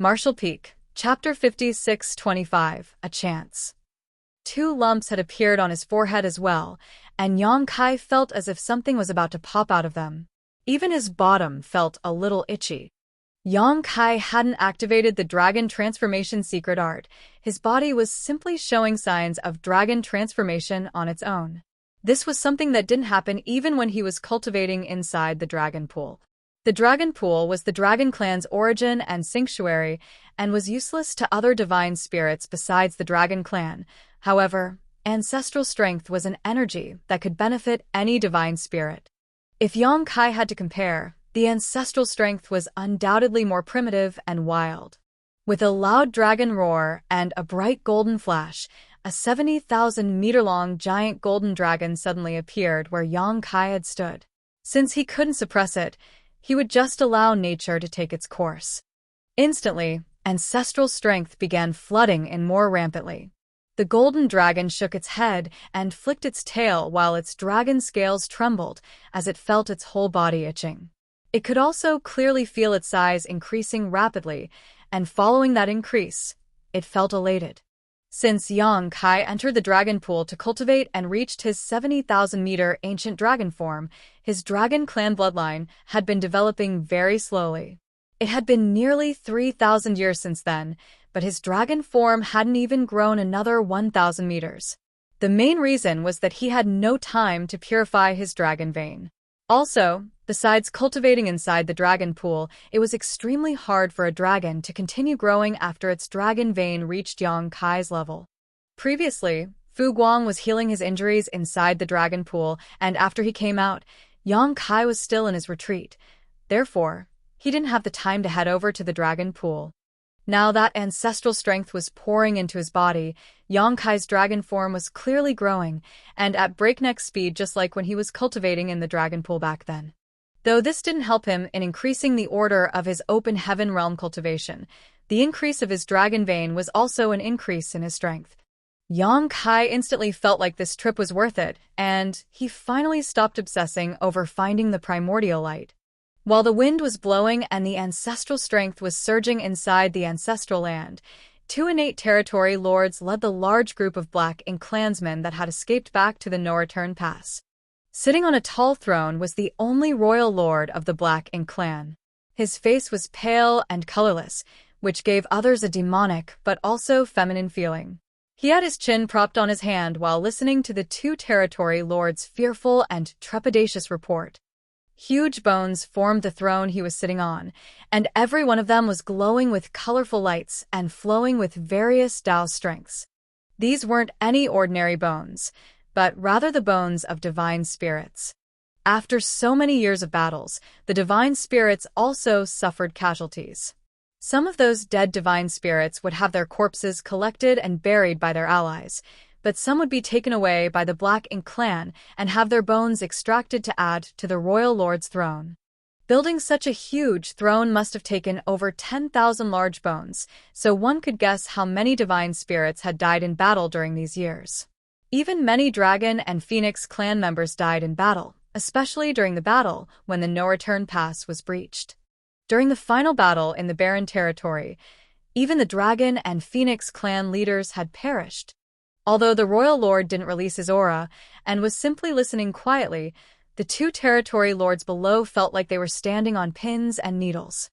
Marshall Peak, Chapter 56-25, A Chance. 2 lumps had appeared on his forehead as well, and Yang Kai felt as if something was about to pop out of them. Even his bottom felt a little itchy. Yang Kai hadn't activated the dragon transformation secret art. His body was simply showing signs of dragon transformation on its own. This was something that didn't happen even when he was cultivating inside the dragon pool. The dragon pool was the dragon clan's origin and sanctuary, and was useless to other divine spirits besides the dragon clan. However, ancestral strength was an energy that could benefit any divine spirit. If Yang Kai had to compare, the ancestral strength was undoubtedly more primitive and wild. With a loud dragon roar and a bright golden flash, a 70,000-meter-long giant golden dragon suddenly appeared where Yang Kai had stood. Since he couldn't suppress it, he would just allow nature to take its course. Instantly, ancestral strength began flooding in more rampantly. The golden dragon shook its head and flicked its tail while its dragon scales trembled as it felt its whole body itching. It could also clearly feel its size increasing rapidly, and following that increase, it felt elated. Since Yang Kai entered the dragon pool to cultivate and reached his 70,000-meter ancient dragon form, his dragon clan bloodline had been developing very slowly. It had been nearly 3,000 years since then, but his dragon form hadn't even grown another 1,000 meters. The main reason was that he had no time to purify his dragon vein. Also, besides cultivating inside the dragon pool, it was extremely hard for a dragon to continue growing after its dragon vein reached Yang Kai's level. Previously, Fu Guang was healing his injuries inside the dragon pool, and after he came out, Yang Kai was still in his retreat. Therefore, he didn't have the time to head over to the dragon pool. Now that ancestral strength was pouring into his body, Yang Kai's dragon form was clearly growing, and at breakneck speed just like when he was cultivating in the dragon pool back then. Though this didn't help him in increasing the order of his open heaven realm cultivation, the increase of his dragon vein was also an increase in his strength. Yang Kai instantly felt like this trip was worth it, and he finally stopped obsessing over finding the primordial light. While the wind was blowing and the ancestral strength was surging inside the ancestral land, 2 innate territory lords led the large group of Black Ink clansmen that had escaped back to the no-return pass. Sitting on a tall throne was the only royal lord of the Black Ink clan. His face was pale and colorless, which gave others a demonic but also feminine feeling. He had his chin propped on his hand while listening to the 2 territory lords' fearful and trepidatious report. Huge bones formed the throne he was sitting on, and every one of them was glowing with colorful lights and flowing with various Tao strengths. These weren't any ordinary bones, but rather the bones of divine spirits. After so many years of battles, the divine spirits also suffered casualties. Some of those dead divine spirits would have their corpses collected and buried by their allies, but some would be taken away by the Black Ink clan and have their bones extracted to add to the royal lord's throne. Building such a huge throne must have taken over 10,000 large bones, so one could guess how many divine spirits had died in battle during these years. Even many dragon and phoenix clan members died in battle, especially during the battle when the no-return pass was breached. During the final battle in the barren territory, even the dragon and phoenix clan leaders had perished. Although the royal lord didn't release his aura and was simply listening quietly, the 2 territory lords below felt like they were standing on pins and needles.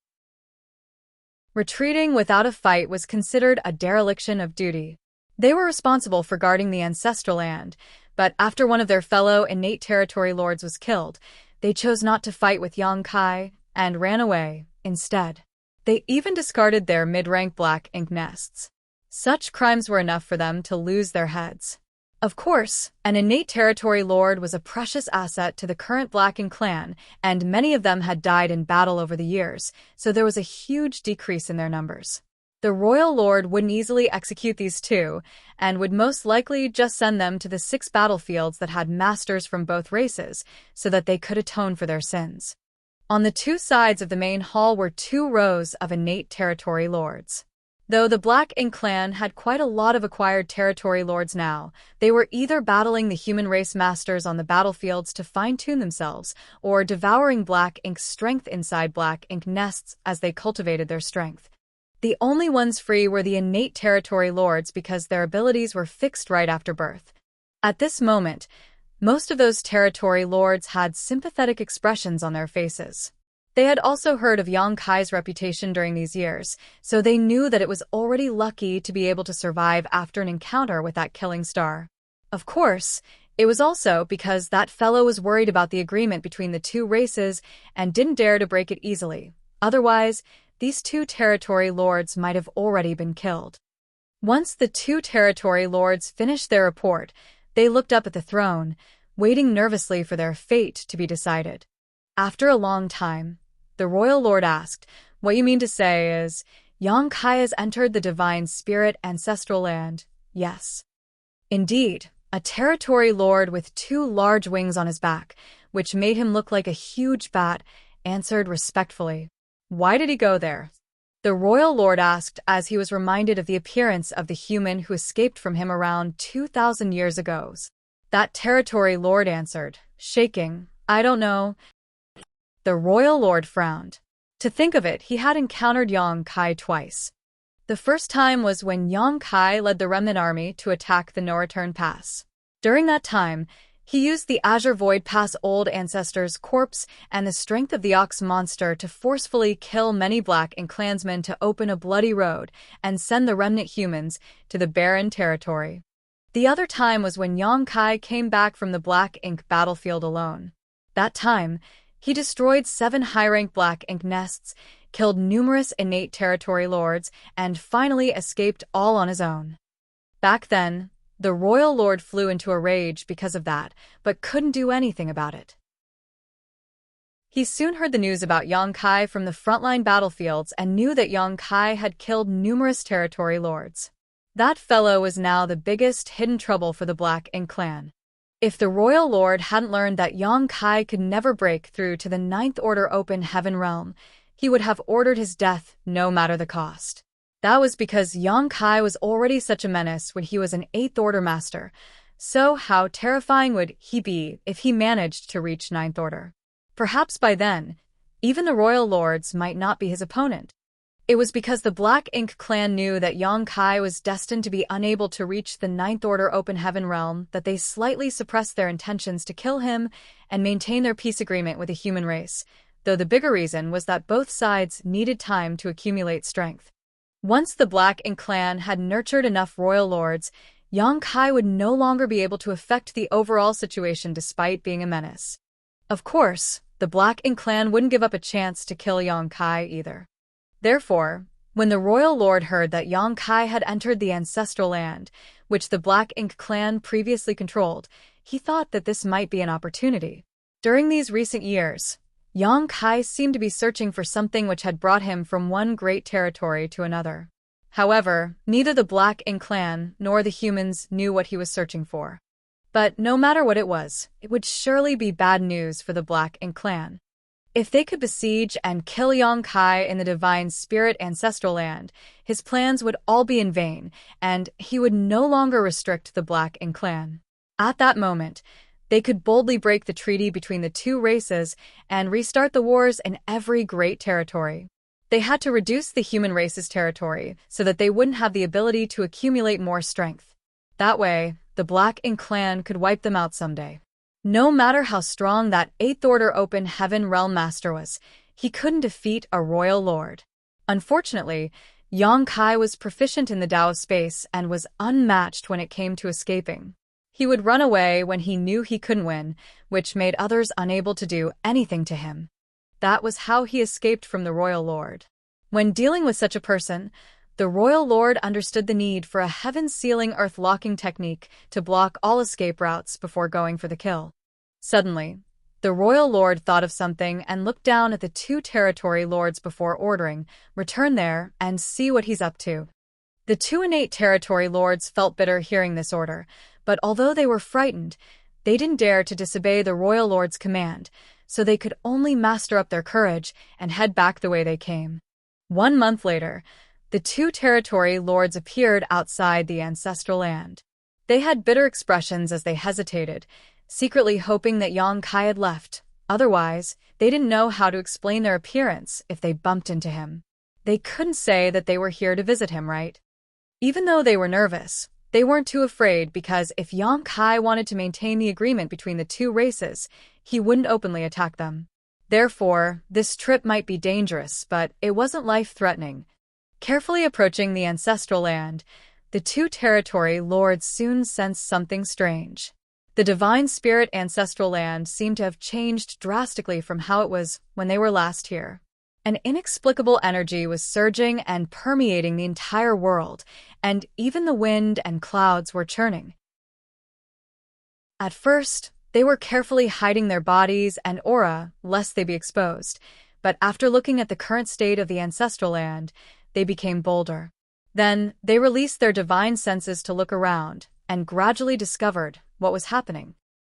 Retreating without a fight was considered a dereliction of duty. They were responsible for guarding the ancestral land, but after one of their fellow innate territory lords was killed, they chose not to fight with Yang Kai and ran away instead. They even discarded their mid-rank Black Ink nests. Such crimes were enough for them to lose their heads. Of course, an innate territory lord was a precious asset to the current Black Ink clan, and many of them had died in battle over the years, so there was a huge decrease in their numbers. The royal lord wouldn't easily execute these 2, and would most likely just send them to the 6 battlefields that had masters from both races, so that they could atone for their sins. On the 2 sides of the main hall were 2 rows of innate territory lords. Though the Black Ink clan had quite a lot of acquired territory lords now, they were either battling the human race masters on the battlefields to fine-tune themselves, or devouring Black Ink's strength inside Black Ink nests as they cultivated their strength. The only ones free were the innate territory lords because their abilities were fixed right after birth. At this moment, most of those territory lords had sympathetic expressions on their faces. They had also heard of Yang Kai's reputation during these years, so they knew that it was already lucky to be able to survive after an encounter with that killing star. Of course, it was also because that fellow was worried about the agreement between the two races and didn't dare to break it easily. Otherwise, these two territory lords might have already been killed. Once the two territory lords finished their report, they looked up at the throne, waiting nervously for their fate to be decided. After a long time, the royal lord asked, "What you mean to say is, Yang Kai has entered the divine spirit ancestral land?" "Yes." "Indeed, a territory lord with two large wings on his back, which made him look like a huge bat," answered respectfully. "Why did he go there?" the royal lord asked as he was reminded of the appearance of the human who escaped from him around 2,000 years ago. That territory lord answered, shaking, "I don't know." The royal lord frowned. To think of it, he had encountered Yang Kai twice. The first time was when Yang Kai led the remnant army to attack the No-Return Pass. During that time, he used the Azure Void Pass old ancestor's corpse and the strength of the Ox monster to forcefully kill many Black Ink clansmen to open a bloody road and send the remnant humans to the barren territory. The other time was when Yang Kai came back from the Black Ink battlefield alone. That time, he destroyed 7 high-rank Black Ink nests, killed numerous innate territory lords, and finally escaped all on his own. Back then, the royal lord flew into a rage because of that, but couldn't do anything about it. He soon heard the news about Yang Kai from the frontline battlefields and knew that Yang Kai had killed numerous territory lords. That fellow was now the biggest hidden trouble for the Black Ink clan. If the royal lord hadn't learned that Yang Kai could never break through to the Ninth Order Open Heaven realm, he would have ordered his death no matter the cost. That was because Yang Kai was already such a menace when he was an 8th Order master, so how terrifying would he be if he managed to reach Ninth Order? Perhaps by then, even the royal lords might not be his opponent. It was because the Black Ink clan knew that Yang Kai was destined to be unable to reach the Ninth Order Open Heaven realm that they slightly suppressed their intentions to kill him and maintain their peace agreement with the human race, though the bigger reason was that both sides needed time to accumulate strength. Once the Black Ink clan had nurtured enough royal lords, Yang Kai would no longer be able to affect the overall situation despite being a menace. Of course, the Black Ink clan wouldn't give up a chance to kill Yang Kai either. Therefore, when the royal lord heard that Yang Kai had entered the ancestral land, which the Black Ink clan previously controlled, he thought that this might be an opportunity. During these recent years, Yang Kai seemed to be searching for something which had brought him from one great territory to another. However, neither the Black Ink clan nor the humans knew what he was searching for. But no matter what it was, it would surely be bad news for the Black Ink clan. If they could besiege and kill Yang Kai in the divine spirit ancestral land, his plans would all be in vain, and he would no longer restrict the Black Ink clan. At that moment, they could boldly break the treaty between the two races and restart the wars in every great territory. They had to reduce the human race's territory so that they wouldn't have the ability to accumulate more strength. That way, the Black Ink clan could wipe them out someday. No matter how strong that 8th Order Open Heaven Realm Master was, he couldn't defeat a royal lord. Unfortunately, Yang Kai was proficient in the Tao of Space and was unmatched when it came to escaping. He would run away when he knew he couldn't win, which made others unable to do anything to him. That was how he escaped from the royal lord. When dealing with such a person, the royal lord understood the need for a heaven-sealing earth-locking technique to block all escape routes before going for the kill. Suddenly, the royal lord thought of something and looked down at the two territory lords before ordering, "Return there and see what he's up to." The two innate territory lords felt bitter hearing this order, but although they were frightened, they didn't dare to disobey the royal lord's command, so they could only master up their courage and head back the way they came. 1 month later, the two territory lords appeared outside the ancestral land. They had bitter expressions as they hesitated, secretly hoping that Yang Kai had left. Otherwise, they didn't know how to explain their appearance if they bumped into him. They couldn't say that they were here to visit him, right? Even though they were nervous, they weren't too afraid because if Yang Kai wanted to maintain the agreement between the two races, he wouldn't openly attack them. Therefore, this trip might be dangerous, but it wasn't life-threatening. Carefully approaching the ancestral land, the two territory lords soon sensed something strange. The divine spirit ancestral land seemed to have changed drastically from how it was when they were last here. An inexplicable energy was surging and permeating the entire world, and even the wind and clouds were churning. At first, they were carefully hiding their bodies and aura lest they be exposed, but after looking at the current state of the ancestral land, they became bolder. Then, they released their divine senses to look around, and gradually discovered what was happening.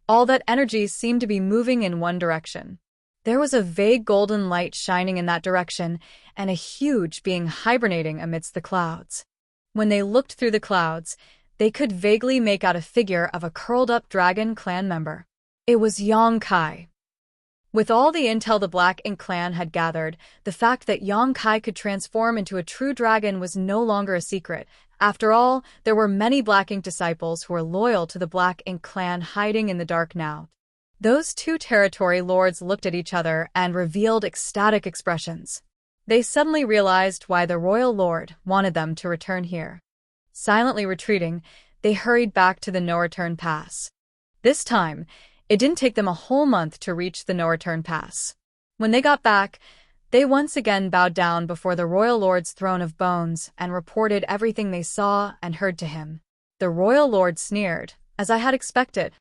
All that energy seemed to be moving in one direction. There was a vague golden light shining in that direction, and a huge being hibernating amidst the clouds. When they looked through the clouds, they could vaguely make out a figure of a curled-up dragon clan member. It was Yang Kai. With all the intel the Black Ink clan had gathered, the fact that Yang Kai could transform into a true dragon was no longer a secret. After all, there were many Black Ink disciples who were loyal to the Black Ink clan hiding in the dark now. Those two territory lords looked at each other and revealed ecstatic expressions. They suddenly realized why the royal lord wanted them to return here. Silently retreating, they hurried back to the no-return pass. This time, it didn't take them a whole month to reach the no-return pass. When they got back, they once again bowed down before the royal lord's throne of bones and reported everything they saw and heard to him. The royal lord sneered, as I had expected.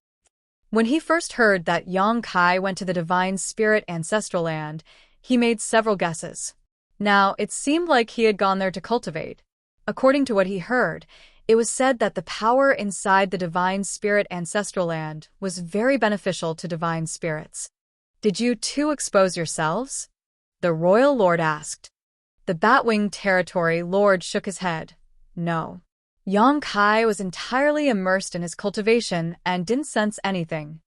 When he first heard that Yang Kai went to the divine spirit ancestral land, he made several guesses. Now, it seemed like he had gone there to cultivate. According to what he heard, it was said that the power inside the divine spirit ancestral land was very beneficial to divine spirits. Did you too expose yourselves? The royal lord asked. The Batwing territory lord shook his head. No. Yang Kai was entirely immersed in his cultivation and didn't sense anything.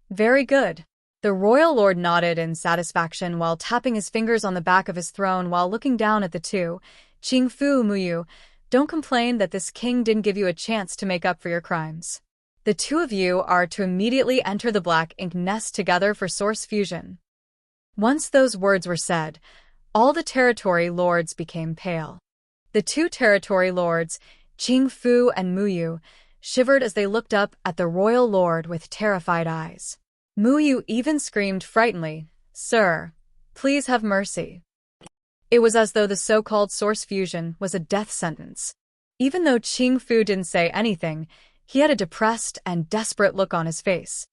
Very good. The royal lord nodded in satisfaction while tapping his fingers on the back of his throne while looking down at the two. Qingfu Muyu, don't complain that this king didn't give you a chance to make up for your crimes. The two of you are to immediately enter the Black Ink nest together for source fusion. Once those words were said, all the territory lords became pale. The two territory lords, Qingfu and Muyu, shivered as they looked up at the royal lord with terrified eyes. Muyu even screamed frightenedly, "Sir, please have mercy." It was as though the so-called source fusion was a death sentence. Even though Qingfu didn't say anything, he had a depressed and desperate look on his face.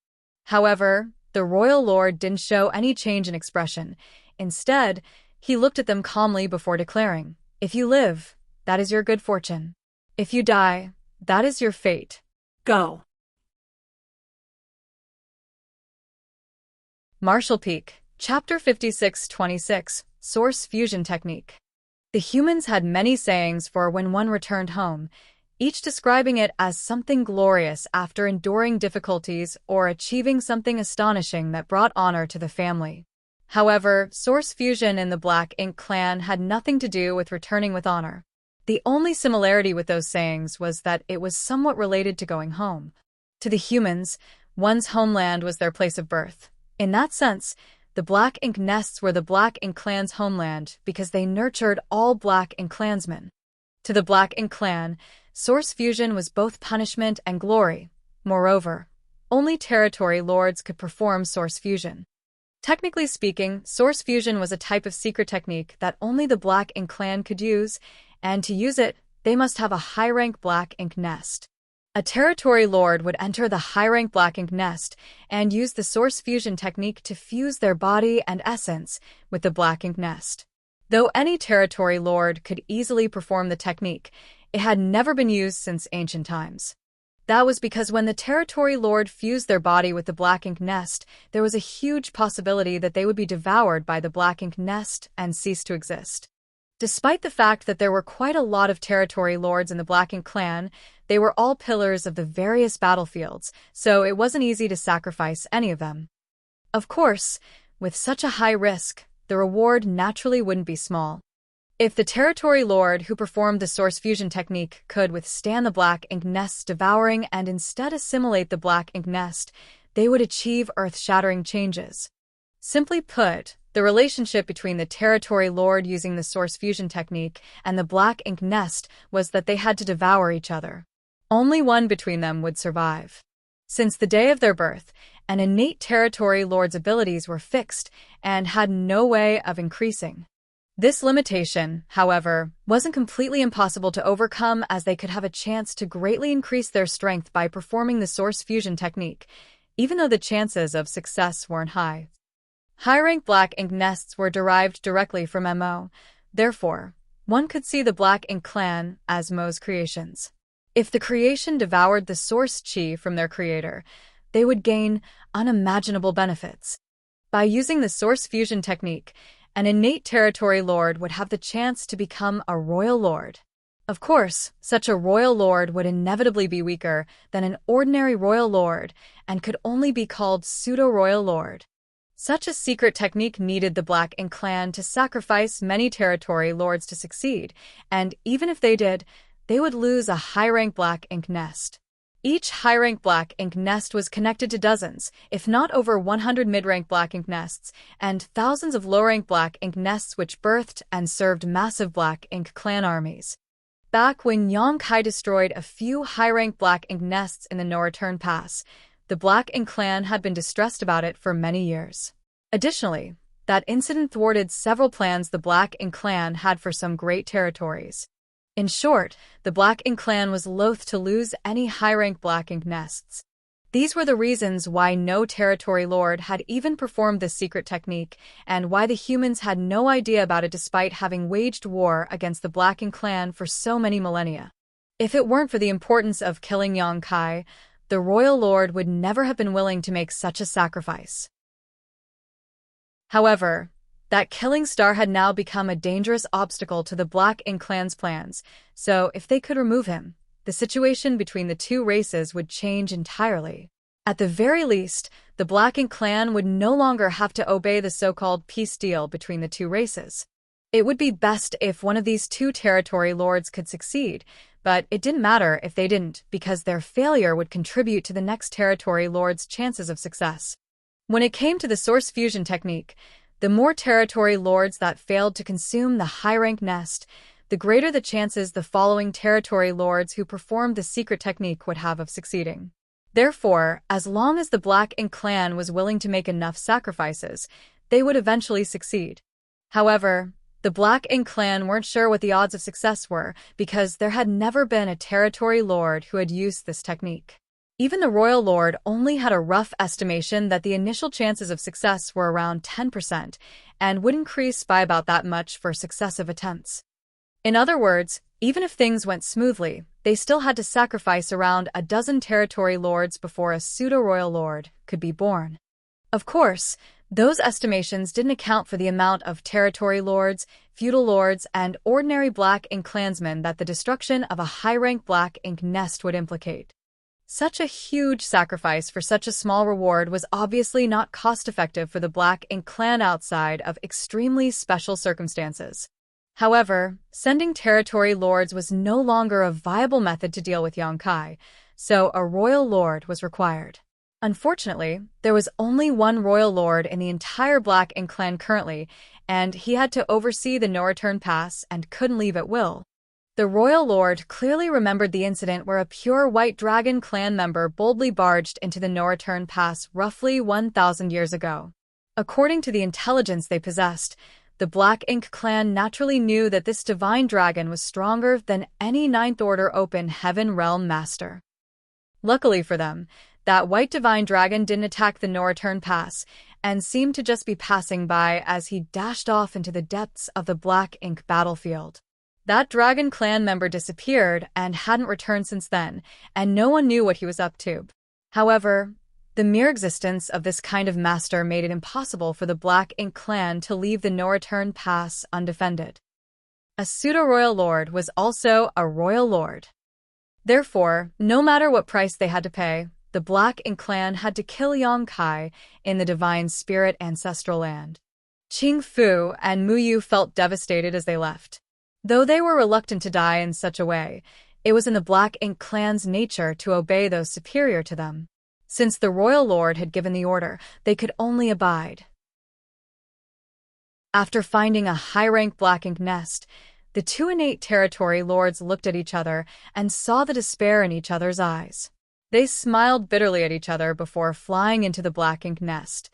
However, the royal lord didn't show any change in expression. Instead, he looked at them calmly before declaring, "If you live, that is your good fortune. If you die, that is your fate. Go." Martial Peak, Chapter 56-26, Source Fusion Technique. The humans had many sayings for when one returned home, each describing it as something glorious after enduring difficulties or achieving something astonishing that brought honor to the family. However, source fusion in the Black Ink clan had nothing to do with returning with honor. The only similarity with those sayings was that it was somewhat related to going home. To the humans, one's homeland was their place of birth. In that sense, the Black Ink nests were the Black Ink clan's homeland because they nurtured all Black Ink clansmen. To the Black Ink clan, source fusion was both punishment and glory. Moreover, only territory lords could perform source fusion. Technically speaking, source fusion was a type of secret technique that only the Black Ink clan could use, and to use it, they must have a high-rank Black Ink nest. A territory lord would enter the high-rank Black Ink nest and use the source fusion technique to fuse their body and essence with the Black Ink nest. Though any territory lord could easily perform the technique, it had never been used since ancient times. That was because when the territory lord fused their body with the Black Ink nest, there was a huge possibility that they would be devoured by the Black Ink nest and cease to exist. Despite the fact that there were quite a lot of territory lords in the Black Ink clan, they were all pillars of the various battlefields, so it wasn't easy to sacrifice any of them. Of course, with such a high risk, the reward naturally wouldn't be small. If the territory lord who performed the source fusion technique could withstand the black ink nest's devouring and instead assimilate the black ink nest, they would achieve earth-shattering changes. Simply put, the relationship between the territory lord using the source fusion technique and the black ink nest was that they had to devour each other. Only one between them would survive. Since the day of their birth, an innate territory lord's abilities were fixed and had no way of increasing. This limitation, however, wasn't completely impossible to overcome, as they could have a chance to greatly increase their strength by performing the source fusion technique, even though the chances of success weren't high. High-rank black ink nests were derived directly from Mo. Therefore, one could see the Black Ink clan as Mo's creations. If the creation devoured the source chi from their creator, they would gain unimaginable benefits. By using the source fusion technique, an innate territory lord would have the chance to become a royal lord. Of course, such a royal lord would inevitably be weaker than an ordinary royal lord and could only be called pseudo-royal lord. Such a secret technique needed the Black Ink clan to sacrifice many territory lords to succeed, and even if they did, they would lose a high-rank Black Ink nest. Each high-rank Black Ink nest was connected to dozens, if not over 100 mid-rank Black Ink nests, and thousands of low-rank Black Ink nests which birthed and served massive Black Ink clan armies. Back when Yong-kai destroyed a few high-rank Black Ink nests in the No Return Pass, the Black Ink clan had been distressed about it for many years. Additionally, that incident thwarted several plans the Black Ink clan had for some great territories. In short, the Black Ink clan was loath to lose any high-rank Black Ink nests. These were the reasons why no territory lord had even performed this secret technique, and why the humans had no idea about it despite having waged war against the Black Ink clan for so many millennia. If it weren't for the importance of killing Yong-kai, the royal lord would never have been willing to make such a sacrifice. However, that killing star had now become a dangerous obstacle to the Black Ink clan's plans, so if they could remove him, the situation between the two races would change entirely. At the very least, the Black Ink clan would no longer have to obey the so-called peace deal between the two races. It would be best if one of these two territory lords could succeed, but it didn't matter if they didn't, because their failure would contribute to the next territory lord's chances of success. When it came to the source fusion technique, the more territory lords that failed to consume the high-rank nest, the greater the chances the following territory lords who performed the secret technique would have of succeeding. Therefore, as long as the Black Ink clan was willing to make enough sacrifices, they would eventually succeed. However, the Black Ink clan weren't sure what the odds of success were, because there had never been a territory lord who had used this technique. Even the royal lord only had a rough estimation that the initial chances of success were around 10% and would increase by about that much for successive attempts. In other words, even if things went smoothly, they still had to sacrifice around a dozen territory lords before a pseudo-royal lord could be born. Of course, those estimations didn't account for the amount of territory lords, feudal lords, and ordinary Black Ink clansmen that the destruction of a high-rank Black Ink nest would implicate. Such a huge sacrifice for such a small reward was obviously not cost-effective for the Black Ink clan outside of extremely special circumstances. However, sending territory lords was no longer a viable method to deal with Yong-kai, so a royal lord was required. Unfortunately, there was only one royal lord in the entire Black Ink clan currently, and he had to oversee the No Return Pass and couldn't leave at will. The royal lord clearly remembered the incident where a pure White Dragon clan member boldly barged into the No Return Pass roughly 1,000 years ago. According to the intelligence they possessed, the Black Ink clan naturally knew that this divine dragon was stronger than any Ninth Order Open Heaven Realm master. Luckily for them, that white divine dragon didn't attack the No Return Pass and seemed to just be passing by as he dashed off into the depths of the Black Ink battlefield. That dragon clan member disappeared and hadn't returned since then, and no one knew what he was up to. However, the mere existence of this kind of master made it impossible for the Black Ink clan to leave the No Return Pass undefended. A pseudo-royal lord was also a royal lord. Therefore, no matter what price they had to pay, the Black Ink clan had to kill Yong-kai in the divine spirit ancestral land. Qing Fu and Mu Yu felt devastated as they left. Though they were reluctant to die in such a way, it was in the Black Ink clan's nature to obey those superior to them. Since the royal lord had given the order, they could only abide. After finding a high-rank Black Ink nest, the two innate territory lords looked at each other and saw the despair in each other's eyes. They smiled bitterly at each other before flying into the Black Ink nest.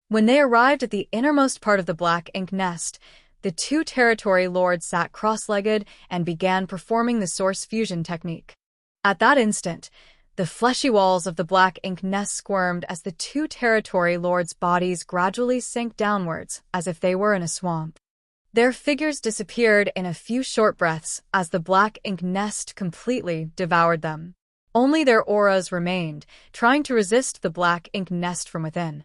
When they arrived at the innermost part of the Black Ink nest, the two territory lords sat cross-legged and began performing the source fusion technique. At that instant, the fleshy walls of the Black Ink nest squirmed as the two territory lords' bodies gradually sank downwards, as if they were in a swamp. Their figures disappeared in a few short breaths as the Black Ink nest completely devoured them. Only their auras remained, trying to resist the Black Ink nest from within.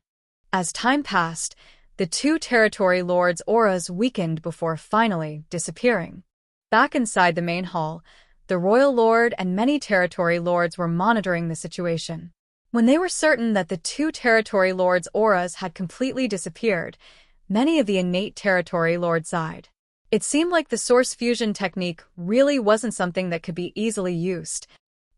As time passed, the two territory lords' auras weakened before finally disappearing. Back inside the main hall, the royal lord and many territory lords were monitoring the situation. When they were certain that the two territory lords' auras had completely disappeared, many of the innate territory lords sighed. It seemed like the source fusion technique really wasn't something that could be easily used.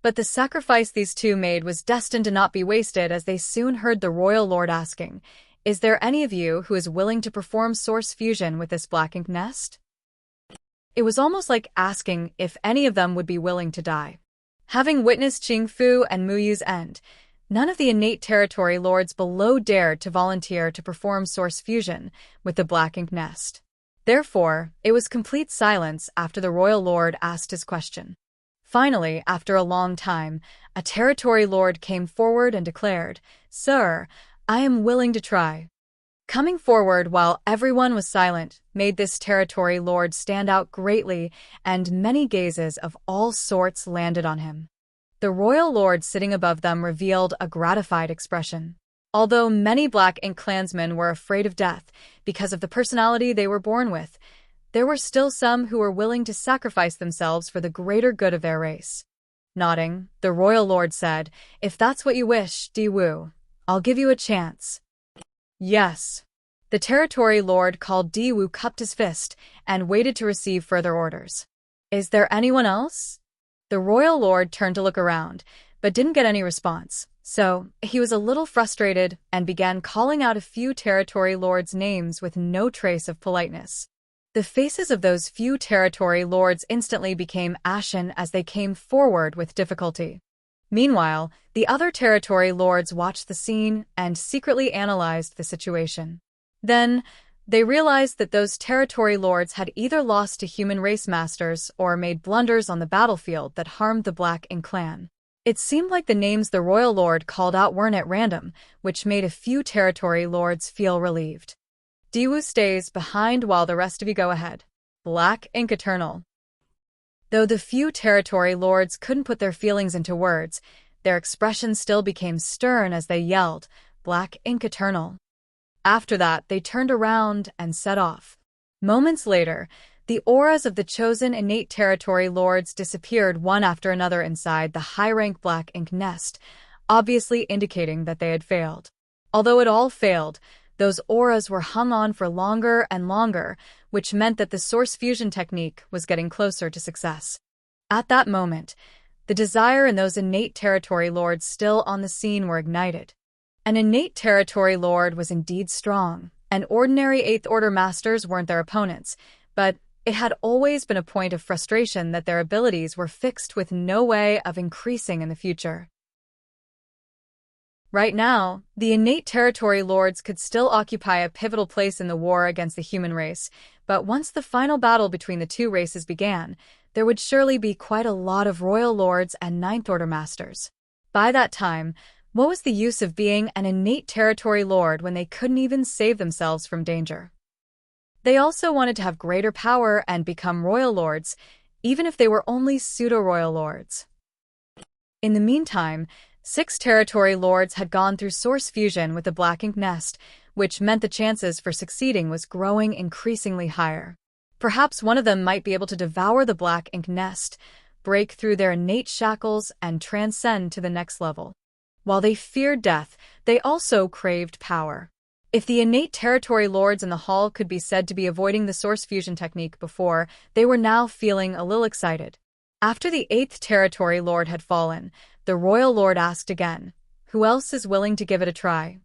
But the sacrifice these two made was destined to not be wasted, as they soon heard the royal lord asking, "Is there any of you who is willing to perform source fusion with this Black Ink nest?" It was almost like asking if any of them would be willing to die. Having witnessed Qing Fu and Mu Yu's end, none of the innate territory lords below dared to volunteer to perform source fusion with the Black Ink nest. Therefore, it was complete silence after the royal lord asked his question. Finally, after a long time, a territory lord came forward and declared, "Sir, I am willing to try." Coming forward while everyone was silent made this territory lord stand out greatly, and many gazes of all sorts landed on him. The royal lord sitting above them revealed a gratified expression. Although many Black Ink clansmen were afraid of death because of the personality they were born with, there were still some who were willing to sacrifice themselves for the greater good of their race. Nodding, the royal lord said, "If that's what you wish, Di Wu, I'll give you a chance." "Yes." The territory lord called Di Wu cupped his fist and waited to receive further orders. "Is there anyone else?" The royal lord turned to look around, but didn't get any response, so he was a little frustrated and began calling out a few territory lords' names with no trace of politeness. The faces of those few territory lords instantly became ashen as they came forward with difficulty. Meanwhile, the other territory lords watched the scene and secretly analyzed the situation. Then, they realized that those territory lords had either lost to human race masters or made blunders on the battlefield that harmed the Black Ink clan. It seemed like the names the royal lord called out weren't at random, which made a few territory lords feel relieved. Di Wu stays behind while the rest of you go ahead. Black Ink Eternal. Though the few territory lords couldn't put their feelings into words, their expressions still became stern as they yelled, "Black Ink Eternal." After that, they turned around and set off. Moments later, the auras of the chosen innate territory lords disappeared one after another inside the high-rank Black Ink nest, obviously indicating that they had failed. Although it all failed, those auras were hung on for longer and longer, which meant that the source fusion technique was getting closer to success. At that moment, the desire in those innate territory lords still on the scene were ignited. An innate territory lord was indeed strong, and ordinary Eighth Order masters weren't their opponents, but it had always been a point of frustration that their abilities were fixed with no way of increasing in the future. Right now, the innate territory lords could still occupy a pivotal place in the war against the human race, but once the final battle between the two races began, there would surely be quite a lot of royal lords and Ninth Order masters. By that time, what was the use of being an innate territory lord when they couldn't even save themselves from danger? They also wanted to have greater power and become royal lords, even if they were only pseudo-royal lords. In the meantime, 6 territory lords had gone through source fusion with the Black Ink nest, which meant the chances for succeeding was growing increasingly higher. Perhaps one of them might be able to devour the Black Ink nest, break through their innate shackles, and transcend to the next level. While they feared death, they also craved power. If the innate territory lords in the hall could be said to be avoiding the source fusion technique before, they were now feeling a little excited. After the 8th territory lord had fallen, the royal lord asked again, "Who else is willing to give it a try?"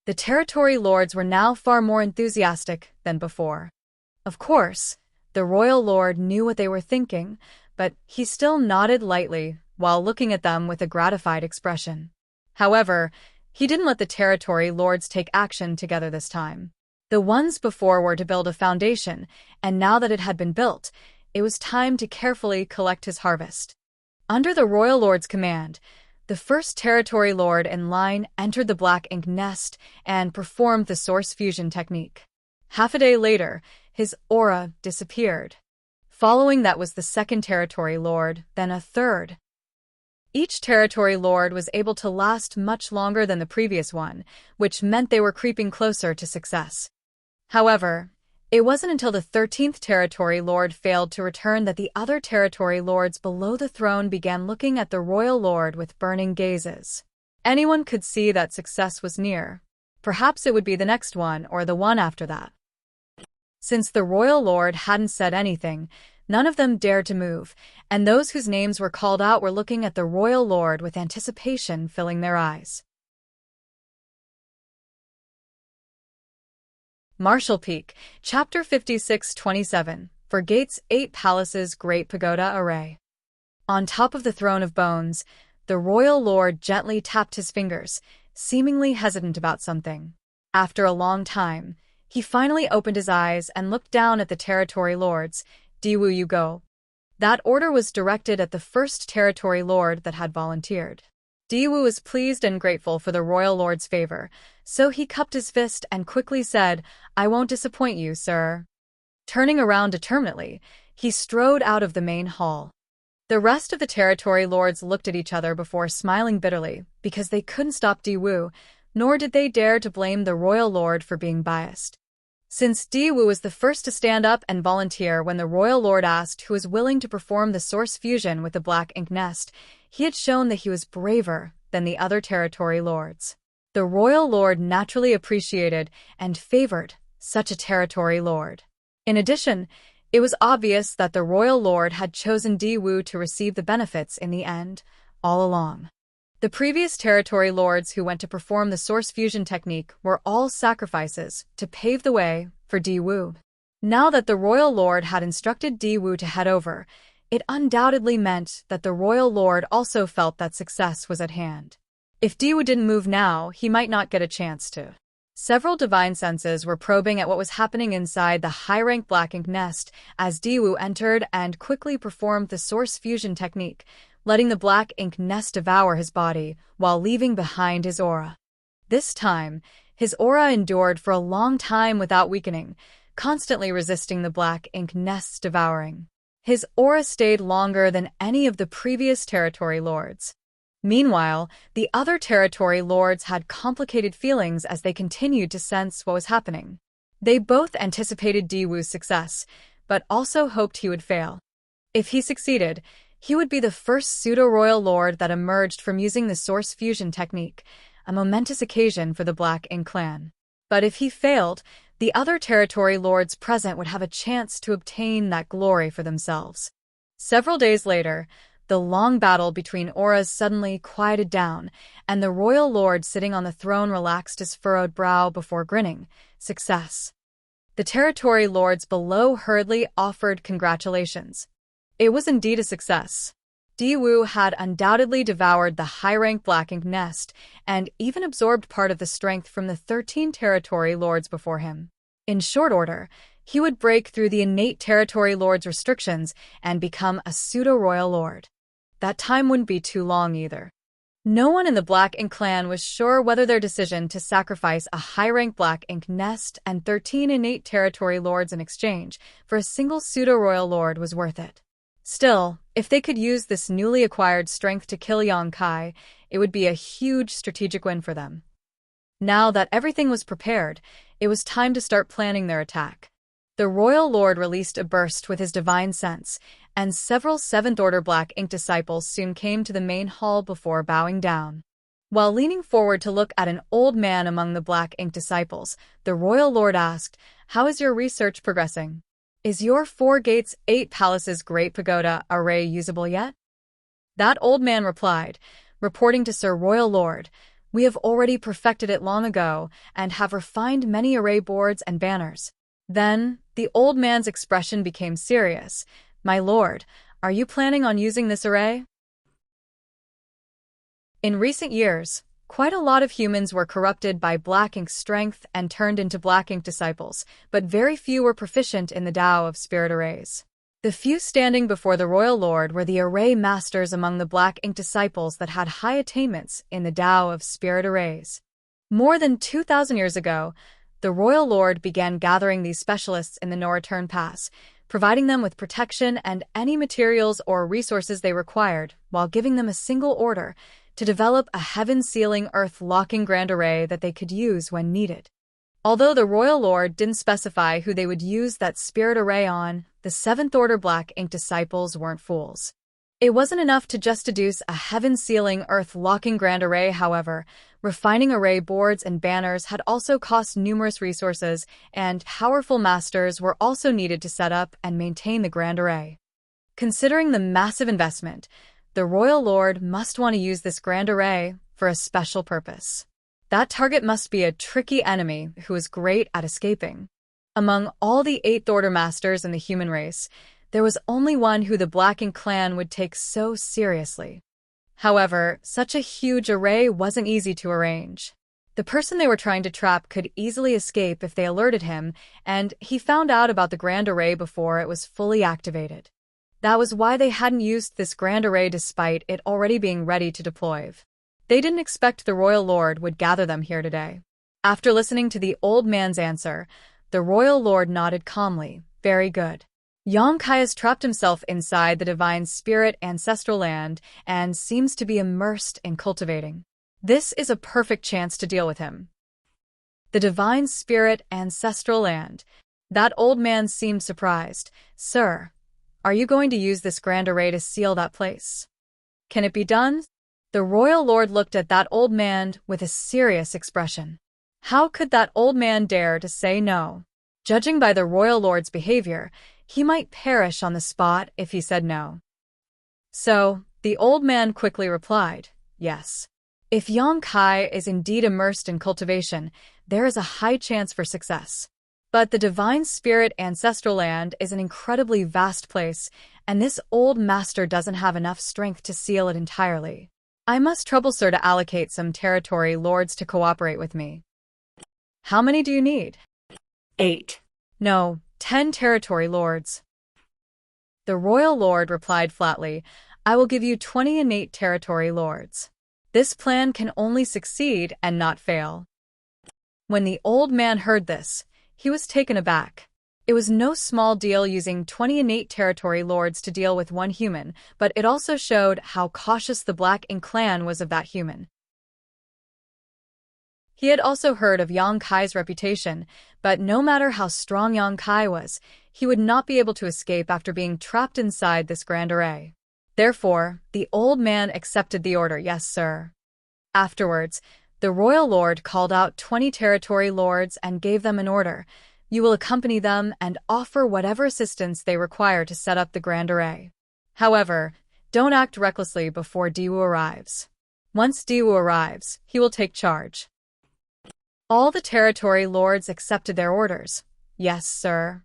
The territory lords were now far more enthusiastic than before. Of course, the royal lord knew what they were thinking, but he still nodded lightly while looking at them with a gratified expression. However, he didn't let the territory lords take action together this time. The ones before were to build a foundation, and now that it had been built, it was time to carefully collect his harvest. Under the royal lord's command, the first territory lord in line entered the black ink nest and performed the source fusion technique. Half a day later, his aura disappeared. Following that was the second territory lord, then a third. Each territory lord was able to last much longer than the previous one, which meant they were creeping closer to success. However, it wasn't until the 13th territory lord failed to return that the other territory lords below the throne began looking at the royal lord with burning gazes. Anyone could see that success was near. Perhaps it would be the next one or the one after that. Since the royal lord hadn't said anything, none of them dared to move, and those whose names were called out were looking at the royal lord with anticipation filling their eyes. Marshall Peak, Chapter 56-27, For Gates 8 Palaces Great Pagoda Array. On top of the throne of bones, the royal lord gently tapped his fingers, seemingly hesitant about something. After a long time, he finally opened his eyes and looked down at the territory lords. "Diwu, you go." That order was directed at the first territory lord that had volunteered. Diwu was pleased and grateful for the royal lord's favor, so he cupped his fist and quickly said, "I won't disappoint you, sir." Turning around determinedly, he strode out of the main hall. The rest of the territory lords looked at each other before smiling bitterly, because they couldn't stop Diwu, nor did they dare to blame the royal lord for being biased. Since Diwu was the first to stand up and volunteer when the royal lord asked who was willing to perform the source fusion with the black ink nest, he had shown that he was braver than the other territory lords. The royal lord naturally appreciated and favored such a territory lord. In addition, it was obvious that the royal lord had chosen Diwu to receive the benefits in the end, all along. The previous territory lords who went to perform the source fusion technique were all sacrifices to pave the way for Diwu. Now that the royal lord had instructed Diwu to head over, it undoubtedly meant that the royal lord also felt that success was at hand. If Diwu didn't move now, he might not get a chance to. Several divine senses were probing at what was happening inside the high-rank black ink nest as Diwu entered and quickly performed the source fusion technique, letting the black ink nest devour his body while leaving behind his aura. This time, his aura endured for a long time without weakening, constantly resisting the black ink nest's devouring. His aura stayed longer than any of the previous territory lords. Meanwhile, the other territory lords had complicated feelings as they continued to sense what was happening. They both anticipated Diwu's success, but also hoped he would fail. If he succeeded, he would be the first pseudo-royal lord that emerged from using the source fusion technique, a momentous occasion for the Black Ink clan. But if he failed, the other territory lords present would have a chance to obtain that glory for themselves. Several days later, the long battle between auras suddenly quieted down, and the royal lord sitting on the throne relaxed his furrowed brow before grinning. Success. The territory lords below hurriedly offered congratulations. It was indeed a success. Diwu had undoubtedly devoured the high-rank Black Ink nest and even absorbed part of the strength from the 13 territory lords before him. In short order, he would break through the innate territory lord's restrictions and become a pseudo-royal lord. That time wouldn't be too long either. No one in the Black Ink clan was sure whether their decision to sacrifice a high-rank Black Ink nest and 13 innate territory lords in exchange for a single pseudo-royal lord was worth it. Still, if they could use this newly acquired strength to kill Yang Kai, it would be a huge strategic win for them. Now that everything was prepared, it was time to start planning their attack. The royal lord released a burst with his divine sense, and several 7th Order Black Ink disciples soon came to the main hall before bowing down. While leaning forward to look at an old man among the black ink disciples, the royal lord asked, "How is your research progressing? Is your 4 gates, 8 palaces great pagoda array usable yet?" That old man replied, reporting to Sir Royal Lord, "We have already perfected it long ago and have refined many array boards and banners." Then, the old man's expression became serious. "My lord, are you planning on using this array?" In recent years, quite a lot of humans were corrupted by black ink's strength and turned into black ink disciples, but very few were proficient in the Tao of spirit arrays. The few standing before the royal lord were the array masters among the black ink disciples that had high attainments in the Tao of spirit arrays. More than 2,000 years ago, the royal lord began gathering these specialists in the No Return Pass, providing them with protection and any materials or resources they required, while giving them a single order to develop a heaven-sealing, earth-locking grand array that they could use when needed. Although the royal lord didn't specify who they would use that spirit array on, the 7th Order Black Ink disciples weren't fools. It wasn't enough to just deduce a heaven-sealing, earth-locking grand array, however. Refining array boards and banners had also cost numerous resources, and powerful masters were also needed to set up and maintain the grand array. Considering the massive investment, the royal lord must want to use this grand array for a special purpose. That target must be a tricky enemy who is great at escaping. Among all the 8th Order masters in the human race, there was only one who the Black Ink clan would take so seriously. However, such a huge array wasn't easy to arrange. The person they were trying to trap could easily escape if they alerted him, and he found out about the grand array before it was fully activated. That was why they hadn't used this grand array despite it already being ready to deploy. They didn't expect the royal lord would gather them here today. After listening to the old man's answer, the royal lord nodded calmly. "Very good. Yang Kai has trapped himself inside the divine spirit ancestral land and seems to be immersed in cultivating. This is a perfect chance to deal with him." The divine spirit ancestral land. That old man seemed surprised. "Sir, are you going to use this grand array to seal that place? Can it be done?" The royal lord looked at that old man with a serious expression. How could that old man dare to say no? Judging by the royal lord's behavior, he might perish on the spot if he said no. So, the old man quickly replied, "Yes. If Yang Kai is indeed immersed in cultivation, there is a high chance for success. But the divine spirit ancestral land is an incredibly vast place, and this old master doesn't have enough strength to seal it entirely. I must trouble Sir to allocate some territory lords to cooperate with me." "How many do you need?" 8. "No, 10 territory lords." The royal lord replied flatly, "I will give you 20 innate territory lords. This plan can only succeed and not fail." When the old man heard this, he was taken aback. It was no small deal using 20 innate territory lords to deal with one human, but it also showed how cautious the Black Ink clan was of that human. He had also heard of Yang Kai's reputation, but no matter how strong Yang Kai was, he would not be able to escape after being trapped inside this grand array. Therefore, the old man accepted the order. "Yes, sir." Afterwards, the royal lord called out 20 territory lords and gave them an order. "You will accompany them and offer whatever assistance they require to set up the grand array. However, don't act recklessly before Diwu arrives. Once Diwu arrives, he will take charge." All the territory lords accepted their orders. "Yes, sir."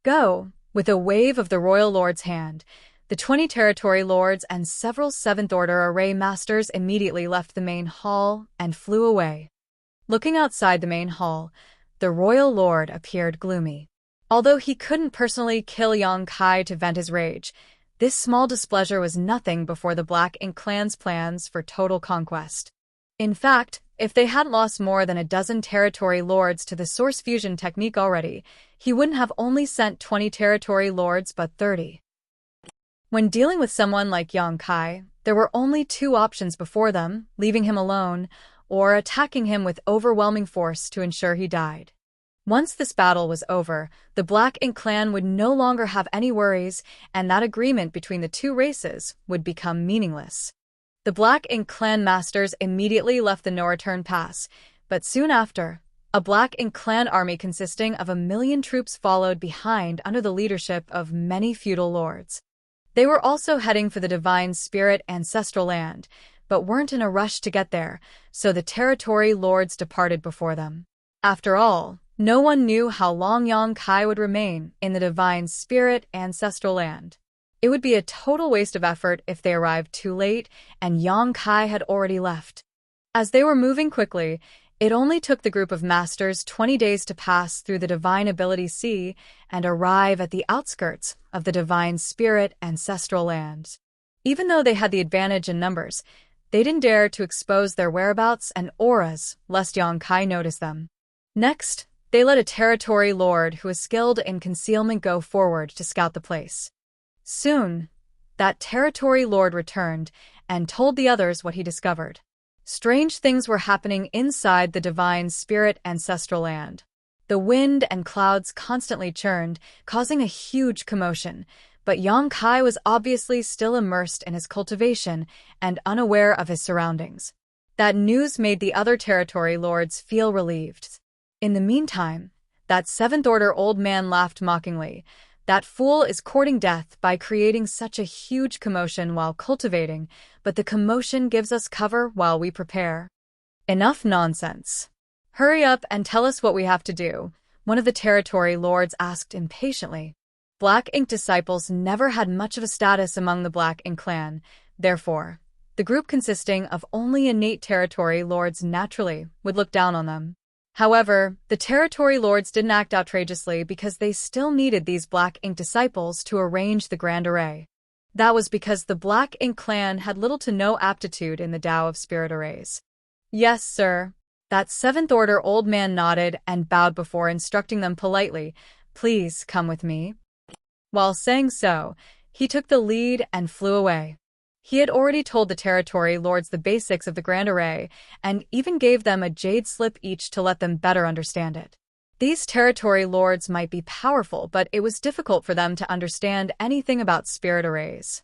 "Go." With a wave of the royal lord's hand, the 20 territory lords and several 7th Order array masters immediately left the main hall and flew away. Looking outside the main hall, the royal lord appeared gloomy. Although he couldn't personally kill Yang Kai to vent his rage, this small displeasure was nothing before the Black Ink clan's plans for total conquest. In fact, if they hadn't lost more than a dozen territory lords to the source fusion technique already, he wouldn't have only sent 20 territory lords but 30. When dealing with someone like Yang Kai, there were only 2 options before them: leaving him alone, or attacking him with overwhelming force to ensure he died. Once this battle was over, the Black Ink clan would no longer have any worries, and that agreement between the 2 races would become meaningless. The Black Ink clan masters immediately left the no-return pass, but soon after, a Black Ink clan army consisting of 1,000,000 troops followed behind under the leadership of many feudal lords. They were also heading for the Divine Spirit ancestral land, but weren't in a rush to get there, so the territory lords departed before them. After all, no one knew how long Yang Kai would remain in the Divine Spirit ancestral land. It would be a total waste of effort if they arrived too late and Yang Kai had already left. As they were moving quickly, it only took the group of masters 20 days to pass through the Divine Ability Sea and arrive at the outskirts of the Divine Spirit ancestral lands. Even though they had the advantage in numbers, they didn't dare to expose their whereabouts and auras lest Yang Kai notice them. Next, they let a territory lord who was skilled in concealment go forward to scout the place. Soon, that territory lord returned and told the others what he discovered. Strange things were happening inside the Divine Spirit ancestral land. The wind and clouds constantly churned, causing a huge commotion, but Yang Kai was obviously still immersed in his cultivation and unaware of his surroundings. That news made the other territory lords feel relieved. In the meantime, that seventh-order old man laughed mockingly. That fool is courting death by creating such a huge commotion while cultivating, but the commotion gives us cover while we prepare. Enough nonsense. Hurry up and tell us what we have to do, one of the territory lords asked impatiently. Black Ink disciples never had much of a status among the Black Ink clan, therefore, the group consisting of only innate territory lords naturally would look down on them. However, the territory lords didn't act outrageously because they still needed these Black Ink disciples to arrange the grand array. That was because the Black Ink clan had little to no aptitude in the Tao of Spirit arrays. Yes, sir. That seventh-order old man nodded and bowed before instructing them politely, "Please come with me." While saying so, he took the lead and flew away. He had already told the territory lords the basics of the grand array, and even gave them a jade slip each to let them better understand it. These territory lords might be powerful, but it was difficult for them to understand anything about spirit arrays.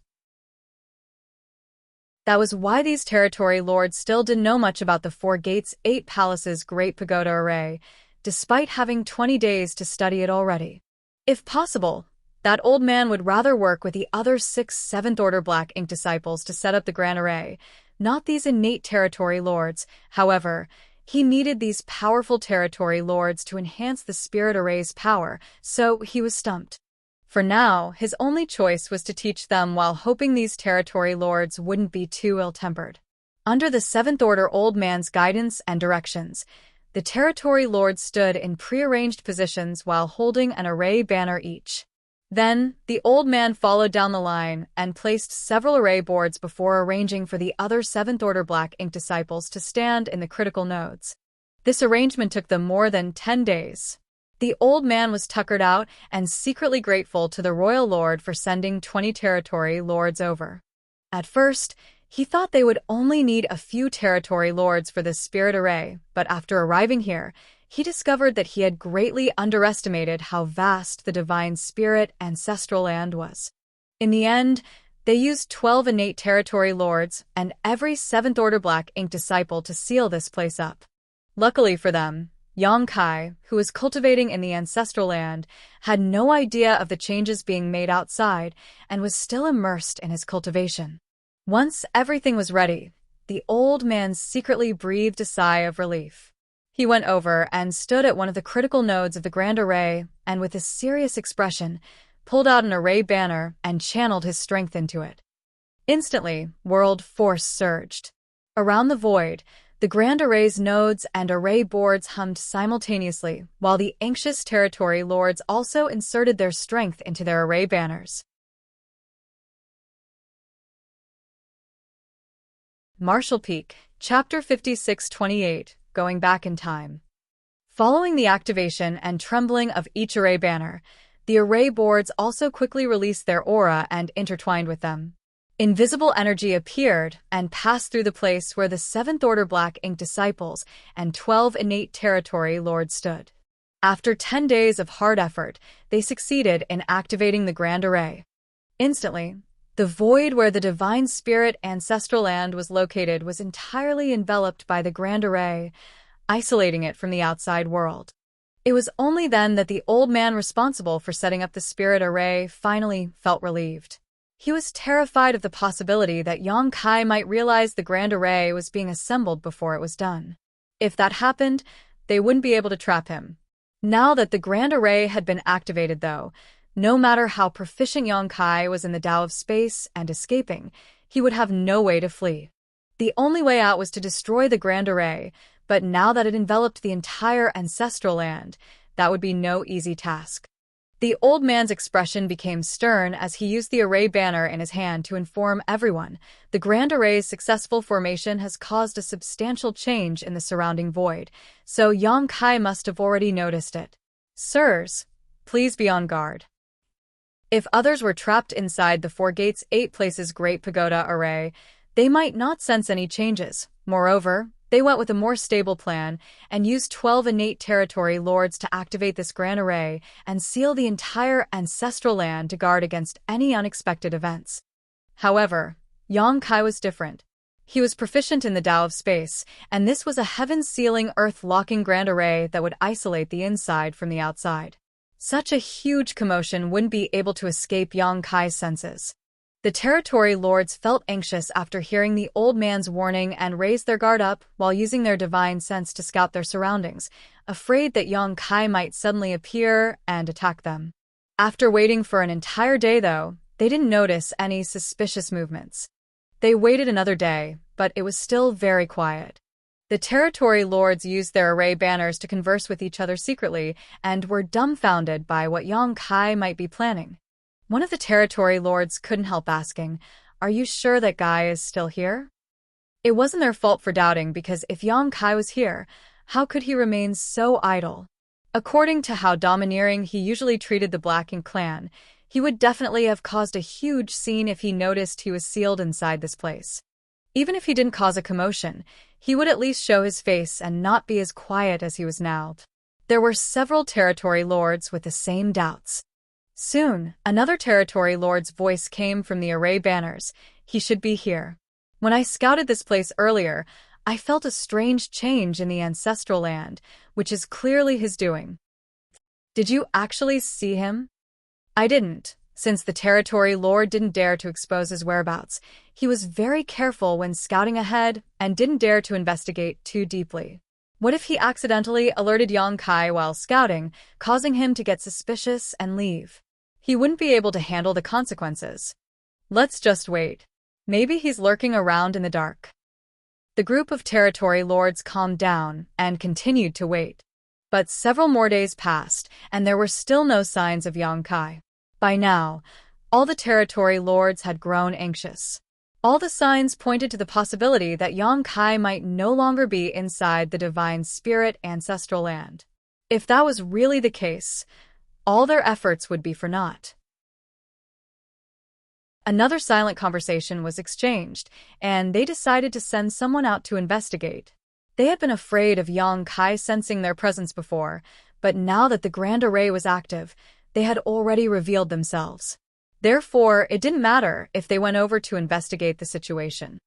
That was why these territory lords still didn't know much about the Four Gates, Eight Palaces Great Pagoda Array, despite having 20 days to study it already. If possible, that old man would rather work with the other 6 seventh-order Black Ink disciples to set up the grand array, not these innate territory lords. However, he needed these powerful territory lords to enhance the spirit array's power, so he was stumped. For now, his only choice was to teach them while hoping these territory lords wouldn't be too ill-tempered. Under the seventh-order old man's guidance and directions, the territory lords stood in prearranged positions while holding an array banner each. Then, the old man followed down the line and placed several array boards before arranging for the other seventh-order Black Ink disciples to stand in the critical nodes. This arrangement took them more than 10 days. The old man was tuckered out and secretly grateful to the royal lord for sending 20 territory lords over. At first, he thought they would only need a few territory lords for this spirit array, but after arriving here, he discovered that he had greatly underestimated how vast the Divine Spirit ancestral land was. In the end, they used 12 innate territory lords and every seventh-order Black Ink disciple to seal this place up. Luckily for them, Yang Kai, who was cultivating in the ancestral land, had no idea of the changes being made outside and was still immersed in his cultivation. Once everything was ready, the old man secretly breathed a sigh of relief. He went over and stood at one of the critical nodes of the grand array and with a serious expression, pulled out an array banner and channeled his strength into it. Instantly, world force surged. Around the void, the grand array's nodes and array boards hummed simultaneously, while the anxious territory lords also inserted their strength into their array banners. Martial Peak, Chapter 56-28. Going back in time. Following the activation and trembling of each array banner, the array boards also quickly released their aura and intertwined with them. Invisible energy appeared and passed through the place where the seventh-order Black Ink disciples and 12 innate territory lords stood. After 10 days of hard effort, they succeeded in activating the grand array. Instantly, The void where the divine spirit ancestral land was located was entirely enveloped by the Grand Array, isolating it from the outside world. It was only then that the old man responsible for setting up the spirit array finally felt relieved. He was terrified of the possibility that Yang Kai might realize the Grand Array was being assembled before it was done. If that happened, they wouldn't be able to trap him. Now that the Grand Array had been activated, though, no matter how proficient Yang Kai was in the Tao of space and escaping, he would have no way to flee. The only way out was to destroy the Grand Array, but now that it enveloped the entire ancestral land, that would be no easy task. The old man's expression became stern as he used the array banner in his hand to inform everyone the Grand Array's successful formation has caused a substantial change in the surrounding void, so Yang Kai must have already noticed it. Sirs, please be on guard. If others were trapped inside the Four Gates 8 Places Great Pagoda Array, they might not sense any changes. Moreover, they went with a more stable plan and used 12 innate territory lords to activate this Grand Array and seal the entire ancestral land to guard against any unexpected events. However, Yang Kai was different. He was proficient in the Tao of space, and this was a heaven-sealing, earth-locking Grand Array that would isolate the inside from the outside. Such a huge commotion wouldn't be able to escape Yang Kai's senses. The territory lords felt anxious after hearing the old man's warning and raised their guard up while using their divine sense to scout their surroundings, afraid that Yang Kai might suddenly appear and attack them. After waiting for an entire day, though, they didn't notice any suspicious movements. They waited another day, but it was still very quiet. The territory lords used their array banners to converse with each other secretly and were dumbfounded by what Yang Kai might be planning. One of the territory lords couldn't help asking, "Are you sure that guy is still here?" It wasn't their fault for doubting, because if Yang Kai was here, how could he remain so idle? According to how domineering he usually treated the Black Ink clan, he would definitely have caused a huge scene if he noticed he was sealed inside this place. Even if he didn't cause a commotion, he would at least show his face and not be as quiet as he was now. There were several territory lords with the same doubts. Soon, another territory lord's voice came from the array banners. "He should be here. When I scouted this place earlier, I felt a strange change in the ancestral land, which is clearly his doing." "Did you actually see him?" "I didn't." Since the territory lord didn't dare to expose his whereabouts, he was very careful when scouting ahead and didn't dare to investigate too deeply. What if he accidentally alerted Yang Kai while scouting, causing him to get suspicious and leave? He wouldn't be able to handle the consequences. Let's just wait. Maybe he's lurking around in the dark. The group of territory lords calmed down and continued to wait. But several more days passed, and there were still no signs of Yang Kai. By now, all the territory lords had grown anxious. All the signs pointed to the possibility that Yang Kai might no longer be inside the divine spirit ancestral land. If that was really the case, all their efforts would be for naught. Another silent conversation was exchanged, and they decided to send someone out to investigate. They had been afraid of Yang Kai sensing their presence before, but now that the Grand Array was active, they had already revealed themselves. Therefore, it didn't matter if they went over to investigate the situation.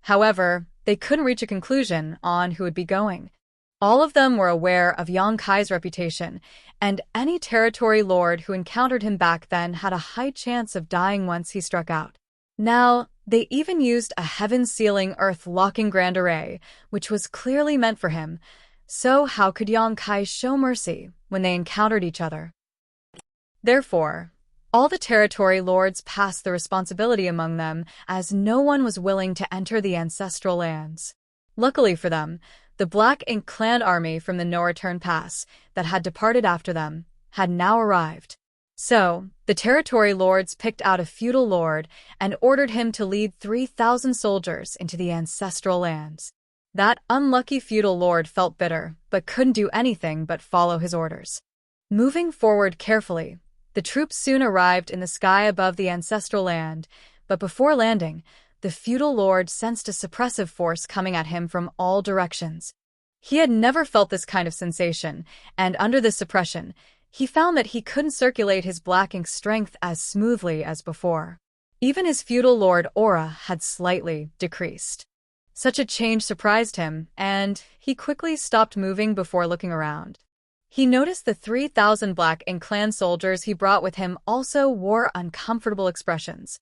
However, they couldn't reach a conclusion on who would be going. All of them were aware of Yang Kai's reputation, and any territory lord who encountered him back then had a high chance of dying once he struck out. Now, they even used a heaven-sealing, earth-locking Grand Array, which was clearly meant for him. So how could Yang Kai show mercy when they encountered each other? Therefore, all the territory lords passed the responsibility among them, as no one was willing to enter the ancestral lands. Luckily for them, the Black Ink clan army from the No-Return Pass that had departed after them had now arrived. So, the territory lords picked out a feudal lord and ordered him to lead 3,000 soldiers into the ancestral lands. That unlucky feudal lord felt bitter, but couldn't do anything but follow his orders. Moving forward carefully, the troops soon arrived in the sky above the ancestral land, but before landing, the feudal lord sensed a suppressive force coming at him from all directions. He had never felt this kind of sensation, and under this suppression, he found that he couldn't circulate his Black Ink strength as smoothly as before. Even his feudal lord aura had slightly decreased. Such a change surprised him, and he quickly stopped moving before looking around. He noticed the 3,000 Black Ink clan soldiers he brought with him also wore uncomfortable expressions.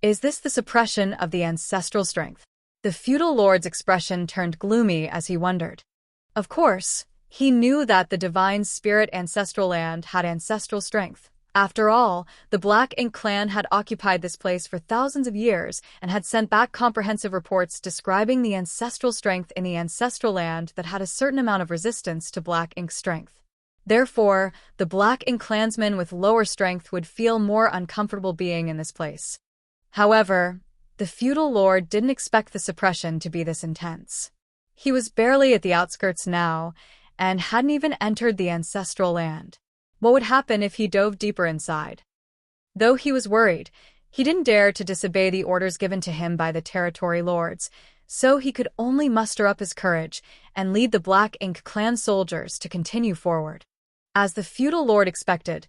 Is this the suppression of the ancestral strength? The feudal lord's expression turned gloomy as he wondered. Of course, he knew that the divine spirit ancestral land had ancestral strength. After all, the Black Ink clan had occupied this place for thousands of years and had sent back comprehensive reports describing the ancestral strength in the ancestral land that had a certain amount of resistance to Black Ink strength. Therefore, the Black Ink clansmen with lower strength would feel more uncomfortable being in this place. However, the feudal lord didn't expect the suppression to be this intense. He was barely at the outskirts now, and hadn't even entered the ancestral land. What would happen if he dove deeper inside? Though he was worried, he didn't dare to disobey the orders given to him by the territory lords, so he could only muster up his courage and lead the Black Ink clan soldiers to continue forward. As the feudal lord expected,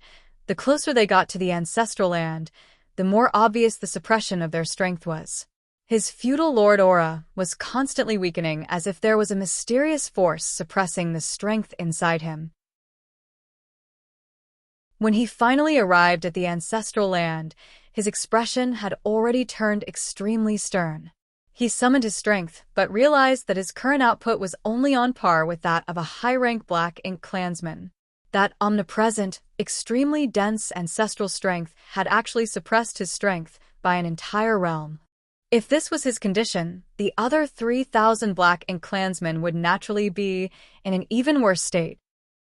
the closer they got to the ancestral land, the more obvious the suppression of their strength was. His feudal lord aura was constantly weakening as if there was a mysterious force suppressing the strength inside him. When he finally arrived at the ancestral land, his expression had already turned extremely stern. He summoned his strength, but realized that his current output was only on par with that of a high-rank Black Ink clansman. That omnipresent, extremely dense ancestral strength had actually suppressed his strength by an entire realm. If this was his condition, the other 3,000 Black Ink clansmen would naturally be in an even worse state.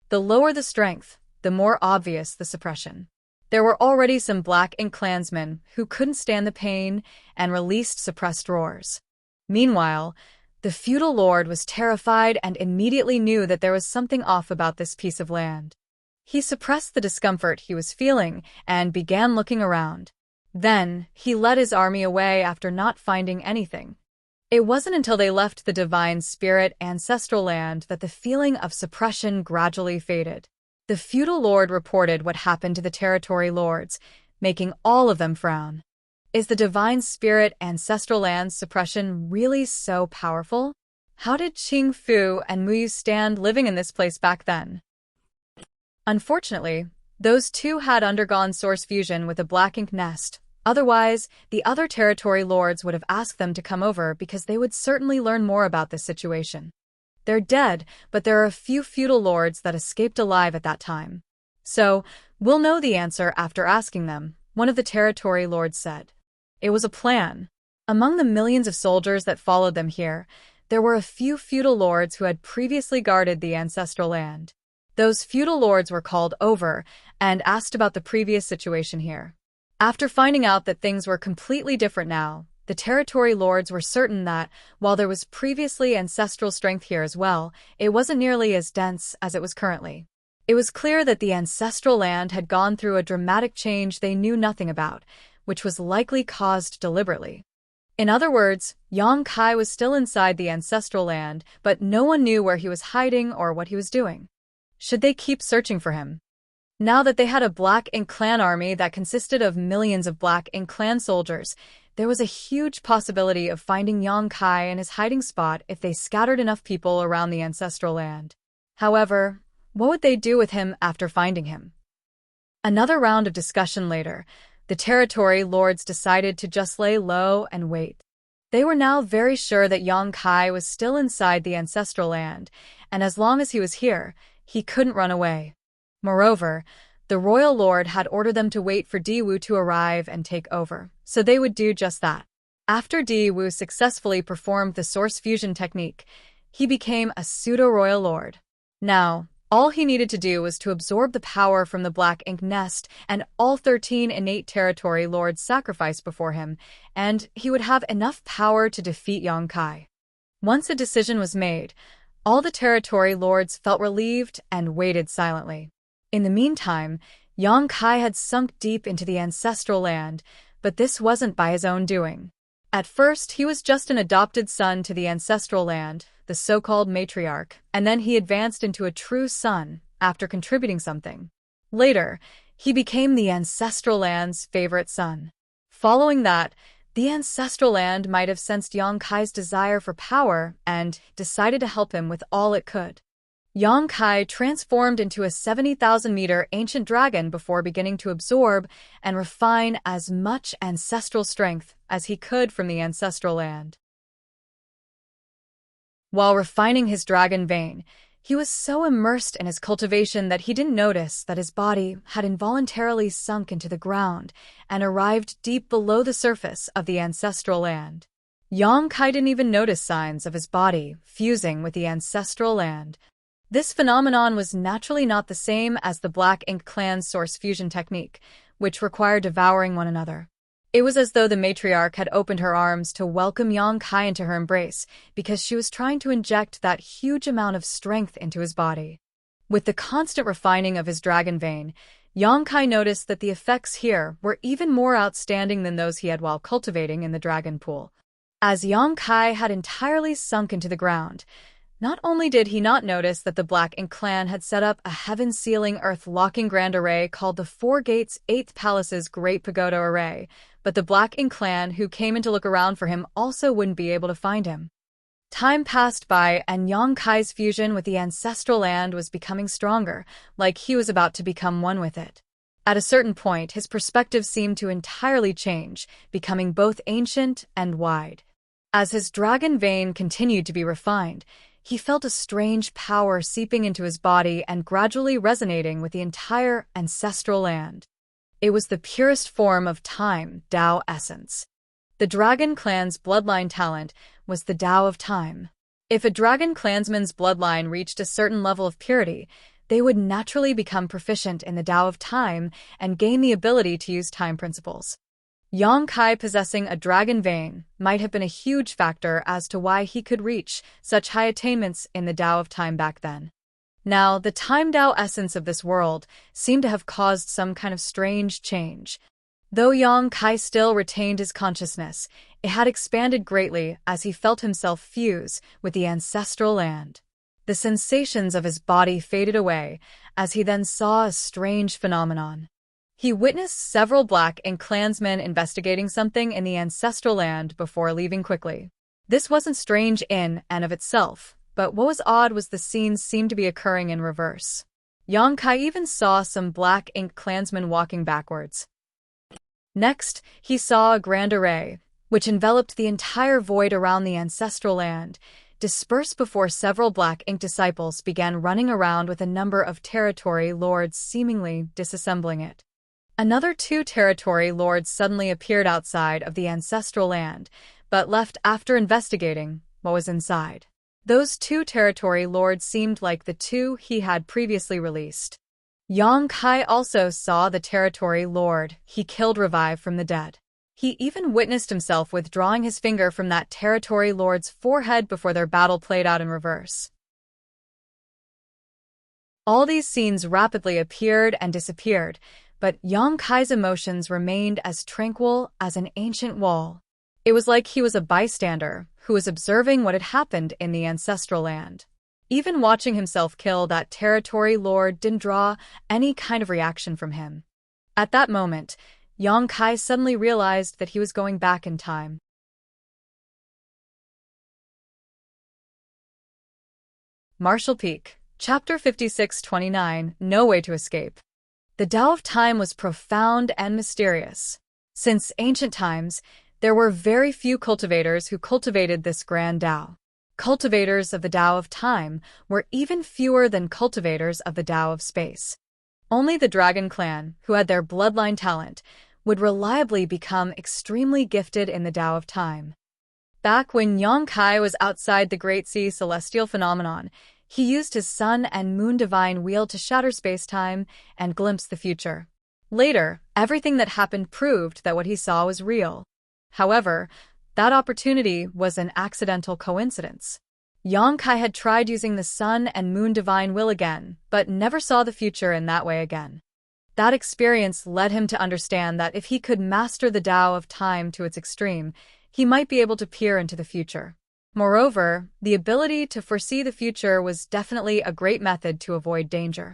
The lower the strength, the more obvious the suppression. There were already some Black Ink clansmen who couldn't stand the pain and released suppressed roars. Meanwhile, the feudal lord was terrified and immediately knew that there was something off about this piece of land. He suppressed the discomfort he was feeling and began looking around. Then, he led his army away after not finding anything. It wasn't until they left the divine spirit ancestral land that the feeling of suppression gradually faded. The feudal lord reported what happened to the territory lords, making all of them frown. Is the divine spirit ancestral land's suppression really so powerful? How did Qing Fu and Muyu stand living in this place back then? Unfortunately, those two had undergone source fusion with a Black Ink nest. Otherwise, the other territory lords would have asked them to come over because they would certainly learn more about this situation. They're dead, but there are a few feudal lords that escaped alive at that time. So, we'll know the answer after asking them, one of the territory lords said. It was a plan. Among the millions of soldiers that followed them here, there were a few feudal lords who had previously guarded the ancestral land. Those feudal lords were called over and asked about the previous situation here. After finding out that things were completely different now, the territory lords were certain that, while there was previously ancestral strength here as well, it wasn't nearly as dense as it was currently. It was clear that the ancestral land had gone through a dramatic change they knew nothing about, which was likely caused deliberately. In other words, Yang Kai was still inside the ancestral land, but no one knew where he was hiding or what he was doing. Should they keep searching for him? Now that they had a Black Ink clan army that consisted of millions of Black Ink clan soldiers, there was a huge possibility of finding Yang Kai in his hiding spot if they scattered enough people around the ancestral land. However, what would they do with him after finding him? Another round of discussion later, the territory lords decided to just lay low and wait. They were now very sure that Yang Kai was still inside the ancestral land, and as long as he was here, he couldn't run away. Moreover, the royal lord had ordered them to wait for Di Wu to arrive and take over, so they would do just that. After Di Wu successfully performed the source fusion technique, he became a pseudo-royal lord. Now, all he needed to do was to absorb the power from the Black Ink nest and all 13 innate territory lords sacrificed before him, and he would have enough power to defeat Yang Kai. Once a decision was made, all the territory lords felt relieved and waited silently. In the meantime, Yang Kai had sunk deep into the ancestral land, but this wasn't by his own doing. At first, he was just an adopted son to the ancestral land, the so-called matriarch, and then he advanced into a true son after contributing something. Later, he became the ancestral land's favorite son. Following that, the ancestral land might have sensed Yang Kai's desire for power and decided to help him with all it could. Yang Kai transformed into a 70,000-meter ancient dragon before beginning to absorb and refine as much ancestral strength as he could from the ancestral land. While refining his dragon vein, he was so immersed in his cultivation that he didn't notice that his body had involuntarily sunk into the ground and arrived deep below the surface of the ancestral land. Yang Kai didn't even notice signs of his body fusing with the ancestral land. This phenomenon was naturally not the same as the Black Ink clan's source fusion technique, which required devouring one another. It was as though the matriarch had opened her arms to welcome Yang Kai into her embrace because she was trying to inject that huge amount of strength into his body. With the constant refining of his dragon vein, Yang Kai noticed that the effects here were even more outstanding than those he had while cultivating in the dragon pool. As Yang Kai had entirely sunk into the ground, not only did he not notice that the Black Ink clan had set up a heaven-sealing, earth-locking grand array called the Four Gates 8th Palace's Great Pagoda Array, but the Black Ink clan who came in to look around for him also wouldn't be able to find him. Time passed by, and Yang Kai's fusion with the ancestral land was becoming stronger, like he was about to become one with it. At a certain point, his perspective seemed to entirely change, becoming both ancient and wide. As his dragon vein continued to be refined, he felt a strange power seeping into his body and gradually resonating with the entire ancestral land. It was the purest form of time, Tao essence. The Dragon clan's bloodline talent was the Tao of time. If a Dragon clansman's bloodline reached a certain level of purity, they would naturally become proficient in the Tao of time and gain the ability to use time principles. Yang Kai possessing a dragon vein might have been a huge factor as to why he could reach such high attainments in the Tao of time back then. Now, the time Tao essence of this world seemed to have caused some kind of strange change. Though Yang Kai still retained his consciousness, it had expanded greatly as he felt himself fuse with the ancestral land. The sensations of his body faded away as he then saw a strange phenomenon. He witnessed several Black Ink clansmen investigating something in the ancestral land before leaving quickly. This wasn't strange in and of itself, but what was odd was the scenes seemed to be occurring in reverse. Yang Kai even saw some Black Ink clansmen walking backwards. Next, he saw a grand array, which enveloped the entire void around the ancestral land, dispersed before several Black Ink disciples began running around with a number of territory lords seemingly disassembling it. Another 2 territory lords suddenly appeared outside of the ancestral land, but left after investigating what was inside. Those 2 territory lords seemed like the 2 he had previously released. Yang Kai also saw the territory lord he killed revive from the dead. He even witnessed himself withdrawing his finger from that territory lord's forehead before their battle played out in reverse. All these scenes rapidly appeared and disappeared, but Yang Kai's emotions remained as tranquil as an ancient wall. It was like he was a bystander who was observing what had happened in the ancestral land. Even watching himself kill that territory lord didn't draw any kind of reaction from him. At that moment, Yang Kai suddenly realized that he was going back in time. Martial Peak, Chapter 56-29, No Way to Escape. The Tao of Time was profound and mysterious. Since ancient times, there were very few cultivators who cultivated this grand Tao. Cultivators of the Tao of Time were even fewer than cultivators of the Tao of Space. Only the Dragon clan, who had their bloodline talent, would reliably become extremely gifted in the Tao of Time. Back when Yang Kai was outside the Great Sea Celestial Phenomenon, he used his sun and moon divine wheel to shatter space-time and glimpse the future. Later, everything that happened proved that what he saw was real. However, that opportunity was an accidental coincidence. Yang Kai had tried using the sun and moon divine will again, but never saw the future in that way again. That experience led him to understand that if he could master the Tao of Time to its extreme, he might be able to peer into the future. Moreover, the ability to foresee the future was definitely a great method to avoid danger.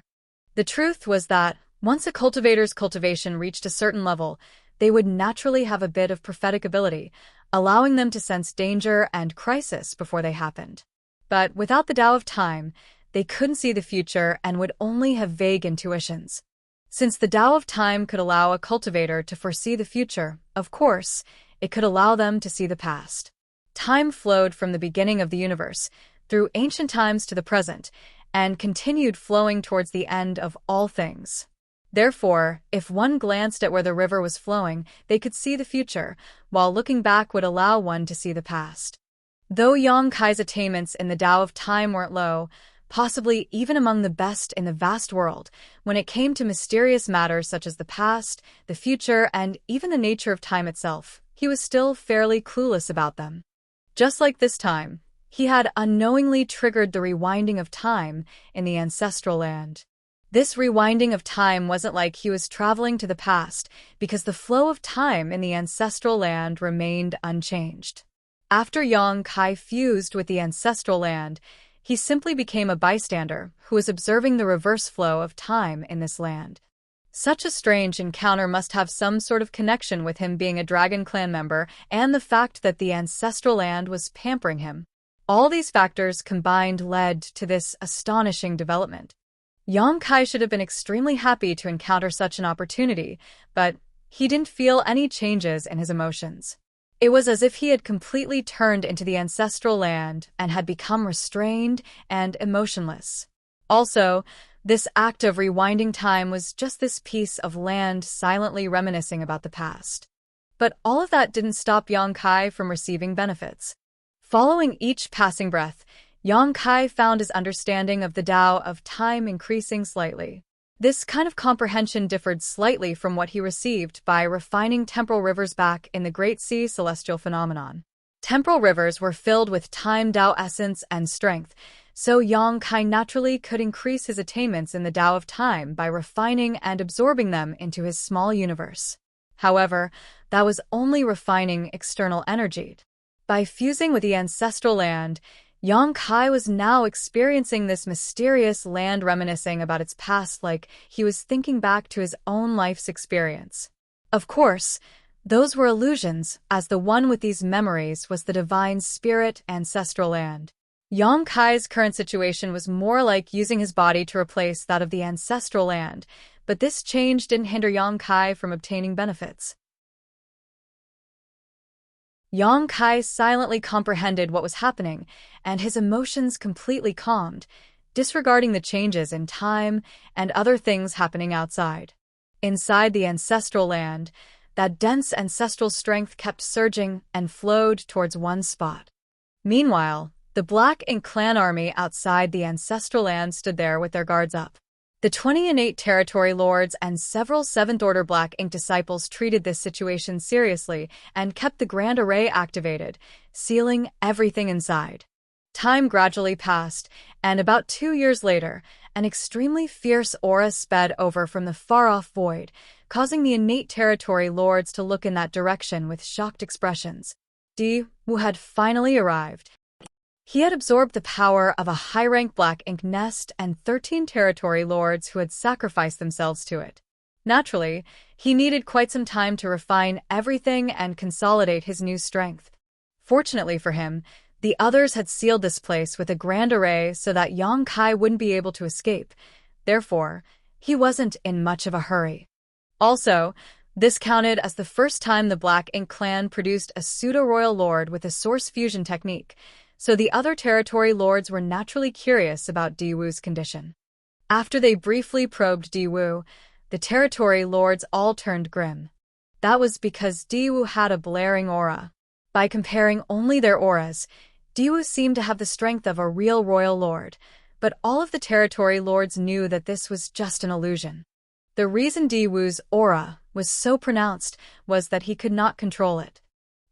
The truth was that, once a cultivator's cultivation reached a certain level, they would naturally have a bit of prophetic ability, allowing them to sense danger and crisis before they happened. But without the Tao of Time, they couldn't see the future and would only have vague intuitions. Since the Tao of Time could allow a cultivator to foresee the future, of course, it could allow them to see the past. Time flowed from the beginning of the universe, through ancient times to the present, and continued flowing towards the end of all things. Therefore, if one glanced at where the river was flowing, they could see the future, while looking back would allow one to see the past. Though Yang Kai's attainments in the Tao of Time weren't low, possibly even among the best in the vast world, when it came to mysterious matters such as the past, the future, and even the nature of time itself, he was still fairly clueless about them. Just like this time, he had unknowingly triggered the rewinding of time in the ancestral land. This rewinding of time wasn't like he was traveling to the past, because the flow of time in the ancestral land remained unchanged. After Yang Kai fused with the ancestral land, he simply became a bystander who was observing the reverse flow of time in this land. Such a strange encounter must have some sort of connection with him being a Dragon Clan member and the fact that the ancestral land was pampering him. All these factors combined led to this astonishing development. Yang Kai should have been extremely happy to encounter such an opportunity, but he didn't feel any changes in his emotions. It was as if he had completely turned into the ancestral land and had become restrained and emotionless. Also, this act of rewinding time was just this piece of land silently reminiscing about the past. But all of that didn't stop Yang Kai from receiving benefits. Following each passing breath, Yang Kai found his understanding of the Tao of Time increasing slightly. This kind of comprehension differed slightly from what he received by refining temporal rivers back in the Great Sea celestial phenomenon. Temporal rivers were filled with time Tao essence and strength, so Yang Kai naturally could increase his attainments in the Tao of Time by refining and absorbing them into his small universe. However, that was only refining external energy. By fusing with the ancestral land, Yang Kai was now experiencing this mysterious land reminiscing about its past like he was thinking back to his own life's experience. Of course, those were illusions, as the one with these memories was the divine spirit ancestral land. Yang Kai's current situation was more like using his body to replace that of the ancestral land, but this change didn't hinder Yang Kai from obtaining benefits. Yang Kai silently comprehended what was happening, and his emotions completely calmed, disregarding the changes in time and other things happening outside. Inside the ancestral land, that dense ancestral strength kept surging and flowed towards one spot. Meanwhile, the Black Ink clan army outside the ancestral land stood there with their guards up. The 28 territory lords and several 7th Order Black Ink disciples treated this situation seriously and kept the Grand Array activated, sealing everything inside. Time gradually passed, and about 2 years later, an extremely fierce aura sped over from the far-off void, causing the innate territory lords to look in that direction with shocked expressions. Di Wu had finally arrived. He had absorbed the power of a high-rank Black Ink nest and 13 territory lords who had sacrificed themselves to it. Naturally, he needed quite some time to refine everything and consolidate his new strength. Fortunately for him, the others had sealed this place with a grand array so that Yang Kai wouldn't be able to escape. Therefore, he wasn't in much of a hurry. Also, this counted as the first time the Black Ink clan produced a pseudo-royal lord with a source fusion technique, so the other territory lords were naturally curious about Di Wu's condition. After they briefly probed Di Wu, the territory lords all turned grim. That was because Di Wu had a blaring aura. By comparing only their auras, Di Wu seemed to have the strength of a real royal lord, but all of the territory lords knew that this was just an illusion. The reason Di Wu's aura was so pronounced was that he could not control it.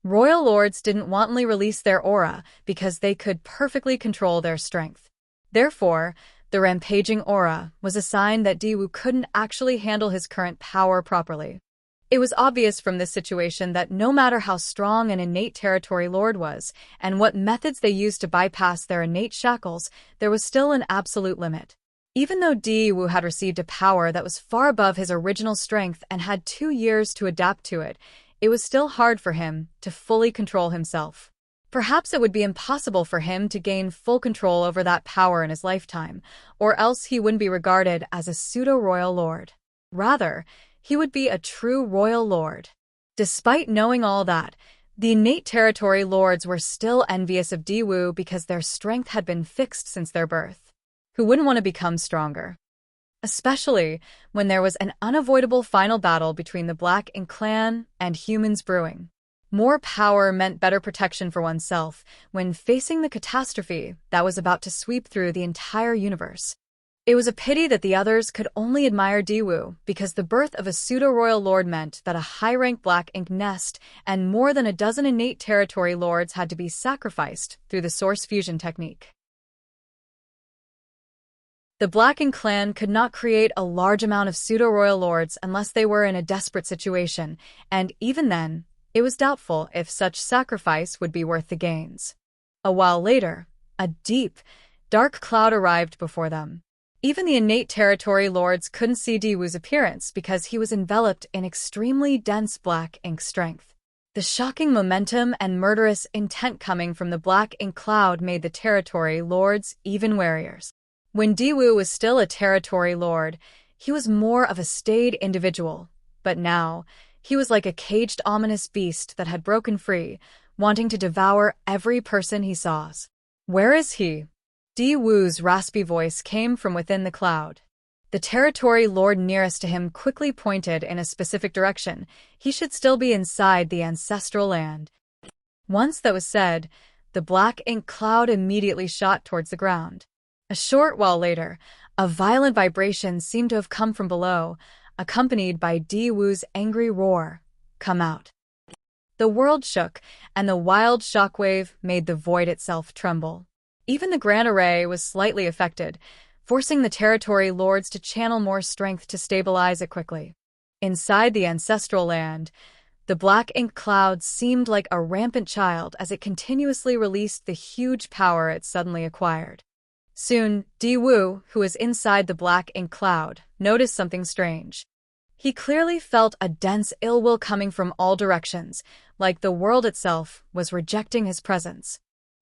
Royal lords didn't wantonly release their aura because they could perfectly control their strength. Therefore, the rampaging aura was a sign that Di Wu couldn't actually handle his current power properly. It was obvious from this situation that no matter how strong an innate territory lord was, and what methods they used to bypass their innate shackles, there was still an absolute limit. Even though Di-Wu had received a power that was far above his original strength and had 2 years to adapt to it, it was still hard for him to fully control himself. Perhaps it would be impossible for him to gain full control over that power in his lifetime, or else he wouldn't be regarded as a pseudo-royal lord. Rather, he would be a true royal lord. Despite knowing all that, the innate territory lords were still envious of Di-Wu because their strength had been fixed since their birth. Who wouldn't want to become stronger? Especially when there was an unavoidable final battle between the Black Ink clan and humans brewing. More power meant better protection for oneself when facing the catastrophe that was about to sweep through the entire universe. It was a pity that the others could only admire Di-Wu because the birth of a pseudo-royal lord meant that a high-ranked Black Ink nest and more than a dozen innate territory lords had to be sacrificed through the source fusion technique. The Black Ink clan could not create a large amount of pseudo-royal lords unless they were in a desperate situation, and even then, it was doubtful if such sacrifice would be worth the gains. A while later, a deep, dark cloud arrived before them. Even the innate territory lords couldn't see Di-Wu's appearance because he was enveloped in extremely dense Black Ink strength. The shocking momentum and murderous intent coming from the Black Ink cloud made the territory lords even warier. When Di-Wu was still a territory lord, he was more of a staid individual, but now, he was like a caged ominous beast that had broken free, wanting to devour every person he saw. "Where is he?" Di-Wu's raspy voice came from within the cloud. The territory lord nearest to him quickly pointed in a specific direction. He should still be inside the ancestral land. Once that was said, the Black Ink cloud immediately shot towards the ground. A short while later, a violent vibration seemed to have come from below, accompanied by Di-Wu's angry roar, "Come out." The world shook, and the wild shockwave made the void itself tremble. Even the Grand Array was slightly affected, forcing the territory lords to channel more strength to stabilize it quickly. Inside the ancestral land, the Black Ink cloud seemed like a rampant child as it continuously released the huge power it suddenly acquired. Soon, Di-Wu, who was inside the Black Ink cloud, noticed something strange. He clearly felt a dense ill will coming from all directions, like the world itself was rejecting his presence.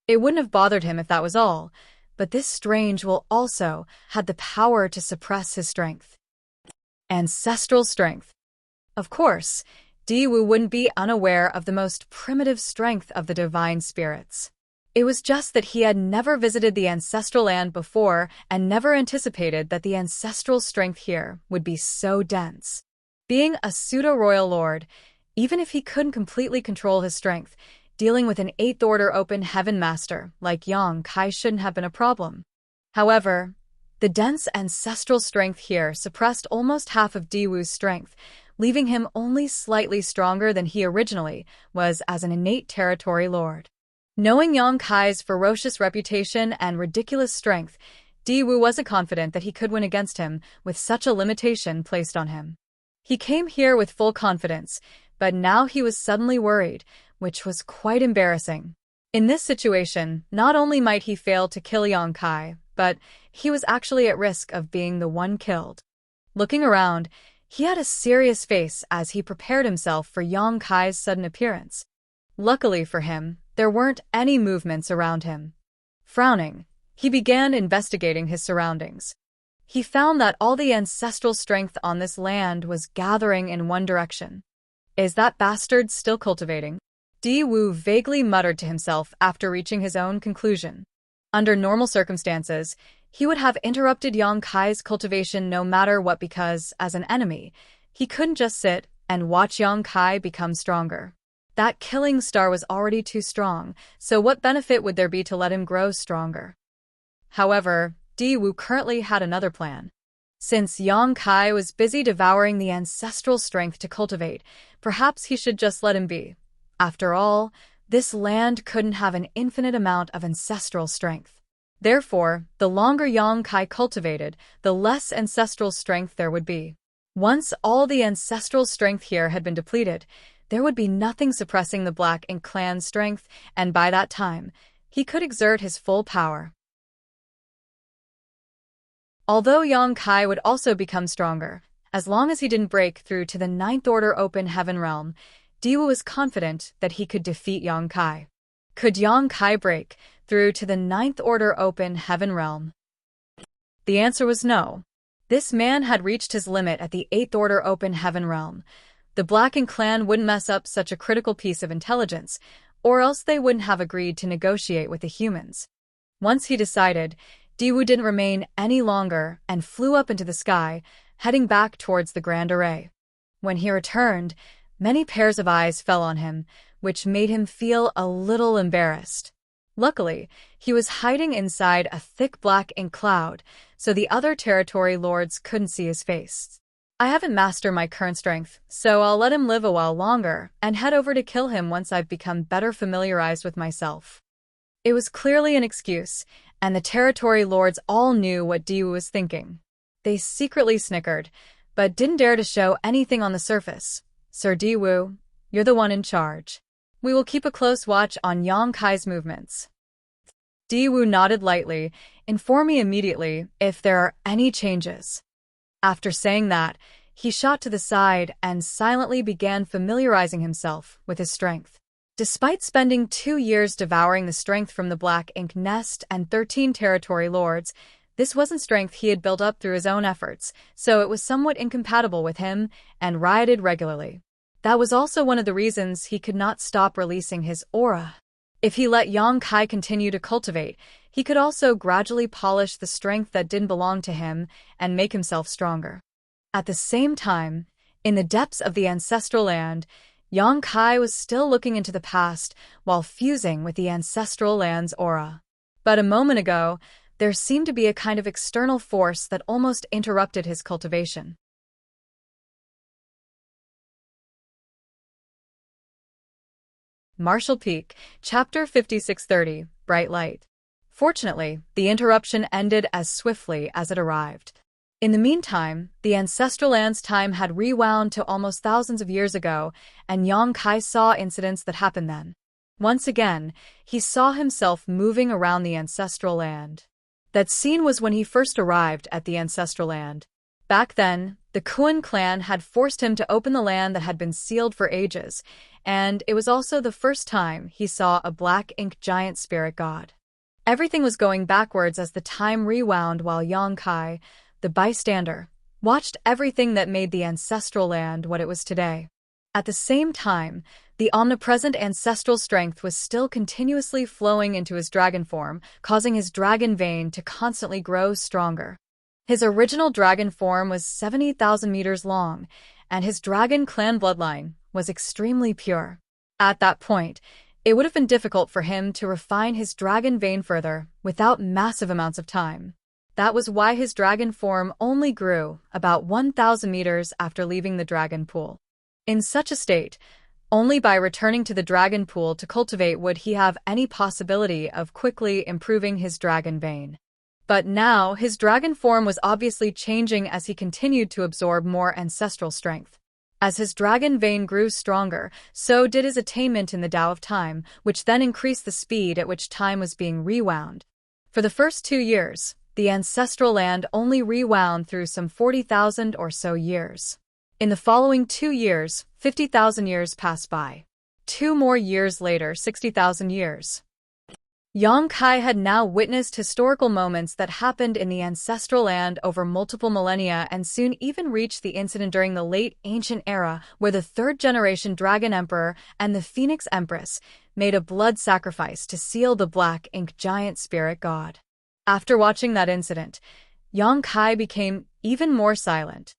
It wouldn't have bothered him if that was all, but this strange will also had the power to suppress his strength. Ancestral strength. Of course, Di-Wu wouldn't be unaware of the most primitive strength of the divine spirits. It was just that he had never visited the ancestral land before and never anticipated that the ancestral strength here would be so dense. Being a pseudo-royal lord, even if he couldn't completely control his strength, dealing with an 8th Order Open Heaven Master like Yang Kai shouldn't have been a problem. However, the dense ancestral strength here suppressed almost half of Di-Wu's strength, leaving him only slightly stronger than he originally was as an innate territory lord. Knowing Yang Kai's ferocious reputation and ridiculous strength, Di-Wu wasn't confident that he could win against him with such a limitation placed on him. He came here with full confidence, but now he was suddenly worried, which was quite embarrassing. In this situation, not only might he fail to kill Yang Kai, but he was actually at risk of being the one killed. Looking around, he had a serious face as he prepared himself for Yang Kai's sudden appearance. Luckily for him, there weren't any movements around him. Frowning, he began investigating his surroundings. He found that all the ancestral strength on this land was gathering in one direction. "Is that bastard still cultivating?" Di-Wu vaguely muttered to himself after reaching his own conclusion. Under normal circumstances, he would have interrupted Yang Kai's cultivation no matter what because, as an enemy, he couldn't just sit and watch Yang Kai become stronger. That killing star was already too strong, so what benefit would there be to let him grow stronger? However, Di-Wu currently had another plan. Since Yang Kai was busy devouring the ancestral strength to cultivate, perhaps he should just let him be. After all, this land couldn't have an infinite amount of ancestral strength. Therefore, the longer Yang Kai cultivated, the less ancestral strength there would be. Once all the ancestral strength here had been depleted, there would be nothing suppressing the Black Ink clan's strength, and by that time, he could exert his full power. Although Yong Kai would also become stronger, as long as he didn't break through to the Ninth Order Open Heaven Realm, Diwu was confident that he could defeat Yong Kai. Could Yong Kai break through to the Ninth Order Open Heaven Realm? The answer was no. This man had reached his limit at the Eighth Order Open Heaven Realm. The Blacken clan wouldn't mess up such a critical piece of intelligence, or else they wouldn't have agreed to negotiate with the humans. Once he decided, Diwu didn't remain any longer and flew up into the sky, heading back towards the Grand Array. When he returned, many pairs of eyes fell on him, which made him feel a little embarrassed. Luckily, he was hiding inside a thick black ink cloud, so the other territory lords couldn't see his face. I haven't mastered my current strength, so I'll let him live a while longer and head over to kill him once I've become better familiarized with myself. It was clearly an excuse, and the territory lords all knew what Diwu was thinking. They secretly snickered, but didn't dare to show anything on the surface. Sir Diwu, you're the one in charge. We will keep a close watch on Yong Kai's movements. Diwu nodded lightly. Inform me immediately if there are any changes. After saying that, he shot to the side and silently began familiarizing himself with his strength. Despite spending 2 years devouring the strength from the Black Ink Nest and 13 territory lords, this wasn't strength he had built up through his own efforts, so it was somewhat incompatible with him and rioted regularly. That was also one of the reasons he could not stop releasing his aura. If he let Yong Kai continue to cultivate, he could also gradually polish the strength that didn't belong to him and make himself stronger. At the same time, in the depths of the ancestral land, Yong Kai was still looking into the past while fusing with the ancestral land's aura. But a moment ago, there seemed to be a kind of external force that almost interrupted his cultivation. Martial Peak, Chapter 5630, Bright Light. Fortunately, the interruption ended as swiftly as it arrived. In the meantime, the ancestral land's time had rewound to almost thousands of years ago, and Yong Kai saw incidents that happened then. Once again, he saw himself moving around the ancestral land. That scene was when he first arrived at the ancestral land. Back then, the Kuan clan had forced him to open the land that had been sealed for ages, and it was also the first time he saw a black ink giant spirit god. Everything was going backwards as the time rewound while Yong Kai, the bystander, watched everything that made the ancestral land what it was today. At the same time, the omnipresent ancestral strength was still continuously flowing into his dragon form, causing his dragon vein to constantly grow stronger. His original dragon form was 70,000 meters long, and his dragon clan bloodline was extremely pure. At that point, it would have been difficult for him to refine his dragon vein further without massive amounts of time. That was why his dragon form only grew about 1,000 meters after leaving the dragon pool. In such a state, only by returning to the dragon pool to cultivate would he have any possibility of quickly improving his dragon vein. But now, his dragon form was obviously changing as he continued to absorb more ancestral strength. As his dragon vein grew stronger, so did his attainment in the Tao of Time, which then increased the speed at which time was being rewound. For the first 2 years, the ancestral land only rewound through some 40,000 or so years. In the following 2 years, 50,000 years passed by. 2 more years later, 60,000 years. Yong Kai had now witnessed historical moments that happened in the ancestral land over multiple millennia and soon even reached the incident during the late ancient era where the 3rd-generation Dragon Emperor and the Phoenix Empress made a blood sacrifice to seal the black ink giant spirit god. After watching that incident, Yong Kai became even more silent.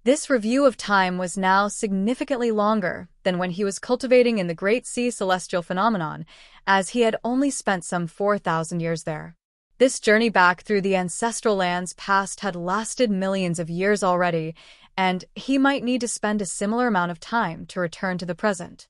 This review of time was now significantly longer than when he was cultivating in the Great Sea Celestial Phenomenon, as he had only spent some 4,000 years there. This journey back through the ancestral lands past had lasted millions of years already, and he might need to spend a similar amount of time to return to the present.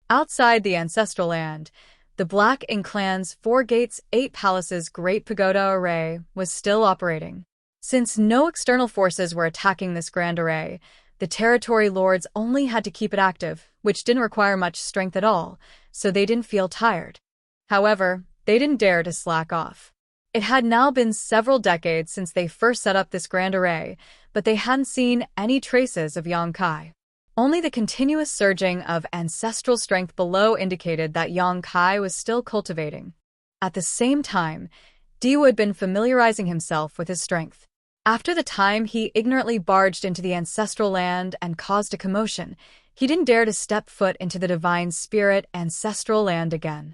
Outside the ancestral land, the Black Ink clan's 4 gates, 8 palaces Great Pagoda Array was still operating. Since no external forces were attacking this grand array, the territory lords only had to keep it active, which didn't require much strength at all, so they didn't feel tired. However, they didn't dare to slack off. It had now been several decades since they first set up this grand array, but they hadn't seen any traces of Yang Kai. Only the continuous surging of ancestral strength below indicated that Yang Kai was still cultivating. At the same time, Diwu had been familiarizing himself with his strength. After the time he ignorantly barged into the ancestral land and caused a commotion, he didn't dare to step foot into the divine spirit ancestral land again.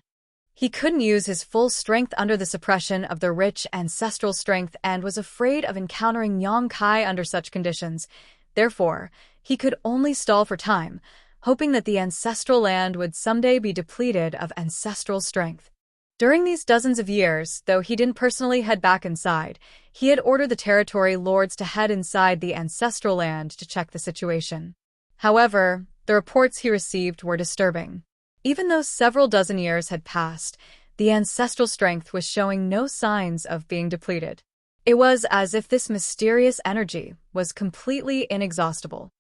He couldn't use his full strength under the suppression of the rich ancestral strength and was afraid of encountering Yang Kai under such conditions. Therefore, he could only stall for time, hoping that the ancestral land would someday be depleted of ancestral strength. During these dozens of years, though he didn't personally head back inside, he had ordered the territory lords to head inside the ancestral land to check the situation. However, the reports he received were disturbing. Even though several dozen years had passed, the ancestral strength was showing no signs of being depleted. It was as if this mysterious energy was completely inexhaustible.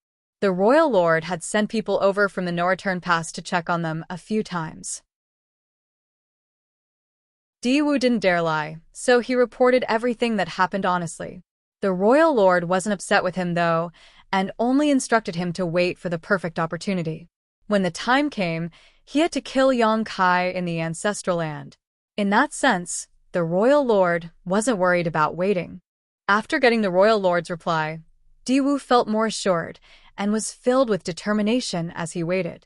The royal lord had sent people over from the no-return pass to check on them a few times. Diwu didn't dare lie, so he reported everything that happened honestly. The royal lord wasn't upset with him, though, and only instructed him to wait for the perfect opportunity. When the time came, he had to kill Yang Kai in the ancestral land. In that sense, the royal lord wasn't worried about waiting. After getting the royal lord's reply, Diwu felt more assured and was filled with determination as he waited.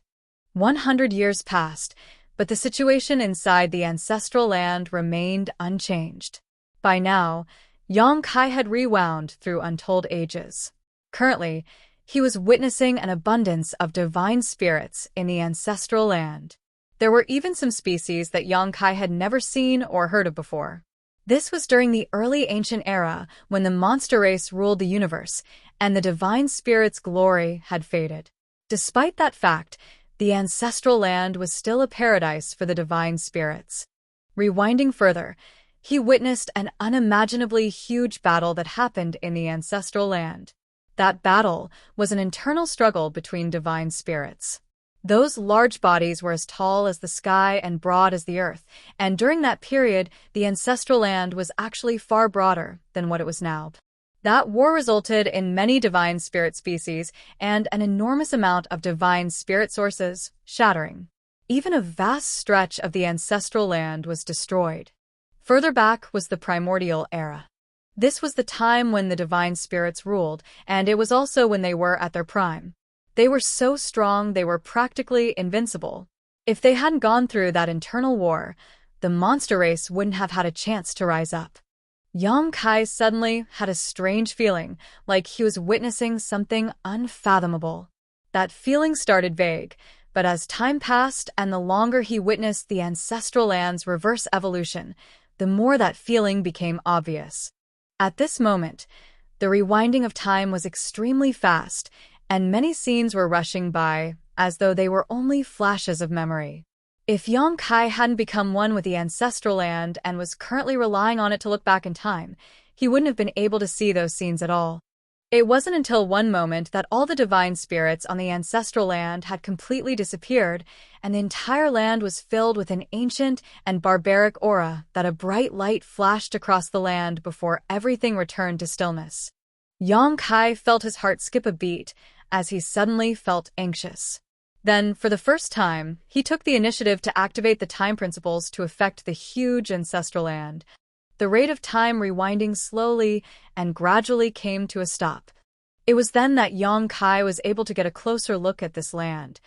100 years passed, but the situation inside the ancestral land remained unchanged. By now, Yang Kai had rewound through untold ages. Currently, he was witnessing an abundance of divine spirits in the ancestral land. There were even some species that Yang Kai had never seen or heard of before. This was during the early ancient era when the monster race ruled the universe and the divine spirit's glory had faded. Despite that fact, the ancestral land was still a paradise for the divine spirits. Rewinding further, he witnessed an unimaginably huge battle that happened in the ancestral land. That battle was an internal struggle between divine spirits. Those large bodies were as tall as the sky and broad as the earth, and during that period, the ancestral land was actually far broader than what it was now. That war resulted in many divine spirit species and an enormous amount of divine spirit sources shattering. Even a vast stretch of the ancestral land was destroyed. Further back was the primordial era. This was the time when the divine spirits ruled, and it was also when they were at their prime. They were so strong they were practically invincible. If they hadn't gone through that internal war, the monster race wouldn't have had a chance to rise up. Yang Kai suddenly had a strange feeling, like he was witnessing something unfathomable. That feeling started vague, but as time passed and the longer he witnessed the ancestral land's reverse evolution, the more that feeling became obvious. At this moment, the rewinding of time was extremely fast, and many scenes were rushing by, as though they were only flashes of memory. If Yang Kai hadn't become one with the ancestral land and was currently relying on it to look back in time, he wouldn't have been able to see those scenes at all. It wasn't until one moment that all the divine spirits on the ancestral land had completely disappeared, and the entire land was filled with an ancient and barbaric aura that a bright light flashed across the land before everything returned to stillness. Yang Kai felt his heart skip a beat as he suddenly felt anxious. Then, for the first time, he took the initiative to activate the time principles to affect the huge ancestral land. The rate of time rewinding slowly and gradually came to a stop. It was then that Yang Kai was able to get a closer look at this land.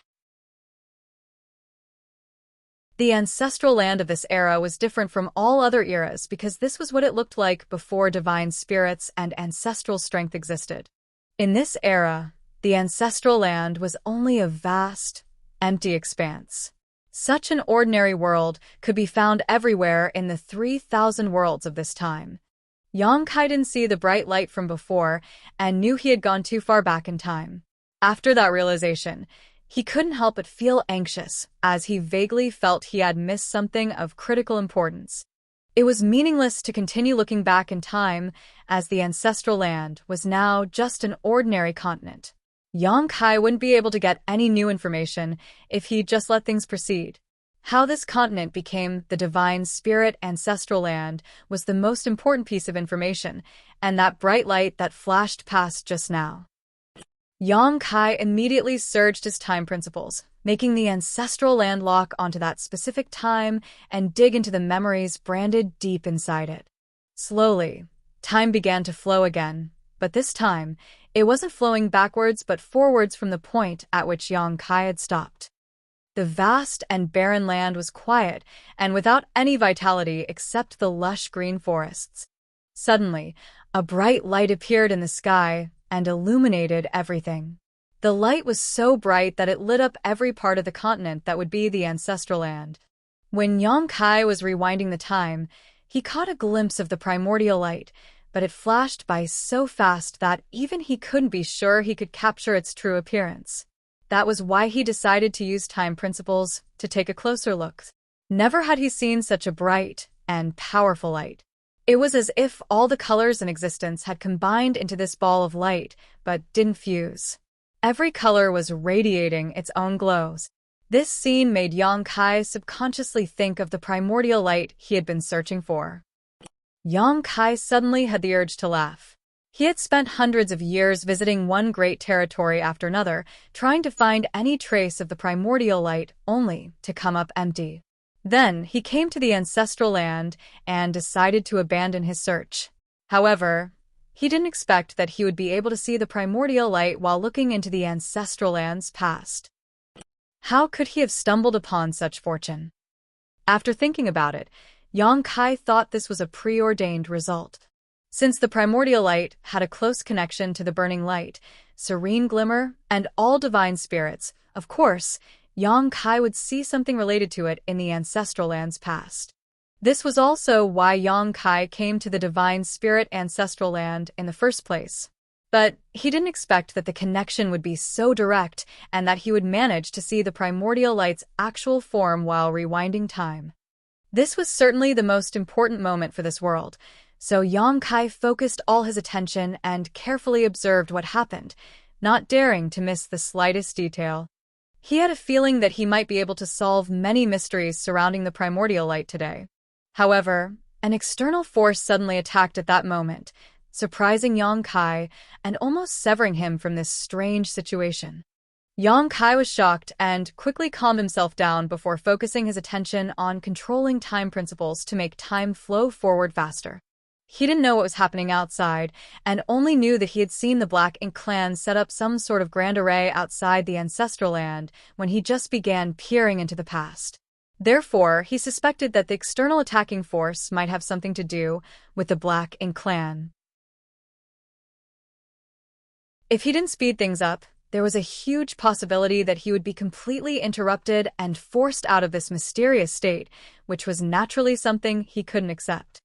The ancestral land of this era was different from all other eras because this was what it looked like before divine spirits and ancestral strength existed. In this era, the ancestral land was only a vast, empty expanse. Such an ordinary world could be found everywhere in the 3,000 worlds of this time. Yang Kai didn't see the bright light from before and knew he had gone too far back in time. After that realization, he couldn't help but feel anxious as he vaguely felt he had missed something of critical importance. It was meaningless to continue looking back in time as the ancestral land was now just an ordinary continent. Yang Kai wouldn't be able to get any new information if he just let things proceed. How this continent became the divine spirit ancestral land was the most important piece of information, and that bright light that flashed past just now. Yang Kai immediately surged his time principles, making the ancestral land lock onto that specific time and dig into the memories branded deep inside it. Slowly, time began to flow again, but this time, it wasn't flowing backwards but forwards from the point at which Yang Kai had stopped. The vast and barren land was quiet and without any vitality except the lush green forests. Suddenly, a bright light appeared in the sky and illuminated everything. The light was so bright that it lit up every part of the continent that would be the ancestral land. When Yang Kai was rewinding the time, he caught a glimpse of the primordial light, but it flashed by so fast that even he couldn't be sure he could capture its true appearance. That was why he decided to use time principles to take a closer look. Never had he seen such a bright and powerful light. It was as if all the colors in existence had combined into this ball of light, but didn't fuse. Every color was radiating its own glows. This scene made Yang Kai subconsciously think of the primordial light he had been searching for. Yang Kai suddenly had the urge to laugh. He had spent hundreds of years visiting one great territory after another, trying to find any trace of the primordial light, only to come up empty. Then he came to the ancestral land and decided to abandon his search. However, he didn't expect that he would be able to see the primordial light while looking into the ancestral land's past. How could he have stumbled upon such fortune? After thinking about it, Yang Kai thought this was a preordained result. Since the primordial light had a close connection to the burning light, serene glimmer, and all divine spirits, of course, Yang Kai would see something related to it in the ancestral land's past. This was also why Yang Kai came to the divine spirit ancestral land in the first place. But he didn't expect that the connection would be so direct and that he would manage to see the primordial light's actual form while rewinding time. This was certainly the most important moment for this world, so Yang Kai focused all his attention and carefully observed what happened, not daring to miss the slightest detail. He had a feeling that he might be able to solve many mysteries surrounding the primordial light today. However, an external force suddenly attacked at that moment, surprising Yang Kai and almost severing him from this strange situation. Yang Kai was shocked and quickly calmed himself down before focusing his attention on controlling time principles to make time flow forward faster. He didn't know what was happening outside, and only knew that he had seen the Black Ink clan set up some sort of grand array outside the ancestral land when he just began peering into the past. Therefore, he suspected that the external attacking force might have something to do with the Black Ink clan. If he didn't speed things up, there was a huge possibility that he would be completely interrupted and forced out of this mysterious state, which was naturally something he couldn't accept.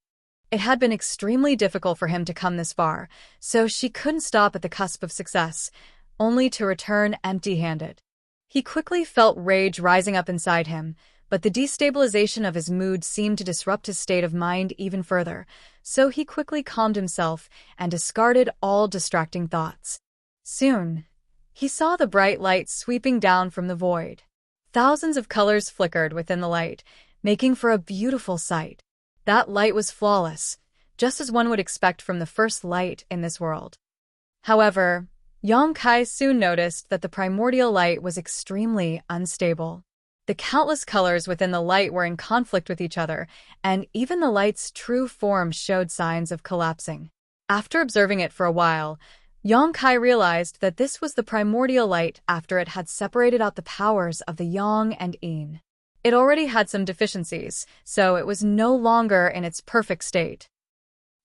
It had been extremely difficult for him to come this far, so she couldn't stop at the cusp of success, only to return empty-handed. He quickly felt rage rising up inside him, but the destabilization of his mood seemed to disrupt his state of mind even further, so he quickly calmed himself and discarded all distracting thoughts. Soon, he saw the bright light sweeping down from the void. Thousands of colors flickered within the light, making for a beautiful sight. That light was flawless, just as one would expect from the first light in this world. However, Yang Kai soon noticed that the primordial light was extremely unstable. The countless colors within the light were in conflict with each other, and even the light's true form showed signs of collapsing. After observing it for a while, Yang Kai realized that this was the primordial light after it had separated out the powers of the Yang and Yin. It already had some deficiencies, so it was no longer in its perfect state.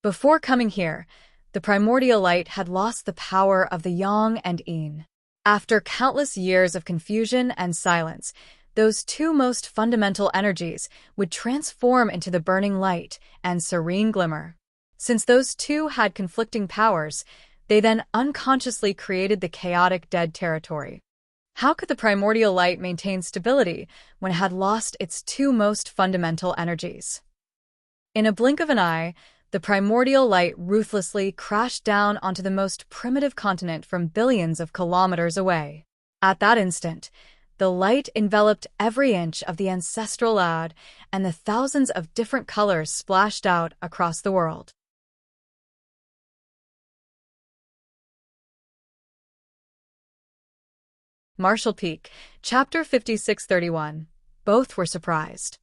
Before coming here, the primordial light had lost the power of the Yang and Yin. After countless years of confusion and silence, those two most fundamental energies would transform into the burning light and serene glimmer. Since those two had conflicting powers, they then unconsciously created the chaotic dead territory. How could the primordial light maintain stability when it had lost its two most fundamental energies? In a blink of an eye, the primordial light ruthlessly crashed down onto the most primitive continent from billions of kilometers away. At that instant, The light enveloped every inch of the ancestral land, and the thousands of different colors splashed out across the world. Marshall Peak, Chapter 5631. Both were surprised.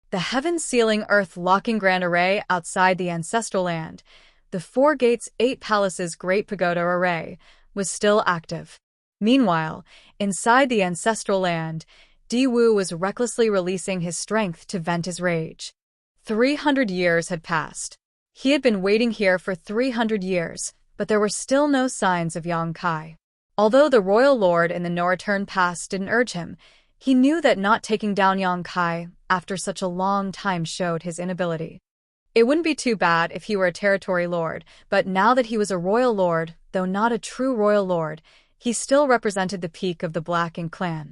The heaven-sealing, earth-locking grand array outside the ancestral land, the 4 gates, 8 palaces great pagoda array, was still active. Meanwhile, inside the ancestral land, Di-Wu was recklessly releasing his strength to vent his rage. 300 years had passed. He had been waiting here for 300 years, but there were still no signs of Yang Kai. Although the royal lord in the no-return past didn't urge him, he knew that not taking down Yang Kai after such a long time showed his inability. It wouldn't be too bad if he were a territory lord, but now that he was a royal lord, though not a true royal lord, he still represented the peak of the Black Ink clan.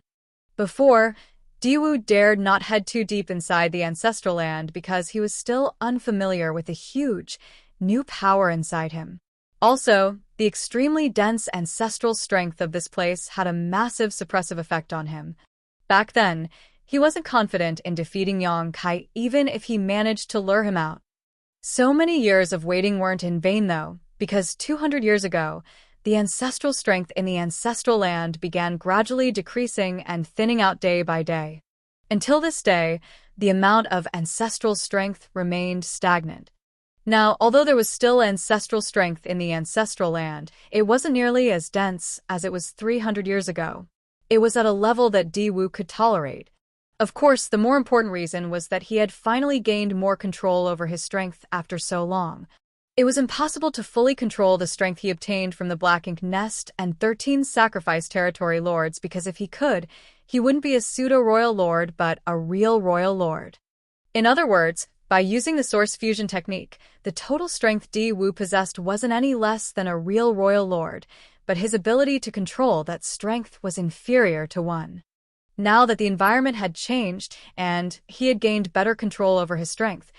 Before, Di-Wu dared not head too deep inside the ancestral land because he was still unfamiliar with the huge, new power inside him. Also, the extremely dense ancestral strength of this place had a massive suppressive effect on him. Back then, he wasn't confident in defeating Yang Kai even if he managed to lure him out. So many years of waiting weren't in vain though, because 200 years ago, the ancestral strength in the ancestral land began gradually decreasing and thinning out day by day. Until this day, the amount of ancestral strength remained stagnant. Now, although there was still ancestral strength in the ancestral land, it wasn't nearly as dense as it was 300 years ago. It was at a level that Di-Wu could tolerate. Of course, the more important reason was that he had finally gained more control over his strength after so long. It was impossible to fully control the strength he obtained from the Black Ink Nest and 13 sacrifice territory lords because if he could, he wouldn't be a pseudo-royal lord but a real royal lord. In other words, by using the source fusion technique, the total strength Di-Wu possessed wasn't any less than a real royal lord, but his ability to control that strength was inferior to one. Now that the environment had changed and he had gained better control over his strength,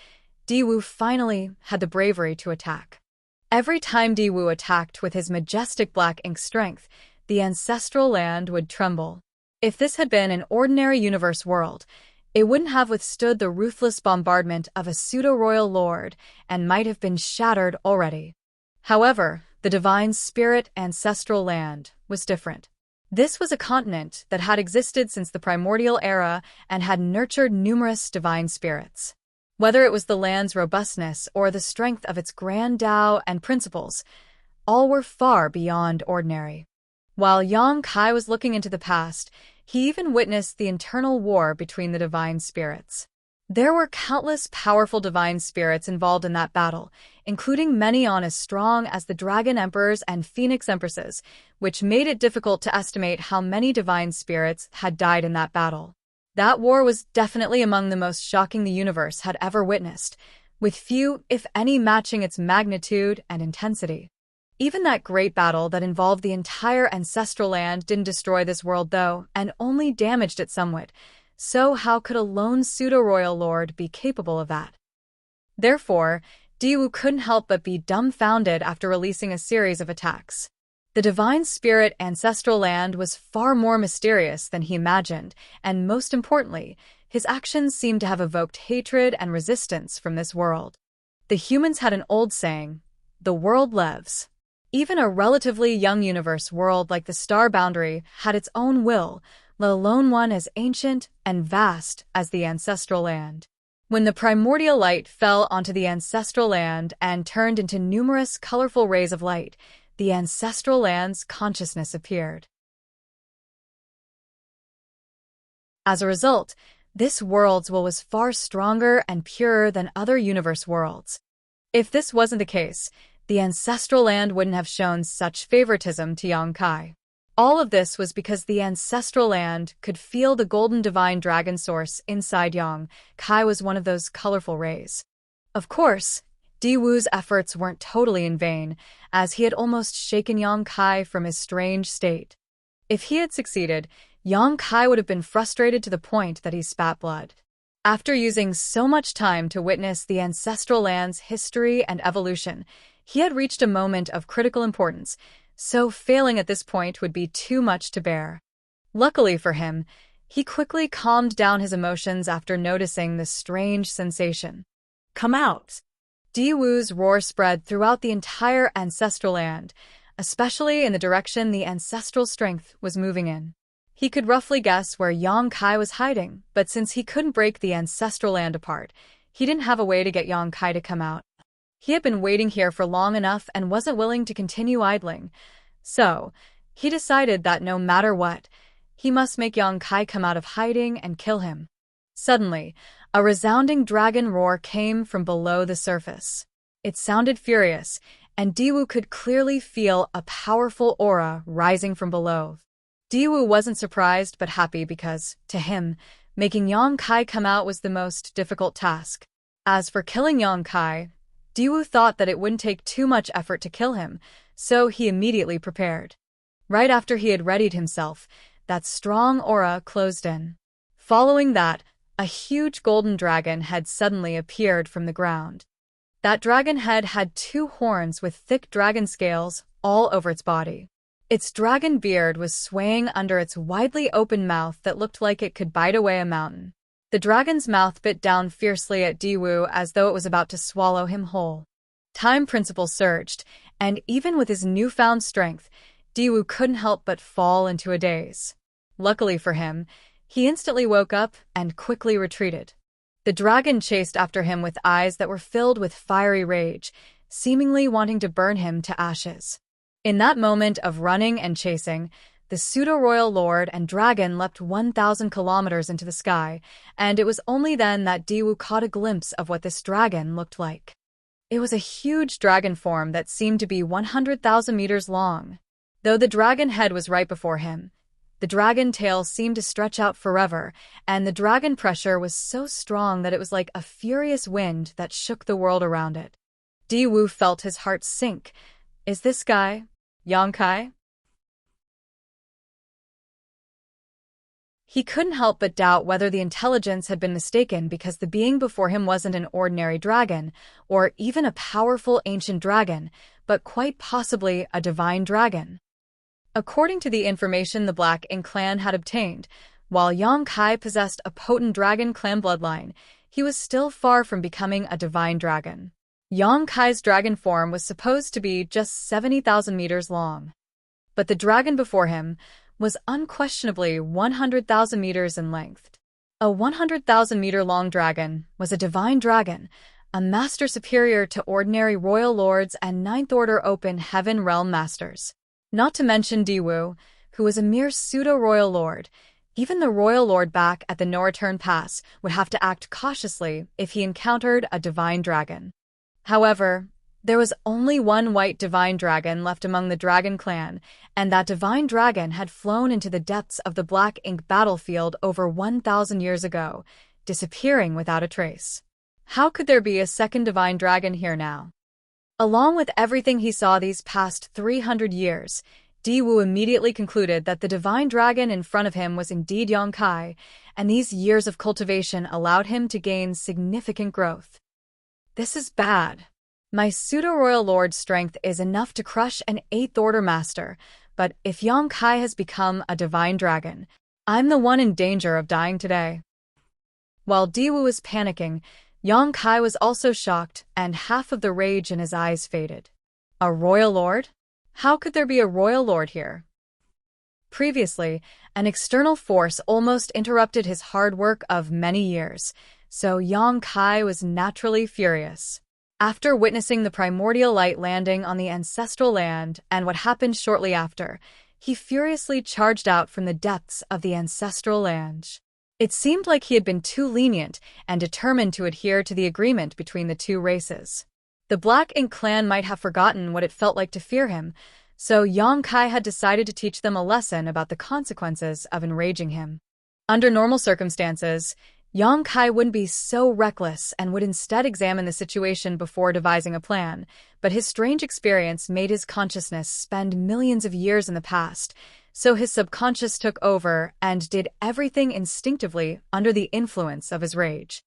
Di-Wu finally had the bravery to attack. Every time Di-Wu attacked with his majestic Black Ink strength, the ancestral land would tremble. If this had been an ordinary universe world, it wouldn't have withstood the ruthless bombardment of a pseudo-royal lord and might have been shattered already. However, the divine spirit ancestral land was different. This was a continent that had existed since the primordial era and had nurtured numerous divine spirits. Whether it was the land's robustness or the strength of its grand Tao and principles, all were far beyond ordinary. While Yang Kai was looking into the past, he even witnessed the internal war between the divine spirits. There were countless powerful divine spirits involved in that battle, including many on as strong as the Dragon Emperors and Phoenix Empresses, which made it difficult to estimate how many divine spirits had died in that battle. That war was definitely among the most shocking the universe had ever witnessed, with few, if any, matching its magnitude and intensity. Even that great battle that involved the entire ancestral land didn't destroy this world though, and only damaged it somewhat. So how could a lone pseudo-royal lord be capable of that? Therefore, Di-Wu couldn't help but be dumbfounded after releasing a series of attacks. The divine spirit ancestral land was far more mysterious than he imagined, and most importantly, his actions seemed to have evoked hatred and resistance from this world. The humans had an old saying, "The world lives." Even a relatively young universe world like the star boundary had its own will, let alone one as ancient and vast as the ancestral land. When the primordial light fell onto the ancestral land and turned into numerous colorful rays of light, the ancestral land's consciousness appeared. As a result, this world's will was far stronger and purer than other universe worlds. If this wasn't the case, the ancestral land wouldn't have shown such favoritism to Yang Kai. All of this was because the ancestral land could feel the golden divine dragon source inside Yang Kai was one of those colorful rays. Of course, Di-Wu's efforts weren't totally in vain, as he had almost shaken Yang Kai from his strange state. If he had succeeded, Yang Kai would have been frustrated to the point that he spat blood. After using so much time to witness the ancestral land's history and evolution, he had reached a moment of critical importance, so failing at this point would be too much to bear. Luckily for him, he quickly calmed down his emotions after noticing this strange sensation. "Come out!" Diwu's roar spread throughout the entire ancestral land, especially in the direction the ancestral strength was moving in. He could roughly guess where Yang Kai was hiding, but since he couldn't break the ancestral land apart, he didn't have a way to get Yang Kai to come out. He had been waiting here for long enough and wasn't willing to continue idling. So, he decided that no matter what, he must make Yang Kai come out of hiding and kill him. Suddenly, a resounding dragon roar came from below the surface. It sounded furious, and Diwu could clearly feel a powerful aura rising from below. Diwu wasn't surprised but happy because, to him, making Yang Kai come out was the most difficult task. As for killing Yang Kai, Diwu thought that it wouldn't take too much effort to kill him, so he immediately prepared. Right after he had readied himself, that strong aura closed in. Following that, a huge golden dragon had suddenly appeared from the ground. That dragon head had 2 horns with thick dragon scales all over its body. Its dragon beard was swaying under its widely open mouth that looked like it could bite away a mountain. The dragon's mouth bit down fiercely at Diwu as though it was about to swallow him whole. Time principle surged, and even with his newfound strength, Diwu couldn't help but fall into a daze. Luckily for him, he instantly woke up and quickly retreated. The dragon chased after him with eyes that were filled with fiery rage, seemingly wanting to burn him to ashes. In that moment of running and chasing, the pseudo-royal lord and dragon leapt 1,000 kilometers into the sky, and it was only then that Diwu caught a glimpse of what this dragon looked like. It was a huge dragon form that seemed to be 100,000 meters long. Though the dragon head was right before him, the dragon tail seemed to stretch out forever, and the dragon pressure was so strong that it was like a furious wind that shook the world around it. Diwu felt his heart sink. Is this guy Yang Kai? He couldn't help but doubt whether the intelligence had been mistaken because the being before him wasn't an ordinary dragon, or even a powerful ancient dragon, but quite possibly a divine dragon. According to the information the Black Ink clan had obtained, while Yang Kai possessed a potent dragon clan bloodline, he was still far from becoming a divine dragon. Yang Kai's dragon form was supposed to be just 70,000 meters long. But the dragon before him was unquestionably 100,000 meters in length. A 100,000-meter-long dragon was a divine dragon, a master superior to ordinary royal lords and Ninth Order Open Heaven Realm masters. Not to mention Diwu, who was a mere pseudo-royal lord. Even the royal lord back at the No-Return Pass would have to act cautiously if he encountered a divine dragon. However, there was only one white divine dragon left among the dragon clan, and that divine dragon had flown into the depths of the Black Ink battlefield over 1,000 years ago, disappearing without a trace. How could there be a second divine dragon here now? Along with everything he saw these past 300 years, Diwu immediately concluded that the divine dragon in front of him was indeed Yang Kai, and these years of cultivation allowed him to gain significant growth. This is bad. My pseudo-royal lord's strength is enough to crush an 8th Order master, but if Yang Kai has become a divine dragon, I'm the one in danger of dying today. While Diwu was panicking, Yang Kai was also shocked, and half of the rage in his eyes faded. A royal lord? How could there be a royal lord here? Previously, an external force almost interrupted his hard work of many years, so Yang Kai was naturally furious. After witnessing the primordial light landing on the ancestral land and what happened shortly after, he furiously charged out from the depths of the ancestral land. It seemed like he had been too lenient and determined to adhere to the agreement between the two races. The Black Ink clan might have forgotten what it felt like to fear him, so Yang Kai had decided to teach them a lesson about the consequences of enraging him. Under normal circumstances, Yang Kai wouldn't be so reckless and would instead examine the situation before devising a plan, but his strange experience made his consciousness spend millions of years in the past, so his subconscious took over and did everything instinctively under the influence of his rage.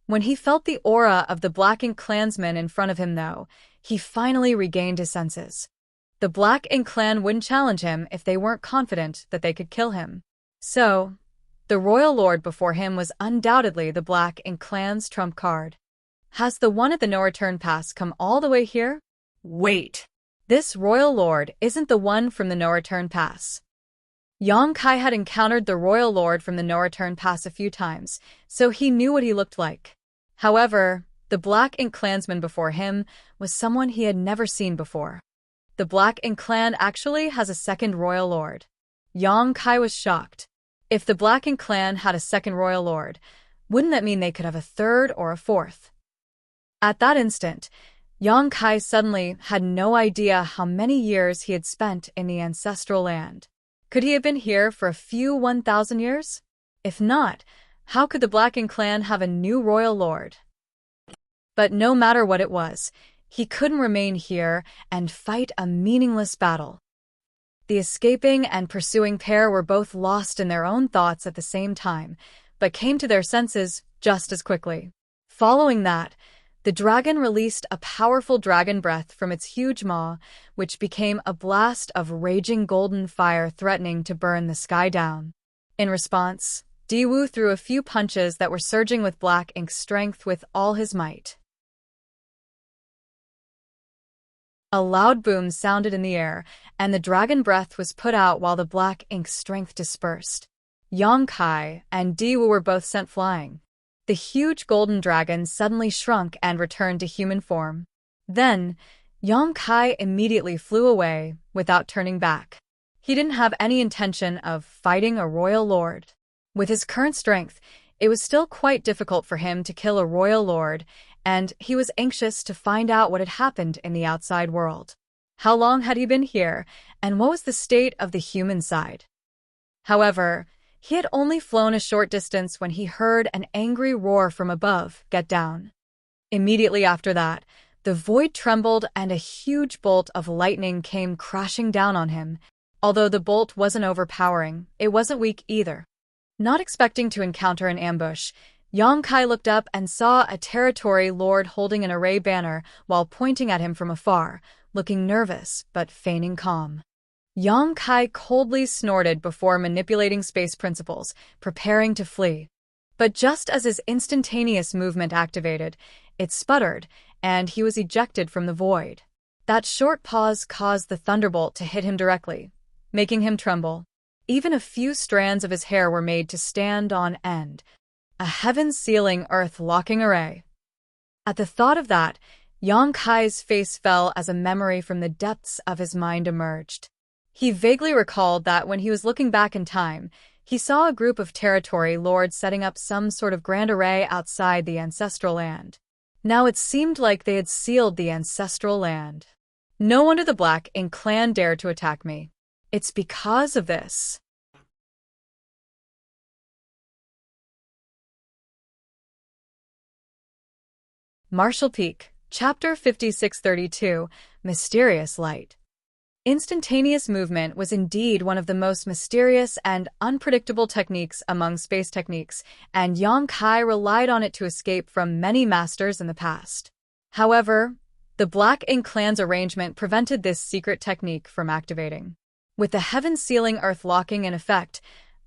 When he felt the aura of the Black Ink clansmen in front of him, though, he finally regained his senses. The Black Ink clan wouldn't challenge him if they weren't confident that they could kill him. So, the royal lord before him was undoubtedly the Black Ink Clan's trump card. Has the one at the no-return pass come all the way here? Wait! This royal lord isn't the one from the no-return pass. Yang Kai had encountered the royal lord from the no-return pass a few times, so he knew what he looked like. However, the Black Ink Clansman before him was someone he had never seen before. The Black Ink Clan actually has a second royal lord. Yang Kai was shocked. If the Black Ink Clan had a second royal lord, wouldn't that mean they could have a third or a fourth? At that instant, Yang Kai suddenly had no idea how many years he had spent in the ancestral land. Could he have been here for a few 1,000 years? If not, how could the Black Ink Clan have a new royal lord? But no matter what it was, he couldn't remain here and fight a meaningless battle. The escaping and pursuing pair were both lost in their own thoughts at the same time, but came to their senses just as quickly. Following that, the dragon released a powerful dragon breath from its huge maw, which became a blast of raging golden fire threatening to burn the sky down. In response, Diwu threw a few punches that were surging with Black Ink's strength with all his might. A loud boom sounded in the air, and the dragon breath was put out while the Black Ink's strength dispersed. Yang Kai and Diwu were both sent flying. The huge golden dragon suddenly shrunk and returned to human form. Then, Yang Kai immediately flew away without turning back. He didn't have any intention of fighting a royal lord. With his current strength, it was still quite difficult for him to kill a royal lord, and he was anxious to find out what had happened in the outside world. How long had he been here, and what was the state of the human side? However, he had only flown a short distance when he heard an angry roar from above. Get down. Immediately after that, the void trembled and a huge bolt of lightning came crashing down on him. Although the bolt wasn't overpowering, it wasn't weak either. Not expecting to encounter an ambush, Yang Kai looked up and saw a territory lord holding an array banner while pointing at him from afar, looking nervous but feigning calm. Yang Kai coldly snorted before manipulating space principles, preparing to flee. But just as his instantaneous movement activated, it sputtered, and he was ejected from the void. That short pause caused the thunderbolt to hit him directly, making him tremble. Even a few strands of his hair were made to stand on end. A heaven-sealing earth-locking array. At the thought of that, Yang Kai's face fell as a memory from the depths of his mind emerged. He vaguely recalled that when he was looking back in time, he saw a group of territory lords setting up some sort of grand array outside the ancestral land. Now it seemed like they had sealed the ancestral land. No wonder the Black Ink Clan dared to attack me. It's because of this. Martial Peak, Chapter 5632, Mysterious Light. Instantaneous movement was indeed one of the most mysterious and unpredictable techniques among space techniques, and Yang Kai relied on it to escape from many masters in the past. However, the Black Ink Clan's arrangement prevented this secret technique from activating. With the heaven-sealing earth locking in effect,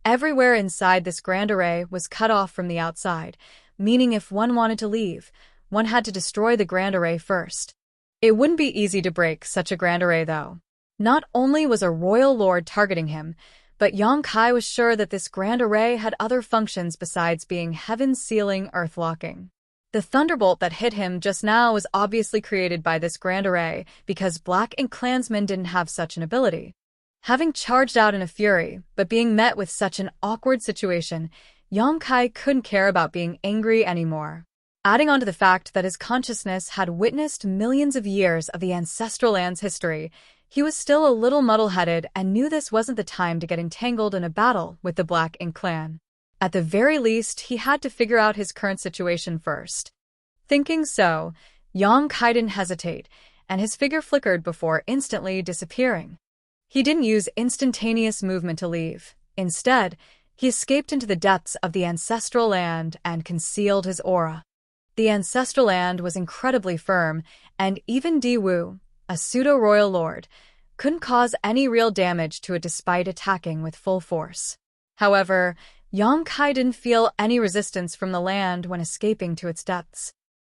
everywhere inside this grand array was cut off from the outside, meaning if one wanted to leave, one had to destroy the grand array first. It wouldn't be easy to break such a grand array, though. Not only was a royal lord targeting him, but Yang Kai was sure that this grand array had other functions besides being heaven-sealing earth-locking. The thunderbolt that hit him just now was obviously created by this grand array because Black Ink Clansmen didn't have such an ability. Having charged out in a fury, but being met with such an awkward situation, Yang Kai couldn't care about being angry anymore. Adding on to the fact that his consciousness had witnessed millions of years of the ancestral land's history, he was still a little muddle-headed and knew this wasn't the time to get entangled in a battle with the Black Ink Clan. At the very least, he had to figure out his current situation first. Thinking so, Yang Kai didn't hesitate, and his figure flickered before instantly disappearing. He didn't use instantaneous movement to leave. Instead, he escaped into the depths of the ancestral land and concealed his aura. The ancestral land was incredibly firm, and even Diwu, a pseudo-royal lord, couldn't cause any real damage to it despite attacking with full force. However, Yang Kai didn't feel any resistance from the land when escaping to its depths.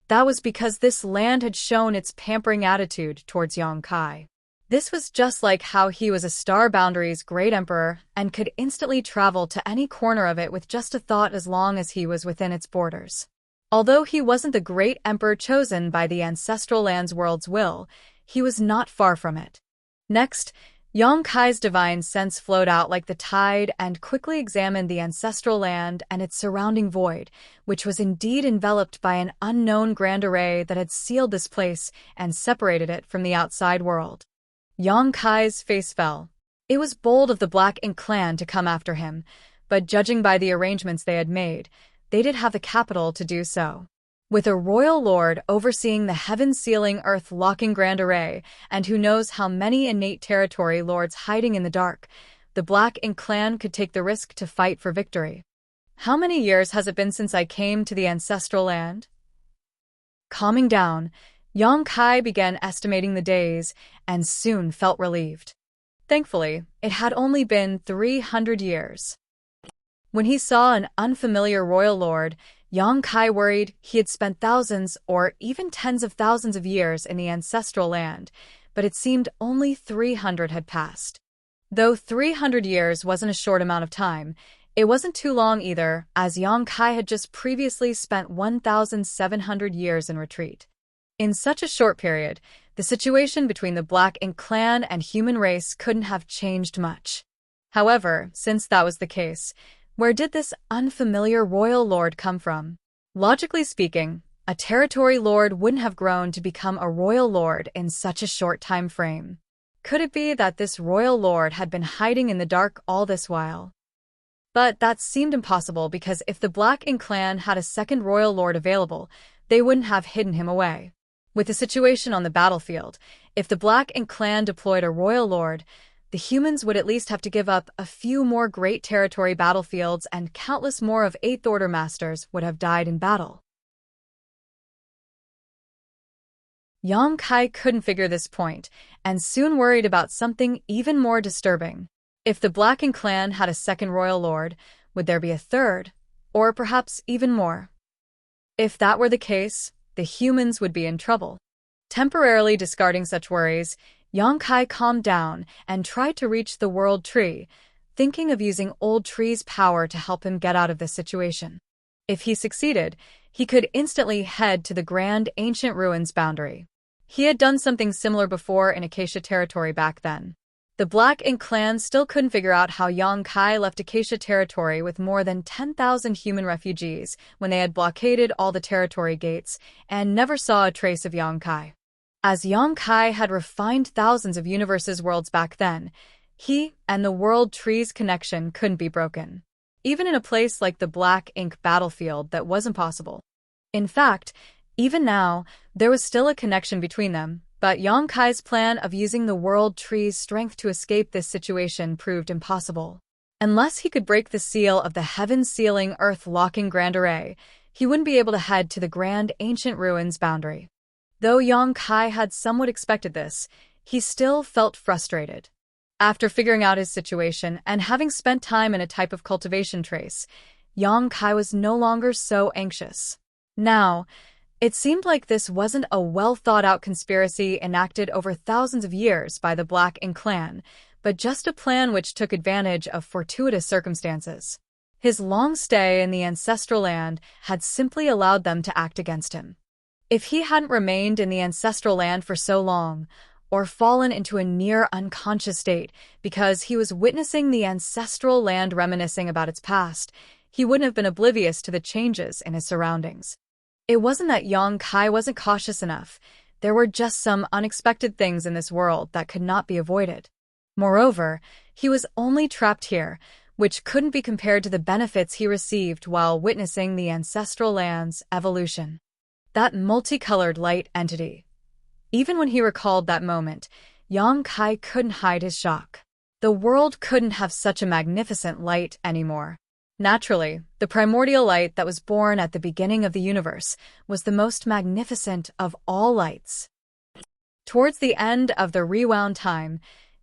That was because this land had shown its pampering attitude towards Yang Kai. This was just like how he was a Star Boundary's great emperor and could instantly travel to any corner of it with just a thought as long as he was within its borders. Although he wasn't the great emperor chosen by the ancestral land's world's will, he was not far from it. Next, Yang Kai's divine sense flowed out like the tide and quickly examined the ancestral land and its surrounding void, which was indeed enveloped by an unknown grand array that had sealed this place and separated it from the outside world. Yang Kai's face fell. It was bold of the Black Ink clan to come after him, but judging by the arrangements they had made, they did have the capital to do so. With a royal lord overseeing the heaven-sealing, earth-locking grand array, and who knows how many innate territory lords hiding in the dark, the Black Ink clan could take the risk to fight for victory. How many years has it been since I came to the ancestral land? Calming down, Yang Kai began estimating the days, and soon felt relieved. Thankfully, it had only been 300 years. When he saw an unfamiliar royal lord, Yang Kai worried he had spent thousands or even tens of thousands of years in the ancestral land, but it seemed only 300 had passed. Though 300 years wasn't a short amount of time, it wasn't too long either, as Yang Kai had just previously spent 1,700 years in retreat. In such a short period, the situation between the Black Ink clan and human race couldn't have changed much. However, since that was the case, where did this unfamiliar royal lord come from? Logically speaking, a territory lord wouldn't have grown to become a royal lord in such a short time frame. Could it be that this royal lord had been hiding in the dark all this while? But that seemed impossible because if the Black Ink clan had a second royal lord available, they wouldn't have hidden him away. With the situation on the battlefield, if the Black Ink clan deployed a royal lord, the humans would at least have to give up a few more great territory battlefields and countless more of Eighth Order masters would have died in battle. Yang Kai couldn't figure this point, and soon worried about something even more disturbing. If the Black Ink clan had a second royal lord, would there be a third, or perhaps even more? If that were the case, the humans would be in trouble. Temporarily discarding such worries, Yang Kai calmed down and tried to reach the World Tree, thinking of using Old Tree's power to help him get out of this situation. If he succeeded, he could instantly head to the Grand Ancient Ruins boundary. He had done something similar before in Acacia territory back then. The Black Ink clan still couldn't figure out how Yang Kai left Acacia territory with more than 10,000 human refugees when they had blockaded all the territory gates and never saw a trace of Yang Kai. As Yang Kai had refined thousands of universes' worlds back then, he and the World Tree's connection couldn't be broken. Even in a place like the Black Ink battlefield, that wasn't possible. In fact, even now, there was still a connection between them, but Yang Kai's plan of using the World Tree's strength to escape this situation proved impossible. Unless he could break the seal of the heaven-sealing, earth-locking Grand Array, he wouldn't be able to head to the Grand Ancient Ruins boundary. Though Yang Kai had somewhat expected this, he still felt frustrated. After figuring out his situation and having spent time in a type of cultivation trace, Yang Kai was no longer so anxious. Now, it seemed like this wasn't a well-thought-out conspiracy enacted over thousands of years by the Black Ink clan, but just a plan which took advantage of fortuitous circumstances. His long stay in the ancestral land had simply allowed them to act against him. If he hadn't remained in the ancestral land for so long, or fallen into a near unconscious state because he was witnessing the ancestral land reminiscing about its past, he wouldn't have been oblivious to the changes in his surroundings. It wasn't that Yang Kai wasn't cautious enough. There were just some unexpected things in this world that could not be avoided. Moreover, he was only trapped here, which couldn't be compared to the benefits he received while witnessing the ancestral land's evolution. That multicolored light entity. Even when he recalled that moment, Yang Kai couldn't hide his shock. The world couldn't have such a magnificent light anymore. Naturally, the primordial light that was born at the beginning of the universe was the most magnificent of all lights. Towards the end of the rewound time,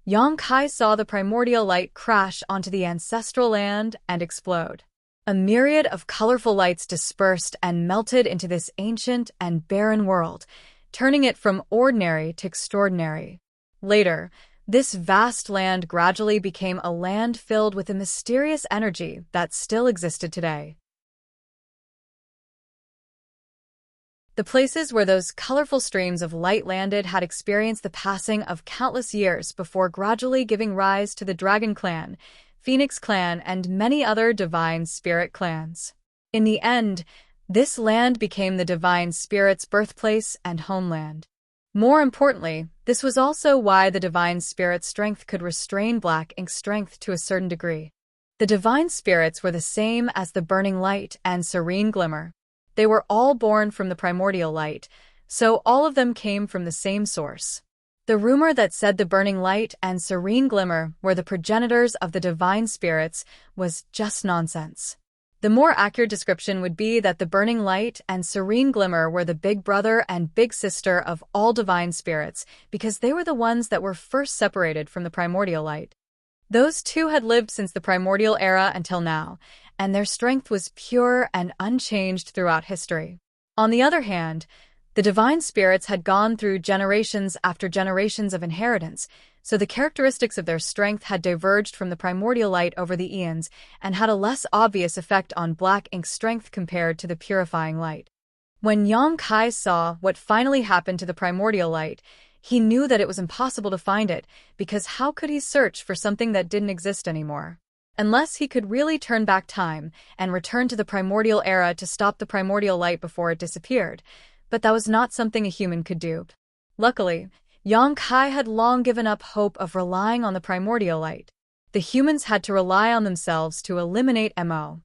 Yang Kai saw the primordial light crash onto the ancestral land and explode. A myriad of colorful lights dispersed and melted into this ancient and barren world, turning it from ordinary to extraordinary. Later, this vast land gradually became a land filled with a mysterious energy that still existed today. The places where those colorful streams of light landed had experienced the passing of countless years before gradually giving rise to the Dragon Clan, Phoenix Clan, and many other Divine Spirit clans. In the end, this land became the Divine Spirit's birthplace and homeland. More importantly, this was also why the Divine Spirit's strength could restrain Black Ink's strength to a certain degree. The Divine Spirits were the same as the Burning Light and Serene Glimmer. They were all born from the primordial light, so all of them came from the same source. The rumor that said the Burning Light and Serene Glimmer were the progenitors of the Divine Spirits was just nonsense. The more accurate description would be that the Burning Light and Serene Glimmer were the big brother and big sister of all Divine Spirits because they were the ones that were first separated from the primordial light. Those two had lived since the primordial era until now, and their strength was pure and unchanged throughout history. On the other hand, the Divine Spirits had gone through generations after generations of inheritance, so the characteristics of their strength had diverged from the primordial light over the eons and had a less obvious effect on Black Ink's strength compared to the purifying light. When Yang Kai saw what finally happened to the primordial light, he knew that it was impossible to find it, because how could he search for something that didn't exist anymore? Unless he could really turn back time and return to the primordial era to stop the primordial light before it disappeared, but that was not something a human could do. Luckily, Yang Kai had long given up hope of relying on the primordial light. The humans had to rely on themselves to eliminate Mo.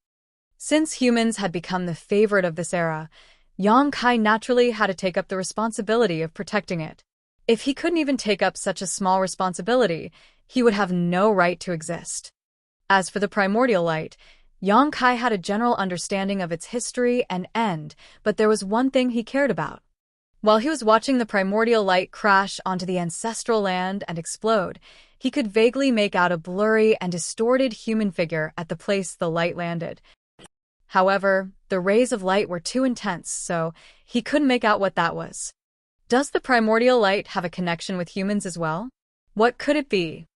Since humans had become the favorite of this era, Yang Kai naturally had to take up the responsibility of protecting it. If he couldn't even take up such a small responsibility, he would have no right to exist. As for the primordial light, Yang Kai had a general understanding of its history and end, but there was one thing he cared about. While he was watching the primordial light crash onto the ancestral land and explode, he could vaguely make out a blurry and distorted human figure at the place the light landed. However, the rays of light were too intense, so he couldn't make out what that was. Does the primordial light have a connection with humans as well? What could it be?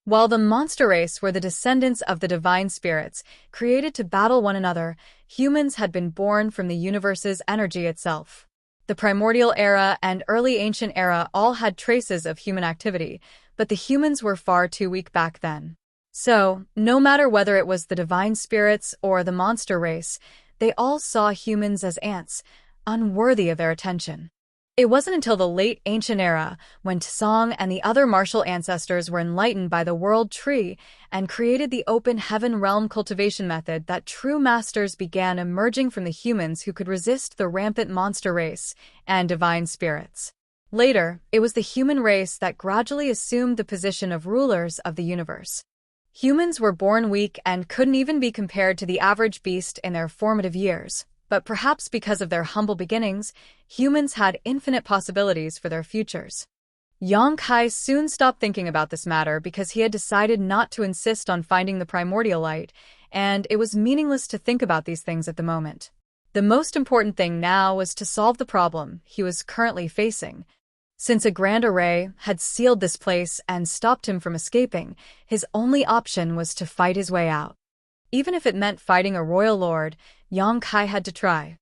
While the monster race were the descendants of the Divine Spirits, created to battle one another, humans had been born from the universe's energy itself. The primordial era and early ancient era all had traces of human activity, but the humans were far too weak back then. So, no matter whether it was the Divine Spirits or the monster race, they all saw humans as ants, unworthy of their attention. It wasn't until the late ancient era, when Tsang and the other martial ancestors were enlightened by the World Tree and created the open heaven realm cultivation method, that true masters began emerging from the humans who could resist the rampant monster race and divine spirits. Later, it was the human race that gradually assumed the position of rulers of the universe. Humans were born weak and couldn't even be compared to the average beast in their formative years. But perhaps because of their humble beginnings, humans had infinite possibilities for their futures. Yang Kai soon stopped thinking about this matter because he had decided not to insist on finding the primordial light, and it was meaningless to think about these things at the moment. The most important thing now was to solve the problem he was currently facing. Since a grand array had sealed this place and stopped him from escaping, his only option was to fight his way out. Even if it meant fighting a royal lord, Yang Kai had to try.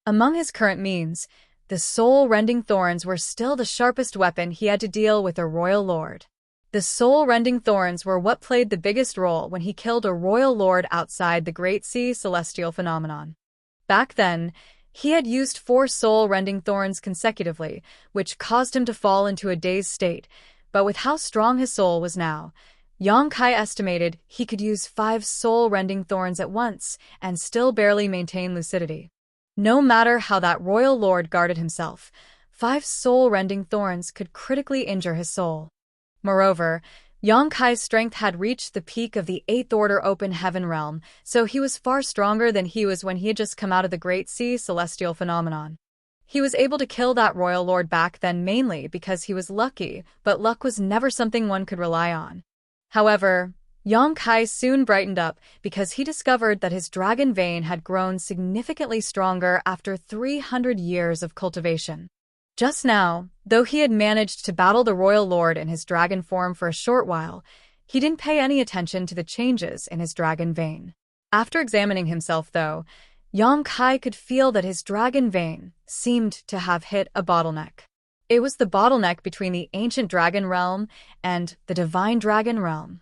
Among his current means, the soul-rending thorns were still the sharpest weapon he had to deal with a royal lord. The soul-rending thorns were what played the biggest role when he killed a royal lord outside the Great Sea celestial phenomenon. Back then, he had used 4 soul-rending thorns consecutively, which caused him to fall into a dazed state, but with how strong his soul was now, Yang Kai estimated he could use 5 soul-rending thorns at once and still barely maintain lucidity. No matter how that royal lord guarded himself, 5 soul-rending thorns could critically injure his soul. Moreover, Yang Kai's strength had reached the peak of the 8th order open heaven realm, so he was far stronger than he was when he had just come out of the Great Sea celestial phenomenon. He was able to kill that royal lord back then mainly because he was lucky, but luck was never something one could rely on. However, Yang Kai soon brightened up because he discovered that his dragon vein had grown significantly stronger after 300 years of cultivation. Just now, though he had managed to battle the royal lord in his dragon form for a short while, he didn't pay any attention to the changes in his dragon vein. After examining himself, though, Yang Kai could feel that his dragon vein seemed to have hit a bottleneck. It was the bottleneck between the ancient dragon realm and the divine dragon realm.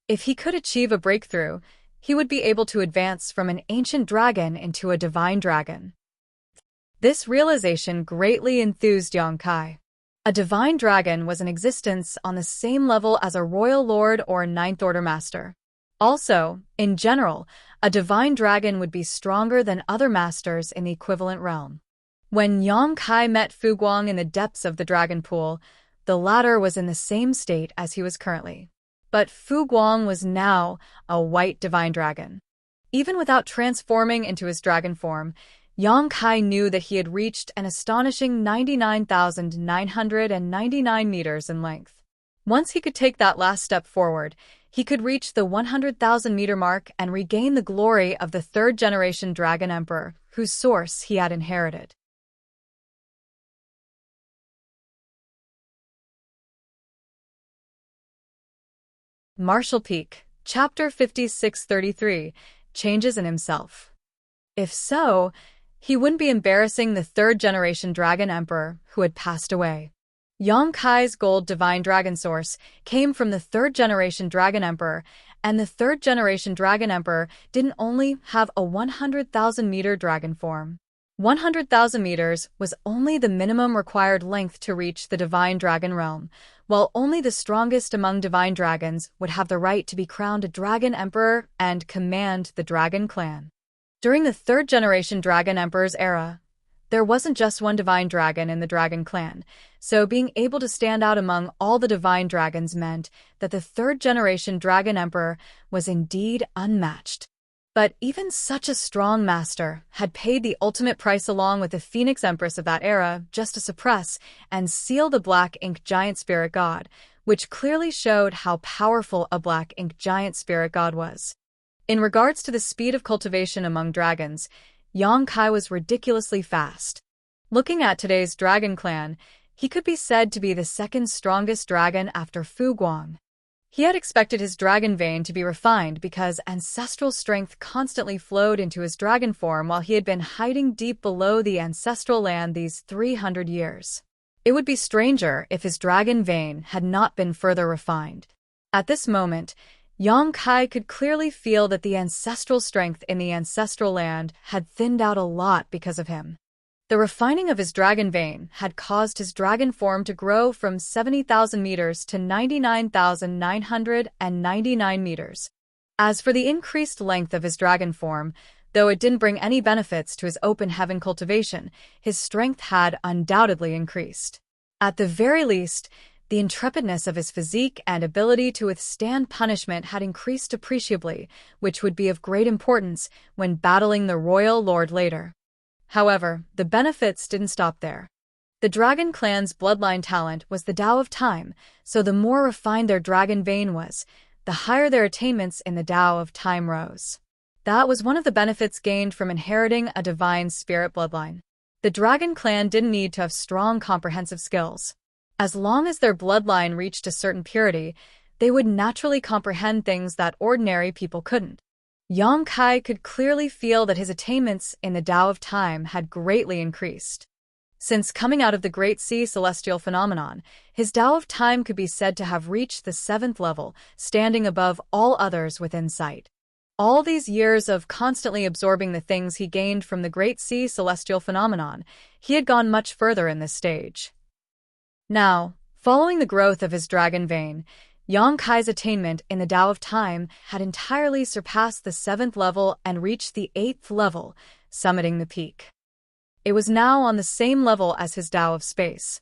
If he could achieve a breakthrough, he would be able to advance from an ancient dragon into a divine dragon. This realization greatly enthused Yang Kai. A divine dragon was in existence on the same level as a royal lord or ninth order master. Also, in general, a divine dragon would be stronger than other masters in the equivalent realm. When Yang Kai met Fu Guang in the depths of the dragon pool, the latter was in the same state as he was currently. But Fu Guang was now a white divine dragon. Even without transforming into his dragon form, Yang Kai knew that he had reached an astonishing 99,999 meters in length. Once he could take that last step forward, he could reach the 100,000-meter mark and regain the glory of the third-generation Dragon Emperor, whose source he had inherited. Martial Peak, Chapter 5633, Changes in Himself. If so, he wouldn't be embarrassing the third-generation Dragon Emperor who had passed away. Yang Kai's gold divine dragon source came from the third-generation Dragon Emperor, and the third-generation Dragon Emperor didn't only have a 100,000-meter dragon form. 100,000 meters was only the minimum required length to reach the divine dragon realm, while only the strongest among divine dragons would have the right to be crowned a dragon emperor and command the dragon clan. During the third-generation Dragon Emperor's era, there wasn't just one divine dragon in the dragon clan, so being able to stand out among all the divine dragons meant that the third-generation Dragon Emperor was indeed unmatched. But even such a strong master had paid the ultimate price along with the Phoenix Empress of that era just to suppress and seal the Black Ink Giant Spirit God, which clearly showed how powerful a Black Ink Giant Spirit God was. In regards to the speed of cultivation among dragons, Yang Kai was ridiculously fast. Looking at today's dragon clan, he could be said to be the second strongest dragon after Fu Guang. He had expected his dragon vein to be refined because ancestral strength constantly flowed into his dragon form while he had been hiding deep below the ancestral land these 300 years. It would be stranger if his dragon vein had not been further refined. At this moment, Yang Kai could clearly feel that the ancestral strength in the ancestral land had thinned out a lot because of him. The refining of his dragon vein had caused his dragon form to grow from 70,000 meters to 99,999 meters. As for the increased length of his dragon form, though it didn't bring any benefits to his open heaven cultivation, his strength had undoubtedly increased. At the very least, the intrepidness of his physique and ability to withstand punishment had increased appreciably, which would be of great importance when battling the royal lord later. However, the benefits didn't stop there. The dragon clan's bloodline talent was the Tao of Time, so the more refined their dragon vein was, the higher their attainments in the Tao of Time rose. That was one of the benefits gained from inheriting a divine spirit bloodline. The dragon clan didn't need to have strong comprehensive skills. As long as their bloodline reached a certain purity, they would naturally comprehend things that ordinary people couldn't. Yang Kai could clearly feel that his attainments in the Tao of Time had greatly increased. Since coming out of the Great Sea celestial phenomenon, his Tao of Time could be said to have reached the 7th level, standing above all others within sight. All these years of constantly absorbing the things he gained from the Great Sea celestial phenomenon, he had gone much further in this stage. Now, following the growth of his dragon vein, Yang Kai's attainment in the Tao of Time had entirely surpassed the 7th level and reached the 8th level, summiting the peak. It was now on the same level as his Tao of Space.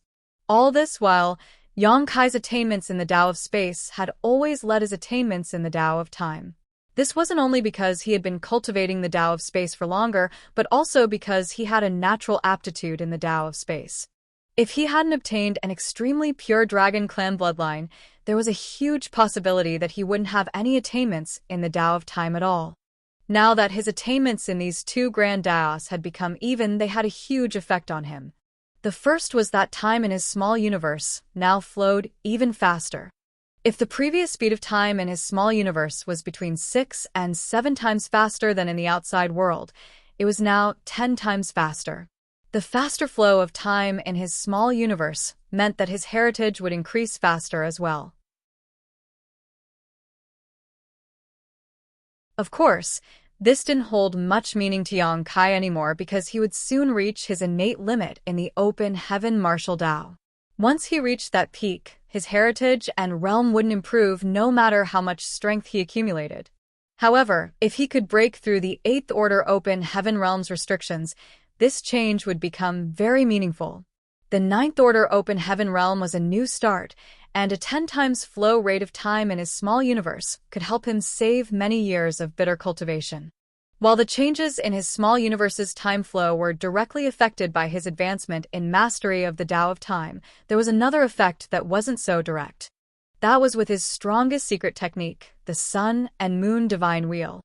All this while, Yang Kai's attainments in the Tao of Space had always led his attainments in the Tao of Time. This wasn't only because he had been cultivating the Tao of Space for longer, but also because he had a natural aptitude in the Tao of Space. If he hadn't obtained an extremely pure Dragon Clan bloodline, there was a huge possibility that he wouldn't have any attainments in the Tao of Time at all. Now that his attainments in these two grand Taos had become even, they had a huge effect on him. The first was that time in his small universe now flowed even faster. If the previous speed of time in his small universe was between 6 and 7 times faster than in the outside world, it was now 10 times faster. The faster flow of time in his small universe meant that his heritage would increase faster as well. Of course, this didn't hold much meaning to Yang Kai anymore because he would soon reach his innate limit in the open heaven martial Tao. Once he reached that peak, his heritage and realm wouldn't improve no matter how much strength he accumulated. However, if he could break through the 8th Order open heaven realm's restrictions, this change would become very meaningful. The 9th Order open heaven realm was a new start, and a 10 times flow rate of time in his small universe could help him save many years of bitter cultivation. While the changes in his small universe's time flow were directly affected by his advancement in mastery of the Tao of Time, there was another effect that wasn't so direct. That was with his strongest secret technique, the Sun and Moon Divine Wheel.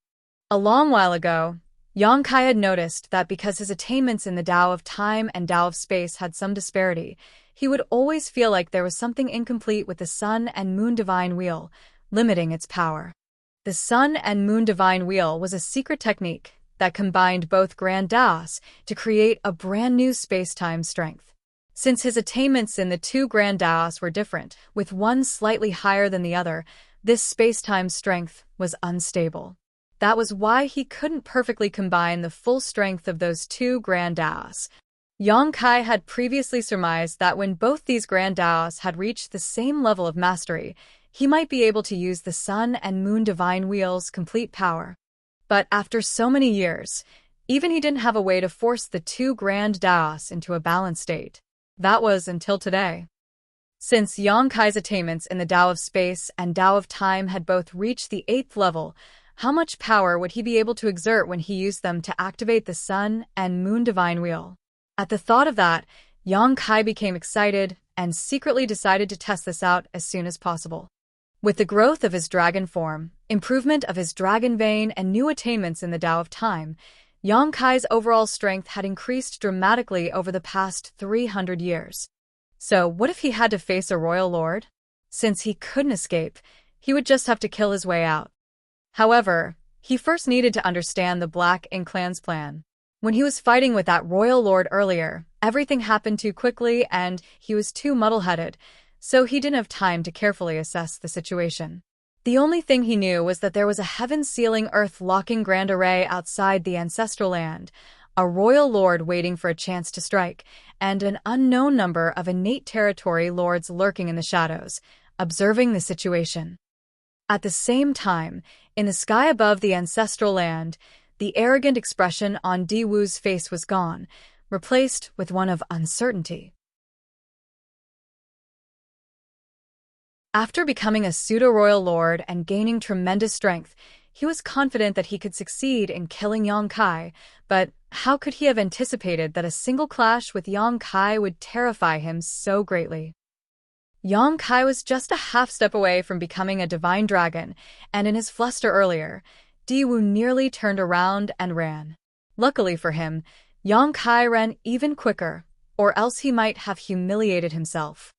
A long while ago, Yang Kai had noticed that because his attainments in the Tao of Time and Tao of Space had some disparity, he would always feel like there was something incomplete with the Sun and Moon Divine Wheel, limiting its power. The Sun and Moon Divine Wheel was a secret technique that combined both grand Taos to create a brand new space-time strength. Since his attainments in the two grand Taos were different, with one slightly higher than the other, this space-time strength was unstable. That was why he couldn't perfectly combine the full strength of those two grand Taos. Yang Kai had previously surmised that when both these grand Taos had reached the same level of mastery, he might be able to use the Sun and Moon Divine Wheel's complete power. But after so many years, even he didn't have a way to force the two grand Taos into a balanced state. That was until today. Since Yang Kai's attainments in the Tao of Space and Tao of Time had both reached the 8th level, how much power would he be able to exert when he used them to activate the Sun and Moon Divine Wheel? At the thought of that, Yang Kai became excited and secretly decided to test this out as soon as possible. With the growth of his dragon form, improvement of his dragon vein, and new attainments in the Tao of Time, Yang Kai's overall strength had increased dramatically over the past 300 years. So what if he had to face a royal lord? Since he couldn't escape, he would just have to kill his way out. However, he first needed to understand the Black Ink Clan's plan. When he was fighting with that royal lord earlier, everything happened too quickly and he was too muddle-headed, so he didn't have time to carefully assess the situation. The only thing he knew was that there was a heaven-sealing, earth-locking grand array outside the ancestral land, a royal lord waiting for a chance to strike, and an unknown number of innate territory lords lurking in the shadows, observing the situation. At the same time, in the sky above the ancestral land, the arrogant expression on Di Wu's face was gone, replaced with one of uncertainty. After becoming a pseudo-royal lord and gaining tremendous strength, he was confident that he could succeed in killing Yang Kai, but how could he have anticipated that a single clash with Yang Kai would terrify him so greatly? Yang Kai was just a half step away from becoming a divine dragon, and in his fluster earlier, Di Wu nearly turned around and ran. Luckily for him, Yang Kai ran even quicker, or else he might have humiliated himself.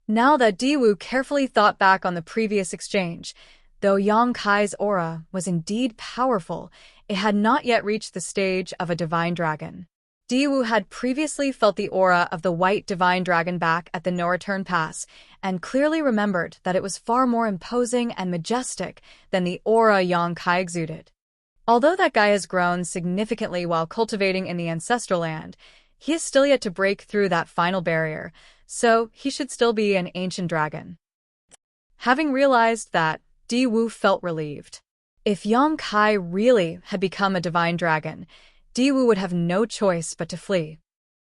Now that Di Wu carefully thought back on the previous exchange, though Yang Kai's aura was indeed powerful, it had not yet reached the stage of a divine dragon. Di Wu had previously felt the aura of the white divine dragon back at the no-return pass, and clearly remembered that it was far more imposing and majestic than the aura Yang Kai exuded. Although that guy has grown significantly while cultivating in the ancestral land, he is still yet to break through that final barrier, so he should still be an ancient dragon. Having realized that, Di Wu felt relieved. If Yang Kai really had become a divine dragon, Di Wu would have no choice but to flee.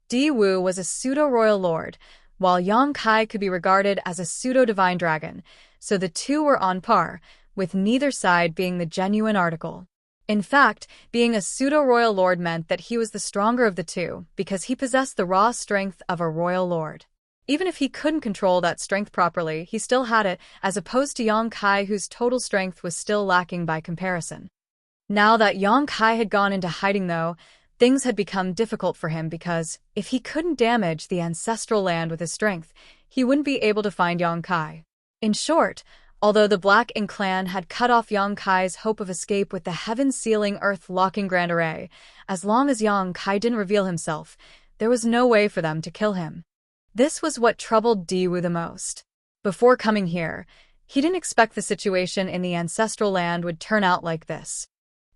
Di Wu was a pseudo-royal lord, while Yang Kai could be regarded as a pseudo-divine dragon, so the two were on par, with neither side being the genuine article. In fact, being a pseudo-royal lord meant that he was the stronger of the two because he possessed the raw strength of a royal lord. Even if he couldn't control that strength properly, he still had it, as opposed to Yang Kai, whose total strength was still lacking by comparison. Now that Yang Kai had gone into hiding, though, things had become difficult for him because, if he couldn't damage the ancestral land with his strength, he wouldn't be able to find Yang Kai. In short, although the Black Ink clan had cut off Yang Kai's hope of escape with the heaven-sealing, earth-locking Grand Array, as long as Yang Kai didn't reveal himself, there was no way for them to kill him. This was what troubled Diwu the most. Before coming here, he didn't expect the situation in the ancestral land would turn out like this.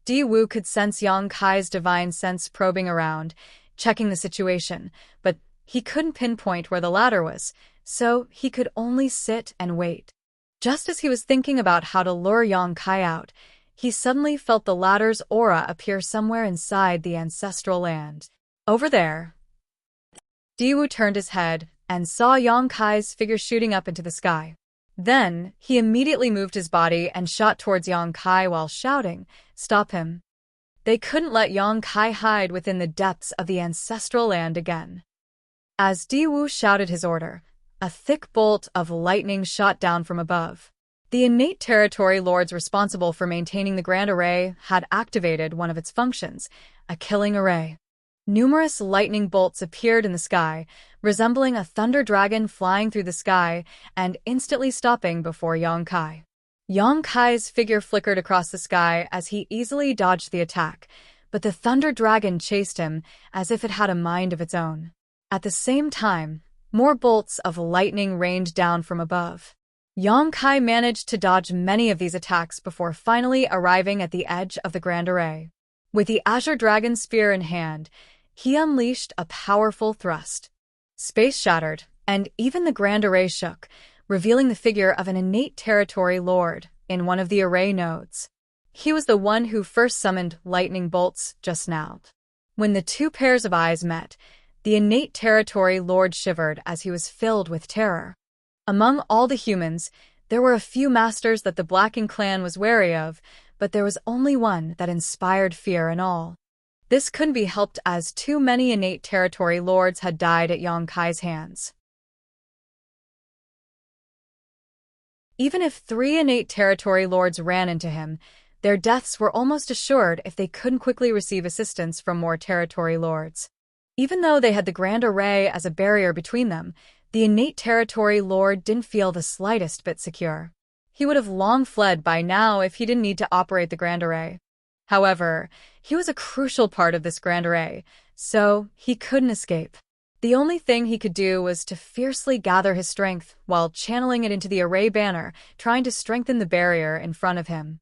Diwu could sense Yang Kai's divine sense probing around, checking the situation, but he couldn't pinpoint where the ladder was, so he could only sit and wait. Just as he was thinking about how to lure Yang Kai out, he suddenly felt the ladder's aura appear somewhere inside the ancestral land. Over there. Diwu turned his head and saw Yang Kai's figure shooting up into the sky. Then, he immediately moved his body and shot towards Yang Kai while shouting, "Stop him." They couldn't let Yang Kai hide within the depths of the ancestral land again. As Diwu shouted his order, a thick bolt of lightning shot down from above. The innate territory lords responsible for maintaining the Grand Array had activated one of its functions, a killing array. Numerous lightning bolts appeared in the sky, resembling a thunder dragon flying through the sky and instantly stopping before Yang Kai. Yang Kai's figure flickered across the sky as he easily dodged the attack, but the thunder dragon chased him as if it had a mind of its own. At the same time, more bolts of lightning rained down from above. Yang Kai managed to dodge many of these attacks before finally arriving at the edge of the Grand Array. With the Azure Dragon Spear in hand, he unleashed a powerful thrust. Space shattered, and even the Grand Array shook, revealing the figure of an innate territory lord in one of the array nodes. He was the one who first summoned lightning bolts just now. When the two pairs of eyes met, the innate territory lord shivered as he was filled with terror. Among all the humans, there were a few masters that the Black Ink clan was wary of, but there was only one that inspired fear in all. This couldn't be helped as too many innate territory lords had died at Yang Kai's hands. Even if 3 innate territory lords ran into him, their deaths were almost assured if they couldn't quickly receive assistance from more territory lords. Even though they had the Grand Array as a barrier between them, the innate territory lord didn't feel the slightest bit secure. He would have long fled by now if he didn't need to operate the Grand Array. However, he was a crucial part of this Grand Array, so he couldn't escape. The only thing he could do was to fiercely gather his strength while channeling it into the array banner, trying to strengthen the barrier in front of him.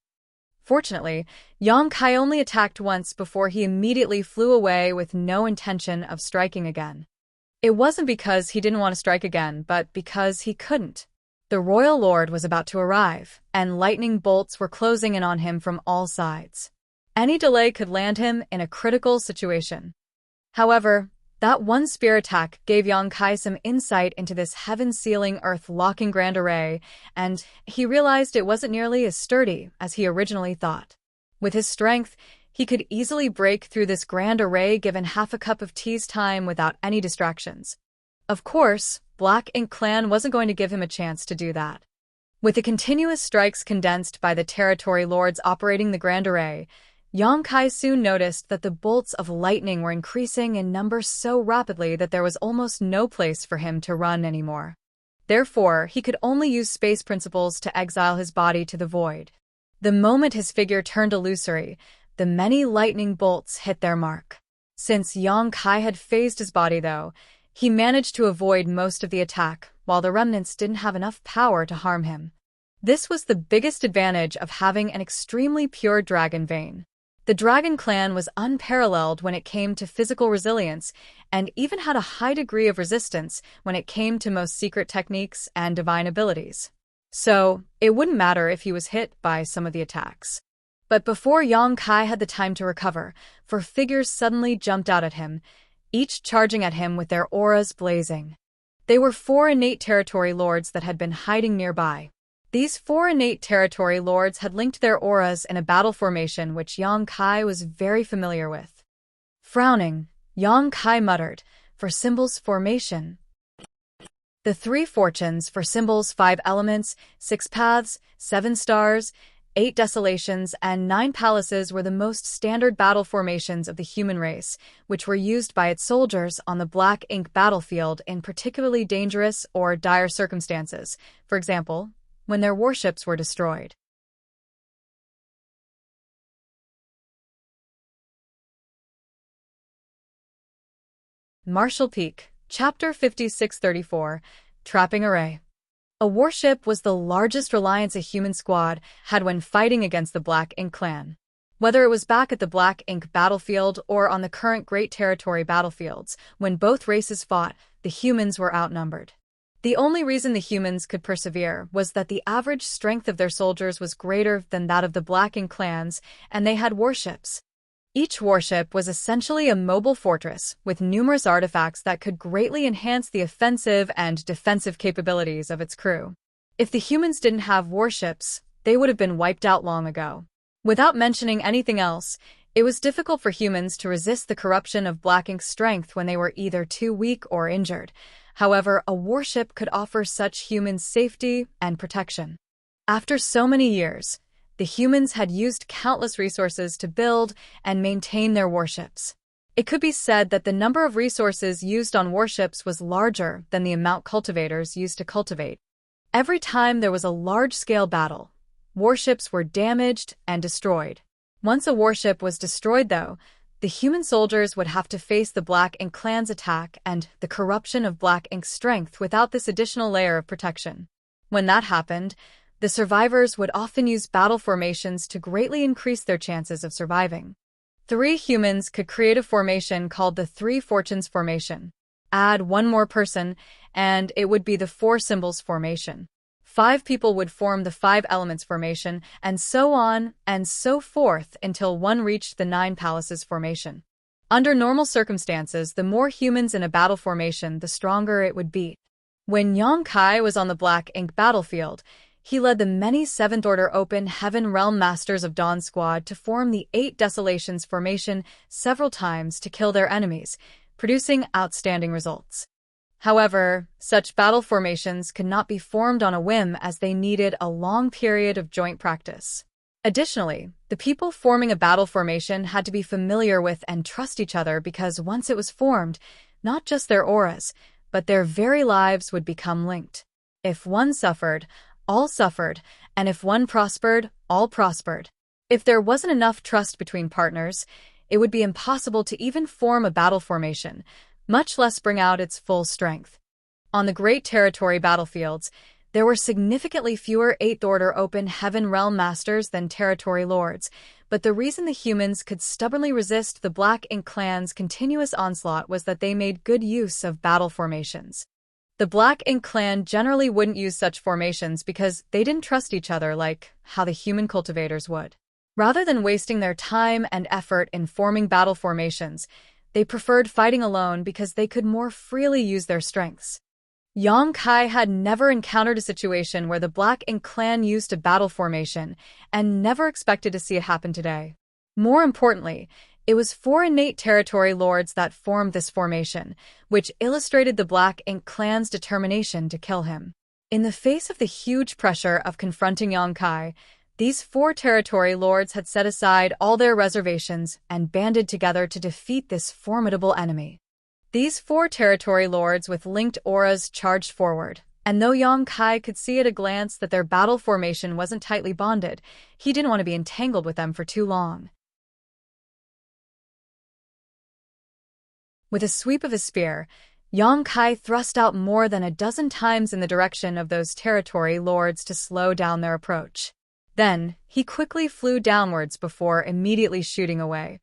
Fortunately, Yang Kai only attacked once before he immediately flew away with no intention of striking again. It wasn't because he didn't want to strike again, but because he couldn't. The Royal Lord was about to arrive, and lightning bolts were closing in on him from all sides. Any delay could land him in a critical situation. However, that one spear attack gave Yang Kai some insight into this heaven-sealing, earth-locking Grand Array, and he realized it wasn't nearly as sturdy as he originally thought. With his strength, he could easily break through this Grand Array given half a cup of tea's time without any distractions. Of course, Black Ink clan wasn't going to give him a chance to do that. With the continuous strikes condensed by the territory lords operating the Grand Array, Yang Kai soon noticed that the bolts of lightning were increasing in number so rapidly that there was almost no place for him to run anymore. Therefore, he could only use space principles to exile his body to the void. The moment his figure turned illusory, the many lightning bolts hit their mark. Since Yang Kai had phased his body, though, he managed to avoid most of the attack, while the remnants didn't have enough power to harm him. This was the biggest advantage of having an extremely pure dragon vein. The Dragon Clan was unparalleled when it came to physical resilience, and even had a high degree of resistance when it came to most secret techniques and divine abilities. So, it wouldn't matter if he was hit by some of the attacks. But before Yang Kai had the time to recover, 4 figures suddenly jumped out at him, each charging at him with their auras blazing. They were 4 innate territory lords that had been hiding nearby. These four innate territory lords had linked their auras in a battle formation which Yang Kai was very familiar with. Frowning, Yang Kai muttered, "For symbols formation." The three fortunes for symbols, 5 elements, 6 paths, 7 stars, 8 desolations, and 9 palaces were the most standard battle formations of the human race, which were used by its soldiers on the Black Ink battlefield in particularly dangerous or dire circumstances, for example, when their warships were destroyed. Martial Peak, Chapter 5634, Trapping Array. A warship was the largest reliance a human squad had when fighting against the Black Ink clan. Whether it was back at the Black Ink battlefield or on the current Great Territory battlefields, when both races fought, the humans were outnumbered. The only reason the humans could persevere was that the average strength of their soldiers was greater than that of the Black Ink clans, and they had warships. Each warship was essentially a mobile fortress with numerous artifacts that could greatly enhance the offensive and defensive capabilities of its crew. If the humans didn't have warships, they would have been wiped out long ago. Without mentioning anything else, it was difficult for humans to resist the corruption of Black Ink's strength when they were either too weak or injured. However, a warship could offer such humans safety and protection. After so many years, the humans had used countless resources to build and maintain their warships. It could be said that the number of resources used on warships was larger than the amount cultivators used to cultivate. Every time there was a large-scale battle, warships were damaged and destroyed. Once a warship was destroyed, though, the human soldiers would have to face the Black Ink clan's attack and the corruption of Black Ink's strength without this additional layer of protection. When that happened, the survivors would often use battle formations to greatly increase their chances of surviving. 3 humans could create a formation called the Three Fortunes formation. Add one more person, and it would be the Four Symbols formation. 5 people would form the 5 Elements formation, and so on and so forth until one reached the 9 Palaces formation. Under normal circumstances, the more humans in a battle formation, the stronger it would be. When Yang Kai was on the Black Ink battlefield, he led the many 7th Order Open Heaven Realm Masters of Dawn squad to form the 8 Desolations formation several times to kill their enemies, producing outstanding results. However, such battle formations could not be formed on a whim as they needed a long period of joint practice. Additionally, the people forming a battle formation had to be familiar with and trust each other because once it was formed, not just their auras, but their very lives would become linked. If one suffered, all suffered, and if one prospered, all prospered. If there wasn't enough trust between partners, it would be impossible to even form a battle formation, much less bring out its full strength. On the Great Territory battlefields, there were significantly fewer 8th Order Open Heaven Realm Masters than Territory Lords, but the reason the humans could stubbornly resist the Black Ink clan's continuous onslaught was that they made good use of battle formations. The Black Ink clan generally wouldn't use such formations because they didn't trust each other like how the human cultivators would. Rather than wasting their time and effort in forming battle formations, they preferred fighting alone because they could more freely use their strengths. Yang Kai had never encountered a situation where the Black Ink clan used a battle formation and never expected to see it happen today. More importantly, it was 4 innate territory lords that formed this formation, which illustrated the Black Ink clan's determination to kill him. In the face of the huge pressure of confronting Yang Kai, these 4 territory lords had set aside all their reservations and banded together to defeat this formidable enemy. These 4 territory lords with linked auras charged forward, and though Yang Kai could see at a glance that their battle formation wasn't tightly bonded, he didn't want to be entangled with them for too long. With a sweep of his spear, Yang Kai thrust out more than a dozen times in the direction of those territory lords to slow down their approach. Then, he quickly flew downwards before immediately shooting away.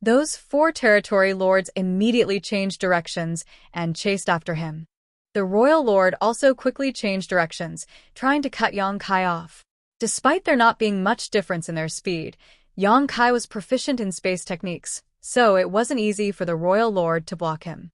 Those 4 territory lords immediately changed directions and chased after him. The royal lord also quickly changed directions, trying to cut Yang Kai off. Despite there not being much difference in their speed, Yang Kai was proficient in space techniques, so it wasn't easy for the royal lord to block him.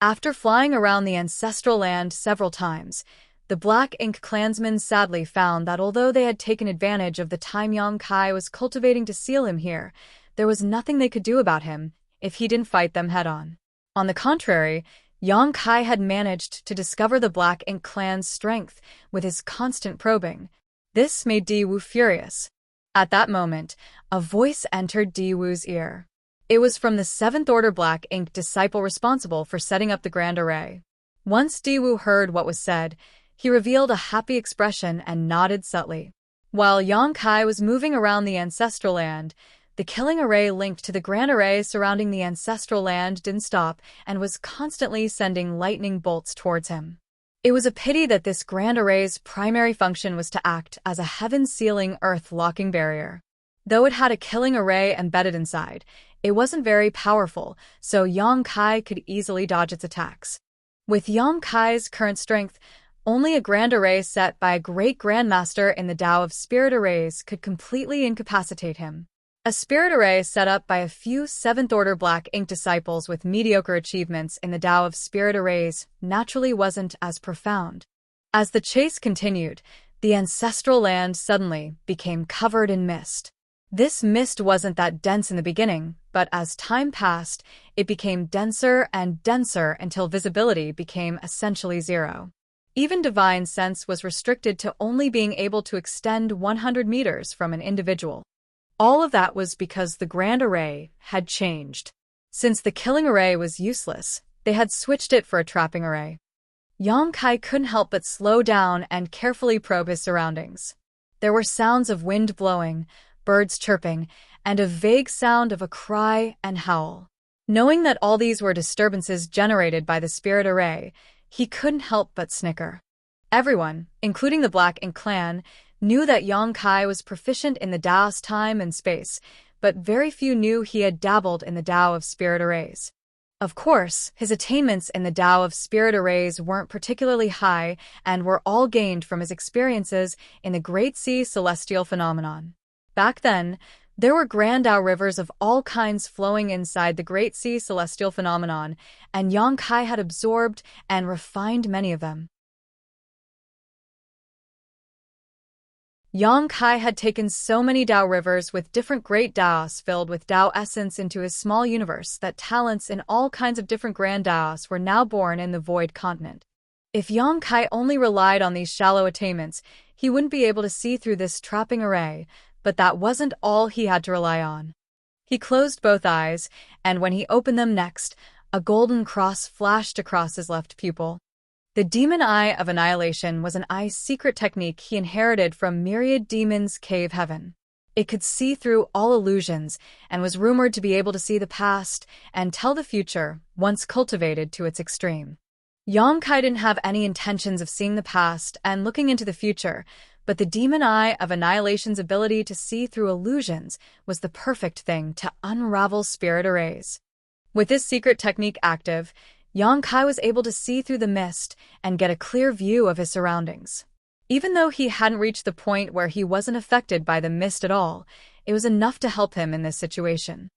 After flying around the ancestral land several times, The Black Ink clansmen sadly found that although they had taken advantage of the time Yang Kai was cultivating to seal him here, there was nothing they could do about him if he didn't fight them head-on. On the contrary, Yang Kai had managed to discover the Black Ink clan's strength with his constant probing. This made Di Wu furious. At that moment, a voice entered Di Wu's ear. It was from the 7th Order Black Ink disciple responsible for setting up the Grand Array. Once Di Wu heard what was said, he revealed a happy expression and nodded subtly. While Yang Kai was moving around the ancestral land, the killing array linked to the Grand Array surrounding the ancestral land didn't stop and was constantly sending lightning bolts towards him. It was a pity that this Grand Array's primary function was to act as a heaven-sealing, earth-locking barrier. Though it had a killing array embedded inside, it wasn't very powerful, so Yang Kai could easily dodge its attacks. With Yang Kai's current strength, only a Grand Array set by a great Grandmaster in the Tao of Spirit Arrays could completely incapacitate him. A Spirit Array set up by a few 7th Order Black Ink disciples with mediocre achievements in the Tao of Spirit Arrays naturally wasn't as profound. As the chase continued, the ancestral land suddenly became covered in mist. This mist wasn't that dense in the beginning, but as time passed, it became denser and denser until visibility became essentially zero. Even divine sense was restricted to only being able to extend 100 meters from an individual. All of that was because the Grand Array had changed. Since the killing array was useless, they had switched it for a trapping array. Yang Kai couldn't help but slow down and carefully probe his surroundings. There were sounds of wind blowing, birds chirping, and a vague sound of a cry and howl. Knowing that all these were disturbances generated by the spirit array, he couldn't help but snicker. Everyone, including the Black Ink clan, knew that Yang Kai was proficient in the Tao's time and space, but very few knew he had dabbled in the Tao of Spirit Arrays. Of course, his attainments in the Tao of Spirit Arrays weren't particularly high and were all gained from his experiences in the Great Sea Celestial Phenomenon. Back then, there were Grand Tao rivers of all kinds flowing inside the Great Sea Celestial Phenomenon, and Yang Kai had absorbed and refined many of them. Yang Kai had taken so many Tao rivers with different great Taos filled with Tao essence into his small universe that talents in all kinds of different grand Taos were now born in the Void Continent. If Yang Kai only relied on these shallow attainments, he wouldn't be able to see through this trapping array, but that wasn't all he had to rely on. He closed both eyes, and when he opened them next, a golden cross flashed across his left pupil. The Demon Eye of Annihilation was an eye's secret technique he inherited from Myriad Demons' Cave Heaven. It could see through all illusions and was rumored to be able to see the past and tell the future once cultivated to its extreme. Yang Kai didn't have any intentions of seeing the past and looking into the future, but the Demon Eye of Annihilation's ability to see through illusions was the perfect thing to unravel spirit arrays. With this secret technique active, Yang Kai was able to see through the mist and get a clear view of his surroundings. Even though he hadn't reached the point where he wasn't affected by the mist at all, it was enough to help him in this situation.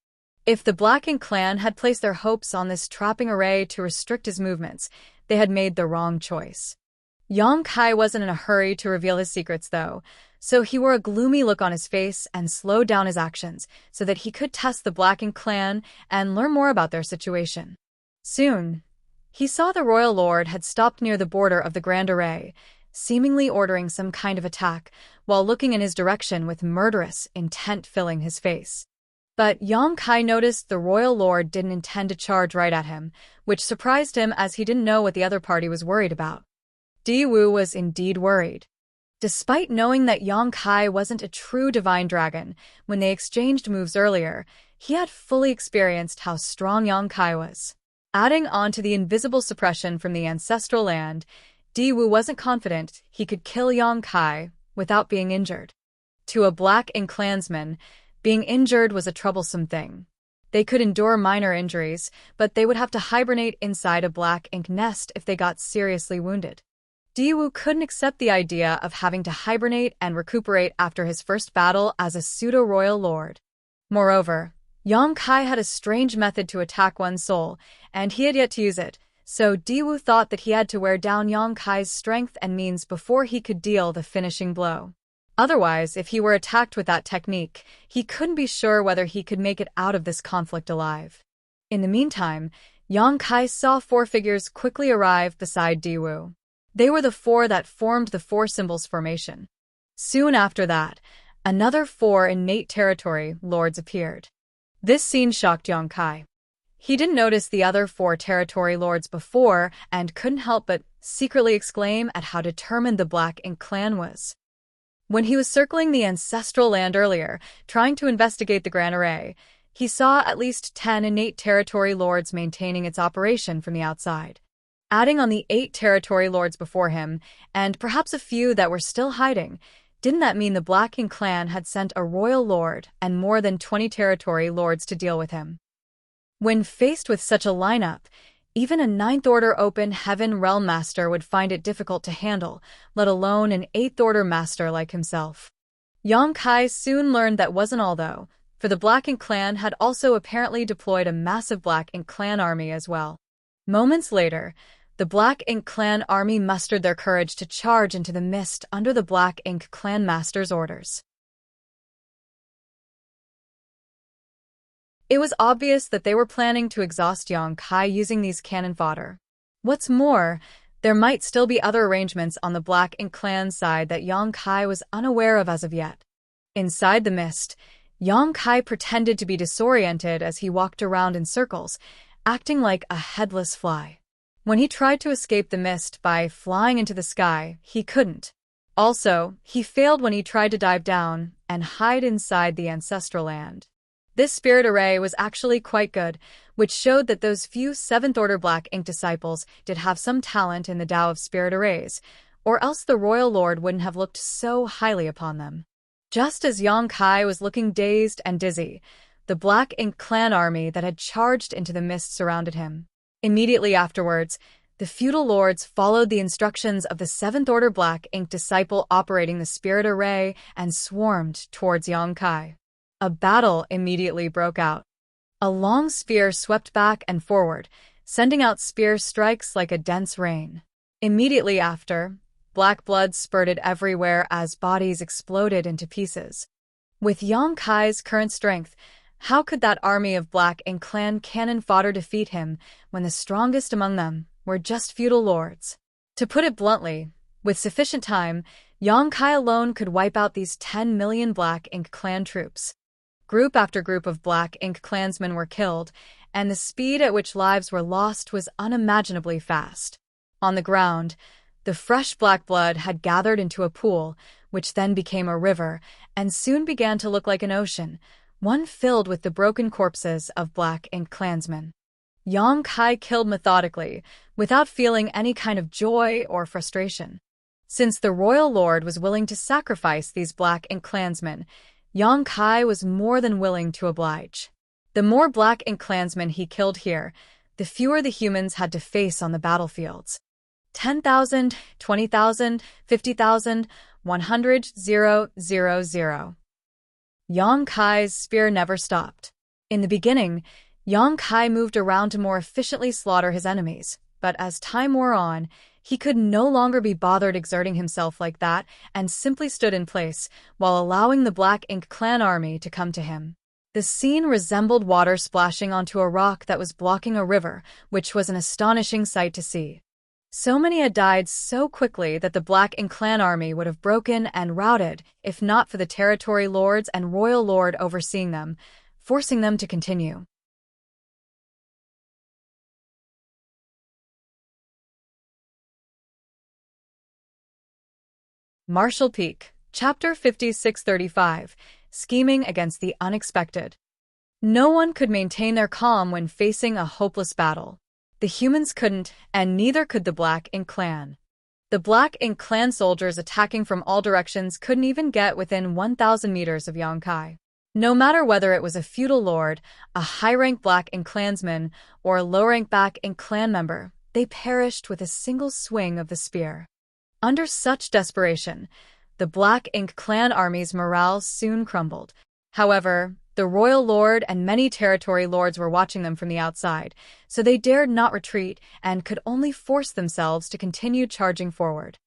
If the Black Ink clan had placed their hopes on this trapping array to restrict his movements, they had made the wrong choice. Yang Kai wasn't in a hurry to reveal his secrets, though, so he wore a gloomy look on his face and slowed down his actions so that he could test the Black Ink clan and learn more about their situation. Soon, he saw the Royal Lord had stopped near the border of the Grand Array, seemingly ordering some kind of attack, while looking in his direction with murderous intent filling his face. But Yang Kai noticed the Royal Lord didn't intend to charge right at him, which surprised him as he didn't know what the other party was worried about. Di Wu was indeed worried. Despite knowing that Yang Kai wasn't a true divine dragon, when they exchanged moves earlier, he had fully experienced how strong Yang Kai was. Adding on to the invisible suppression from the ancestral land, Di Wu wasn't confident he could kill Yang Kai without being injured. To a Black Ink clansman, being injured was a troublesome thing. They could endure minor injuries, but they would have to hibernate inside a Black Ink nest if they got seriously wounded. Di Wu couldn't accept the idea of having to hibernate and recuperate after his first battle as a pseudo-royal lord. Moreover, Yang Kai had a strange method to attack one's soul, and he had yet to use it, so Diwu thought that he had to wear down Yang Kai's strength and means before he could deal the finishing blow. Otherwise, if he were attacked with that technique, he couldn't be sure whether he could make it out of this conflict alive. In the meantime, Yang Kai saw four figures quickly arrive beside Diwu. They were the four that formed the Four Symbols formation. Soon after that, another four innate territory lords appeared. This scene shocked Yang Kai. He didn't notice the other four territory lords before and couldn't help but secretly exclaim at how determined the Black Ink clan was. When he was circling the ancestral land earlier, trying to investigate the Grand Array, he saw at least 10 innate territory lords maintaining its operation from the outside. Adding on the 8 territory lords before him, and perhaps a few that were still hiding, didn't that mean the Black Ink clan had sent a royal lord and more than 20 territory lords to deal with him? When faced with such a lineup, even a 9th Order Open Heaven Realm Master would find it difficult to handle, let alone an 8th Order Master like himself. Yang Kai soon learned that wasn't all though, for the Black Ink clan had also apparently deployed a massive Black Ink clan army as well. Moments later, the Black Ink clan army mustered their courage to charge into the mist under the Black Ink clan master's orders. It was obvious that they were planning to exhaust Yang Kai using these cannon fodder. What's more, there might still be other arrangements on the Black Ink clan side that Yang Kai was unaware of as of yet. Inside the mist, Yang Kai pretended to be disoriented as he walked around in circles, acting like a headless fly. When he tried to escape the mist by flying into the sky, he couldn't. Also, he failed when he tried to dive down and hide inside the ancestral land. This spirit array was actually quite good, which showed that those few 7th Order Black Ink disciples did have some talent in the Tao of spirit arrays, or else the Royal Lord wouldn't have looked so highly upon them. Just as Yang Kai was looking dazed and dizzy, the Black Ink clan army that had charged into the mist surrounded him. Immediately afterwards, the feudal lords followed the instructions of the 7th Order Black Ink disciple operating the spirit array and swarmed towards Yang Kai. A battle immediately broke out. A long spear swept back and forward, sending out spear strikes like a dense rain. Immediately after, black blood spurted everywhere as bodies exploded into pieces. With Yang Kai's current strength, how could that army of Black Ink clan cannon fodder defeat him when the strongest among them were just feudal lords? To put it bluntly, with sufficient time, Yang Kai alone could wipe out these 10 million Black Ink clan troops. Group after group of Black Ink clansmen were killed, and the speed at which lives were lost was unimaginably fast. On the ground, the fresh black blood had gathered into a pool, which then became a river, and soon began to look like an ocean, one filled with the broken corpses of Black Ink clansmen. Yang Kai killed methodically, without feeling any kind of joy or frustration. Since the Royal Lord was willing to sacrifice these Black Ink clansmen, Yang Kai was more than willing to oblige. The more Black Ink clansmen he killed here, the fewer the humans had to face on the battlefields. 10,000, 20,000, 50,000, 100, 000. Yang Kai's spear never stopped. In the beginning, Yang Kai moved around to more efficiently slaughter his enemies, but as time wore on, he could no longer be bothered exerting himself like that and simply stood in place while allowing the Black Ink clan army to come to him. The scene resembled water splashing onto a rock that was blocking a river, which was an astonishing sight to see. So many had died so quickly that the Black Ink clan army would have broken and routed if not for the territory lords and royal lord overseeing them, forcing them to continue. Martial Peak, Chapter 5635, Scheming Against the Unexpected. No one could maintain their calm when facing a hopeless battle. The humans couldn't, and neither could the Black Ink clan. The Black Ink clan soldiers attacking from all directions couldn't even get within 1,000 meters of Yang Kai. No matter whether it was a feudal lord, a high-rank Black Ink clansman, or a low-rank Black Ink clan member, they perished with a single swing of the spear. Under such desperation, the Black Ink clan army's morale soon crumbled. However, The royal lord and many territory lords were watching them from the outside, so they dared not retreat and could only force themselves to continue charging forward.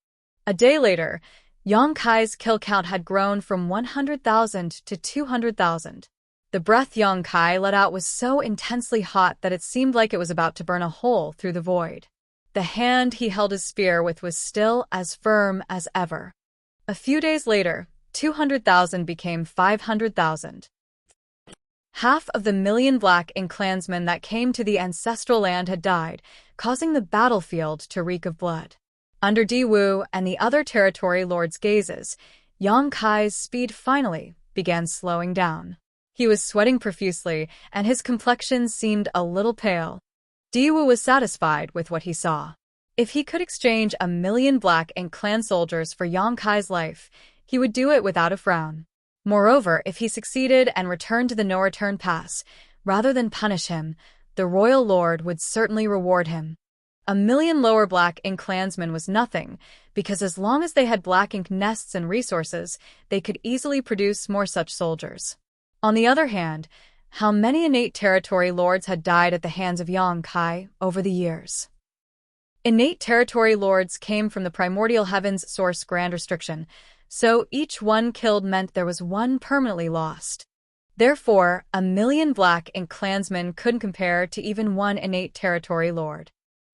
A day later, Yang Kai's kill count had grown from 100,000 to 200,000. The breath Yang Kai let out was so intensely hot that it seemed like it was about to burn a hole through the void. The hand he held his spear with was still as firm as ever. A few days later, 200,000 became 500,000. Half of the million Black Ink clansmen that came to the ancestral land had died, causing the battlefield to reek of blood. Under Di Wu and the other territory lords' gazes, Yang Kai's speed finally began slowing down. He was sweating profusely, and his complexion seemed a little pale. Di Wu was satisfied with what he saw. If he could exchange 1,000,000 Black Ink clan soldiers for Yang Kai's life, he would do it without a frown. Moreover, if he succeeded and returned to the no-return pass, rather than punish him, the royal lord would certainly reward him. 1,000,000 lower Black Ink clansmen was nothing, because as long as they had Black Ink nests and resources, they could easily produce more such soldiers. On the other hand, how many innate territory lords had died at the hands of Yang Kai over the years? Innate territory lords came from the primordial heavens source grand restriction, so each one killed meant there was one permanently lost. Therefore, 1,000,000 Black Ink clansmen couldn't compare to even one innate territory lord.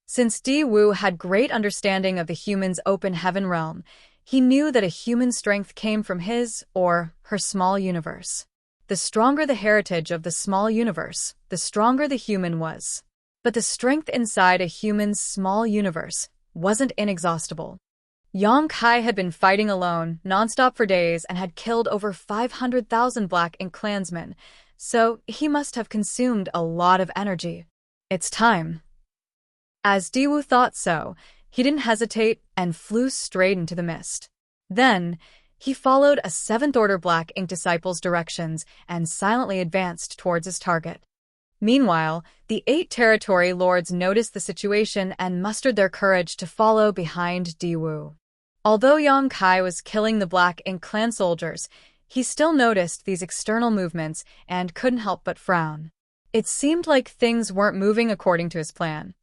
Since Di Wu had great understanding of the human's open heaven realm, he knew that a human strength came from his or her small universe. The stronger the heritage of the small universe, the stronger the human was. But the strength inside a human's small universe wasn't inexhaustible. Yang Kai had been fighting alone, nonstop for days, and had killed over 500,000 Black Ink clansmen, so he must have consumed a lot of energy. It's time. As Di Wu thought so, he didn't hesitate and flew straight into the mist. Then, he followed a 7th-order Black Ink disciple's directions and silently advanced towards his target. Meanwhile, the 8 territory lords noticed the situation and mustered their courage to follow behind Di Wu. Although Yang Kai was killing the Black Ink clan soldiers, he still noticed these external movements and couldn't help but frown. It seemed like things weren't moving according to his plan.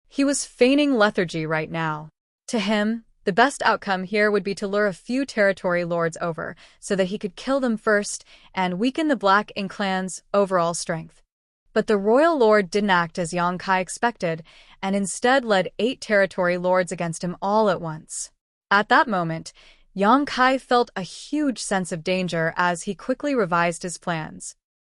He was feigning lethargy right now. To him, the best outcome here would be to lure a few territory lords over so that he could kill them first and weaken the Black Ink clan's overall strength. But the royal lord didn't act as Yang Kai expected, and instead led 8 territory lords against him all at once. At that moment, Yang Kai felt a huge sense of danger as he quickly revised his plans.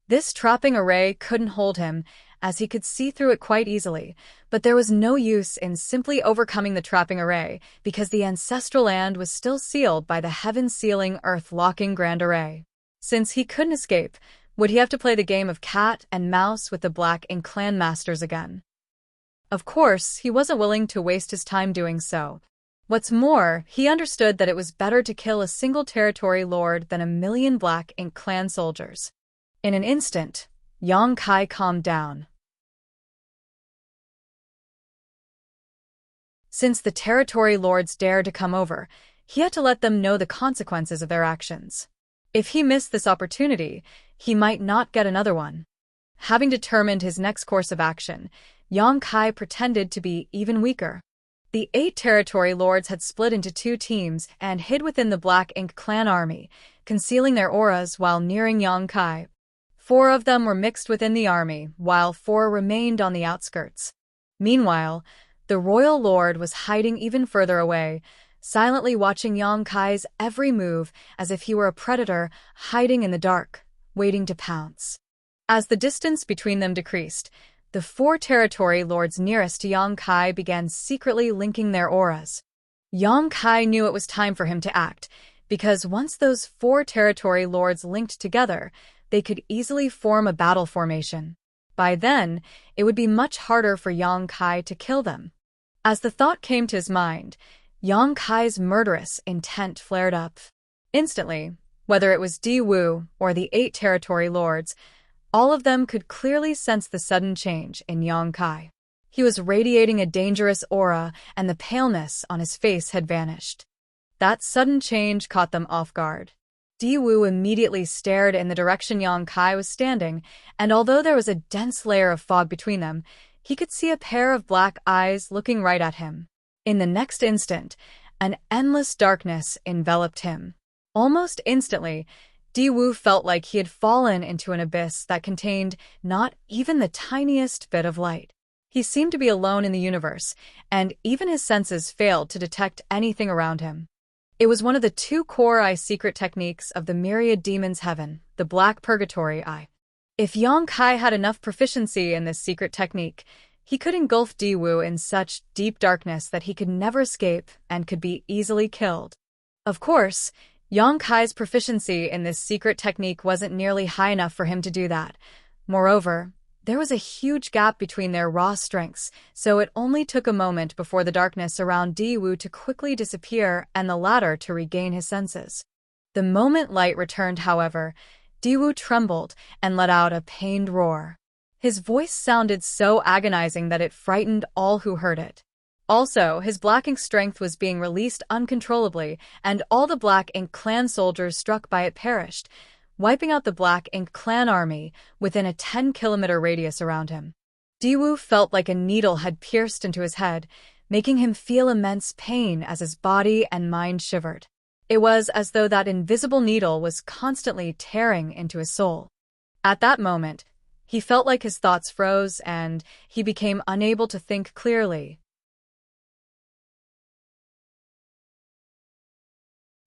This trapping array couldn't hold him, as he could see through it quite easily, but there was no use in simply overcoming the trapping array because the ancestral land was still sealed by the heaven-sealing, earth-locking grand array. Since he couldn't escape, would he have to play the game of cat and mouse with the Black Ink clan masters again? Of course, he wasn't willing to waste his time doing so. What's more, he understood that it was better to kill a single territory lord than 1,000,000 Black Ink clan soldiers. In an instant, Yang Kai calmed down. Since the territory lords dared to come over, he had to let them know the consequences of their actions. If he missed this opportunity, he might not get another one. Having determined his next course of action, Yang Kai pretended to be even weaker. The 8 territory lords had split into 2 teams and hid within the Black Ink clan army, concealing their auras while nearing Yang Kai. 4 of them were mixed within the army, while 4 remained on the outskirts. Meanwhile, the royal lord was hiding even further away, silently watching Yang Kai's every move as if he were a predator hiding in the dark, waiting to pounce. As the distance between them decreased, the 4 territory lords nearest to Yang Kai began secretly linking their auras. Yang Kai knew it was time for him to act, because once those 4 territory lords linked together, they could easily form a battle formation. By then, it would be much harder for Yang Kai to kill them. As the thought came to his mind, Yang Kai's murderous intent flared up. Instantly, whether it was Di Wu or the 8 territory lords, all of them could clearly sense the sudden change in Yang Kai. He was radiating a dangerous aura, and the paleness on his face had vanished. That sudden change caught them off guard. Di-Wu immediately stared in the direction Yang Kai was standing, and although there was a dense layer of fog between them, he could see a pair of black eyes looking right at him. In the next instant, an endless darkness enveloped him. Almost instantly, Di-Wu felt like he had fallen into an abyss that contained not even the tiniest bit of light. He seemed to be alone in the universe, and even his senses failed to detect anything around him. It was one of the two core eye secret techniques of the myriad demons' heaven, the Black Purgatory Eye. If Yang Kai had enough proficiency in this secret technique, he could engulf Di-Wu in such deep darkness that he could never escape and could be easily killed. Of course, Yang Kai's proficiency in this secret technique wasn't nearly high enough for him to do that. Moreover, there was a huge gap between their raw strengths, so it only took a moment before the darkness around Di-Wu to quickly disappear and the latter to regain his senses. The moment light returned, however, Di-Wu trembled and let out a pained roar. His voice sounded so agonizing that it frightened all who heard it. Also, his black ink strength was being released uncontrollably, and all the Black Ink clan soldiers struck by it perished, wiping out the Black Ink clan army within a 10-kilometer radius around him. Di-Wu felt like a needle had pierced into his head, making him feel immense pain as his body and mind shivered. It was as though that invisible needle was constantly tearing into his soul. At that moment, he felt like his thoughts froze and he became unable to think clearly.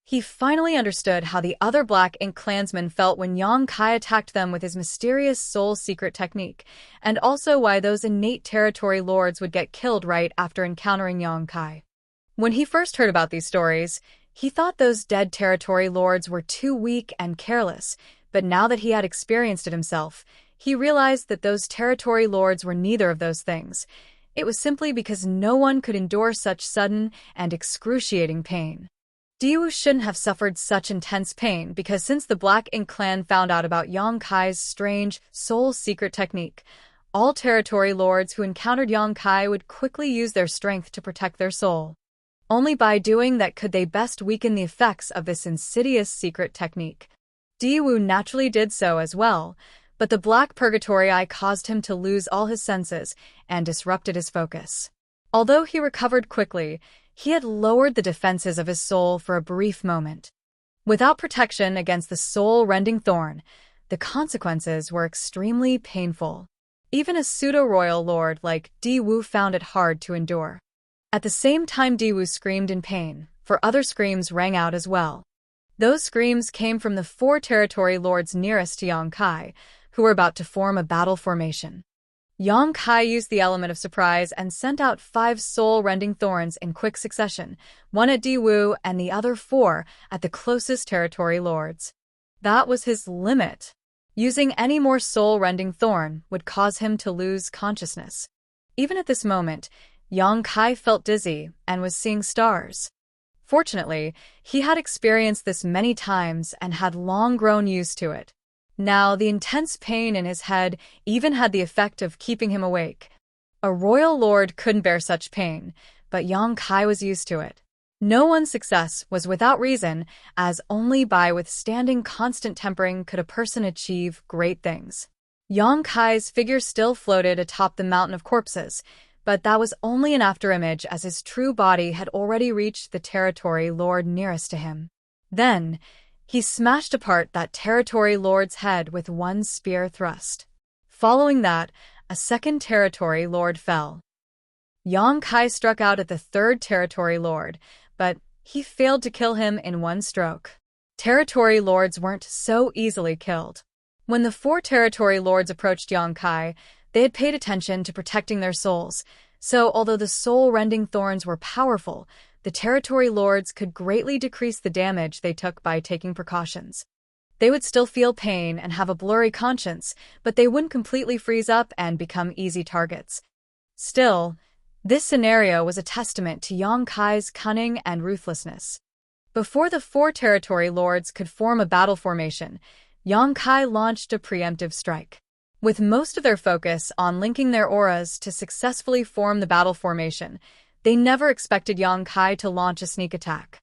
He finally understood how the other Black Ink clansmen felt when Yang Kai attacked them with his mysterious soul secret technique, and also why those innate territory lords would get killed right after encountering Yang Kai. When he first heard about these stories, he thought those dead territory lords were too weak and careless, but now that he had experienced it himself, he realized that those territory lords were neither of those things. It was simply because no one could endure such sudden and excruciating pain. Di-Wu shouldn't have suffered such intense pain because since the Black Ink clan found out about Yang Kai's strange soul secret technique, all territory lords who encountered Yang Kai would quickly use their strength to protect their soul. Only by doing that could they best weaken the effects of this insidious secret technique. Di-Wu naturally did so as well, but the Black Purgatory Eye caused him to lose all his senses and disrupted his focus. Although he recovered quickly, he had lowered the defenses of his soul for a brief moment. Without protection against the soul-rending thorn, the consequences were extremely painful. Even a pseudo-royal lord like Di-Wu found it hard to endure. At the same time Di-Wu screamed in pain, for other screams rang out as well. Those screams came from the 4 territory lords nearest to Yang Kai, who were about to form a battle formation. Yang Kai used the element of surprise and sent out 5 soul-rending thorns in quick succession, 1 at Di-Wu and the other 4 at the closest territory lords. That was his limit. Using any more soul-rending thorn would cause him to lose consciousness. Even at this moment, Yang Kai felt dizzy and was seeing stars. Fortunately, he had experienced this many times and had long grown used to it. Now, the intense pain in his head even had the effect of keeping him awake. A royal lord couldn't bear such pain, but Yang Kai was used to it. No one's success was without reason, as only by withstanding constant tempering could a person achieve great things. Yang Kai's figure still floated atop the mountain of corpses, but that was only an afterimage as his true body had already reached the territory lord nearest to him. Then, he smashed apart that territory lord's head with 1 spear thrust. Following that, a second territory lord fell. Yang Kai struck out at the 3rd territory lord, but he failed to kill him in 1 stroke. Territory lords weren't so easily killed. When the 4 territory lords approached Yang Kai, they had paid attention to protecting their souls, so although the soul-rending thorns were powerful, the territory lords could greatly decrease the damage they took by taking precautions. They would still feel pain and have a blurry conscience, but they wouldn't completely freeze up and become easy targets. Still, this scenario was a testament to Yang Kai's cunning and ruthlessness. Before the 4 territory lords could form a battle formation, Yang Kai launched a preemptive strike. With most of their focus on linking their auras to successfully form the battle formation, they never expected Yang Kai to launch a sneak attack.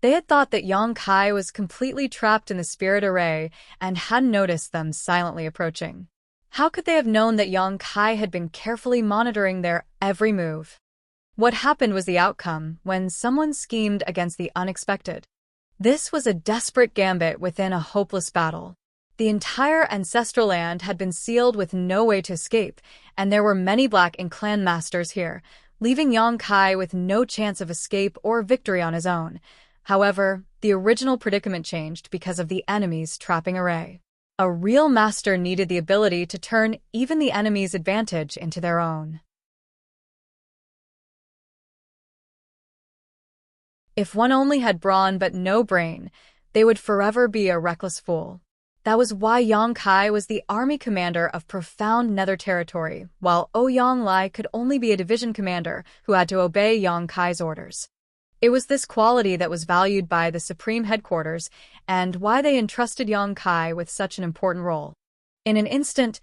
They had thought that Yang Kai was completely trapped in the spirit array and hadn't noticed them silently approaching. How could they have known that Yang Kai had been carefully monitoring their every move? What happened was the outcome when someone schemed against the unexpected. This was a desperate gambit within a hopeless battle. The entire ancestral land had been sealed with no way to escape, and there were many Black and clan masters here, leaving Yang Kai with no chance of escape or victory on his own. However, the original predicament changed because of the enemy's trapping array. A real master needed the ability to turn even the enemy's advantage into their own. If one only had brawn but no brain, they would forever be a reckless fool. That was why Yang Kai was the army commander of profound Nether territory, while Ouyang Lai could only be a division commander who had to obey Yang Kai's orders. It was this quality that was valued by the Supreme Headquarters and why they entrusted Yang Kai with such an important role. In an instant,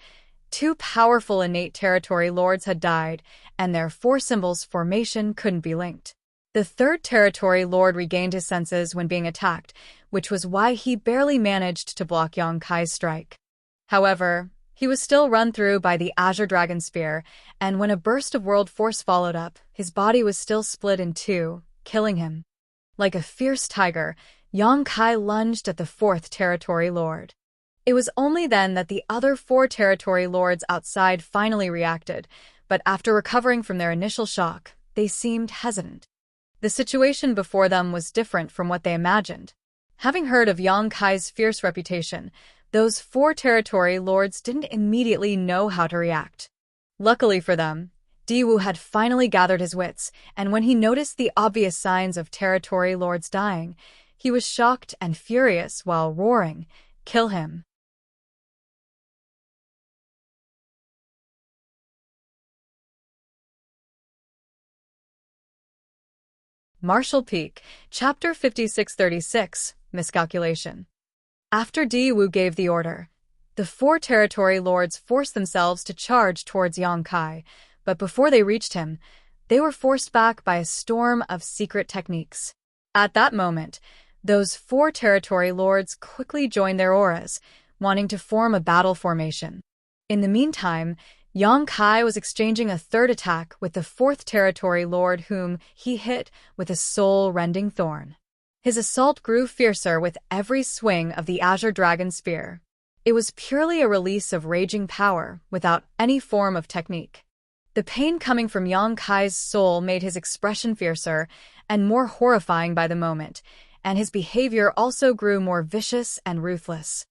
two powerful innate territory lords had died, and their four symbols formation couldn't be linked. The third territory lord regained his senses when being attacked, which was why he barely managed to block Yang Kai's strike. However, he was still run through by the Azure Dragon Spear, and when a burst of world force followed up, his body was still split in two, killing him. Like a fierce tiger, Yang Kai lunged at the fourth territory lord. It was only then that the other four territory lords outside finally reacted, but after recovering from their initial shock, they seemed hesitant. The situation before them was different from what they imagined. Having heard of Yang Kai's fierce reputation, those four territory lords didn't immediately know how to react. Luckily for them, Diwu had finally gathered his wits, and when he noticed the obvious signs of territory lords dying, he was shocked and furious while roaring, "Kill him!" Martial Peak, Chapter 5636, Miscalculation. After Diwu gave the order, the four territory lords forced themselves to charge towards Yang Kai, but before they reached him, they were forced back by a storm of secret techniques. At that moment, those four territory lords quickly joined their auras, wanting to form a battle formation. In the meantime, Yang Kai was exchanging a third attack with the fourth territory lord whom he hit with a soul-rending thorn. His assault grew fiercer with every swing of the Azure Dragon Spear. It was purely a release of raging power without any form of technique. The pain coming from Yang Kai's soul made his expression fiercer and more horrifying by the moment, and his behavior also grew more vicious and ruthless.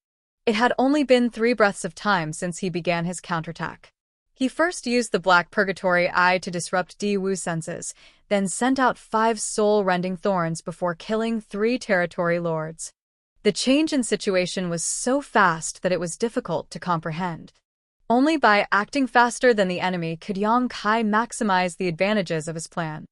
It had only been 3 breaths of time since he began his counterattack. He first used the Black Purgatory Eye to disrupt Diwu's senses, then sent out 5 soul-rending thorns before killing 3 territory lords. The change in situation was so fast that it was difficult to comprehend. Only by acting faster than the enemy could Yang Kai maximize the advantages of his plan.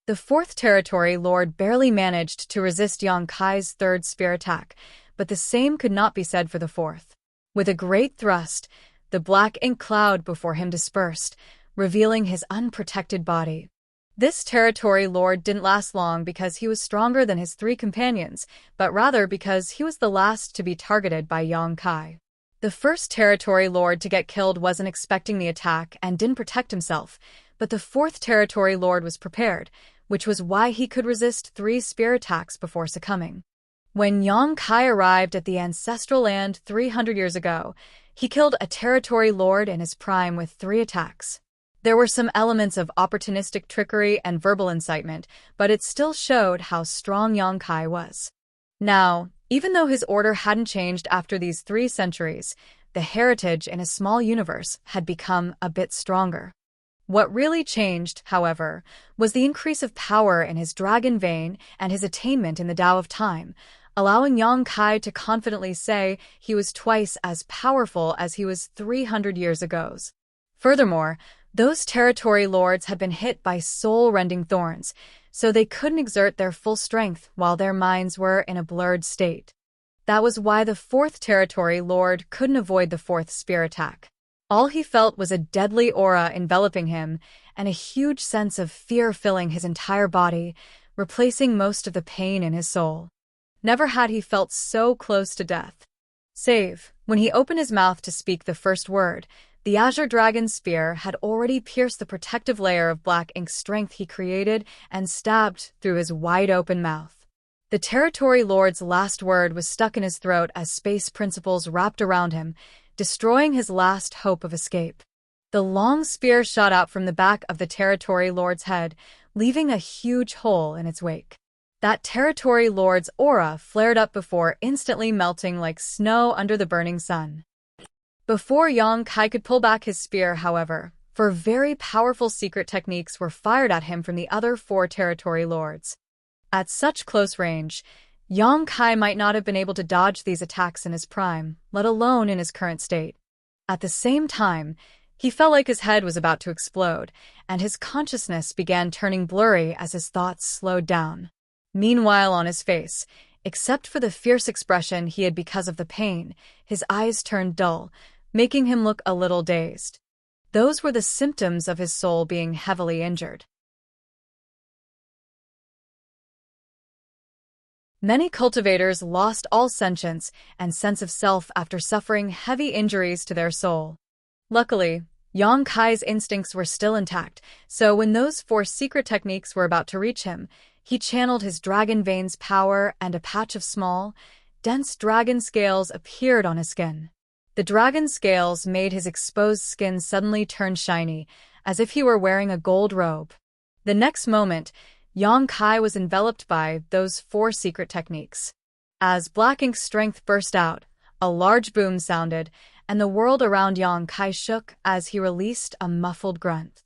The 4th territory lord barely managed to resist Yang Kai's 3rd spear attack, but the same could not be said for the 4th. With a great thrust, the black ink cloud before him dispersed, revealing his unprotected body. This territory lord didn't last long because he was stronger than his 3 companions, but rather because he was the last to be targeted by Yang Kai. The 1st territory lord to get killed wasn't expecting the attack and didn't protect himself, but the 4th territory lord was prepared, which was why he could resist 3 spear attacks before succumbing. When Yang Kai arrived at the ancestral land 300 years ago, he killed a territory lord in his prime with 3 attacks. There were some elements of opportunistic trickery and verbal incitement, but it still showed how strong Yang Kai was. Now, even though his order hadn't changed after these 3 centuries, the heritage in a small universe had become a bit stronger. What really changed, however, was the increase of power in his dragon vein and his attainment in the Tao of Time, allowing Yang Kai to confidently say he was twice as powerful as he was 300 years ago. Furthermore, those territory lords had been hit by soul-rending thorns, so they couldn't exert their full strength while their minds were in a blurred state. That was why the 4th territory lord couldn't avoid the 4th spear attack. All he felt was a deadly aura enveloping him and a huge sense of fear filling his entire body, replacing most of the pain in his soul. Never had he felt so close to death. Save, when he opened his mouth to speak the first word, the Azure Dragon's spear had already pierced the protective layer of black ink strength he created and stabbed through his wide-open mouth. The Territory Lord's last word was stuck in his throat as space principles wrapped around him, destroying his last hope of escape. The long spear shot out from the back of the Territory Lord's head, leaving a huge hole in its wake. That Territory Lord's aura flared up before instantly melting like snow under the burning sun. Before Yang Kai could pull back his spear, however, four very powerful secret techniques were fired at him from the other 4 Territory Lords. At such close range, Yang Kai might not have been able to dodge these attacks in his prime, let alone in his current state. At the same time, he felt like his head was about to explode, and his consciousness began turning blurry as his thoughts slowed down. Meanwhile, on his face, except for the fierce expression he had because of the pain, his eyes turned dull, making him look a little dazed. Those were the symptoms of his soul being heavily injured. Many cultivators lost all sentience and sense of self after suffering heavy injuries to their soul. Luckily, Yang Kai's instincts were still intact, so when those 4 secret techniques were about to reach him, he channeled his dragon vein's power and a patch of small, dense dragon scales appeared on his skin. The dragon scales made his exposed skin suddenly turn shiny, as if he were wearing a gold robe. The next moment, Yang Kai was enveloped by those 4 secret techniques. As black ink strength burst out, a large boom sounded, and the world around Yang Kai shook as he released a muffled grunt.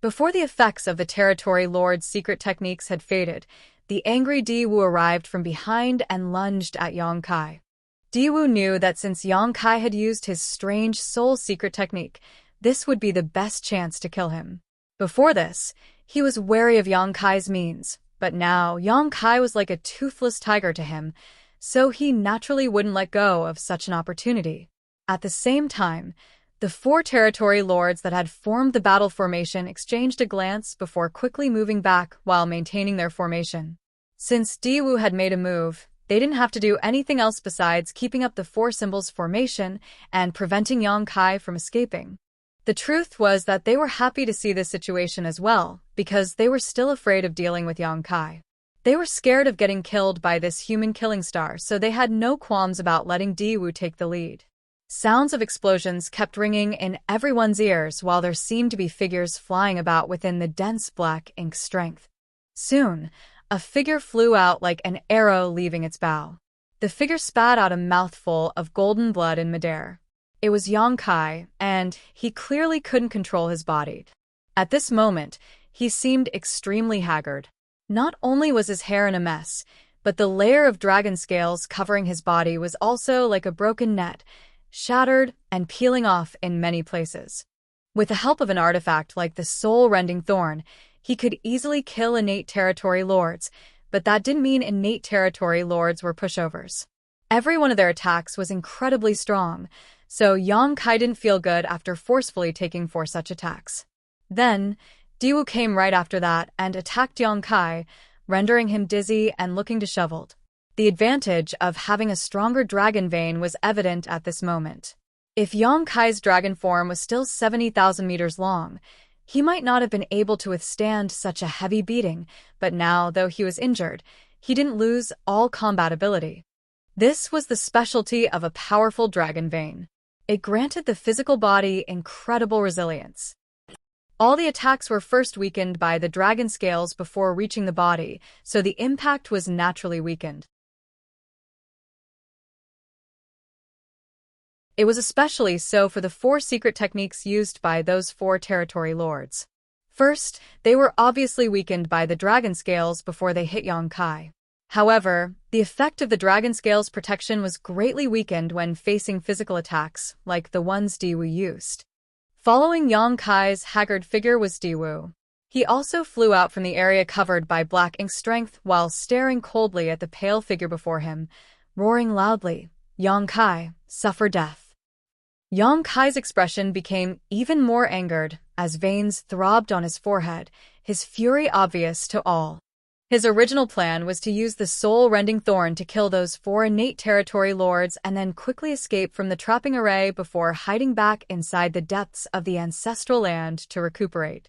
Before the effects of the Territory Lord's secret techniques had faded, the angry Diwu arrived from behind and lunged at Yang Kai. Diwu knew that since Yang Kai had used his strange soul secret technique, this would be the best chance to kill him. Before this, he was wary of Yang Kai's means, but now Yang Kai was like a toothless tiger to him, so he naturally wouldn't let go of such an opportunity. At the same time, the 4 Territory Lords that had formed the battle formation exchanged a glance before quickly moving back while maintaining their formation. Since Diwu had made a move, they didn't have to do anything else besides keeping up the 4 symbols formation and preventing Yang Kai from escaping. The truth was that they were happy to see this situation as well, because they were still afraid of dealing with Yang Kai. They were scared of getting killed by this human killing star, so they had no qualms about letting Diwu take the lead. Sounds of explosions kept ringing in everyone's ears while there seemed to be figures flying about within the dense black ink strength. Soon, a figure flew out like an arrow leaving its bow. The figure spat out a mouthful of golden blood in midair. It was Yang Kai, and he clearly couldn't control his body. At this moment, he seemed extremely haggard. Not only was his hair in a mess, but the layer of dragon scales covering his body was also like a broken net, shattered and peeling off in many places. With the help of an artifact like the soul-rending thorn, he could easily kill innate Territory Lords, but that didn't mean innate Territory Lords were pushovers. Every one of their attacks was incredibly strong, so Yang Kai didn't feel good after forcefully taking 4 such attacks. Then, Diwu came right after that and attacked Yang Kai, rendering him dizzy and looking disheveled. The advantage of having a stronger dragon vein was evident at this moment. If Yang Kai's dragon form was still 70,000 meters long, he might not have been able to withstand such a heavy beating, but now, though he was injured, he didn't lose all combat ability. This was the specialty of a powerful dragon vein. It granted the physical body incredible resilience. All the attacks were first weakened by the dragon scales before reaching the body, so the impact was naturally weakened. It was especially so for the 4 secret techniques used by those 4 Territory Lords. First, they were obviously weakened by the dragon scales before they hit Yang Kai. However, the effect of the dragon scales protection was greatly weakened when facing physical attacks, like the ones Diwu used. Following Yang Kai's haggard figure was Diwu. He also flew out from the area covered by black ink strength while staring coldly at the pale figure before him, roaring loudly, "Yang Kai, suffer death." Yang Kai's expression became even more angered as veins throbbed on his forehead, his fury obvious to all. His original plan was to use the soul-rending thorn to kill those four innate territory lords and then quickly escape from the trapping array before hiding back inside the depths of the ancestral land to recuperate.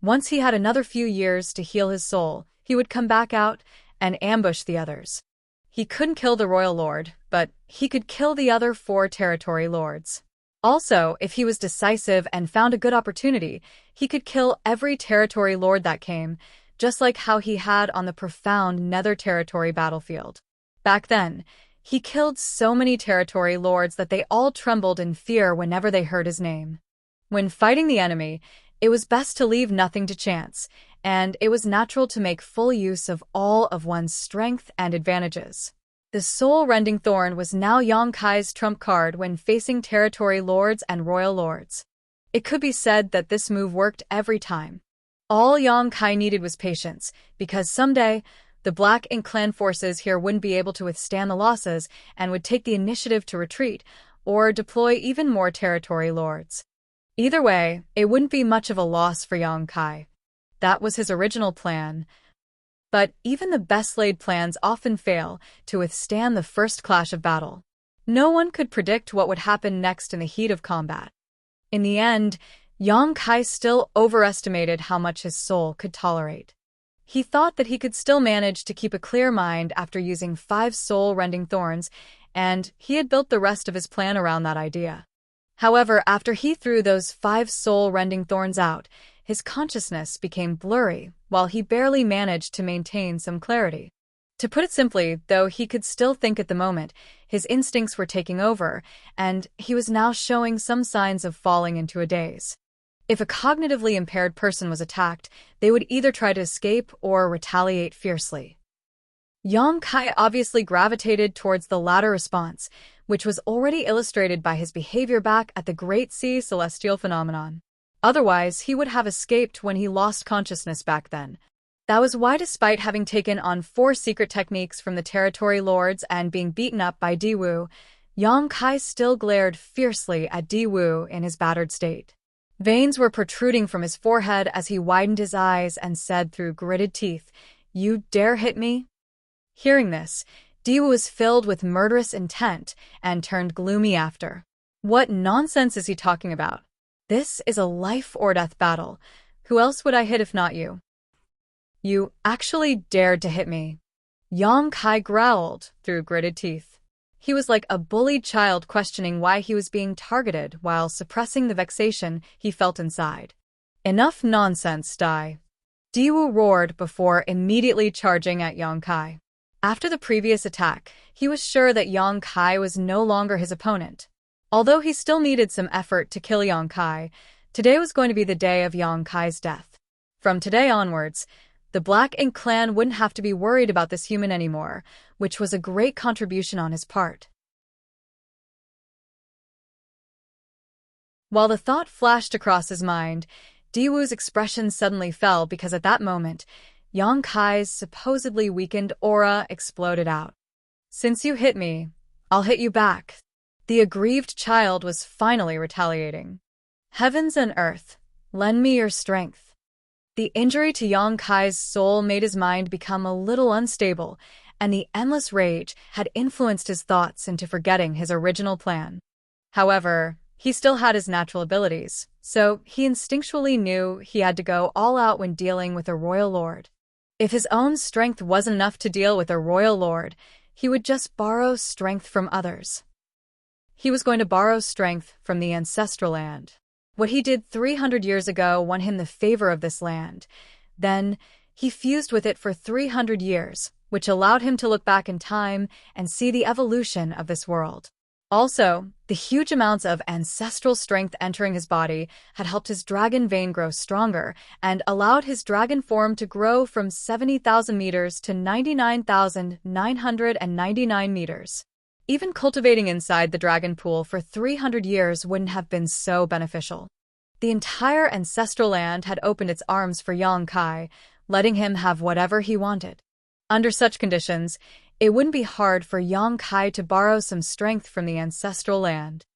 Once he had another few years to heal his soul, he would come back out and ambush the others. He couldn't kill the royal lord, but he could kill the other four territory lords. Also, if he was decisive and found a good opportunity, he could kill every territory lord that came, just like how he had on the profound Nether Territory battlefield. Back then, he killed so many territory lords that they all trembled in fear whenever they heard his name. When fighting the enemy, it was best to leave nothing to chance, and it was natural to make full use of all of one's strength and advantages. The soul-rending thorn was now Yang Kai's trump card when facing territory lords and royal lords. It could be said that this move worked every time. All Yang Kai needed was patience, because someday, the Black Ink clan forces here wouldn't be able to withstand the losses and would take the initiative to retreat, or deploy even more territory lords. Either way, it wouldn't be much of a loss for Yang Kai. That was his original plan. But even the best-laid plans often fail to withstand the first clash of battle. No one could predict what would happen next in the heat of combat. In the end, Yang Kai still overestimated how much his soul could tolerate. He thought that he could still manage to keep a clear mind after using 5 soul-rending thorns, and he had built the rest of his plan around that idea. However, after he threw those 5 soul-rending thorns out, his consciousness became blurry, while he barely managed to maintain some clarity. To put it simply, though he could still think at the moment, his instincts were taking over, and he was now showing some signs of falling into a daze. If a cognitively impaired person was attacked, they would either try to escape or retaliate fiercely. Yang Kai obviously gravitated towards the latter response, which was already illustrated by his behavior back at the Great Sea Celestial Phenomenon. Otherwise, he would have escaped when he lost consciousness back then. That was why, despite having taken on 4 secret techniques from the territory lords and being beaten up by Diwu, Yang Kai still glared fiercely at Diwu in his battered state. Veins were protruding from his forehead as he widened his eyes and said through gritted teeth, "You dare hit me?" Hearing this, Diwu was filled with murderous intent and turned gloomy after. What nonsense is he talking about? This is a life-or-death battle. Who else would I hit if not you? You actually dared to hit me. Yang Kai growled through gritted teeth. He was like a bullied child questioning why he was being targeted while suppressing the vexation he felt inside. Enough nonsense, Dai. Diwu roared before immediately charging at Yang Kai. After the previous attack, he was sure that Yang Kai was no longer his opponent. Although he still needed some effort to kill Yang Kai, today was going to be the day of Yang Kai's death. From today onwards, the Black Ink clan wouldn't have to be worried about this human anymore, which was a great contribution on his part. While the thought flashed across his mind, Diwu's expression suddenly fell because at that moment, Yang Kai's supposedly weakened aura exploded out. "Since you hit me, I'll hit you back." The aggrieved child was finally retaliating. "Heavens and earth, lend me your strength." The injury to Yang Kai's soul made his mind become a little unstable, and the endless rage had influenced his thoughts into forgetting his original plan. However, he still had his natural abilities, so he instinctually knew he had to go all out when dealing with a royal lord. If his own strength wasn't enough to deal with a royal lord, he would just borrow strength from others. He was going to borrow strength from the ancestral land. What he did 300 years ago won him the favor of this land. Then, he fused with it for 300 years, which allowed him to look back in time and see the evolution of this world. Also, the huge amounts of ancestral strength entering his body had helped his dragon vein grow stronger and allowed his dragon form to grow from 70,000 meters to 99,999 meters. Even cultivating inside the dragon pool for 300 years wouldn't have been so beneficial. The entire ancestral land had opened its arms for Yang Kai, letting him have whatever he wanted. Under such conditions, it wouldn't be hard for Yang Kai to borrow some strength from the ancestral land.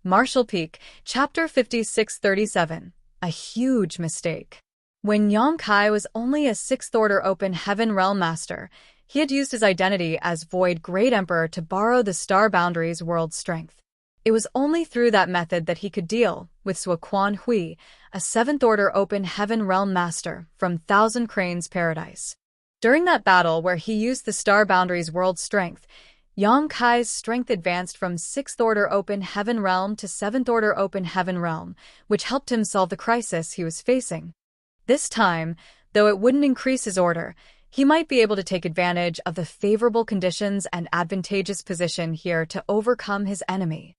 Marshall Peak, Chapter 5637. A huge mistake. When Yang Kai was only a 6th Order Open Heaven Realm Master, he had used his identity as Void Great Emperor to borrow the Star Boundaries world strength. It was only through that method that he could deal with Suoquan Hui, a 7th Order Open Heaven Realm Master from Thousand Cranes Paradise. During that battle where he used the Star Boundaries world strength, Yang Kai's strength advanced from 6th Order Open Heaven Realm to 7th Order Open Heaven Realm, which helped him solve the crisis he was facing. This time, though it wouldn't increase his order, he might be able to take advantage of the favorable conditions and advantageous position here to overcome his enemy.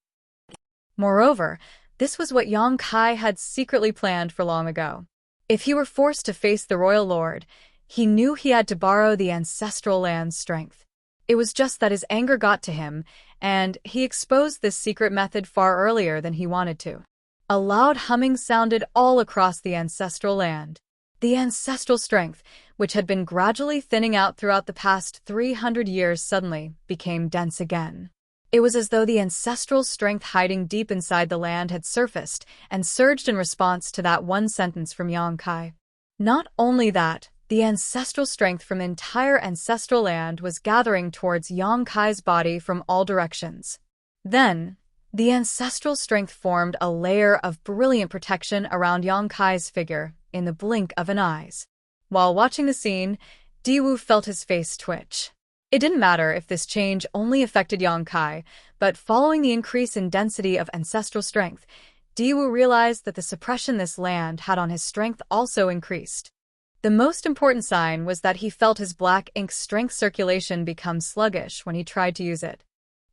Moreover, this was what Yang Kai had secretly planned for long ago. If he were forced to face the Royal Lord, he knew he had to borrow the ancestral land's strength. It was just that his anger got to him, and he exposed this secret method far earlier than he wanted to. A loud humming sounded all across the ancestral land. The ancestral strength, which had been gradually thinning out throughout the past 300 years, suddenly became dense again. It was as though the ancestral strength hiding deep inside the land had surfaced and surged in response to that one sentence from Yang Kai. Not only that, the ancestral strength from the entire ancestral land was gathering towards Yang Kai's body from all directions. Then, the ancestral strength formed a layer of brilliant protection around Yang Kai's figure in the blink of an eye. While watching the scene, Diwu felt his face twitch. It didn't matter if this change only affected Yang Kai, but following the increase in density of ancestral strength, Diwu realized that the suppression this land had on his strength also increased. The most important sign was that he felt his black ink strength circulation become sluggish when he tried to use it.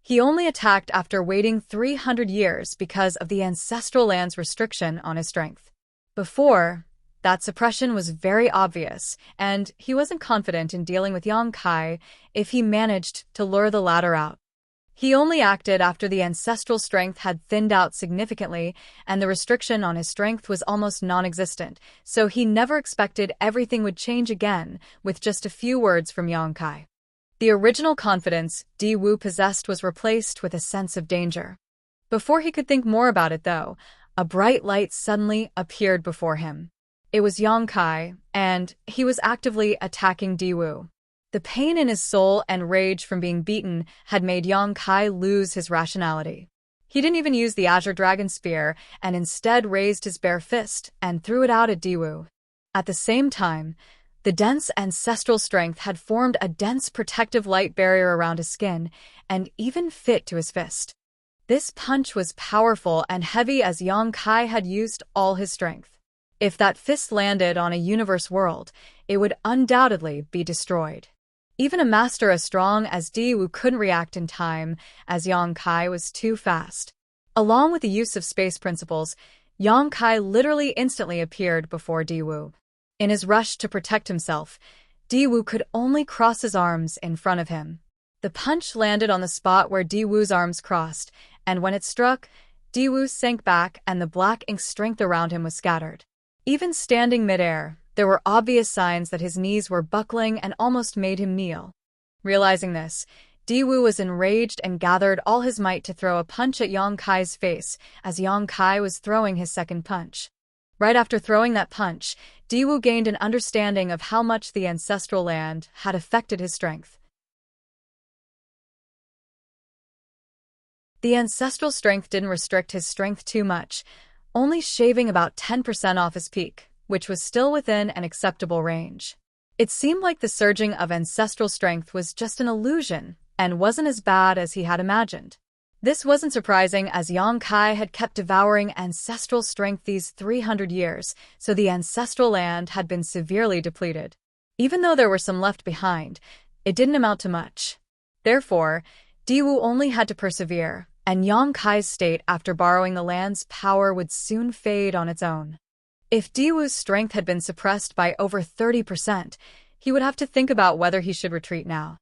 He only attacked after waiting 300 years because of the ancestral land's restriction on his strength. Before, that suppression was very obvious, and he wasn't confident in dealing with Yang Kai if he managed to lure the latter out. He only acted after the ancestral strength had thinned out significantly and the restriction on his strength was almost non-existent, so he never expected everything would change again with just a few words from Yang Kai. The original confidence Di Wu possessed was replaced with a sense of danger. Before he could think more about it, though, a bright light suddenly appeared before him. It was Yang Kai, and he was actively attacking Di Wu. The pain in his soul and rage from being beaten had made Yang Kai lose his rationality. He didn't even use the Azure Dragon Spear and instead raised his bare fist and threw it out at Di Wu. At the same time, the dense ancestral strength had formed a dense protective light barrier around his skin and even fit to his fist. This punch was powerful and heavy as Yang Kai had used all his strength. If that fist landed on a universe world, it would undoubtedly be destroyed. Even a master as strong as Di Wu couldn't react in time, as Yang Kai was too fast. Along with the use of space principles, Yang Kai literally instantly appeared before Di Wu. In his rush to protect himself, Di Wu could only cross his arms in front of him. The punch landed on the spot where Di Wu's arms crossed, and when it struck, Di Wu sank back and the black ink strength around him was scattered. Even standing midair, there were obvious signs that his knees were buckling and almost made him kneel. Realizing this, Di Wu was enraged and gathered all his might to throw a punch at Yang Kai's face as Yang Kai was throwing his second punch. Right after throwing that punch, Di Wu gained an understanding of how much the ancestral land had affected his strength. The ancestral strength didn't restrict his strength too much, only shaving about 10% off his peak, which was still within an acceptable range. It seemed like the surging of ancestral strength was just an illusion and wasn't as bad as he had imagined. This wasn't surprising as Yang Kai had kept devouring ancestral strength these 300 years, so the ancestral land had been severely depleted. Even though there were some left behind, it didn't amount to much. Therefore, Di Wu only had to persevere, and Yang Kai's state after borrowing the land's power would soon fade on its own. If Di Wu's strength had been suppressed by over 30%, he would have to think about whether he should retreat now.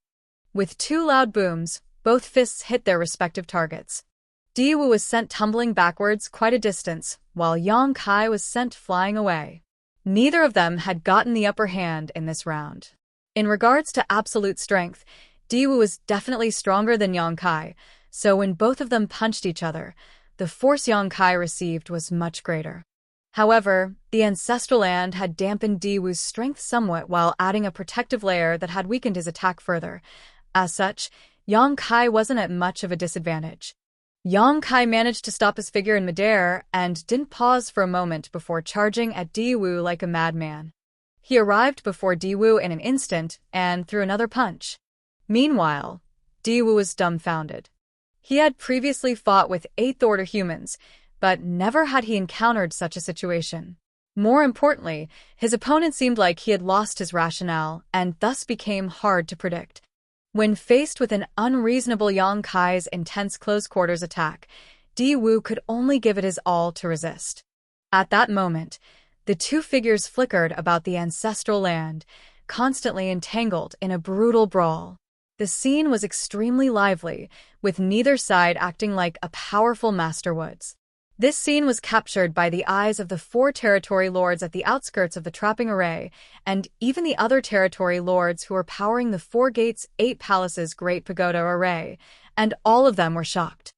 With two loud booms, both fists hit their respective targets. Di Wu was sent tumbling backwards quite a distance, while Yang Kai was sent flying away. Neither of them had gotten the upper hand in this round. In regards to absolute strength, Di Wu was definitely stronger than Yang Kai, so when both of them punched each other, the the force Yang Kai received was much greater. However, the ancestral land had dampened Diwu's strength somewhat while adding a protective layer that had weakened his attack further. As such, Yang Kai wasn't at much of a disadvantage. Yang Kai managed to stop his figure in midair and didn't pause for a moment before charging at Diwu like a madman. He arrived before Diwu in an instant and threw another punch. Meanwhile, Diwu was dumbfounded. He had previously fought with 8th Order humans, but never had he encountered such a situation. More importantly, his opponent seemed like he had lost his rationale and thus became hard to predict. When faced with an unreasonable Yang Kai's intense close-quarters attack, Diwu could only give it his all to resist. At that moment, the two figures flickered about the ancestral land, constantly entangled in a brutal brawl. The scene was extremely lively, with neither side acting like a powerful masterwoods. This scene was captured by the eyes of the 4 territory lords at the outskirts of the trapping array, and even the other territory lords who were powering the 4 gates 8 palaces Great Pagoda array, and all of them were shocked.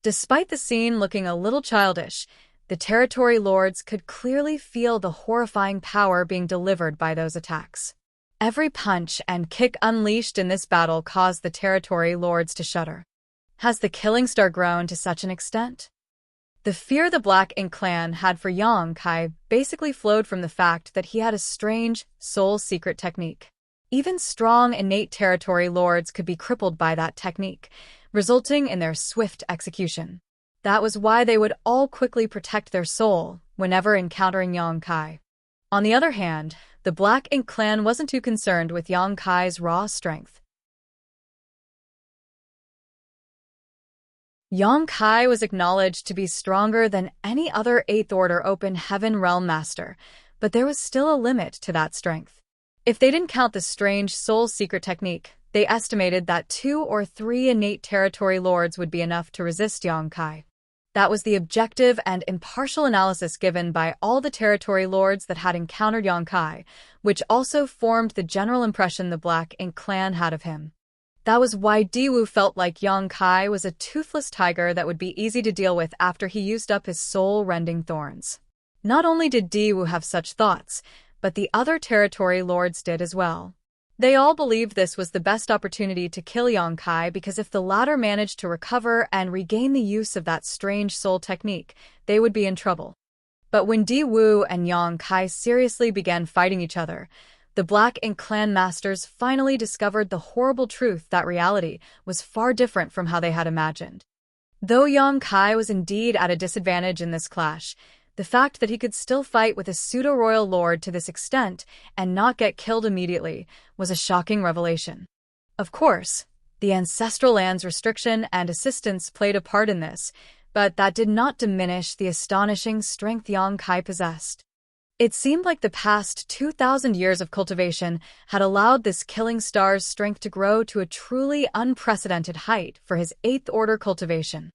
Despite the scene looking a little childish, the territory lords could clearly feel the horrifying power being delivered by those attacks. Every punch and kick unleashed in this battle caused the territory lords to shudder. Has the Killing Star grown to such an extent? The fear the Black Ink clan had for Yang Kai basically flowed from the fact that he had a strange, soul-secret technique. Even strong, innate territory lords could be crippled by that technique, resulting in their swift execution. That was why they would all quickly protect their soul whenever encountering Yang Kai. On the other hand, the Black Ink clan wasn't too concerned with Yang Kai's raw strength. Yang Kai was acknowledged to be stronger than any other 8th Order Open Heaven Realm Master, but there was still a limit to that strength. If they didn't count the strange soul secret technique, they estimated that 2 or 3 innate territory lords would be enough to resist Yang Kai. That was the objective and impartial analysis given by all the territory lords that had encountered Yang Kai, which also formed the general impression the Black Ink clan had of him. That was why Diwu felt like Yang Kai was a toothless tiger that would be easy to deal with after he used up his soul-rending thorns. Not only did Diwu have such thoughts, but the other territory lords did as well. They all believed this was the best opportunity to kill Yang Kai because if the latter managed to recover and regain the use of that strange soul technique, they would be in trouble. But when Diwu and Yang Kai seriously began fighting each other, the Black Ink clan masters finally discovered the horrible truth that reality was far different from how they had imagined. Though Yang Kai was indeed at a disadvantage in this clash, the fact that he could still fight with a pseudo-royal lord to this extent and not get killed immediately was a shocking revelation. Of course, the ancestral land's restriction and assistance played a part in this, but that did not diminish the astonishing strength Yang Kai possessed. It seemed like the past 2,000 years of cultivation had allowed this Killing Star's strength to grow to a truly unprecedented height for his 8th Order cultivation.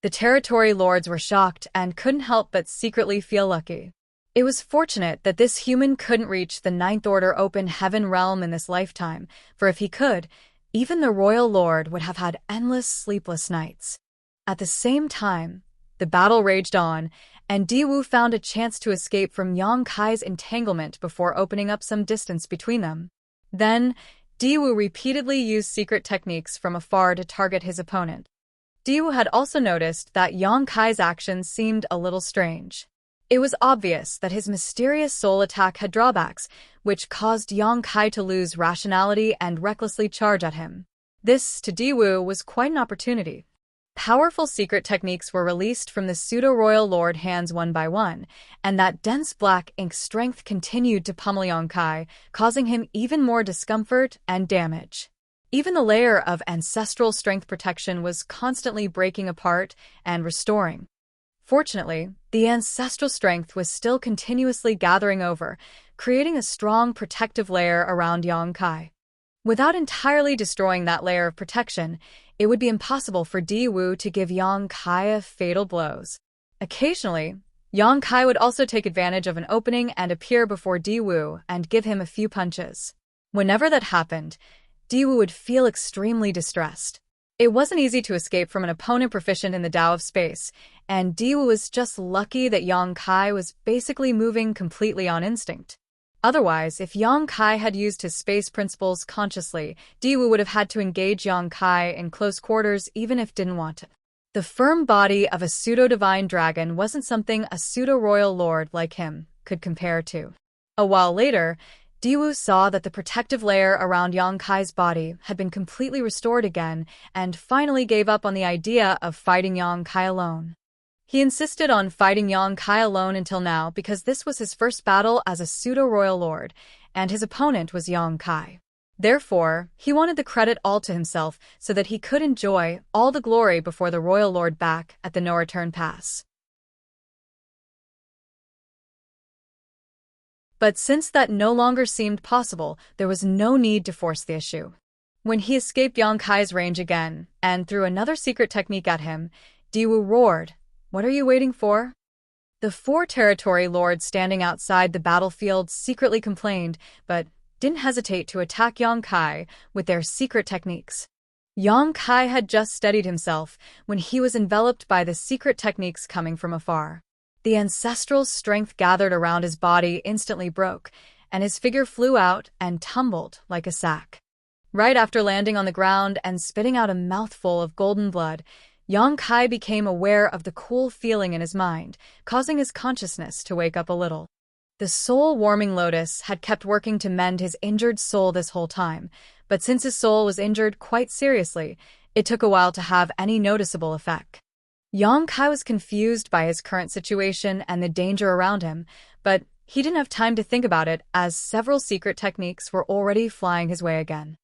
The territory lords were shocked and couldn't help but secretly feel lucky. It was fortunate that this human couldn't reach the 9th Order Open Heaven realm in this lifetime, for if he could, even the royal lord would have had endless sleepless nights. At the same time, the battle raged on, and Diwu found a chance to escape from Yang Kai's entanglement before opening up some distance between them. Then, Diwu repeatedly used secret techniques from afar to target his opponent. Diwu had also noticed that Yang Kai's actions seemed a little strange. It was obvious that his mysterious soul attack had drawbacks, which caused Yang Kai to lose rationality and recklessly charge at him. This, to Diwu, was quite an opportunity. Powerful secret techniques were released from the pseudo-royal lord hands one by one, and that dense Black Ink strength continued to pummel Yang Kai, causing him even more discomfort and damage. Even the layer of ancestral strength protection was constantly breaking apart and restoring. Fortunately, the ancestral strength was still continuously gathering over, creating a strong protective layer around Yang Kai. Without entirely destroying that layer of protection, it would be impossible for Diwu to give Yang Kai fatal blows. Occasionally, Yang Kai would also take advantage of an opening and appear before Diwu and give him a few punches. Whenever that happened, Diwu would feel extremely distressed. It wasn't easy to escape from an opponent proficient in the Tao of space, and Diwu was just lucky that Yang Kai was basically moving completely on instinct. Otherwise, if Yang Kai had used his space principles consciously, Diwu would have had to engage Yang Kai in close quarters even if didn't want to. The firm body of a pseudo-divine dragon wasn't something a pseudo-royal lord like him could compare to. A while later, Diwu saw that the protective layer around Yang Kai's body had been completely restored again and finally gave up on the idea of fighting Yang Kai alone. He insisted on fighting Yang Kai alone until now because this was his first battle as a pseudo-royal lord, and his opponent was Yang Kai. Therefore, he wanted the credit all to himself so that he could enjoy all the glory before the royal lord back at the no-return pass. But since that no longer seemed possible, there was no need to force the issue. When he escaped Yang Kai's range again and threw another secret technique at him, Diwu roared, "What are you waiting for?" The 4 territory lords standing outside the battlefield secretly complained, but didn't hesitate to attack Yang Kai with their secret techniques. Yang Kai had just steadied himself when he was enveloped by the secret techniques coming from afar. The ancestral strength gathered around his body instantly broke, and his figure flew out and tumbled like a sack. Right after landing on the ground and spitting out a mouthful of golden blood, Yang Kai became aware of the cool feeling in his mind, causing his consciousness to wake up a little. The soul-warming lotus had kept working to mend his injured soul this whole time, but since his soul was injured quite seriously, it took a while to have any noticeable effect. Yang Kai was confused by his current situation and the danger around him, but he didn't have time to think about it as several secret techniques were already flying his way again.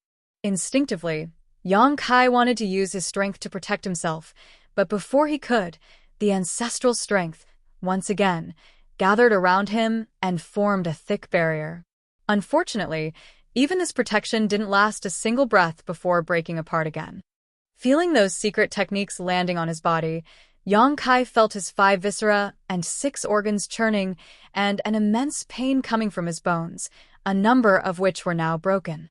Instinctively, Yang Kai wanted to use his strength to protect himself, but before he could, the ancestral strength, once again, gathered around him and formed a thick barrier. Unfortunately, even this protection didn't last a single breath before breaking apart again. Feeling those secret techniques landing on his body, Yang Kai felt his 5 viscera and 6 organs churning and an immense pain coming from his bones, a number of which were now broken.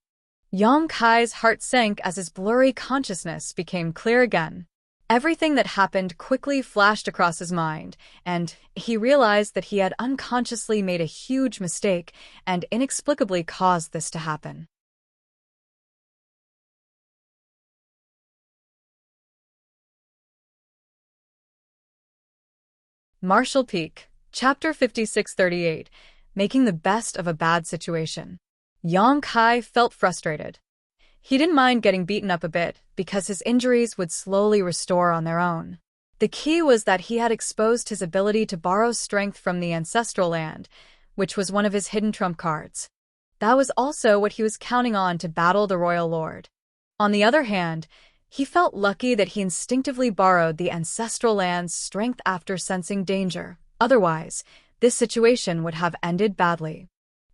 Yang Kai's heart sank as his blurry consciousness became clear again. Everything that happened quickly flashed across his mind, and he realized that he had unconsciously made a huge mistake and inexplicably caused this to happen. Martial Peak, Chapter 5638, Making the Best of a Bad Situation. Yang Kai felt frustrated. He didn't mind getting beaten up a bit, because his injuries would slowly restore on their own. The key was that he had exposed his ability to borrow strength from the ancestral land, which was one of his hidden trump cards. That was also what he was counting on to battle the royal lord. On the other hand, he felt lucky that he instinctively borrowed the ancestral land's strength after sensing danger. Otherwise, this situation would have ended badly.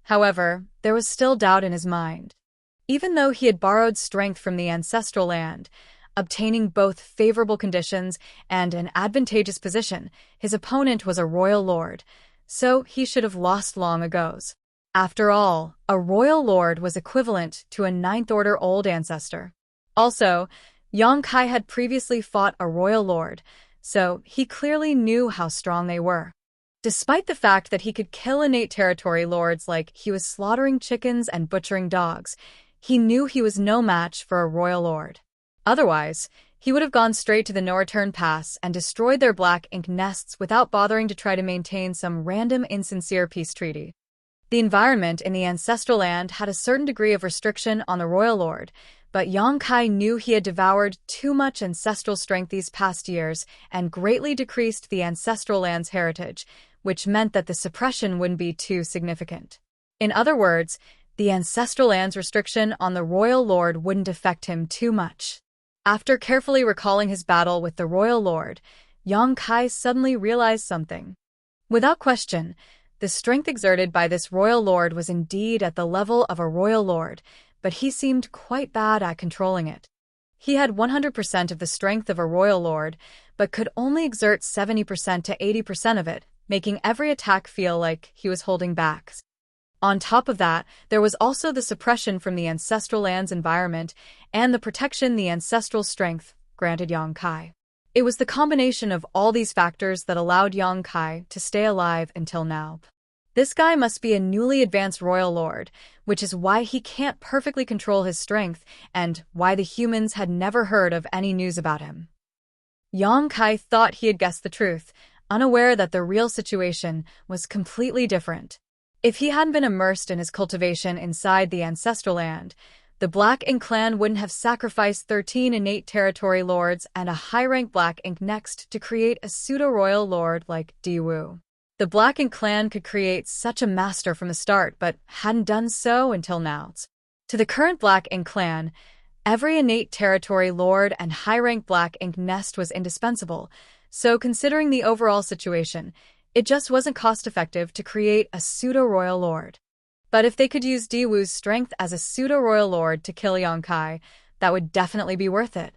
However, there was still doubt in his mind. Even though he had borrowed strength from the ancestral land, obtaining both favorable conditions and an advantageous position, his opponent was a royal lord, so he should have lost long ago. After all, a royal lord was equivalent to a 9th-order old ancestor. Also, Yang Kai had previously fought a royal lord, so he clearly knew how strong they were. Despite the fact that he could kill innate territory lords like he was slaughtering chickens and butchering dogs, he knew he was no match for a royal lord. Otherwise, he would have gone straight to the no-return pass and destroyed their black ink nests without bothering to try to maintain some random insincere peace treaty. The environment in the ancestral land had a certain degree of restriction on the royal lord, but Yang Kai knew he had devoured too much ancestral strength these past years and greatly decreased the ancestral land's heritage, which meant that the suppression wouldn't be too significant. In other words, the ancestral land's restriction on the royal lord wouldn't affect him too much. After carefully recalling his battle with the royal lord, Yang Kai suddenly realized something. Without question, the strength exerted by this royal lord was indeed at the level of a royal lord, but he seemed quite bad at controlling it. He had 100% of the strength of a royal lord, but could only exert 70% to 80% of it, making every attack feel like he was holding back. On top of that, there was also the suppression from the ancestral land's environment and the protection the ancestral strength granted Yang Kai. It was the combination of all these factors that allowed Yang Kai to stay alive until now. This guy must be a newly advanced royal lord, which is why he can't perfectly control his strength and why the humans had never heard of any news about him. Yang Kai thought he had guessed the truth, unaware that the real situation was completely different. If he hadn't been immersed in his cultivation inside the ancestral land, the Black Ink clan wouldn't have sacrificed 13 innate territory lords and a high-rank Black Ink next to create a pseudo-royal lord like Diwu. The Black Ink clan could create such a master from the start, but hadn't done so until now. To the current Black Ink clan, every innate territory lord and high-rank Black Ink nest was indispensable, so considering the overall situation, it just wasn't cost-effective to create a pseudo-royal lord. But if they could use Diwu's strength as a pseudo-royal lord to kill Yang Kai, that would definitely be worth it.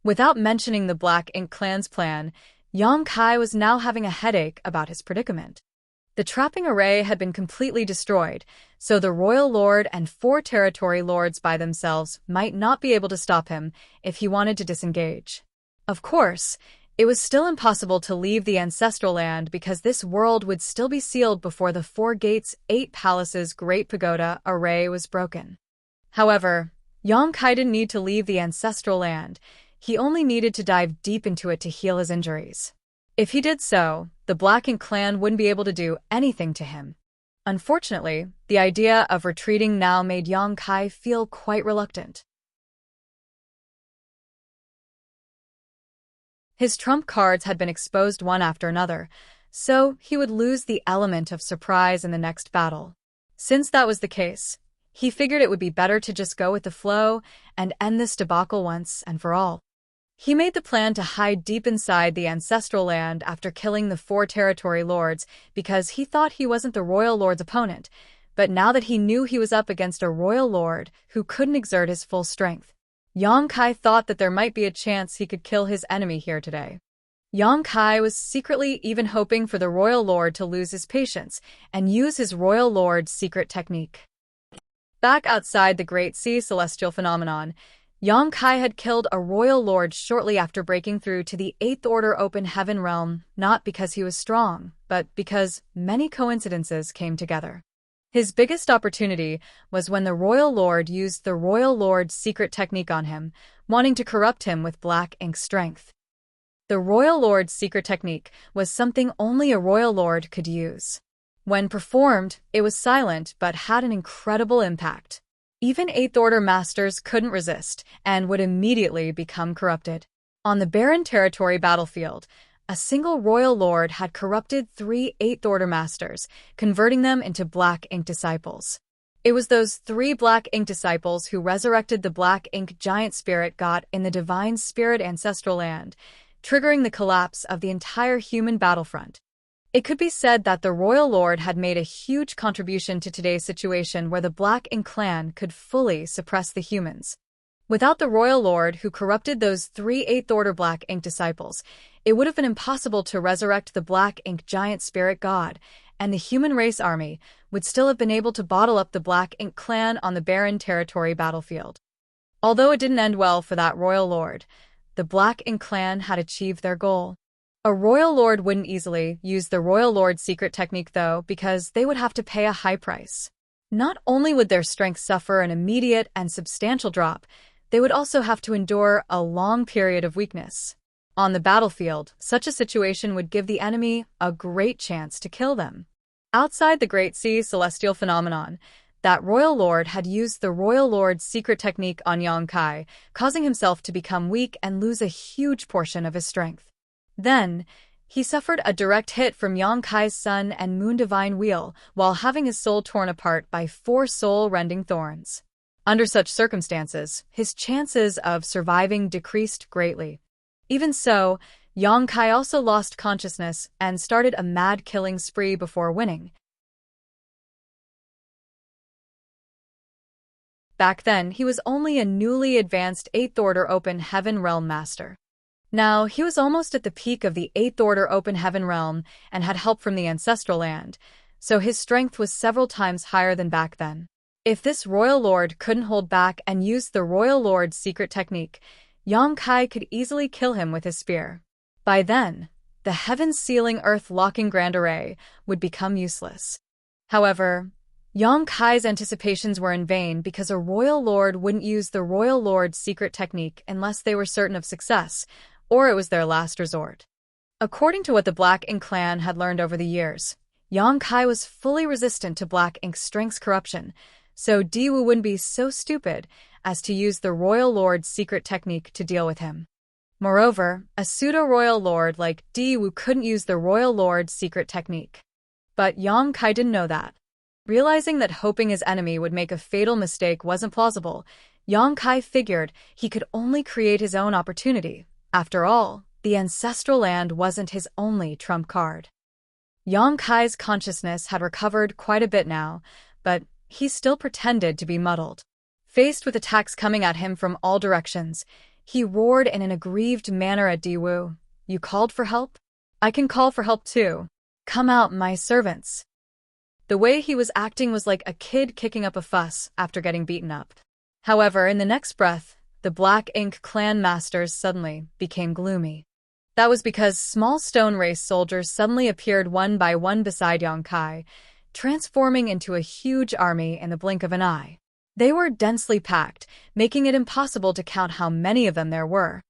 Without mentioning the Black Ink clan's plan, Yang Kai was now having a headache about his predicament. The trapping array had been completely destroyed, so the royal lord and 4 territory lords by themselves might not be able to stop him if he wanted to disengage. Of course, it was still impossible to leave the ancestral land because this world would still be sealed before the 4 gates, 8 palaces, Great Pagoda array was broken. However, Yang Kai didn't need to leave the ancestral land. He only needed to dive deep into it to heal his injuries. If he did so, the Black Ink clan wouldn't be able to do anything to him. Unfortunately, the idea of retreating now made Yang Kai feel quite reluctant. His trump cards had been exposed one after another, so he would lose the element of surprise in the next battle. Since that was the case, he figured it would be better to just go with the flow and end this debacle once and for all. He made the plan to hide deep inside the ancestral land after killing the 4 territory lords because he thought he wasn't the royal lord's opponent, but now that he knew he was up against a royal lord who couldn't exert his full strength, Yang Kai thought that there might be a chance he could kill his enemy here today. Yang Kai was secretly even hoping for the royal lord to lose his patience and use his royal lord's secret technique. Back outside the Great Sea Celestial Phenomenon, Yang Kai had killed a royal lord shortly after breaking through to the 8th Order Open Heaven realm, not because he was strong, but because many coincidences came together. His biggest opportunity was when the royal lord used the royal lord's secret technique on him, wanting to corrupt him with Black Ink strength. The royal lord's secret technique was something only a royal lord could use. When performed, it was silent but had an incredible impact. Even 8th Order masters couldn't resist and would immediately become corrupted. On the barren territory battlefield, a single royal lord had corrupted 3 8th Order masters, converting them into Black Ink disciples. It was those 3 Black Ink disciples who resurrected the Black Ink giant spirit god in the divine spirit ancestral land, triggering the collapse of the entire human battlefront. It could be said that the royal lord had made a huge contribution to today's situation where the Black Ink clan could fully suppress the humans. Without the royal lord who corrupted those 3 8th Order Black Ink disciples, it would have been impossible to resurrect the Black Ink giant spirit god, and the human race army would still have been able to bottle up the Black Ink clan on the barren territory battlefield. Although it didn't end well for that royal lord, the Black Ink clan had achieved their goal. A royal lord wouldn't easily use the royal lord's secret technique though, because they would have to pay a high price. Not only would their strength suffer an immediate and substantial drop, they would also have to endure a long period of weakness. On the battlefield, such a situation would give the enemy a great chance to kill them. Outside the Great Sea Celestial Phenomenon, that royal lord had used the royal lord's secret technique on Yang Kai, causing himself to become weak and lose a huge portion of his strength. Then, he suffered a direct hit from Yang Kai's sun and moon divine wheel while having his soul torn apart by 4 soul-rending thorns. Under such circumstances, his chances of surviving decreased greatly. Even so, Yang Kai also lost consciousness and started a mad killing spree before winning. Back then, he was only a newly advanced 8th Order Open Heaven Realm Master. Now, he was almost at the peak of the 8th Order Open Heaven Realm and had help from the ancestral land, so his strength was several times higher than back then. If this royal lord couldn't hold back and used the royal lord's secret technique, Yang Kai could easily kill him with his spear. By then, the heaven-sealing earth-locking Grand Array would become useless. However, Yang Kai's anticipations were in vain because a royal lord wouldn't use the royal lord's secret technique unless they were certain of success, or it was their last resort. According to what the Black Ink clan had learned over the years, Yang Kai was fully resistant to Black Ink's strength's corruption, so Diwu wouldn't be so stupid as to use the royal lord's secret technique to deal with him. Moreover, a pseudo-royal lord like Diwu couldn't use the royal lord's secret technique. But Yang Kai didn't know that. Realizing that hoping his enemy would make a fatal mistake wasn't plausible, Yang Kai figured he could only create his own opportunity. After all, the ancestral land wasn't his only trump card. Yang Kai's consciousness had recovered quite a bit now, but he still pretended to be muddled. Faced with attacks coming at him from all directions, he roared in an aggrieved manner at Diwu. "You called for help? I can call for help too. Come out, my servants." The way he was acting was like a kid kicking up a fuss after getting beaten up. However, in the next breath, the Black Ink clan masters suddenly became gloomy. That was because small stone race soldiers suddenly appeared one by one beside Yang Kai, transforming into a huge army in the blink of an eye. They were densely packed, making it impossible to count how many of them there were.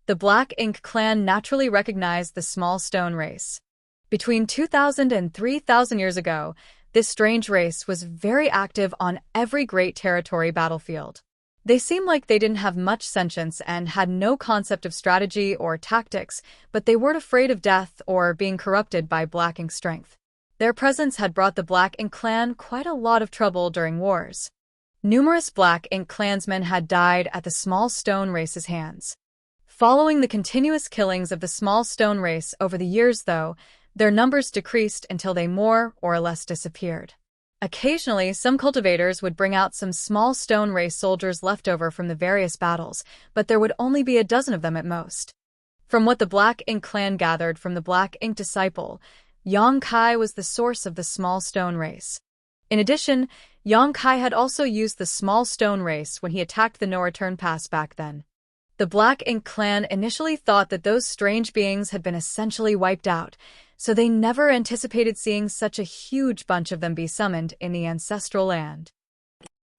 The Black Ink clan naturally recognized the small stone race. Between 2,000 and 3,000 years ago, this strange race was very active on every great territory battlefield. They seemed like they didn't have much sentience and had no concept of strategy or tactics, but they weren't afraid of death or being corrupted by Black Ink strength. Their presence had brought the Black Ink clan quite a lot of trouble during wars. Numerous Black Ink clansmen had died at the small stone race's hands. Following the continuous killings of the small stone race over the years, though, their numbers decreased until they more or less disappeared. Occasionally, some cultivators would bring out some small stone race soldiers left over from the various battles, but there would only be a dozen of them at most. From what the Black Ink clan gathered from the Black Ink disciple, Yang Kai was the source of the small stone race. In addition, Yang Kai had also used the small stone race when he attacked the no-return pass back then. The Black Ink clan initially thought that those strange beings had been essentially wiped out, so they never anticipated seeing such a huge bunch of them be summoned in the ancestral land.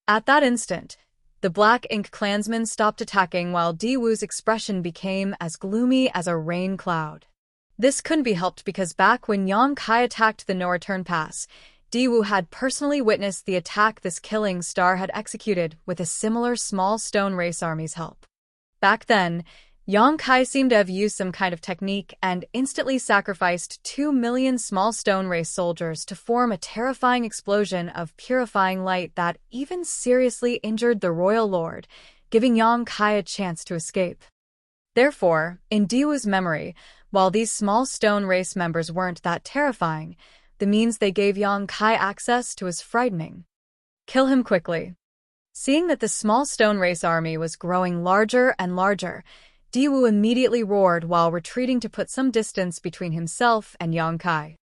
At that instant, the Black Ink clansmen stopped attacking while Diwu's expression became as gloomy as a rain cloud. This couldn't be helped because back when Yang Kai attacked the no-return pass, Diwu had personally witnessed the attack this killing star had executed with a similar small stone race army's help. Back then, Yang Kai seemed to have used some kind of technique and instantly sacrificed 2 million small stone race soldiers to form a terrifying explosion of purifying light that even seriously injured the royal lord, giving Yang Kai a chance to escape. Therefore, in Diwu's memory, while these small stone race members weren't that terrifying, the means they gave Yang Kai access to was frightening. Kill him quickly. Seeing that the small stone race army was growing larger and larger, Diwu immediately roared while retreating to put some distance between himself and Yang Kai.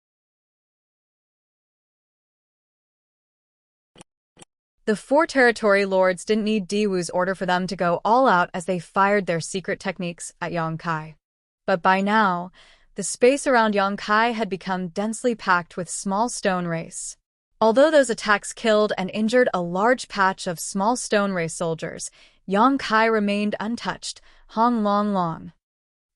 The 4 territory lords didn't need Diwu's order for them to go all out as they fired their secret techniques at Yang Kai. But by now, the space around Yang Kai had become densely packed with small stone race. Although those attacks killed and injured a large patch of small stone race soldiers, Yang Kai remained untouched, hong long long.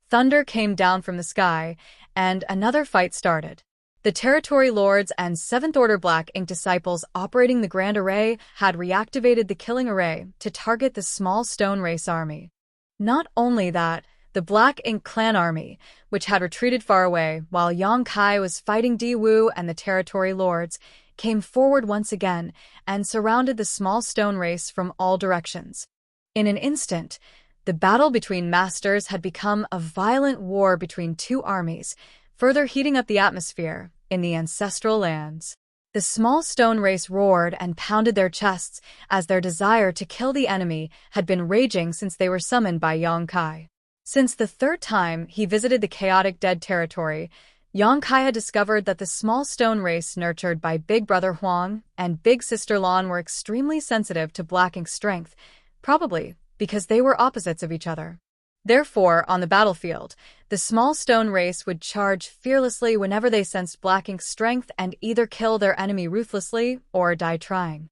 Thunder came down from the sky, and another fight started. The territory lords and 7th Order Black Ink disciples operating the Grand Array had reactivated the killing array to target the small stone race army. Not only that, the Black Ink clan army, which had retreated far away while Yang Kai was fighting Diwu and the territory lords, came forward once again and surrounded the small stone race from all directions. In an instant, the battle between masters had become a violent war between 2 armies, further heating up the atmosphere in the ancestral lands. The small stone race roared and pounded their chests as their desire to kill the enemy had been raging since they were summoned by Yang Kai. Since the 3rd time he visited the chaotic dead territory, Yang Kai had discovered that the small stone race nurtured by Big Brother Huang and Big Sister Lan were extremely sensitive to Black Ink's strength, probably because they were opposites of each other. Therefore, on the battlefield, the small stone race would charge fearlessly whenever they sensed Black Ink's strength and either kill their enemy ruthlessly or die trying.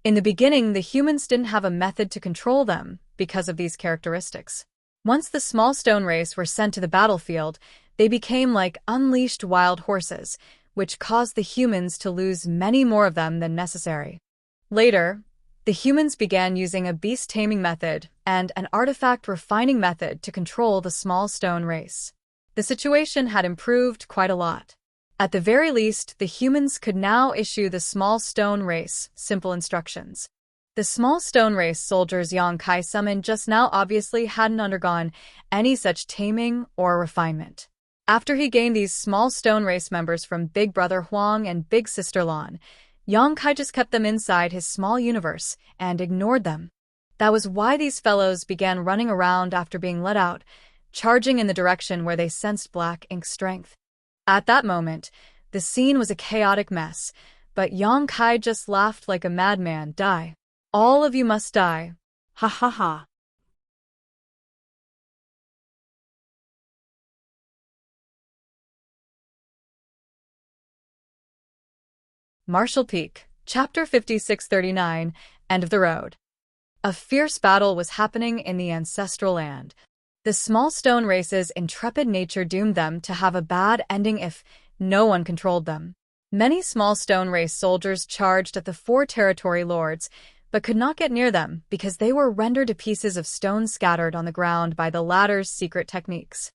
In the beginning, the humans didn't have a method to control them because of these characteristics. Once the small stone race were sent to the battlefield, they became like unleashed wild horses, which caused the humans to lose many more of them than necessary. Later, the humans began using a beast taming method and an artifact refining method to control the small stone race. The situation had improved quite a lot. At the very least, the humans could now issue the small stone race simple instructions. The small stone race soldiers Yang Kai summoned just now obviously hadn't undergone any such taming or refinement. After he gained these small stone race members from Big Brother Huang and Big Sister Lan, Yang Kai just kept them inside his small universe and ignored them. That was why these fellows began running around after being let out, charging in the direction where they sensed Black Ink's strength. At that moment, the scene was a chaotic mess, but Yang Kai just laughed like a madman. Die. All of you must die. Ha ha ha. Marshall Peak, Chapter 5639, End of the Road. A fierce battle was happening in the ancestral land. The small stone race's intrepid nature doomed them to have a bad ending if no one controlled them. Many small stone race soldiers charged at the 4 territory lords, but could not get near them because they were rendered to pieces of stone scattered on the ground by the latter's secret techniques.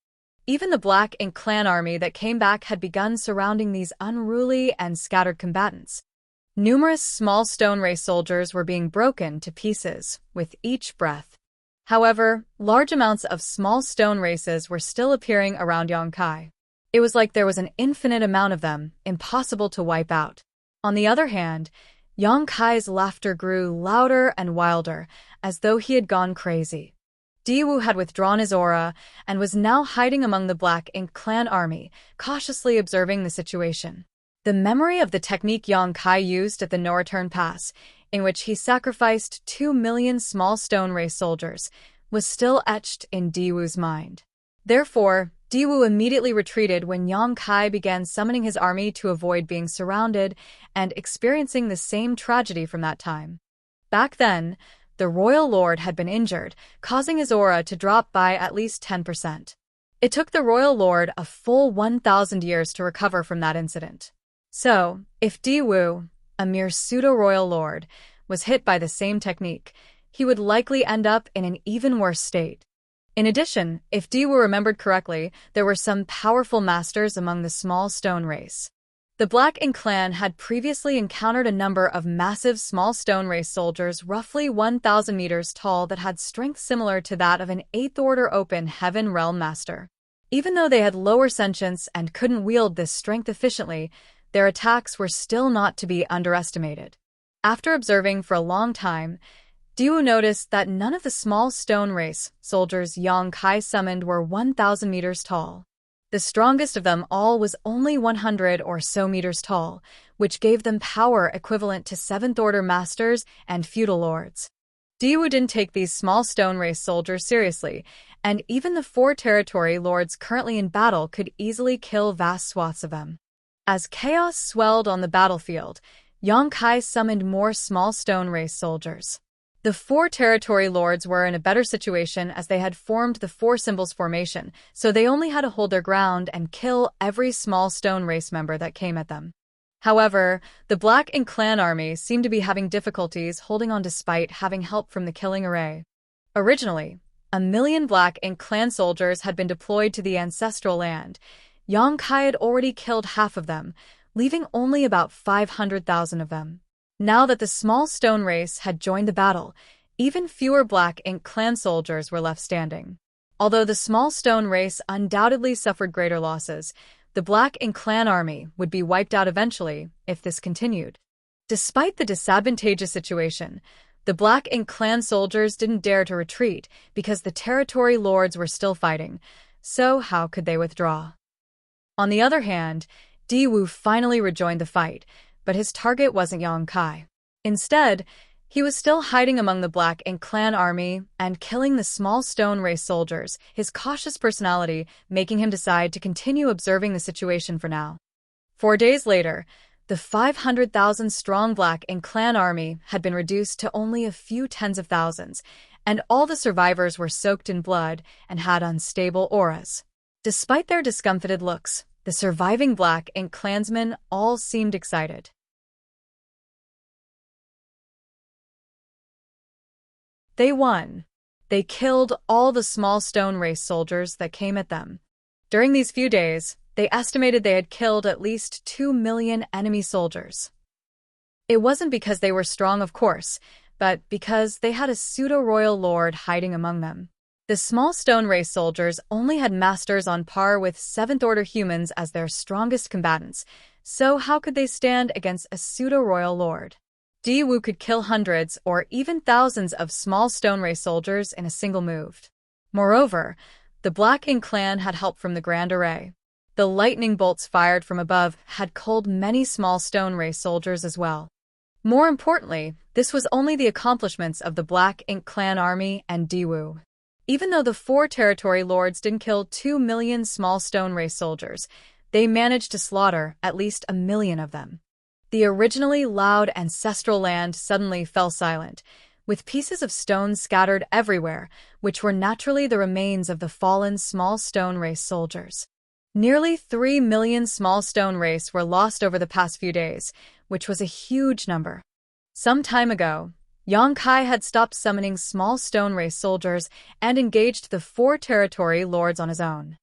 Even the Black Ink clan army that came back had begun surrounding these unruly and scattered combatants. Numerous small stone race soldiers were being broken to pieces with each breath. However, large amounts of small stone races were still appearing around Yang Kai. It was like there was an infinite amount of them, impossible to wipe out. On the other hand, Yang Kai's laughter grew louder and wilder, as though he had gone crazy. Diwu had withdrawn his aura and was now hiding among the Black Ink clan army, cautiously observing the situation. The memory of the technique Yang Kai used at the no-return pass, in which he sacrificed 2 million small stone race soldiers, was still etched in Diwu's mind. Therefore, Diwu immediately retreated when Yang Kai began summoning his army to avoid being surrounded and experiencing the same tragedy from that time. Back then, the royal lord had been injured, causing his aura to drop by at least 10%. It took the royal lord a full 1,000 years to recover from that incident. So, if Diwu, a mere pseudo-royal lord, was hit by the same technique, he would likely end up in an even worse state. In addition, if Diwu remembered correctly, there were some powerful masters among the small stone race. The Black Ink clan had previously encountered a number of massive small stone race soldiers roughly 1,000 meters tall that had strength similar to that of an 8th Order Open Heaven Realm Master. Even though they had lower sentience and couldn't wield this strength efficiently, their attacks were still not to be underestimated. After observing for a long time, Diwu noticed that none of the small stone race soldiers Yang Kai summoned were 1,000 meters tall. The strongest of them all was only 100 or so meters tall, which gave them power equivalent to 7th Order Masters and feudal lords. Diwu didn't take these small stone race soldiers seriously, and even the 4 territory lords currently in battle could easily kill vast swaths of them. As chaos swelled on the battlefield, Yang Kai summoned more small stone race soldiers. The 4 territory lords were in a better situation as they had formed the 4 symbols formation, so they only had to hold their ground and kill every small stone race member that came at them. However, the Black Ink clan army seemed to be having difficulties holding on despite having help from the killing array. Originally, 1 million Black Ink clan soldiers had been deployed to the ancestral land. Yang Kai had already killed half of them, leaving only about 500,000 of them. Now that the small stone race had joined the battle, even fewer Black Ink clan soldiers were left standing. Although the small stone race undoubtedly suffered greater losses, the Black Ink clan army would be wiped out eventually if this continued. Despite the disadvantageous situation, the Black Ink clan soldiers didn't dare to retreat because the territory lords were still fighting, so how could they withdraw? On the other hand, Diwu finally rejoined the fight, but his target wasn't Yang Kai. Instead, He was still hiding among the Black Ink clan army and killing the small stone race soldiers, his cautious personality making him decide to continue observing the situation for now. 4 days later, the 500,000-strong Black Ink clan army had been reduced to only a few tens of thousands, and all the survivors were soaked in blood and had unstable auras. Despite their discomfited looks, the surviving Black Ink clansmen all seemed excited. They won. They killed all the small stone race soldiers that came at them. During these few days, they estimated they had killed at least 2 million enemy soldiers. It wasn't because they were strong, of course, but because they had a pseudo-royal lord hiding among them. The small stone race soldiers only had masters on par with 7th-order humans as their strongest combatants, so how could they stand against a pseudo-royal lord? Diwu could kill hundreds or even thousands of small stone race soldiers in a single move. Moreover, the Black Ink clan had help from the Grand Array. The lightning bolts fired from above had culled many small stone race soldiers as well. More importantly, this was only the accomplishments of the Black Ink clan army and Diwu. Even though the 4 territory lords didn't kill 2 million small stone race soldiers, they managed to slaughter at least 1 million of them. The originally loud ancestral land suddenly fell silent, with pieces of stone scattered everywhere, which were naturally the remains of the fallen small stone race soldiers. Nearly 3 million small stone race were lost over the past few days, which was a huge number. Some time ago, Yang Kai had stopped summoning small stone race soldiers and engaged the 4 territory lords on his own.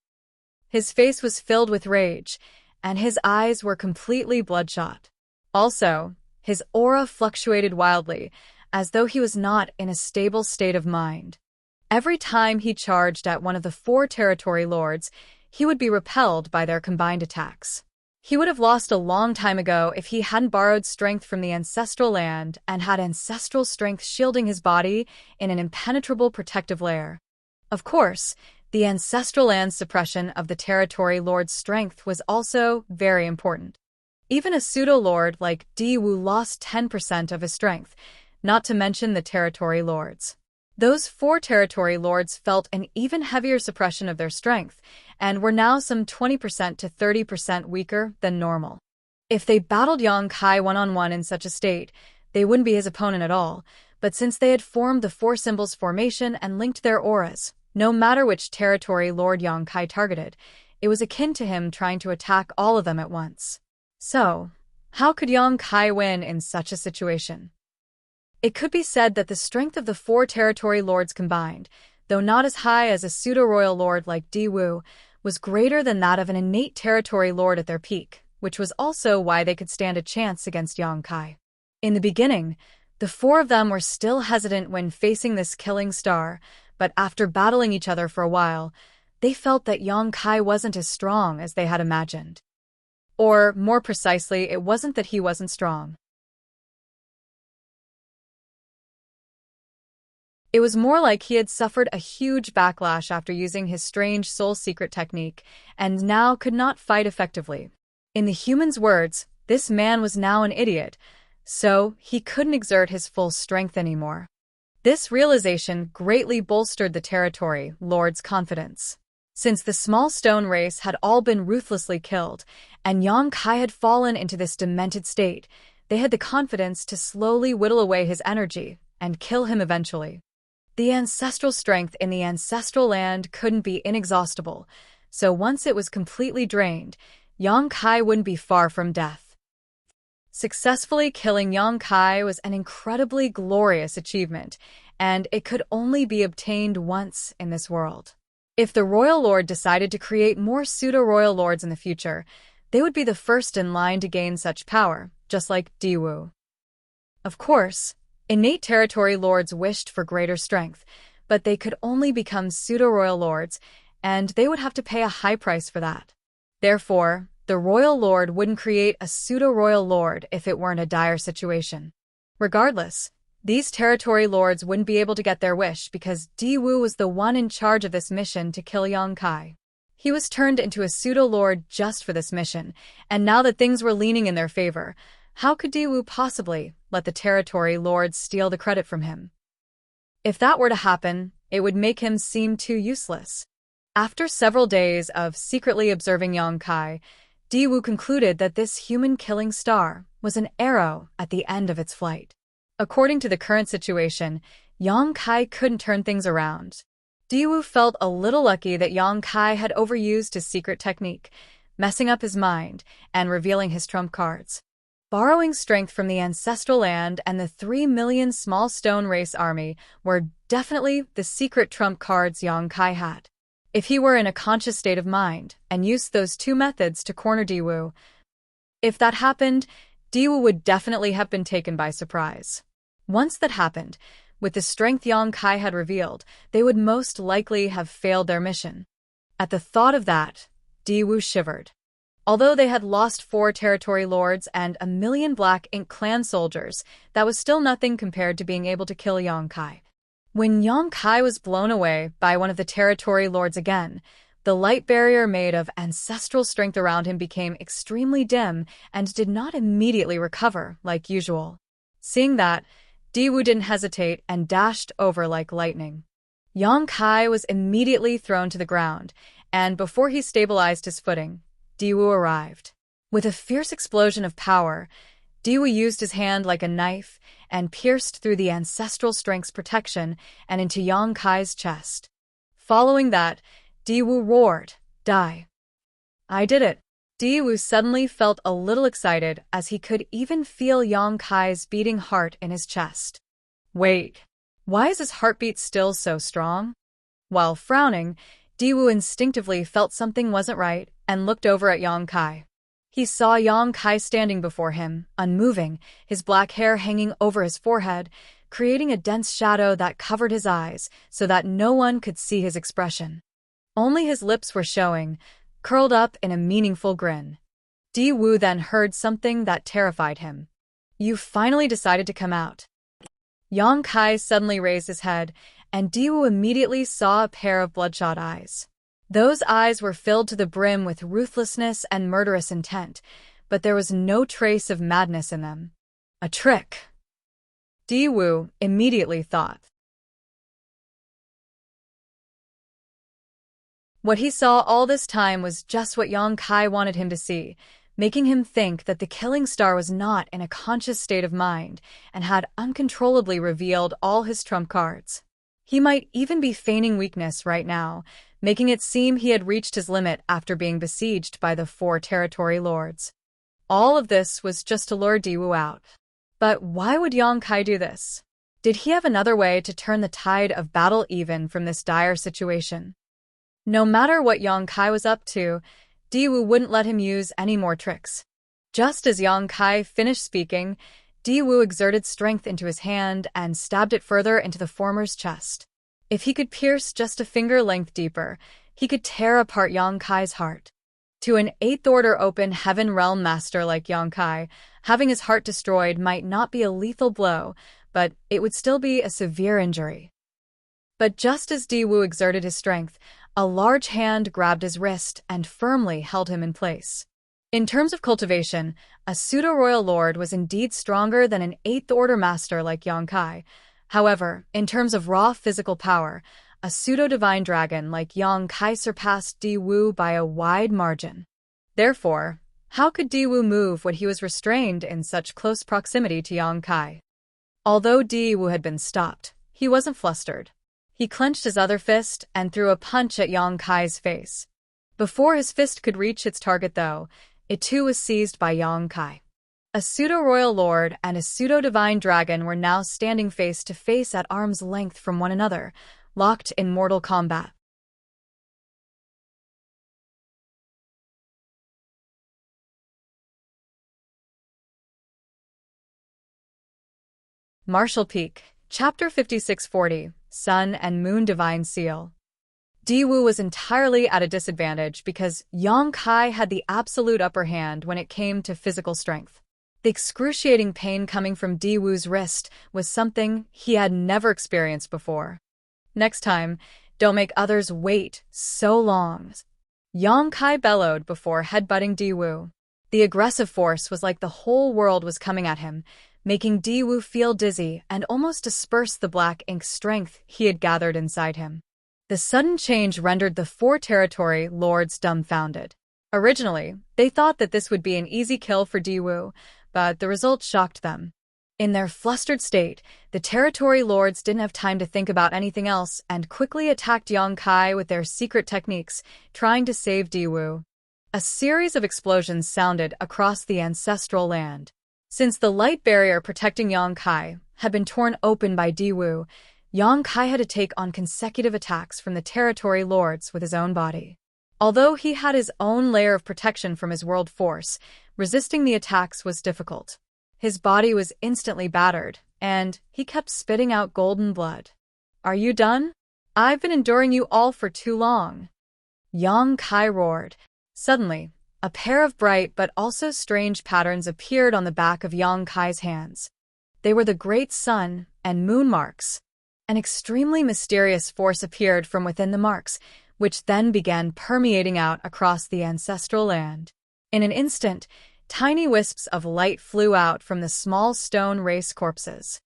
His face was filled with rage, and his eyes were completely bloodshot. Also, his aura fluctuated wildly, as though he was not in a stable state of mind. Every time he charged at one of the 4 territory lords, he would be repelled by their combined attacks. He would have lost a long time ago if he hadn't borrowed strength from the ancestral land and had ancestral strength shielding his body in an impenetrable protective layer. Of course, the ancestral land's suppression of the territory lord's strength was also very important. Even a pseudo-lord like Diwu lost 10% of his strength, not to mention the territory lords. Those 4 territory lords felt an even heavier suppression of their strength, and were now some 20% to 30% weaker than normal. If they battled Yang Kai one-on-one in such a state, they wouldn't be his opponent at all, but since they had formed the 4 symbols formation and linked their auras, no matter which territory Lord Yang Kai targeted, it was akin to him trying to attack all of them at once. So, how could Yang Kai win in such a situation? It could be said that the strength of the 4 territory lords combined, though not as high as a pseudo-royal lord like Diwu, was greater than that of an innate territory lord at their peak, which was also why they could stand a chance against Yang Kai. In the beginning, the 4 of them were still hesitant when facing this killing star, but after battling each other for a while, they felt that Yang Kai wasn't as strong as they had imagined. Or, more precisely, it wasn't that he wasn't strong. It was more like he had suffered a huge backlash after using his strange soul secret technique, and now could not fight effectively. In the human's words, this man was now an idiot, so he couldn't exert his full strength anymore. This realization greatly bolstered the territory lord's confidence. Since the small stone race had all been ruthlessly killed, and Yang Kai had fallen into this demented state, they had the confidence to slowly whittle away his energy and kill him eventually. The ancestral strength in the ancestral land couldn't be inexhaustible, so once it was completely drained, Yang Kai wouldn't be far from death. Successfully killing Yang Kai was an incredibly glorious achievement, and it could only be obtained once in this world. If the Royal Lord decided to create more pseudo-royal lords in the future, they would be the first in line to gain such power, just like Diwu. Of course, innate territory lords wished for greater strength, but they could only become pseudo-royal lords, and they would have to pay a high price for that. Therefore, the Royal Lord wouldn't create a pseudo-royal lord if it weren't a dire situation. Regardless, these territory lords wouldn't be able to get their wish because Diwu was the one in charge of this mission to kill Yang Kai. He was turned into a pseudo-lord just for this mission, and now that things were leaning in their favor, How could Diwu possibly let the territory lords steal the credit from him? If that were to happen, it would make him seem too useless. After several days of secretly observing Yang Kai, Diwu concluded that this human-killing star was an arrow at the end of its flight. According to the current situation, Yang Kai couldn't turn things around. Diwu felt a little lucky that Yang Kai had overused his secret technique, messing up his mind and revealing his trump cards. Borrowing strength from the ancestral land and the 3 million small stone race army were definitely the secret trump cards Yang Kai had. If he were in a conscious state of mind and used those two methods to corner Diwu, if that happened, Diwu would definitely have been taken by surprise. Once that happened, with the strength Yang Kai had revealed, they would most likely have failed their mission. At the thought of that, Diwu shivered. Although they had lost 4 territory lords and 1 million Black Ink clan soldiers, that was still nothing compared to being able to kill Yang Kai. When Yang Kai was blown away by one of the territory lords again, the light barrier made of ancestral strength around him became extremely dim and did not immediately recover like usual. Seeing that, Diwu didn't hesitate and dashed over like lightning. Yang Kai was immediately thrown to the ground, and before he stabilized his footing, Diwu arrived. With a fierce explosion of power, Diwu used his hand like a knife and pierced through the ancestral strength's protection and into Yang Kai's chest. Following that, Diwu roared, "Die!" "I did it!" Diwu suddenly felt a little excited as he could even feel Yang Kai's beating heart in his chest. Wait, why is his heartbeat still so strong? While frowning, Diwu instinctively felt something wasn't right and looked over at Yang Kai. He saw Yang Kai standing before him, unmoving, his black hair hanging over his forehead, creating a dense shadow that covered his eyes so that no one could see his expression. Only his lips were showing, curled up in a meaningful grin. Diwu then heard something that terrified him. "You finally decided to come out." Yang Kai suddenly raised his head, and Diwu immediately saw a pair of bloodshot eyes. Those eyes were filled to the brim with ruthlessness and murderous intent, but there was no trace of madness in them. A trick, Diwu immediately thought. What he saw all this time was just what Yang Kai wanted him to see, making him think that the killing star was not in a conscious state of mind and had uncontrollably revealed all his trump cards. He might even be feigning weakness right now, making it seem he had reached his limit after being besieged by the 4 territory lords. All of this was just to lure Diwu out. But why would Yang Kai do this? Did he have another way to turn the tide of battle even from this dire situation? No matter what Yang Kai was up to, Diwu wouldn't let him use any more tricks. Just as Yang Kai finished speaking, Diwu exerted strength into his hand and stabbed it further into the former's chest. If he could pierce just a finger length deeper, he could tear apart Yang Kai's heart. To an 8th Order Open Heaven Realm master like Yang Kai, having his heart destroyed might not be a lethal blow, but it would still be a severe injury. But just as Diwu exerted his strength, a large hand grabbed his wrist and firmly held him in place. In terms of cultivation, a pseudo-royal lord was indeed stronger than an 8th Order master like Yang Kai. However, in terms of raw physical power, a pseudo-divine dragon like Yang Kai surpassed Diwu by a wide margin. Therefore, how could Diwu move when he was restrained in such close proximity to Yang Kai? Although Diwu had been stopped, he wasn't flustered. He clenched his other fist and threw a punch at Yang Kai's face. Before his fist could reach its target, though, it too was seized by Yang Kai. A pseudo-royal lord and a pseudo-divine dragon were now standing face to face at arm's length from one another, locked in mortal combat. Martial Peak, Chapter 5640, Sun and Moon Divine Seal. Diwu was entirely at a disadvantage because Yang Kai had the absolute upper hand when it came to physical strength. The excruciating pain coming from Diwu's wrist was something he had never experienced before. Next time, don't make others wait so long, Yang Kai bellowed before headbutting Diwu. The aggressive force was like the whole world was coming at him, making Diwu feel dizzy and almost disperse the black ink strength he had gathered inside him. The sudden change rendered the four territory lords dumbfounded. Originally, they thought that this would be an easy kill for Diwu, but the result shocked them. In their flustered state, the territory lords didn't have time to think about anything else and quickly attacked Yongkai with their secret techniques, trying to save Diwu. A series of explosions sounded across the ancestral land. Since the light barrier protecting Yongkai had been torn open by Diwu, Yongkai had to take on consecutive attacks from the territory lords with his own body. Although he had his own layer of protection from his world force, resisting the attacks was difficult. His body was instantly battered, and he kept spitting out golden blood. "Are you done? I've been enduring you all for too long." Yongkai roared. Suddenly, a pair of bright but also strange patterns appeared on the back of Yongkai's hands. They were the great sun and moon marks. An extremely mysterious force appeared from within the marks, which then began permeating out across the ancestral land. In an instant, tiny wisps of light flew out from the small stone race corpses.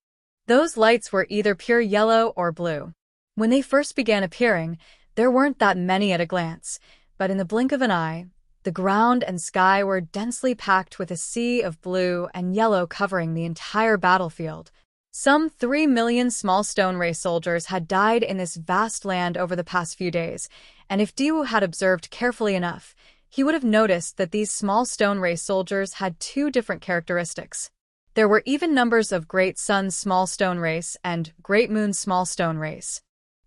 Those lights were either pure yellow or blue. When they first began appearing, there weren't that many at a glance, but in the blink of an eye, the ground and sky were densely packed with a sea of blue and yellow covering the entire battlefield. Some 3 million small stone race soldiers had died in this vast land over the past few days, and if Diwu had observed carefully enough, he would have noticed that these small stone race soldiers had two different characteristics. There were even numbers of Great Sun Small Stone Race and Great Moon Small Stone Race.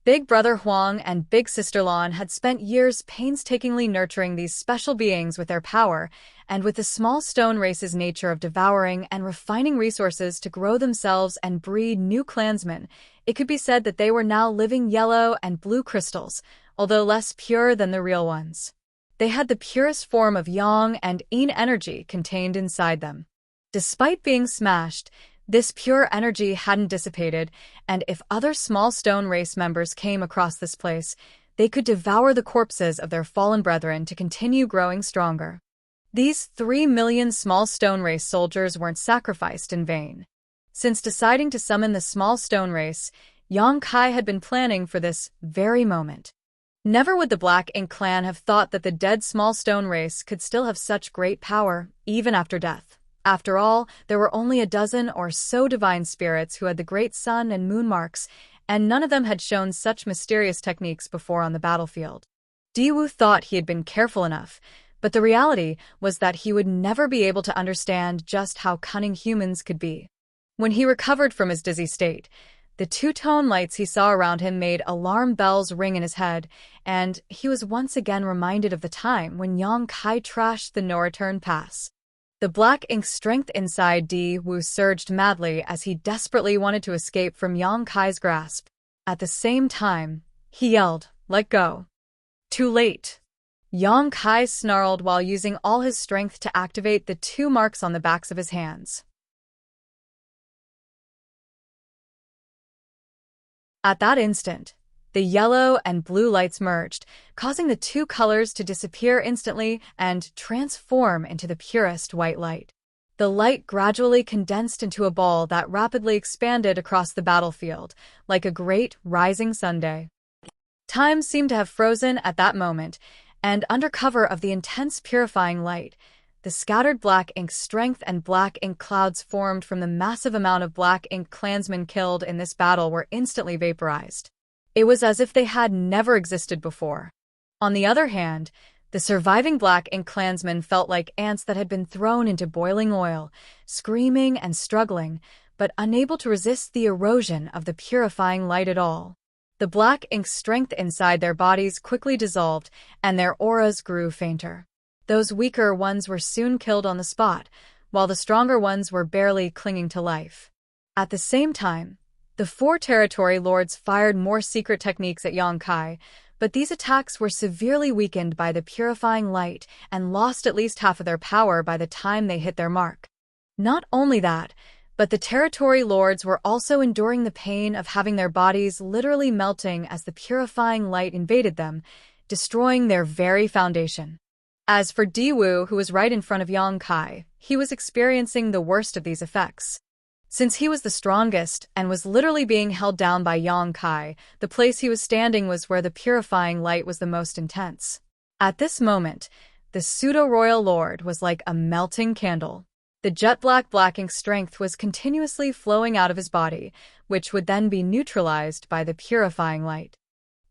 Big Brother Huang and Big Sister Lan had spent years painstakingly nurturing these special beings with their power, and with the small stone race's nature of devouring and refining resources to grow themselves and breed new clansmen, it could be said that they were now living yellow and blue crystals, although less pure than the real ones. They had the purest form of yang and yin energy contained inside them. Despite being smashed, this pure energy hadn't dissipated, and if other small stone race members came across this place, they could devour the corpses of their fallen brethren to continue growing stronger. These 3 million small stone race soldiers weren't sacrificed in vain. Since deciding to summon the small stone race, Yongkai had been planning for this very moment. Never would the Black Ink clan have thought that the dead small stone race could still have such great power, even after death. After all, there were only a dozen or so divine spirits who had the great sun and moon marks, and none of them had shown such mysterious techniques before on the battlefield. Diwu thought he had been careful enough, but the reality was that he would never be able to understand just how cunning humans could be. When he recovered from his dizzy state, the two-tone lights he saw around him made alarm bells ring in his head, and he was once again reminded of the time when Yongkai trashed the no-return pass. The Black Ink strength inside Diwu surged madly as he desperately wanted to escape from Yongkai's grasp. At the same time, he yelled, "Let go." Too late. Yongkai snarled while using all his strength to activate the two marks on the backs of his hands. At that instant, the yellow and blue lights merged, causing the two colors to disappear instantly and transform into the purest white light. The light gradually condensed into a ball that rapidly expanded across the battlefield, like a great rising sunday. Time seemed to have frozen at that moment, and under cover of the intense purifying light, the scattered Black Ink strength and Black Ink clouds formed from the massive amount of Black Ink clansmen killed in this battle were instantly vaporized. It was as if they had never existed before. On the other hand, the surviving Black Ink clansmen felt like ants that had been thrown into boiling oil, screaming and struggling, but unable to resist the erosion of the purifying light at all. The Black Ink strength inside their bodies quickly dissolved, and their auras grew fainter. Those weaker ones were soon killed on the spot, while the stronger ones were barely clinging to life. At the same time, the four territory lords fired more secret techniques at Yongkai, but these attacks were severely weakened by the purifying light and lost at least half of their power by the time they hit their mark. Not only that, but the territory lords were also enduring the pain of having their bodies literally melting as the purifying light invaded them, destroying their very foundation. As for Diwu, who was right in front of Yang Kai, he was experiencing the worst of these effects. Since he was the strongest and was literally being held down by Yang Kai, the place he was standing was where the purifying light was the most intense. At this moment, the pseudo-royal lord was like a melting candle. The jet-black blacking strength was continuously flowing out of his body, which would then be neutralized by the purifying light.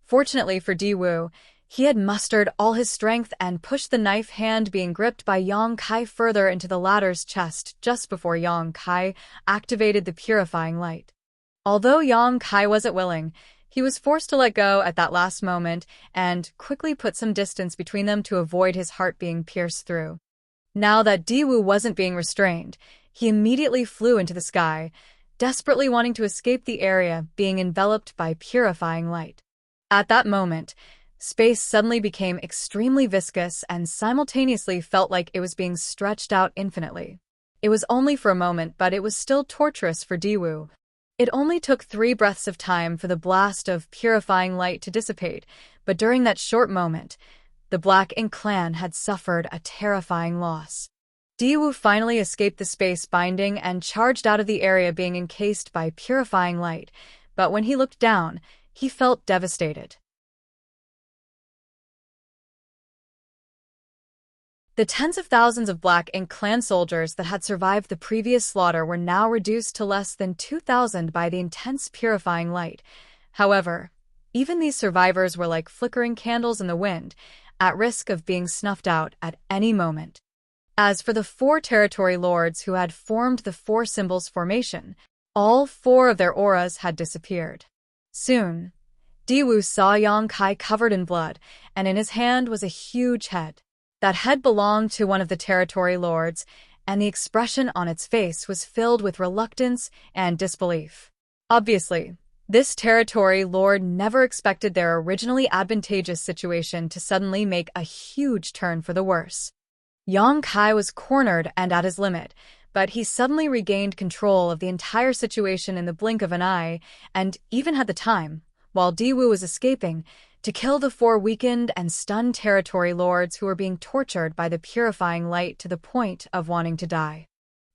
Fortunately for Diwu, he had mustered all his strength and pushed the knife hand being gripped by Yang Kai further into the latter's chest just before Yang Kai activated the purifying light. Although Yang Kai wasn't willing, he was forced to let go at that last moment and quickly put some distance between them to avoid his heart being pierced through. Now that Diwu wasn't being restrained, he immediately flew into the sky, desperately wanting to escape the area being enveloped by purifying light. At that moment, space suddenly became extremely viscous and simultaneously felt like it was being stretched out infinitely. It was only for a moment, but it was still torturous for Diwu. It only took 3 breaths of time for the blast of purifying light to dissipate, but during that short moment, the Black Ink clan had suffered a terrifying loss. Diwu finally escaped the space binding and charged out of the area being encased by purifying light, but when he looked down, he felt devastated. The tens of thousands of Black Ink clan soldiers that had survived the previous slaughter were now reduced to less than 2,000 by the intense purifying light. However, even these survivors were like flickering candles in the wind, at risk of being snuffed out at any moment. As for the 4 territory lords who had formed the 4 symbols formation, all 4 of their auras had disappeared. Soon, Diwu saw Yang Kai covered in blood, and in his hand was a huge head. That head belonged to one of the territory lords, and the expression on its face was filled with reluctance and disbelief. Obviously, this territory lord never expected their originally advantageous situation to suddenly make a huge turn for the worse. Yang Kai was cornered and at his limit, but he suddenly regained control of the entire situation in the blink of an eye, and even had the time, while Diwu was escaping, to kill the 4 weakened and stunned territory lords who were being tortured by the purifying light to the point of wanting to die.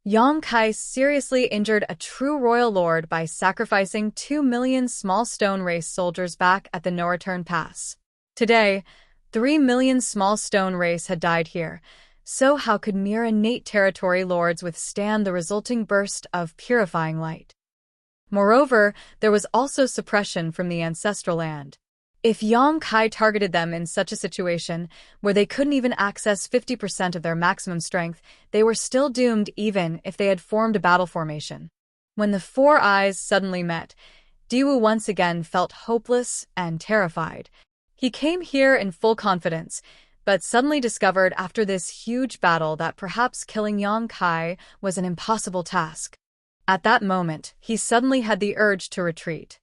Yang Kai seriously injured a true royal lord by sacrificing 2 million small stone race soldiers back at the no-return pass. Today, 3 million small stone race had died here, so how could mere innate territory lords withstand the resulting burst of purifying light? Moreover, there was also suppression from the ancestral land. If Yang Kai targeted them in such a situation, where they couldn't even access 50% of their maximum strength, they were still doomed even if they had formed a battle formation. When the 4 eyes suddenly met, Diwu once again felt hopeless and terrified. He came here in full confidence, but suddenly discovered after this huge battle that perhaps killing Yang Kai was an impossible task. At that moment, he suddenly had the urge to retreat.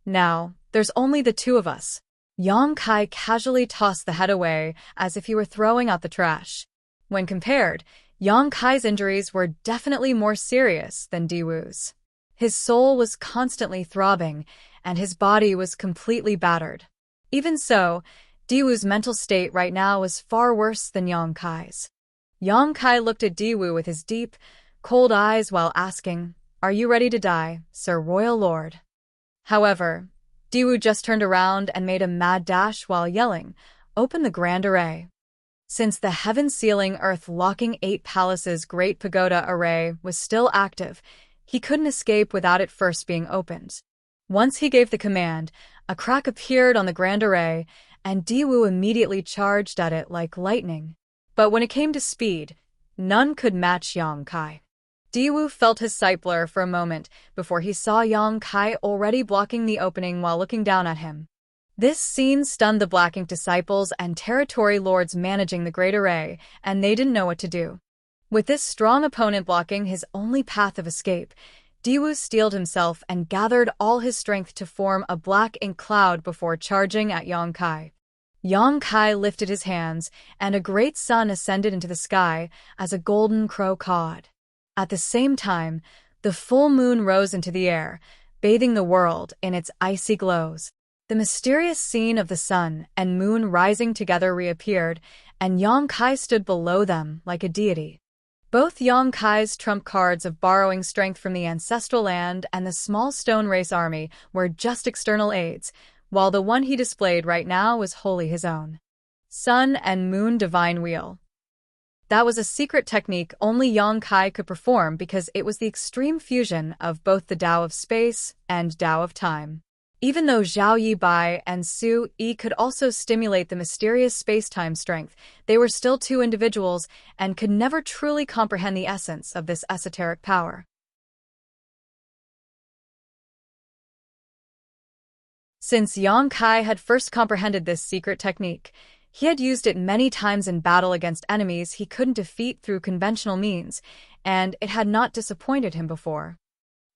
Now, there's only the 2 of us. Yang Kai casually tossed the head away as if he were throwing out the trash. When compared, Yang Kai's injuries were definitely more serious than Diwu's. His soul was constantly throbbing, and his body was completely battered. Even so, Diwu's mental state right now was far worse than Yang Kai's. Yang Kai looked at Diwu with his deep, cold eyes while asking, "Are you ready to die, Sir Royal Lord?" However, Diwu just turned around and made a mad dash while yelling, "Open the Grand Array." Since the heaven-sealing, earth-locking 8 palaces Great Pagoda Array was still active, he couldn't escape without it first being opened. Once he gave the command, a crack appeared on the Grand Array, and Diwu immediately charged at it like lightning. But when it came to speed, none could match Yang Kai. Diwu felt his sight blur for a moment before he saw Yang Kai already blocking the opening while looking down at him. This scene stunned the Black Ink disciples and territory lords managing the Great Array, and they didn't know what to do. With this strong opponent blocking his only path of escape, Diwu steeled himself and gathered all his strength to form a Black Ink cloud before charging at Yang Kai. Yang Kai lifted his hands, and a great sun ascended into the sky as a golden crow cawed. At the same time, the full moon rose into the air, bathing the world in its icy glows. The mysterious scene of the sun and moon rising together reappeared, and Yang Kai stood below them like a deity. Both Yang Kai's trump cards of borrowing strength from the ancestral land and the small stone race army were just external aids, while the one he displayed right now was wholly his own. Sun and Moon Divine Wheel. That was a secret technique only Yang Kai could perform because it was the extreme fusion of both the Tao of Space and Tao of Time. Even though Zhao Yibai and Su Yi could also stimulate the mysterious space-time strength, they were still two individuals and could never truly comprehend the essence of this esoteric power. Since Yang Kai had first comprehended this secret technique, he had used it many times in battle against enemies he couldn't defeat through conventional means, and it had not disappointed him before.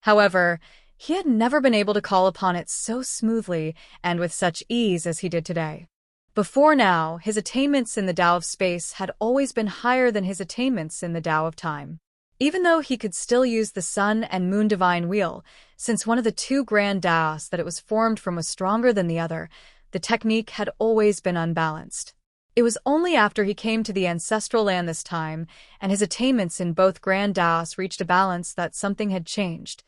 However, he had never been able to call upon it so smoothly and with such ease as he did today. Before now, his attainments in the Tao of Space had always been higher than his attainments in the Tao of Time. Even though he could still use the Sun and Moon Divine Wheel, since one of the two grand Taos that it was formed from was stronger than the other, the technique had always been unbalanced. It was only after he came to the ancestral land this time, and his attainments in both grand Taos reached a balance, that something had changed.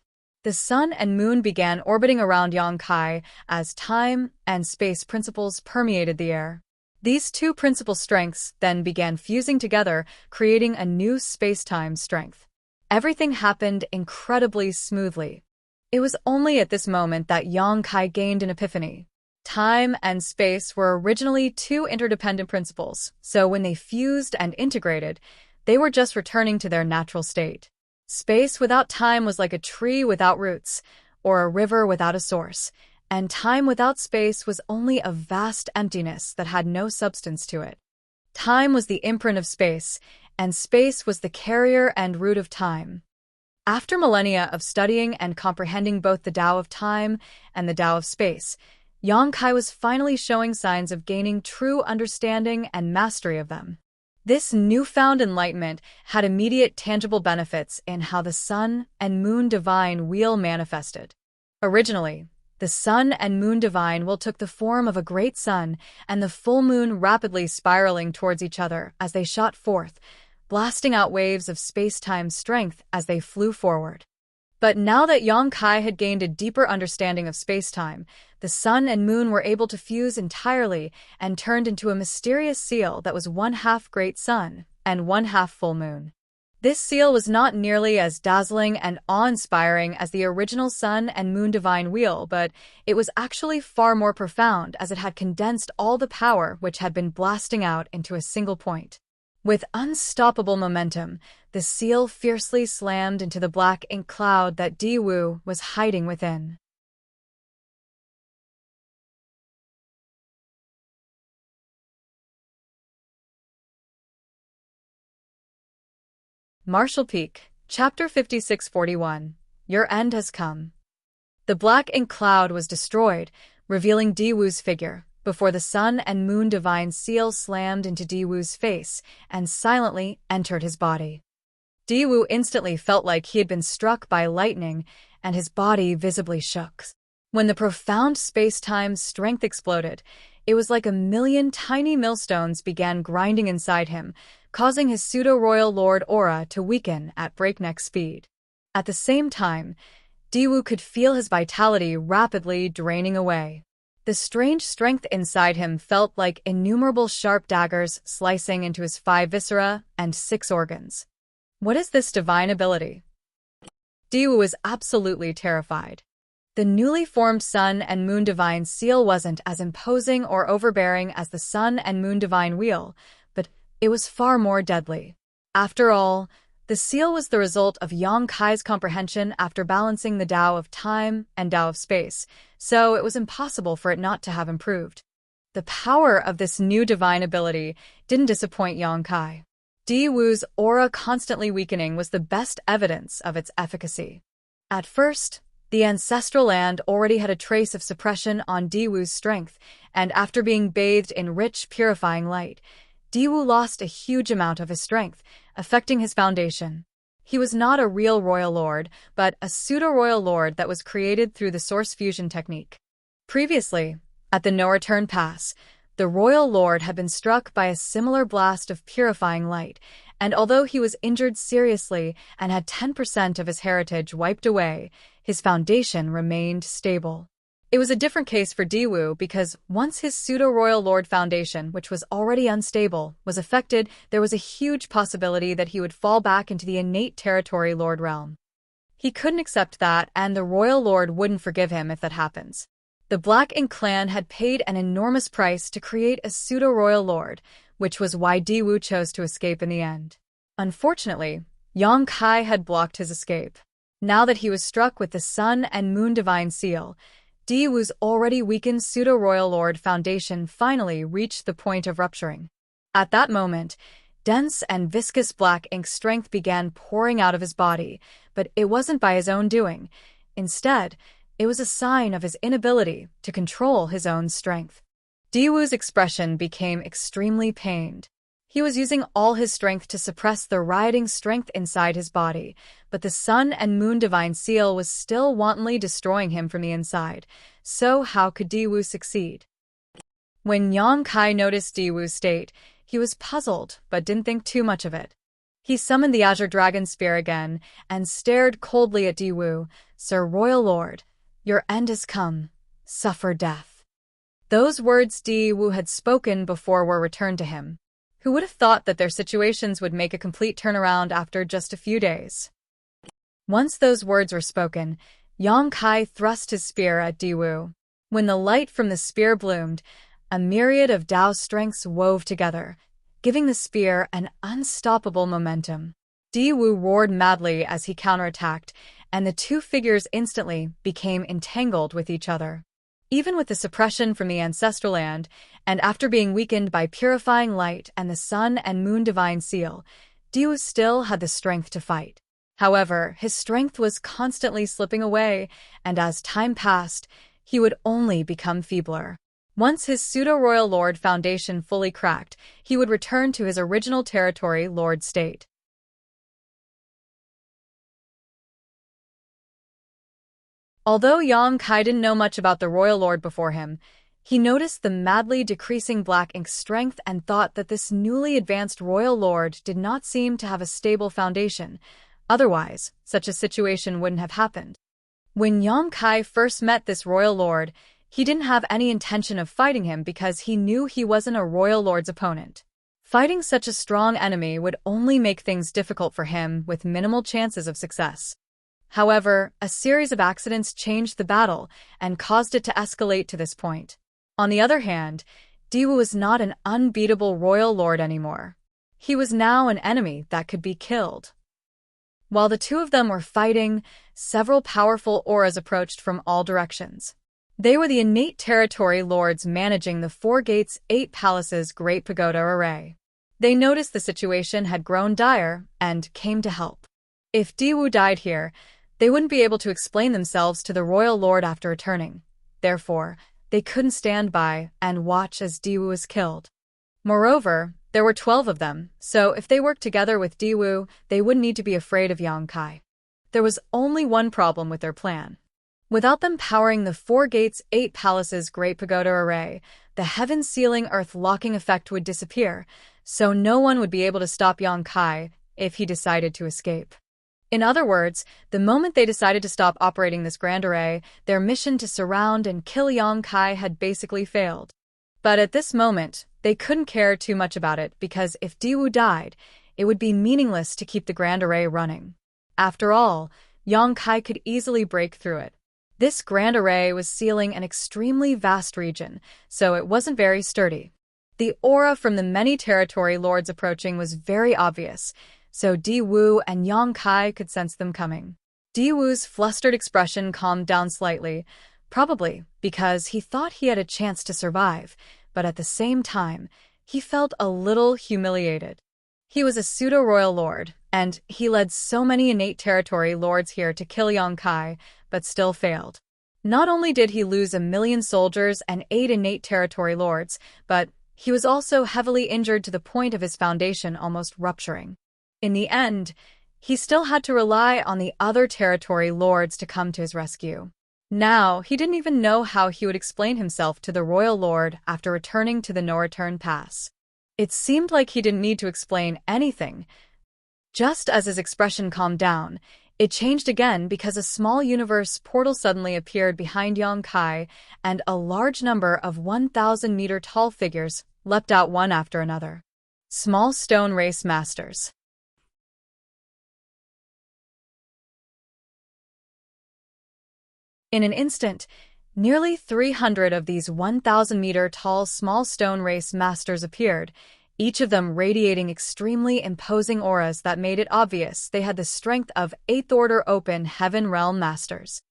The Sun and Moon began orbiting around Yang Kai as time and space principles permeated the air. These two principal strengths then began fusing together, creating a new space-time strength. Everything happened incredibly smoothly. It was only at this moment that Yang Kai gained an epiphany. Time and space were originally two interdependent principles, so when they fused and integrated, they were just returning to their natural state. Space without time was like a tree without roots, or a river without a source, and time without space was only a vast emptiness that had no substance to it. Time was the imprint of space, and space was the carrier and root of time. After millennia of studying and comprehending both the Tao of Time and the Tao of Space, Yang Kai was finally showing signs of gaining true understanding and mastery of them. This newfound enlightenment had immediate tangible benefits in how the Sun and Moon Divine Wheel manifested. Originally, the Sun and Moon Divine Wheel took the form of a great sun and the full moon rapidly spiraling towards each other as they shot forth, blasting out waves of space-time strength as they flew forward. But now that Yang Kai had gained a deeper understanding of space-time, the sun and moon were able to fuse entirely and turned into a mysterious seal that was one-half great sun and one-half full moon. This seal was not nearly as dazzling and awe-inspiring as the original Sun and Moon Divine Wheel, but it was actually far more profound as it had condensed all the power which had been blasting out into a single point. With unstoppable momentum, the seal fiercely slammed into the black ink cloud that Diwu was hiding within. Martial Peak, Chapter 5641. Your end has come. The black ink cloud was destroyed, revealing Diwu's figure, before the Sun and Moon Divine Seal slammed into Diwu's face and silently entered his body. Diwu instantly felt like he had been struck by lightning, and his body visibly shook. When the profound space-time strength exploded, it was like a million tiny millstones began grinding inside him, causing his pseudo-royal lord aura to weaken at breakneck speed. At the same time, Diwu could feel his vitality rapidly draining away. The strange strength inside him felt like innumerable sharp daggers slicing into his 5 viscera and 6 organs. What is this divine ability? Diwu was absolutely terrified. The newly formed Sun and Moon Divine Seal wasn't as imposing or overbearing as the Sun and Moon Divine Wheel, but it was far more deadly. After all, the seal was the result of Yang Kai's comprehension after balancing the Tao of Time and Tao of Space, so it was impossible for it not to have improved. The power of this new divine ability didn't disappoint Yang Kai. Diwu's aura constantly weakening was the best evidence of its efficacy. At first, the ancestral land already had a trace of suppression on Diwu's strength, and after being bathed in rich, purifying light, Diwu lost a huge amount of his strength, affecting his foundation. He was not a real royal lord, but a pseudo-royal lord that was created through the source fusion technique. Previously, at the No Return Pass, The royal lord had been struck by a similar blast of purifying light, and although he was injured seriously and had 10% of his heritage wiped away, his foundation remained stable. It was a different case for Diwu because once his pseudo-royal lord foundation, which was already unstable, was affected, there was a huge possibility that he would fall back into the innate territory lord realm. He couldn't accept that, and the royal lord wouldn't forgive him if that happens. The Black Ink clan had paid an enormous price to create a pseudo-royal lord, which was why Diwu chose to escape in the end. Unfortunately, Yang Kai had blocked his escape. Now that he was struck with the Sun and Moon Divine Seal, Diwu's already weakened pseudo-royal lord foundation finally reached the point of rupturing. At that moment, dense and viscous black ink strength began pouring out of his body, but it wasn't by his own doing. Instead, it was a sign of his inability to control his own strength. Diwu's expression became extremely pained. He was using all his strength to suppress the rioting strength inside his body, but the Sun and Moon Divine Seal was still wantonly destroying him from the inside. So how could Diwu succeed? When Yang Kai noticed Diwu's state, he was puzzled but didn't think too much of it. He summoned the Azure Dragon Spear again and stared coldly at Diwu. "Sir Royal Lord, your end has come. Suffer death." Those words Diwu had spoken before were returned to him. Who would have thought that their situations would make a complete turnaround after just a few days? Once those words were spoken, Yang Kai thrust his spear at Diwu. When the light from the spear bloomed, a myriad of Tao strengths wove together, giving the spear an unstoppable momentum. Diwu roared madly as he counterattacked, and the two figures instantly became entangled with each other. Even with the suppression from the ancestral land, and after being weakened by purifying light and the Sun and Moon Divine Seal, Diwu still had the strength to fight. However, his strength was constantly slipping away, and as time passed, he would only become feebler. Once his pseudo-royal lord foundation fully cracked, he would return to his original territory lord state. Although Yang Kai didn't know much about the royal lord before him, he noticed the madly decreasing black ink strength and thought that this newly advanced royal lord did not seem to have a stable foundation. Otherwise, such a situation wouldn't have happened. When Yang Kai first met this royal lord, he didn't have any intention of fighting him because he knew he wasn't a royal lord's opponent. Fighting such a strong enemy would only make things difficult for him with minimal chances of success. However, a series of accidents changed the battle and caused it to escalate to this point. On the other hand, Diwu was not an unbeatable royal lord anymore. He was now an enemy that could be killed. While the two of them were fighting, several powerful auras approached from all directions. They were the innate territory lords managing the 4 Gates 8 Palaces Great Pagoda array. They noticed the situation had grown dire and came to help. If Diwu died here, they wouldn't be able to explain themselves to the royal lord after returning. Therefore, they couldn't stand by and watch as Diwu was killed. Moreover, there were 12 of them, so if they worked together with Diwu, they wouldn't need to be afraid of Yang Kai. There was only one problem with their plan. Without them powering the 4 Gates 8 Palaces Great Pagoda array, the heaven-sealing earth-locking effect would disappear, so no one would be able to stop Yang Kai if he decided to escape. In other words, the moment they decided to stop operating this grand array, their mission to surround and kill Yang Kai had basically failed. But at this moment, they couldn't care too much about it because if Diwu died, it would be meaningless to keep the grand array running. After all, Yang Kai could easily break through it. This grand array was sealing an extremely vast region, so it wasn't very sturdy. The aura from the many territory lords approaching was very obvious, so Diwu and Yang Kai could sense them coming. Diwu's flustered expression calmed down slightly, probably because he thought he had a chance to survive, but at the same time, he felt a little humiliated. He was a pseudo-royal lord, and he led so many innate territory lords here to kill Yang Kai, but still failed. Not only did he lose 1,000,000 soldiers and 8 innate territory lords, but he was also heavily injured to the point of his foundation almost rupturing. In the end, he still had to rely on the other territory lords to come to his rescue. Now, he didn't even know how he would explain himself to the royal lord after returning to the no-return pass. It seemed like he didn't need to explain anything. Just as his expression calmed down, it changed again because a small universe portal suddenly appeared behind Yang Kai, and a large number of 1,000-meter-tall figures leapt out one after another. Small stone race masters. In an instant, nearly 300 of these 1,000-meter-tall small stone race masters appeared, each of them radiating extremely imposing auras that made it obvious they had the strength of 8th Order Open Heaven Realm Masters.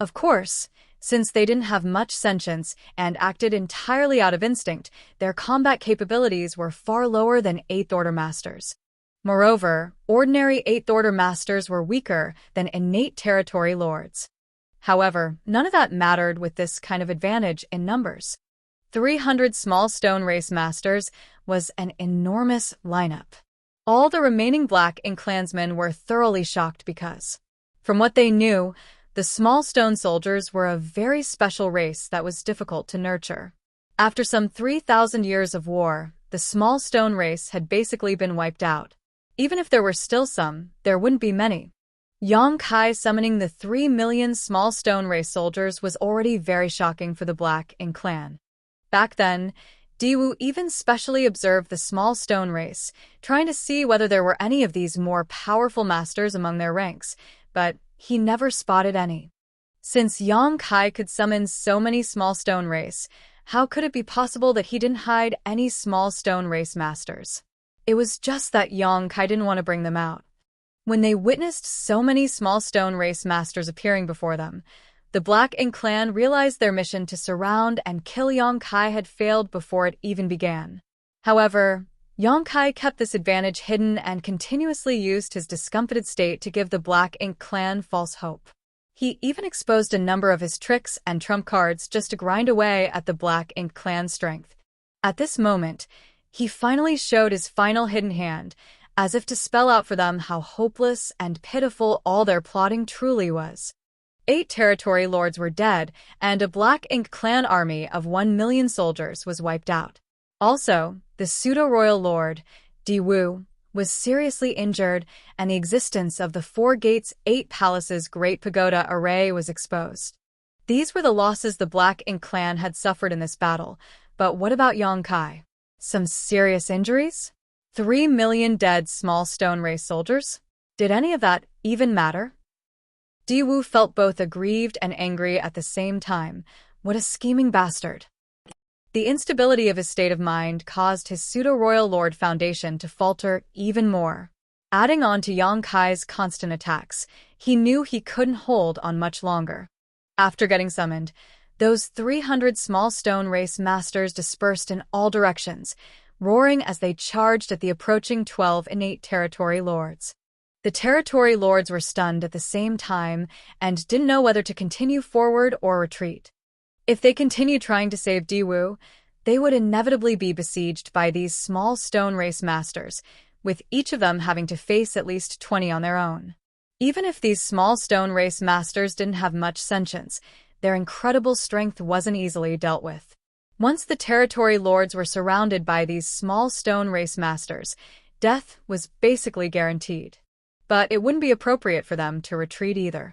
Of course, since they didn't have much sentience and acted entirely out of instinct, their combat capabilities were far lower than 8th Order Masters. Moreover, ordinary 8th Order Masters were weaker than innate territory lords. However, none of that mattered with this kind of advantage in numbers. 300 small stone race masters was an enormous lineup. All the remaining Black Ink clansmen were thoroughly shocked because, from what they knew, the small stone soldiers were a very special race that was difficult to nurture. After some 3,000 years of war, the small stone race had basically been wiped out. Even if there were still some, there wouldn't be many. Yang Kai summoning the 3 million small stone race soldiers was already very shocking for the Black Ink clan. Back then, Diwu even specially observed the small stone race, trying to see whether there were any of these more powerful masters among their ranks, but he never spotted any. Since Yang Kai could summon so many small stone race, how could it be possible that he didn't hide any small stone race masters? It was just that Yang Kai didn't want to bring them out. When they witnessed so many small stone race masters appearing before them, the Black Ink clan realized their mission to surround and kill Yang Kai had failed before it even began. However, Yang Kai kept this advantage hidden and continuously used his discomfited state to give the Black Ink clan false hope. He even exposed a number of his tricks and trump cards just to grind away at the Black Ink clan's strength. At this moment, he finally showed his final hidden hand, as if to spell out for them how hopeless and pitiful all their plotting truly was. 8 territory lords were dead, and a Black Ink clan army of 1 million soldiers was wiped out. Also, the pseudo-royal lord, Diwu, was seriously injured, and the existence of the 4 Gates 8 Palaces Great Pagoda array was exposed. These were the losses the Black Ink clan had suffered in this battle, but what about Yang Kai? Some serious injuries? 3 million dead small stone race soldiers? Did any of that even matter? Diwu felt both aggrieved and angry at the same time. What a scheming bastard. The instability of his state of mind caused his pseudo-royal lord foundation to falter even more. Adding on to Yang Kai's constant attacks, he knew he couldn't hold on much longer. After getting summoned, those 300 small stone race masters dispersed in all directions, roaring as they charged at the approaching 12 innate territory lords. The territory lords were stunned at the same time and didn't know whether to continue forward or retreat. If they continued trying to save Diwu, they would inevitably be besieged by these small stone race masters, with each of them having to face at least 20 on their own. Even if these small stone race masters didn't have much sentience, their incredible strength wasn't easily dealt with. Once the territory lords were surrounded by these small stone race masters, death was basically guaranteed. But it wouldn't be appropriate for them to retreat either.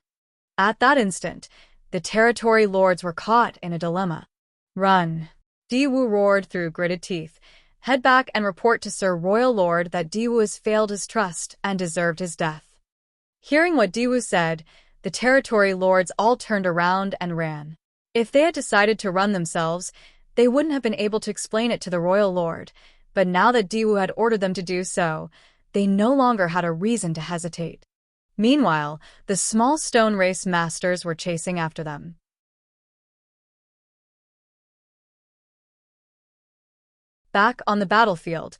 At that instant, the territory lords were caught in a dilemma. Run! Diwu roared through gritted teeth. Head back and report to Sir Royal Lord that Diwu has failed his trust and deserved his death. Hearing what Diwu said, the territory lords all turned around and ran. If they had decided to run themselves, they wouldn't have been able to explain it to the Royal Lord, but now that Diwu had ordered them to do so, they no longer had a reason to hesitate. Meanwhile, the small stone race masters were chasing after them. Back on the battlefield,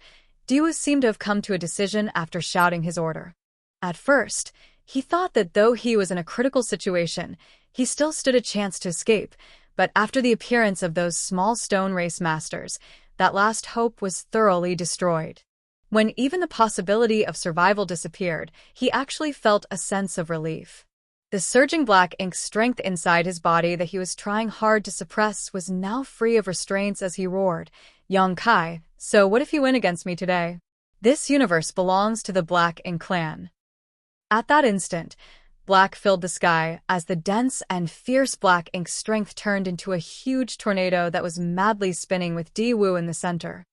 Diwu seemed to have come to a decision after shouting his order. At first, he thought that though he was in a critical situation, he still stood a chance to escape, but after the appearance of those small stone race masters, that last hope was thoroughly destroyed. When even the possibility of survival disappeared, he actually felt a sense of relief. The surging black ink strength inside his body that he was trying hard to suppress was now free of restraints as he roared, "Yang Kai, so what if you win against me today? This universe belongs to the Black Ink clan." At that instant, black filled the sky as the dense and fierce black ink strength turned into a huge tornado that was madly spinning with Di Wu in the center.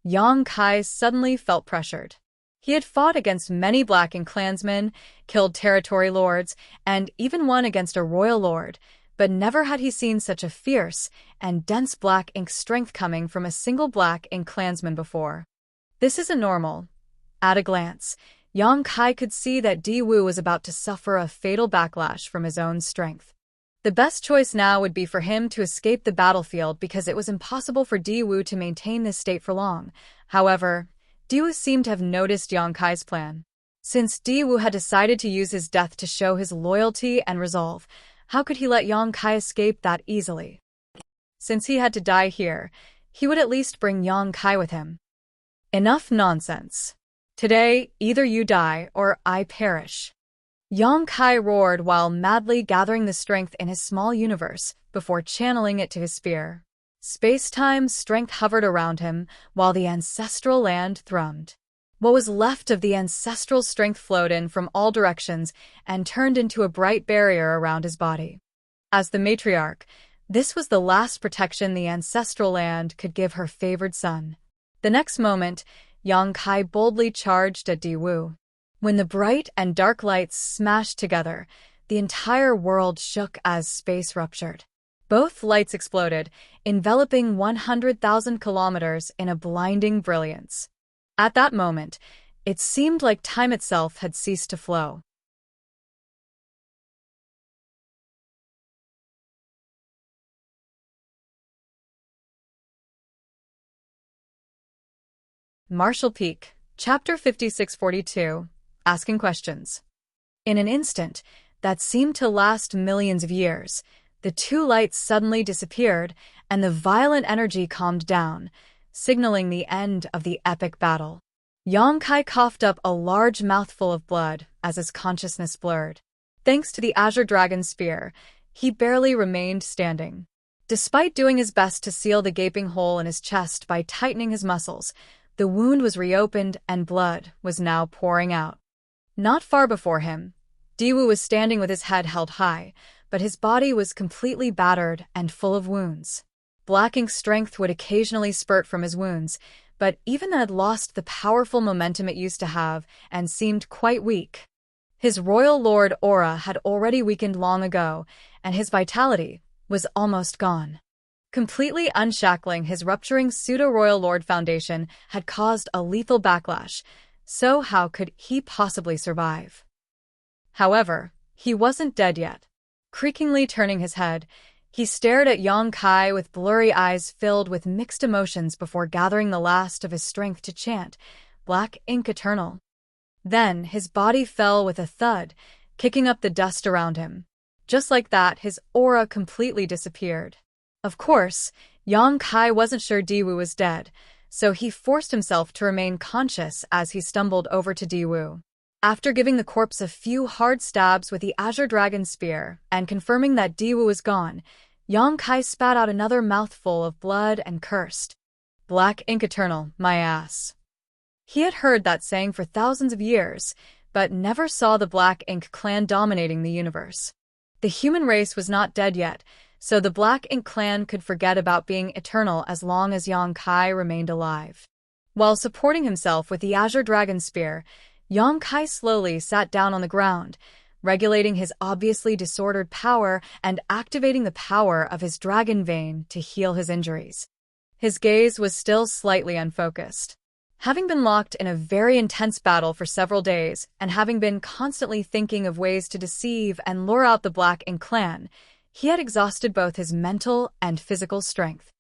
Yang Kai suddenly felt pressured. He had fought against many Black Ink clansmen, killed territory lords, and even won against a royal lord, but never had he seen such a fierce and dense Black Ink strength coming from a single Black Ink clansman before. This isn't normal. At a glance, Yang Kai could see that Di Wu was about to suffer a fatal backlash from his own strength. The best choice now would be for him to escape the battlefield because it was impossible for Di Wu to maintain this state for long. However, Di Wu seemed to have noticed Yang Kai's plan. Since Di Wu had decided to use his death to show his loyalty and resolve, how could he let Yang Kai escape that easily? Since he had to die here, he would at least bring Yang Kai with him. Enough nonsense. Today, either you die or I perish. Yang Kai roared while madly gathering the strength in his small universe before channeling it to his spear. Space-time's strength hovered around him while the ancestral land thrummed. What was left of the ancestral strength flowed in from all directions and turned into a bright barrier around his body. As the matriarch, this was the last protection the ancestral land could give her favored son. The next moment, Yang Kai boldly charged at Di Wu. When the bright and dark lights smashed together, the entire world shook as space ruptured. Both lights exploded, enveloping 100,000 kilometers in a blinding brilliance. At that moment, it seemed like time itself had ceased to flow. Martial Peak, Chapter 5642, Asking Questions. In an instant that seemed to last millions of years, the two lights suddenly disappeared, and the violent energy calmed down, signaling the end of the epic battle. Yang Kai coughed up a large mouthful of blood as his consciousness blurred. Thanks to the Azure Dragon Spear, he barely remained standing. Despite doing his best to seal the gaping hole in his chest by tightening his muscles, the wound was reopened and blood was now pouring out. Not far before him, Di Wu was standing with his head held high, but his body was completely battered and full of wounds. Black Ink strength would occasionally spurt from his wounds, but even that had lost the powerful momentum it used to have and seemed quite weak. His royal lord aura had already weakened long ago, and his vitality was almost gone. Completely unshackling his rupturing pseudo-royal lord foundation had caused a lethal backlash, so how could he possibly survive? However, he wasn't dead yet. Creakingly turning his head, he stared at Yang Kai with blurry eyes filled with mixed emotions before gathering the last of his strength to chant, "Black Ink Eternal." Then his body fell with a thud, kicking up the dust around him. Just like that, his aura completely disappeared. Of course, Yang Kai wasn't sure Di Wu was dead, so he forced himself to remain conscious as he stumbled over to Di Wu. After giving the corpse a few hard stabs with the Azure Dragon Spear and confirming that Di Wu was gone, Yang Kai spat out another mouthful of blood and cursed. "Black Ink Eternal, my ass." He had heard that saying for thousands of years, but never saw the Black Ink clan dominating the universe. The human race was not dead yet, so the Black Ink clan could forget about being eternal as long as Yang Kai remained alive. While supporting himself with the Azure Dragon Spear, Yang Kai slowly sat down on the ground, regulating his obviously disordered power and activating the power of his dragon vein to heal his injuries. His gaze was still slightly unfocused. Having been locked in a very intense battle for several days, and having been constantly thinking of ways to deceive and lure out the Black Ink clan, he had exhausted both his mental and physical strength.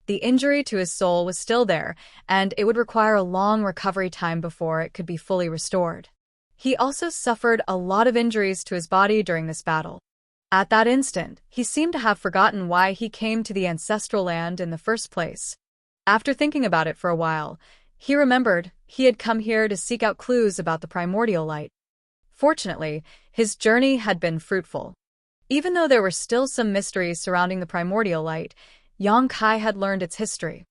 The injury to his soul was still there, and it would require a long recovery time before it could be fully restored. He also suffered a lot of injuries to his body during this battle. At that instant, he seemed to have forgotten why he came to the ancestral land in the first place. After thinking about it for a while, he remembered he had come here to seek out clues about the primordial light. Fortunately, his journey had been fruitful. Even though there were still some mysteries surrounding the primordial light, Yang Kai had learned its history.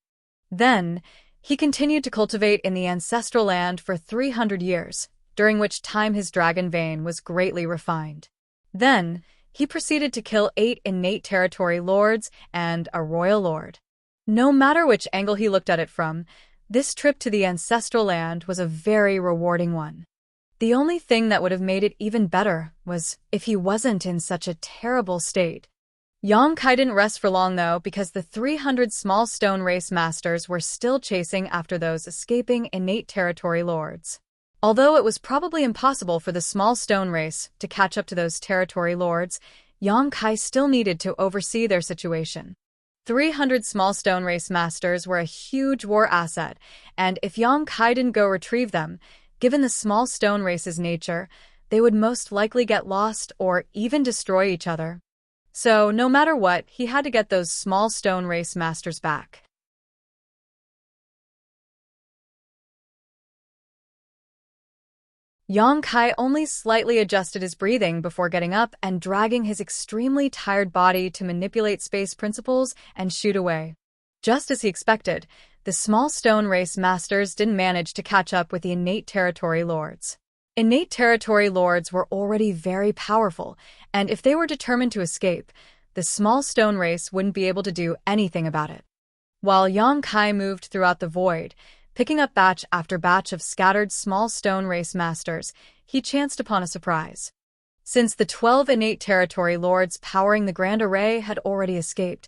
Then, he continued to cultivate in the ancestral land for 300 years, during which time his dragon vein was greatly refined. Then, he proceeded to kill 8 innate territory lords and a royal lord. No matter which angle he looked at it from, this trip to the ancestral land was a very rewarding one. The only thing that would have made it even better was if he wasn't in such a terrible state. Yang Kai didn't rest for long, though, because the 300 small stone race masters were still chasing after those escaping innate territory lords. Although it was probably impossible for the small stone race to catch up to those territory lords, Yang Kai still needed to oversee their situation. 300 small stone race masters were a huge war asset, and if Yang Kai didn't go retrieve them, given the small stone race's nature, they would most likely get lost or even destroy each other. So, no matter what, he had to get those small stone race masters back. Yang Kai only slightly adjusted his breathing before getting up and dragging his extremely tired body to manipulate space principles and shoot away. Just as he expected, the small stone race masters didn't manage to catch up with the innate territory lords. Innate territory lords were already very powerful, and if they were determined to escape, the small stone race wouldn't be able to do anything about it. While Yang Kai moved throughout the void, picking up batch after batch of scattered small stone race masters, he chanced upon a surprise. Since the 12 innate territory lords powering the Grand Array had already escaped,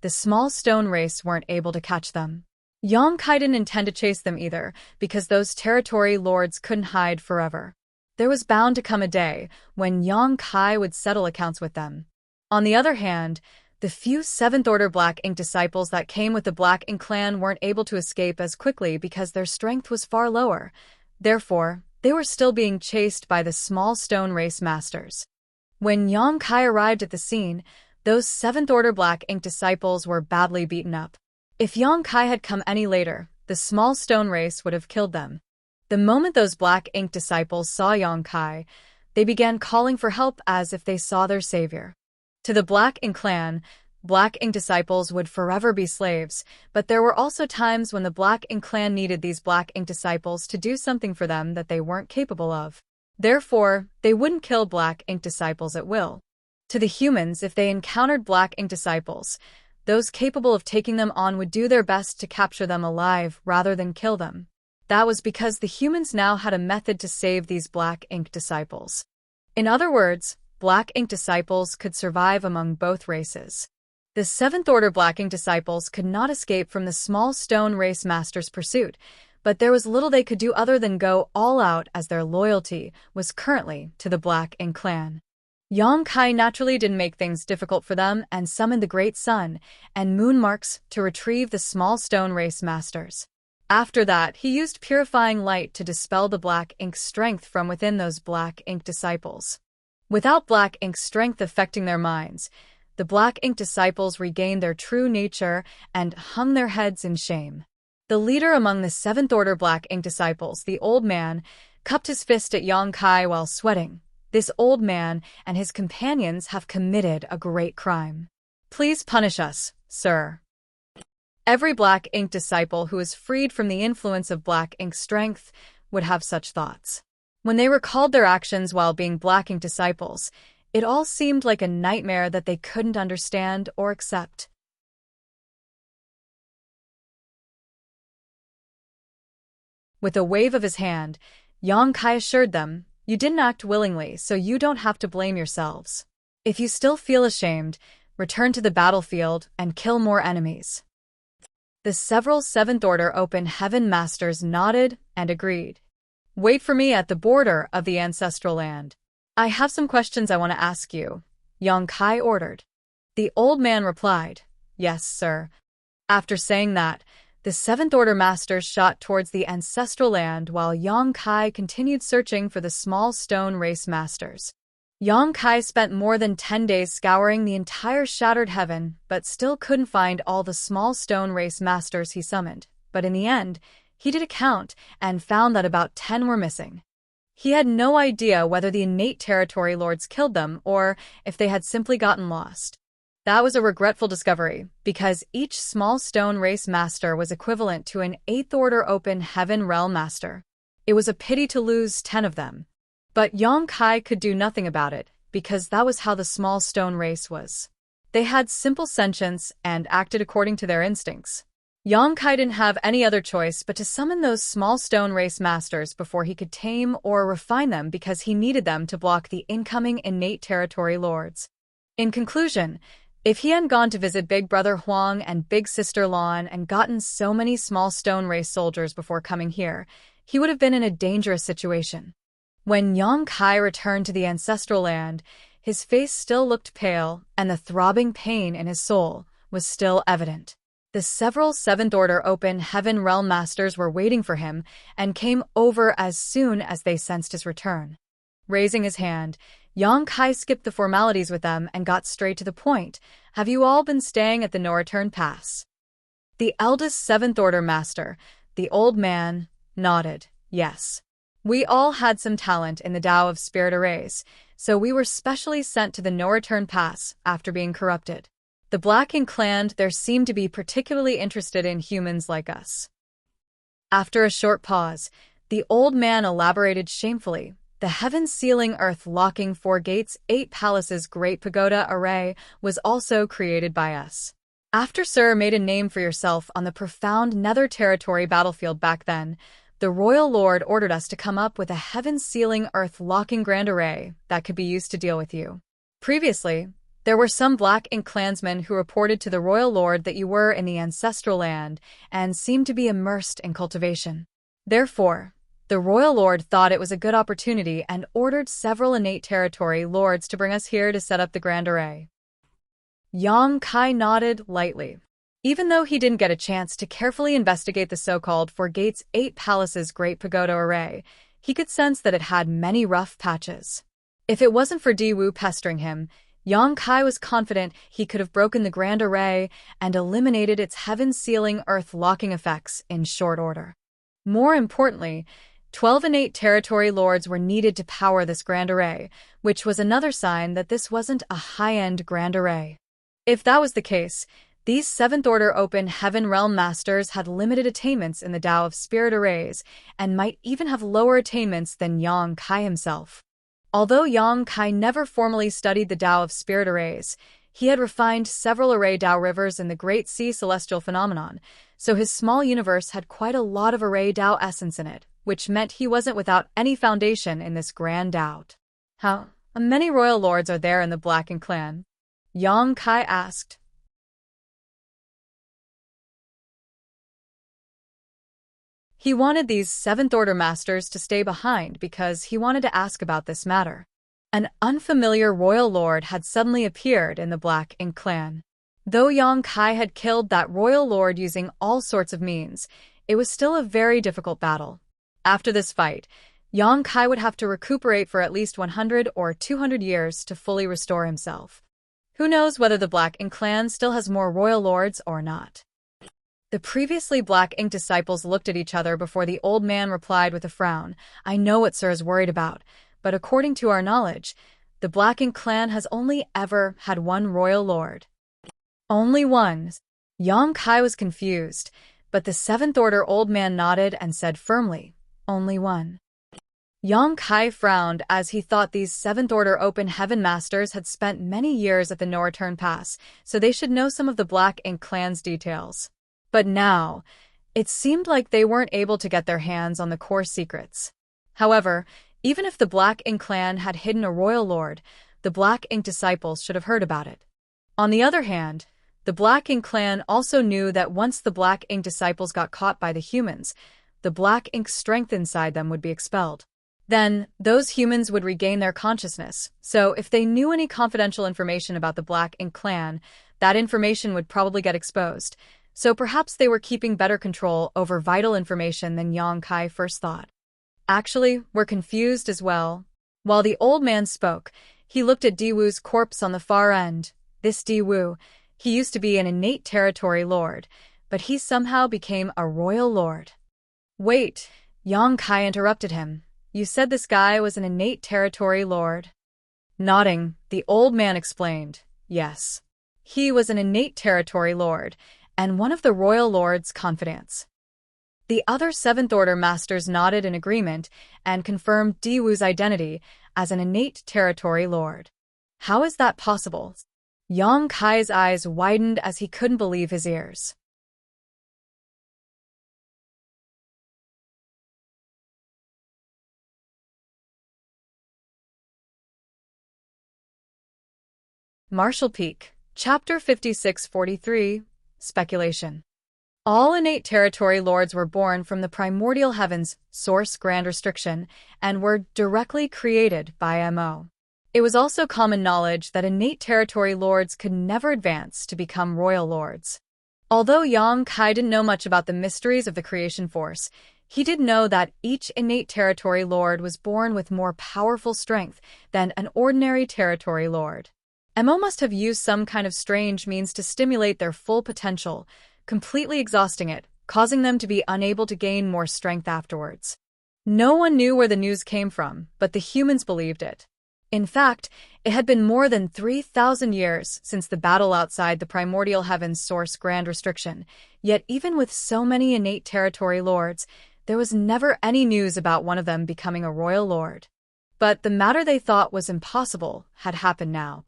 the small stone race weren't able to catch them. Yang Kai didn't intend to chase them either, because those territory lords couldn't hide forever. There was bound to come a day when Yang Kai would settle accounts with them. On the other hand, the few 7th Order Black Ink disciples that came with the Black Ink clan weren't able to escape as quickly because their strength was far lower. Therefore, they were still being chased by the small stone race masters. When Yang Kai arrived at the scene, those 7th Order Black Ink disciples were badly beaten up. If Yang Kai had come any later, the small stone race would have killed them. The moment those Black Ink disciples saw Yang Kai, they began calling for help as if they saw their savior. To the Black Ink clan, Black Ink disciples would forever be slaves, but there were also times when the Black Ink clan needed these Black Ink disciples to do something for them that they weren't capable of. Therefore, they wouldn't kill Black Ink disciples at will. To the humans, if they encountered Black Ink disciples, those capable of taking them on would do their best to capture them alive rather than kill them. That was because the humans now had a method to save these Black Ink disciples. In other words, Black Ink disciples could survive among both races. The 7th Order Black Ink disciples could not escape from the small stone race master's pursuit, but there was little they could do other than go all out as their loyalty was currently to the Black Ink clan. Yang Kai naturally didn't make things difficult for them and summoned the Great Sun and Moon Marks to retrieve the small stone race masters. After that, he used purifying light to dispel the Black Ink strength from within those Black Ink disciples. Without Black Ink's strength affecting their minds, the Black Ink disciples regained their true nature and hung their heads in shame. The leader among the 7th Order Black Ink disciples, the old man, cupped his fist at Yang Kai while sweating. This old man and his companions have committed a great crime. Please punish us, sir. Every Black Ink disciple who is freed from the influence of Black Ink strength would have such thoughts. When they recalled their actions while being Black Ink disciples, it all seemed like a nightmare that they couldn't understand or accept. With a wave of his hand, Yang Kai assured them, "You didn't act willingly, so you don't have to blame yourselves. If you still feel ashamed, return to the battlefield and kill more enemies." The several 7th Order Open Heaven Masters nodded and agreed. "Wait for me at the border of the ancestral land. I have some questions I want to ask you," Yang Kai ordered. The old man replied, "Yes, sir." After saying that, the 7th Order Masters shot towards the ancestral land while Yang Kai continued searching for the small stone race masters. Yang Kai spent more than 10 days scouring the entire shattered heaven, but still couldn't find all the small stone race masters he summoned. But in the end, he did a count and found that about 10 were missing. He had no idea whether the innate territory lords killed them or if they had simply gotten lost. That was a regretful discovery, because each small stone race master was equivalent to an 8th Order Open Heaven Realm master. It was a pity to lose 10 of them. But Yang Kai could do nothing about it, because that was how the small stone race was. They had simple sentience and acted according to their instincts. Yang Kai didn't have any other choice but to summon those small stone race masters before he could tame or refine them, because he needed them to block the incoming innate territory lords. In conclusion, if he hadn't gone to visit Big Brother Huang and Big Sister Lan and gotten so many small stone race soldiers before coming here, he would have been in a dangerous situation. When Yang Kai returned to the ancestral land, his face still looked pale, and the throbbing pain in his soul was still evident. The several 7th Order Open Heaven Realm Masters were waiting for him and came over as soon as they sensed his return. Raising his hand, Yang Kai skipped the formalities with them and got straight to the point. "Have you all been staying at the No Return Pass?" The eldest 7th Order Master, the old man, nodded. "Yes. We all had some talent in the Tao of Spirit Arrays, so we were specially sent to the No Return Pass after being corrupted. The Black Ink clan there seemed to be particularly interested in humans like us." After a short pause, the old man elaborated shamefully. "The heaven-sealing, earth-locking 4 gates, 8 palaces Great Pagoda Array was also created by us. After Sir made a name for yourself on the profound Nether Territory battlefield back then, the Royal Lord ordered us to come up with a heaven-sealing, earth-locking grand array that could be used to deal with you. Previously, there were some Black Ink clansmen who reported to the Royal Lord that you were in the ancestral land and seemed to be immersed in cultivation. Therefore, the Royal Lord thought it was a good opportunity and ordered several innate territory lords to bring us here to set up the grand array." Yang Kai nodded lightly. Even though he didn't get a chance to carefully investigate the so-called 4 gates 8 palaces Great Pagoda Array, he could sense that it had many rough patches. If it wasn't for Di Wu pestering him, Yang Kai was confident he could have broken the grand array and eliminated its heaven-sealing, earth-locking effects in short order. More importantly, 12 innate territory lords were needed to power this grand array, which was another sign that this wasn't a high-end grand array. If that was the case, these 7th Order Open Heaven Realm Masters had limited attainments in the Tao of Spirit Arrays and might even have lower attainments than Yang Kai himself. Although Yang Kai never formally studied the Tao of Spirit Arrays, he had refined several array Tao rivers in the Great Sea Celestial Phenomenon, so his small universe had quite a lot of array Tao essence in it, which meant he wasn't without any foundation in this grand Tao. "How many royal lords are there in the Black Ink clan?" Yang Kai asked. He wanted these 7th Order Masters to stay behind because he wanted to ask about this matter. An unfamiliar royal lord had suddenly appeared in the Black Ink clan. Though Yang Kai had killed that royal lord using all sorts of means, it was still a very difficult battle. After this fight, Yang Kai would have to recuperate for at least 100 or 200 years to fully restore himself. Who knows whether the Black Ink clan still has more royal lords or not. The previously Black Ink disciples looked at each other before the old man replied with a frown. "I know what Sir is worried about, but according to our knowledge, the Black Ink clan has only ever had one royal lord." "Only one?" Yang Kai was confused, but the 7th Order old man nodded and said firmly, "Only one." Yang Kai frowned as he thought these 7th Order Open Heaven Masters had spent many years at the No Return Pass, so they should know some of the Black Ink clan's details. But now, it seemed like they weren't able to get their hands on the core secrets. However, even if the Black Ink clan had hidden a royal lord, the Black Ink disciples should have heard about it. On the other hand, the Black Ink clan also knew that once the Black Ink disciples got caught by the humans, the Black Ink strength inside them would be expelled. Then, those humans would regain their consciousness, so if they knew any confidential information about the Black Ink clan, that information would probably get exposed. So perhaps they were keeping better control over vital information than Yang Kai first thought. "Actually, we're confused as well." While the old man spoke, he looked at Di Wu's corpse on the far end. This Di Wu, he used to be an innate territory lord, but he somehow became a royal lord. "Wait," Yang Kai interrupted him. You said this guy was an innate territory lord? Nodding, the old man explained, yes. He was an innate territory lord, and one of the royal lord's confidants. The other Seventh Order masters nodded in agreement and confirmed Diwu's identity as an innate territory lord. How is that possible? Yang Kai's eyes widened as he couldn't believe his ears. Martial Peak, Chapter 5643, Speculation. All innate territory lords were born from the primordial heavens, source grand restriction, and were directly created by Mo. It was also common knowledge that innate territory lords could never advance to become royal lords. Although Yang Kai didn't know much about the mysteries of the creation force, he did know that each innate territory lord was born with more powerful strength than an ordinary territory lord. Mo must have used some kind of strange means to stimulate their full potential, completely exhausting it, causing them to be unable to gain more strength afterwards. No one knew where the news came from, but the humans believed it. In fact, it had been more than 3,000 years since the battle outside the primordial heavens source grand restriction, yet even with so many innate territory lords, there was never any news about one of them becoming a royal lord. But the matter they thought was impossible had happened now.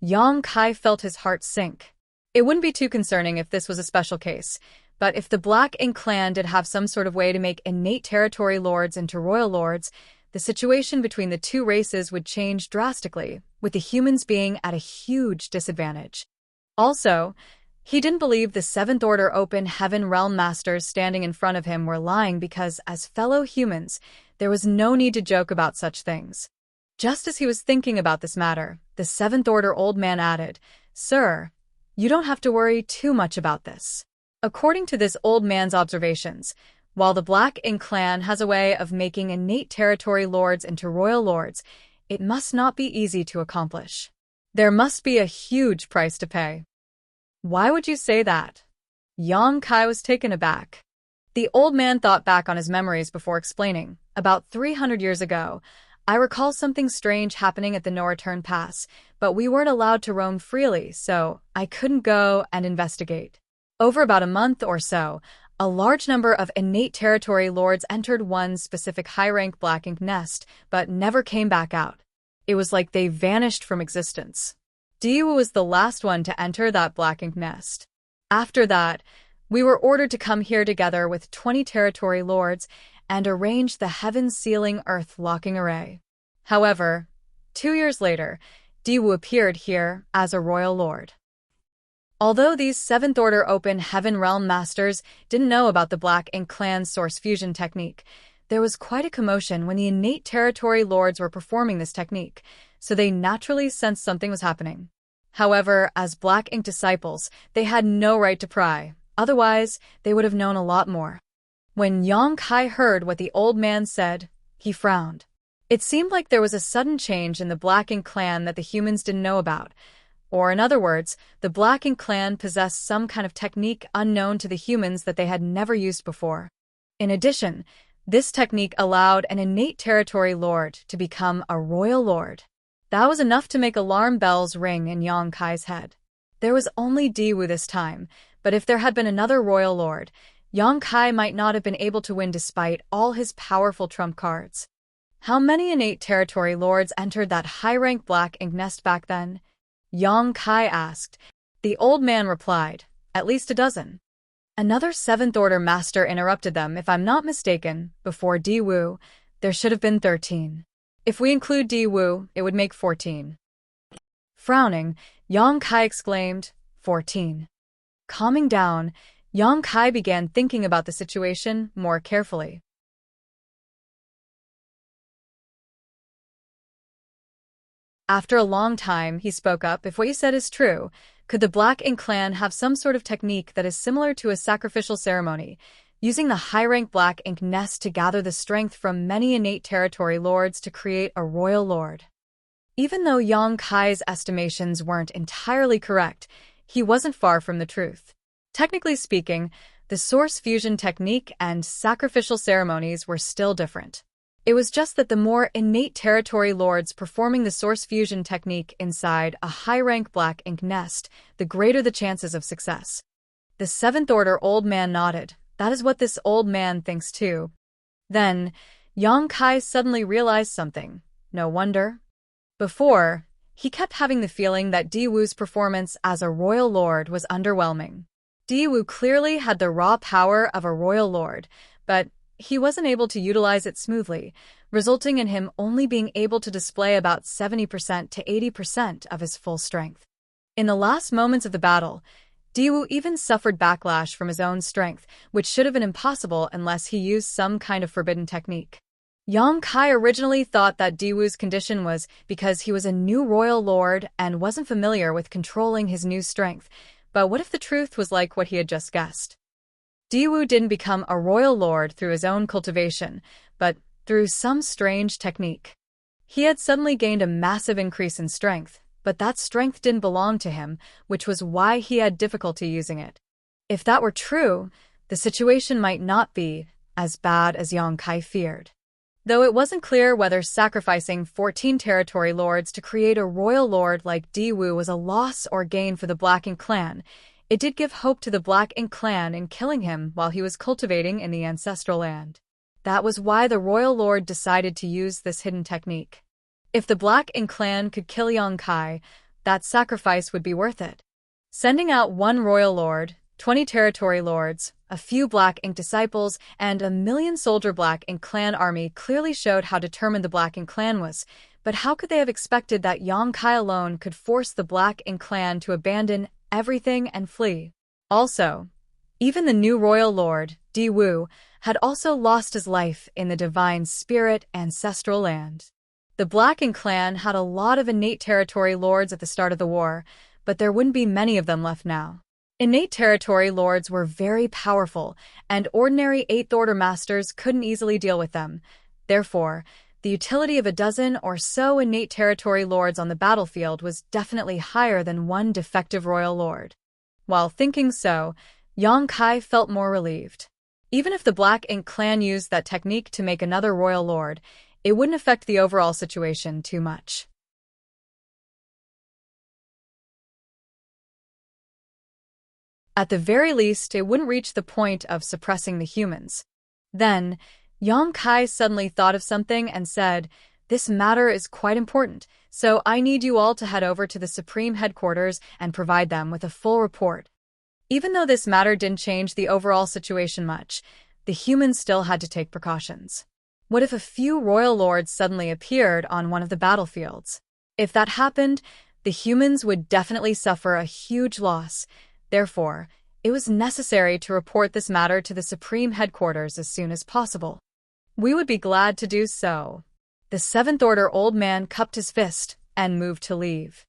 Yang Kai felt his heart sink. It wouldn't be too concerning if this was a special case, but if the Black Ink clan did have some sort of way to make innate territory lords into royal lords, the situation between the two races would change drastically, with the humans being at a huge disadvantage. Also, he didn't believe the Seventh Order Open Heaven Realm Masters standing in front of him were lying because, as fellow humans, there was no need to joke about such things. Just as he was thinking about this matter, the Seventh Order old man added, "Sir, you don't have to worry too much about this." According to this old man's observations, while the Black Ink clan has a way of making innate territory lords into royal lords, it must not be easy to accomplish. There must be a huge price to pay. Why would you say that? Yang Kai was taken aback. The old man thought back on his memories before explaining. About 300 years ago, I recall something strange happening at the No Return Pass, but we weren't allowed to roam freely, so I couldn't go and investigate. Over about a month or so, a large number of innate territory lords entered one specific high-rank Black Ink nest, but never came back out. It was like they vanished from existence. Diwu was the last one to enter that Black Ink nest. After that, we were ordered to come here together with 20 territory lords and arrange the heaven-sealing earth-locking array. However, 2 years later, Diwu appeared here as a royal lord. Although these Seventh Order Open Heaven Realm Masters didn't know about the Black Ink clan's source fusion technique, there was quite a commotion when the innate territory lords were performing this technique, so they naturally sensed something was happening. However, as Black Ink disciples, they had no right to pry, otherwise they would have known a lot more. When Yang Kai heard what the old man said, he frowned. It seemed like there was a sudden change in the Black Ink clan that the humans didn't know about. Or in other words, the Black Ink clan possessed some kind of technique unknown to the humans that they had never used before. In addition, this technique allowed an innate territory lord to become a royal lord. That was enough to make alarm bells ring in Yang Kai's head. There was only Diwu this time, but if there had been another royal lord, Yang Kai might not have been able to win despite all his powerful trump cards. How many innate territory lords entered that high-rank Black Ink nest back then? Yang Kai asked. The old man replied, "At least a dozen." Another Seventh Order master interrupted them. "If I'm not mistaken, before Diwu, there should have been 13. If we include Diwu, it would make 14. Frowning, Yang Kai exclaimed, 14. Calming down, Yang Kai began thinking about the situation more carefully. After a long time, he spoke up. "If what you said is true, could the Black Ink clan have some sort of technique that is similar to a sacrificial ceremony, using the high-rank Black Ink nest to gather the strength from many innate territory lords to create a royal lord?" Even though Yang Kai's estimations weren't entirely correct, he wasn't far from the truth. Technically speaking, the source fusion technique and sacrificial ceremonies were still different. It was just that the more innate territory lords performing the source fusion technique inside a high-rank black ink nest, the greater the chances of success. The Seventh Order old man nodded. That is what this old man thinks too. Then, Yang Kai suddenly realized something. No wonder. Before, he kept having the feeling that Di Wu's performance as a royal lord was underwhelming. Di Wu clearly had the raw power of a royal lord, but he wasn't able to utilize it smoothly, resulting in him only being able to display about 70% to 80% of his full strength. In the last moments of the battle, Di Wu even suffered backlash from his own strength, which should have been impossible unless he used some kind of forbidden technique. Yang Kai originally thought that Di Wu's condition was because he was a new royal lord and wasn't familiar with controlling his new strength, but what if the truth was like what he had just guessed? Di Wu didn't become a royal lord through his own cultivation, but through some strange technique. He had suddenly gained a massive increase in strength, but that strength didn't belong to him, which was why he had difficulty using it. If that were true, the situation might not be as bad as Yang Kai feared. Though it wasn't clear whether sacrificing 14 territory lords to create a royal lord like Di Wu was a loss or gain for the Black Ink clan, it did give hope to the Black Ink clan in killing him while he was cultivating in the ancestral land. That was why the royal lord decided to use this hidden technique. If the Black Ink clan could kill Yang Kai, that sacrifice would be worth it. Sending out one royal lord, 20 territory lords, a few Black Ink disciples, and a 1,000,000-soldier Black Ink clan army clearly showed how determined the Black Ink clan was, but how could they have expected that Yang Kai alone could force the Black Ink clan to abandon everything and flee? Also, even the new royal lord, Di Wu, had also lost his life in the divine spirit ancestral land. The Black Ink clan had a lot of innate territory lords at the start of the war, but there wouldn't be many of them left now. Innate territory lords were very powerful, and ordinary Eighth Order masters couldn't easily deal with them. Therefore, the utility of a dozen or so innate territory lords on the battlefield was definitely higher than one defective royal lord. While thinking so, Yang Kai felt more relieved. Even if the Black Ink clan used that technique to make another royal lord, it wouldn't affect the overall situation too much. At the very least, it wouldn't reach the point of suppressing the humans. Then, Yang Kai suddenly thought of something and said, "This matter is quite important, so I need you all to head over to the Supreme Headquarters and provide them with a full report." Even though this matter didn't change the overall situation much, the humans still had to take precautions. What if a few royal lords suddenly appeared on one of the battlefields? If that happened, the humans would definitely suffer a huge loss. Therefore, it was necessary to report this matter to the Supreme Headquarters as soon as possible. We would be glad to do so. The Seventh Order old man cupped his fist and moved to leave.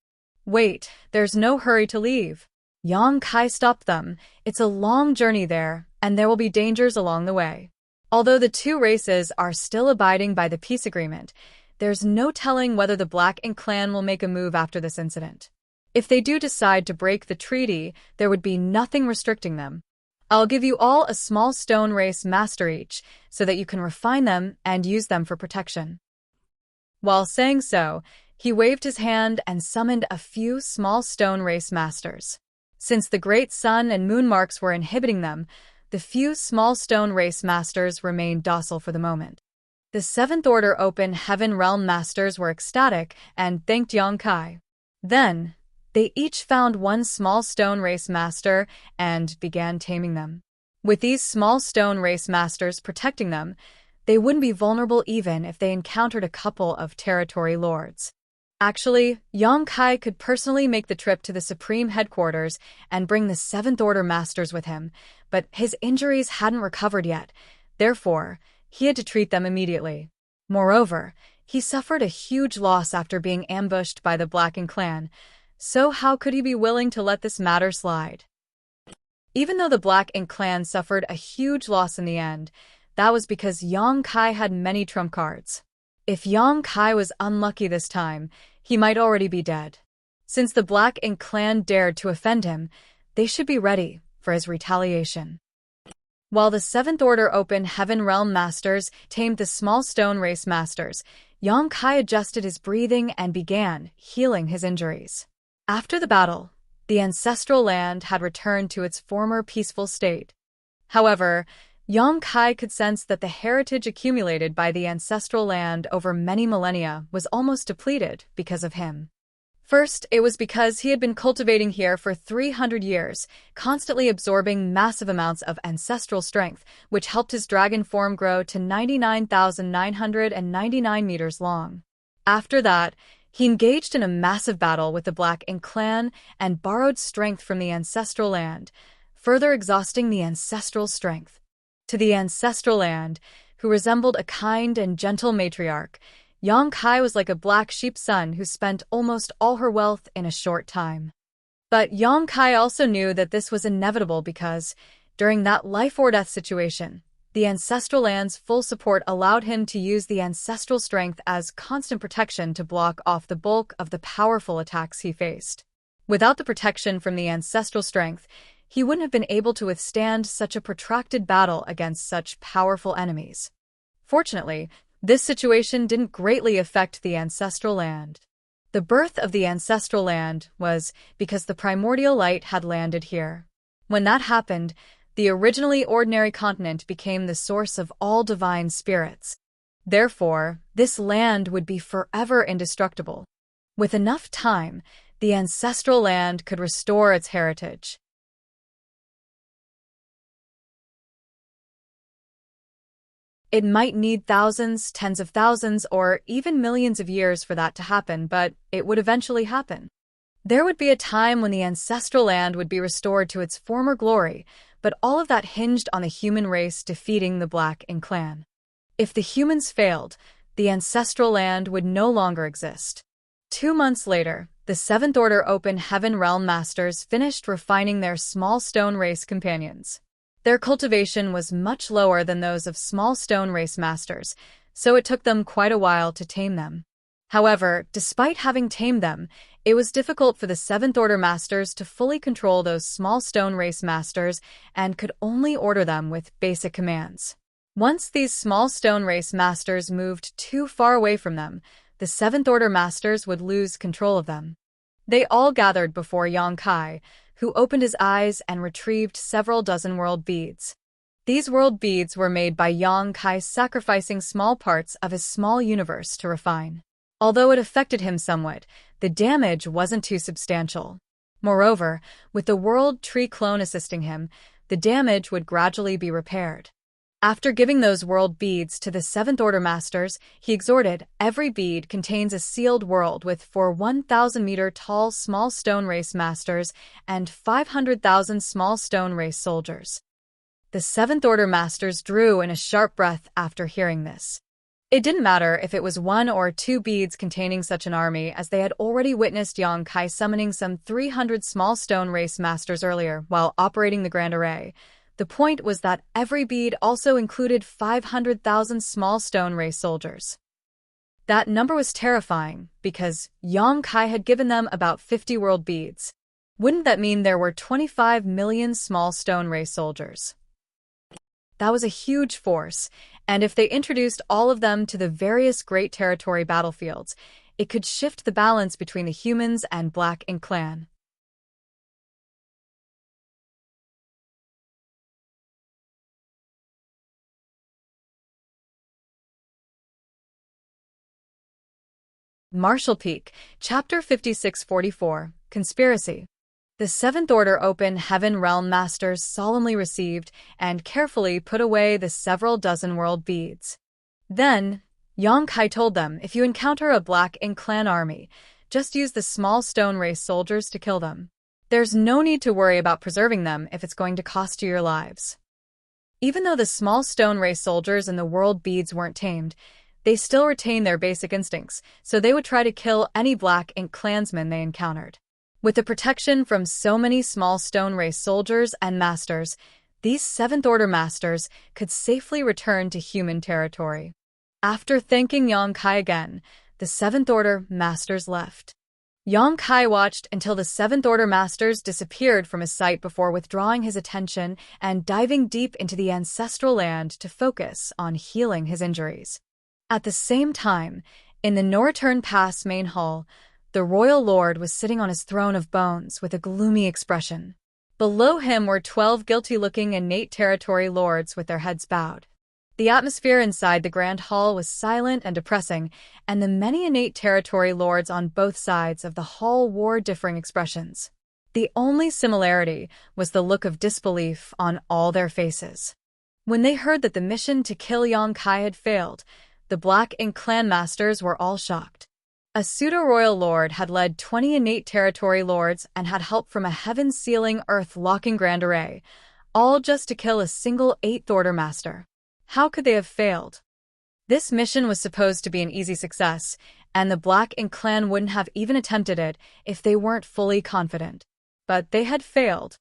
Wait, there's no hurry to leave. Yang Kai stopped them. It's a long journey there, and there will be dangers along the way. Although the two races are still abiding by the peace agreement, there's no telling whether the Black Ink clan will make a move after this incident. If they do decide to break the treaty, there would be nothing restricting them. I'll give you all a small stone race master each, so that you can refine them and use them for protection. While saying so, he waved his hand and summoned a few small stone race masters. Since the great sun and moon marks were inhibiting them, the few small stone race masters remained docile for the moment. The Seventh Order Open Heaven Realm masters were ecstatic and thanked Yang Kai. Then, they each found one small stone race master and began taming them. With these small stone race masters protecting them, they wouldn't be vulnerable even if they encountered a couple of territory lords. Actually, Yang Kai could personally make the trip to the Supreme Headquarters and bring the Seventh Order masters with him, but his injuries hadn't recovered yet. Therefore, he had to treat them immediately. Moreover, he suffered a huge loss after being ambushed by the Black Ink clan, so how could he be willing to let this matter slide? Even though the Black Ink clan suffered a huge loss in the end, that was because Yang Kai had many trump cards. If Yang Kai was unlucky this time, he might already be dead. Since the Black Ink clan dared to offend him, they should be ready for his retaliation. While the Seventh Order Open Heaven Realm Masters tamed the small stone race masters, Yang Kai adjusted his breathing and began healing his injuries. After the battle, the ancestral land had returned to its former peaceful state. However, Yang Kai could sense that the heritage accumulated by the ancestral land over many millennia was almost depleted because of him. First, it was because he had been cultivating here for 300 years, constantly absorbing massive amounts of ancestral strength, which helped his dragon form grow to 99,999 meters long. After that, he engaged in a massive battle with the Black Ink clan and borrowed strength from the ancestral land, further exhausting the ancestral strength. To the ancestral land, who resembled a kind and gentle matriarch, Yang Kai was like a black sheep son who spent almost all her wealth in a short time. But Yang Kai also knew that this was inevitable because, during that life-or-death situation, the ancestral land's full support allowed him to use the ancestral strength as constant protection to block off the bulk of the powerful attacks he faced. Without the protection from the ancestral strength, he wouldn't have been able to withstand such a protracted battle against such powerful enemies. Fortunately, this situation didn't greatly affect the ancestral land. The birth of the ancestral land was because the primordial light had landed here. When that happened, the originally ordinary continent became the source of all divine spirits. Therefore, this land would be forever indestructible. With enough time, the ancestral land could restore its heritage. It might need thousands, tens of thousands, or even millions of years for that to happen, but it would eventually happen. There would be a time when the ancestral land would be restored to its former glory, but all of that hinged on the human race defeating the Black Ink clan. If the humans failed, the ancestral land would no longer exist. 2 months later, the Seventh Order Open Heaven Realm Masters finished refining their small stone race companions. Their cultivation was much lower than those of small stone race masters, so it took them quite a while to tame them. However, despite having tamed them, it was difficult for the Seventh Order Masters to fully control those small stone race masters and could only order them with basic commands. Once these small stone race masters moved too far away from them, the Seventh Order Masters would lose control of them. They all gathered before Yang Kai, who opened his eyes and retrieved several dozen world beads. These world beads were made by Yang Kai sacrificing small parts of his small universe to refine. Although it affected him somewhat, the damage wasn't too substantial. Moreover, with the World Tree clone assisting him, the damage would gradually be repaired. After giving those world beads to the Seventh Order Masters, he exhorted, every bead contains a sealed world with 4 1,000-meter-tall small stone race masters and 500,000 small stone race soldiers. The Seventh Order Masters drew in a sharp breath after hearing this. It didn't matter if it was 1 or 2 beads containing such an army, as they had already witnessed Yang Kai summoning some 300 small stone race masters earlier while operating the Grand Array. The point was that every bead also included 500,000 small stone race soldiers. That number was terrifying, because Yang Kai had given them about 50 world beads. Wouldn't that mean there were 25 million small stone race soldiers? That was a huge force, and if they introduced all of them to the various Great Territory battlefields, it could shift the balance between the humans and Black Ink clan. Marshall Peak, Chapter 5644, Conspiracy. The Seventh Order Open Heaven Realm Masters solemnly received and carefully put away the several dozen world beads. Then, Yang Kai told them, if you encounter a Black Ink clan army, just use the small stone race soldiers to kill them. There's no need to worry about preserving them if it's going to cost you your lives. Even though the small stone race soldiers and the world beads weren't tamed, they still retained their basic instincts, so they would try to kill any Black Ink clansmen they encountered. With the protection from so many small stone race soldiers and masters, these Seventh Order Masters could safely return to human territory. After thanking Yang Kai again, the Seventh Order Masters left. Yang Kai watched until the Seventh Order Masters disappeared from his sight before withdrawing his attention and diving deep into the ancestral land to focus on healing his injuries. At the same time, in the Norreturn Pass main hall, the royal lord was sitting on his throne of bones with a gloomy expression. Below him were 12 guilty-looking innate territory lords with their heads bowed. The atmosphere inside the grand hall was silent and depressing, and the many innate territory lords on both sides of the hall wore differing expressions. The only similarity was the look of disbelief on all their faces. When they heard that the mission to kill Yang Kai had failed, the Black Ink clan masters were all shocked. A pseudo-royal lord had led 20 innate territory lords and had help from a heaven-sealing, earth-locking grand array, all just to kill a single 8th Order master. How could they have failed? This mission was supposed to be an easy success, and the Black Ink clan wouldn't have even attempted it if they weren't fully confident. But they had failed.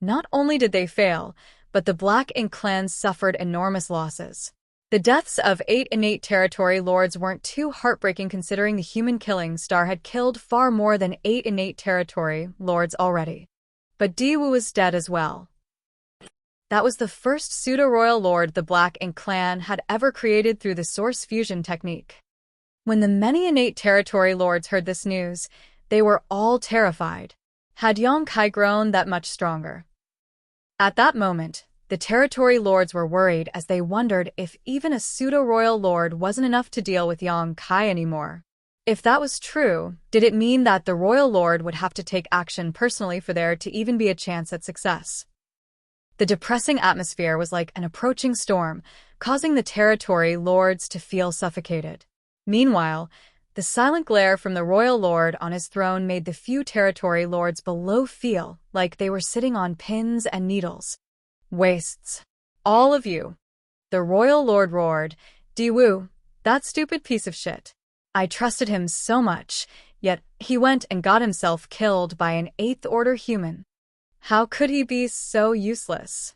Not only did they fail, but the Black Ink clan suffered enormous losses. The deaths of 8 innate territory lords weren't too heartbreaking considering the human killing star had killed far more than 8 innate territory lords already. But Diwu was dead as well. That was the first pseudo-royal lord the Black Ink clan had ever created through the source fusion technique. When the many innate territory lords heard this news, they were all terrified. Had Yang Kai grown that much stronger? At that moment, the territory lords were worried as they wondered if even a pseudo-royal lord wasn't enough to deal with Yang Kai anymore. If that was true, did it mean that the royal lord would have to take action personally for there to even be a chance at success? The depressing atmosphere was like an approaching storm, causing the territory lords to feel suffocated. Meanwhile, the silent glare from the royal lord on his throne made the few territory lords below feel like they were sitting on pins and needles. Wastes. All of you. The royal lord roared, Diwu, that stupid piece of shit. I trusted him so much, yet he went and got himself killed by an 8th Order human. How could he be so useless?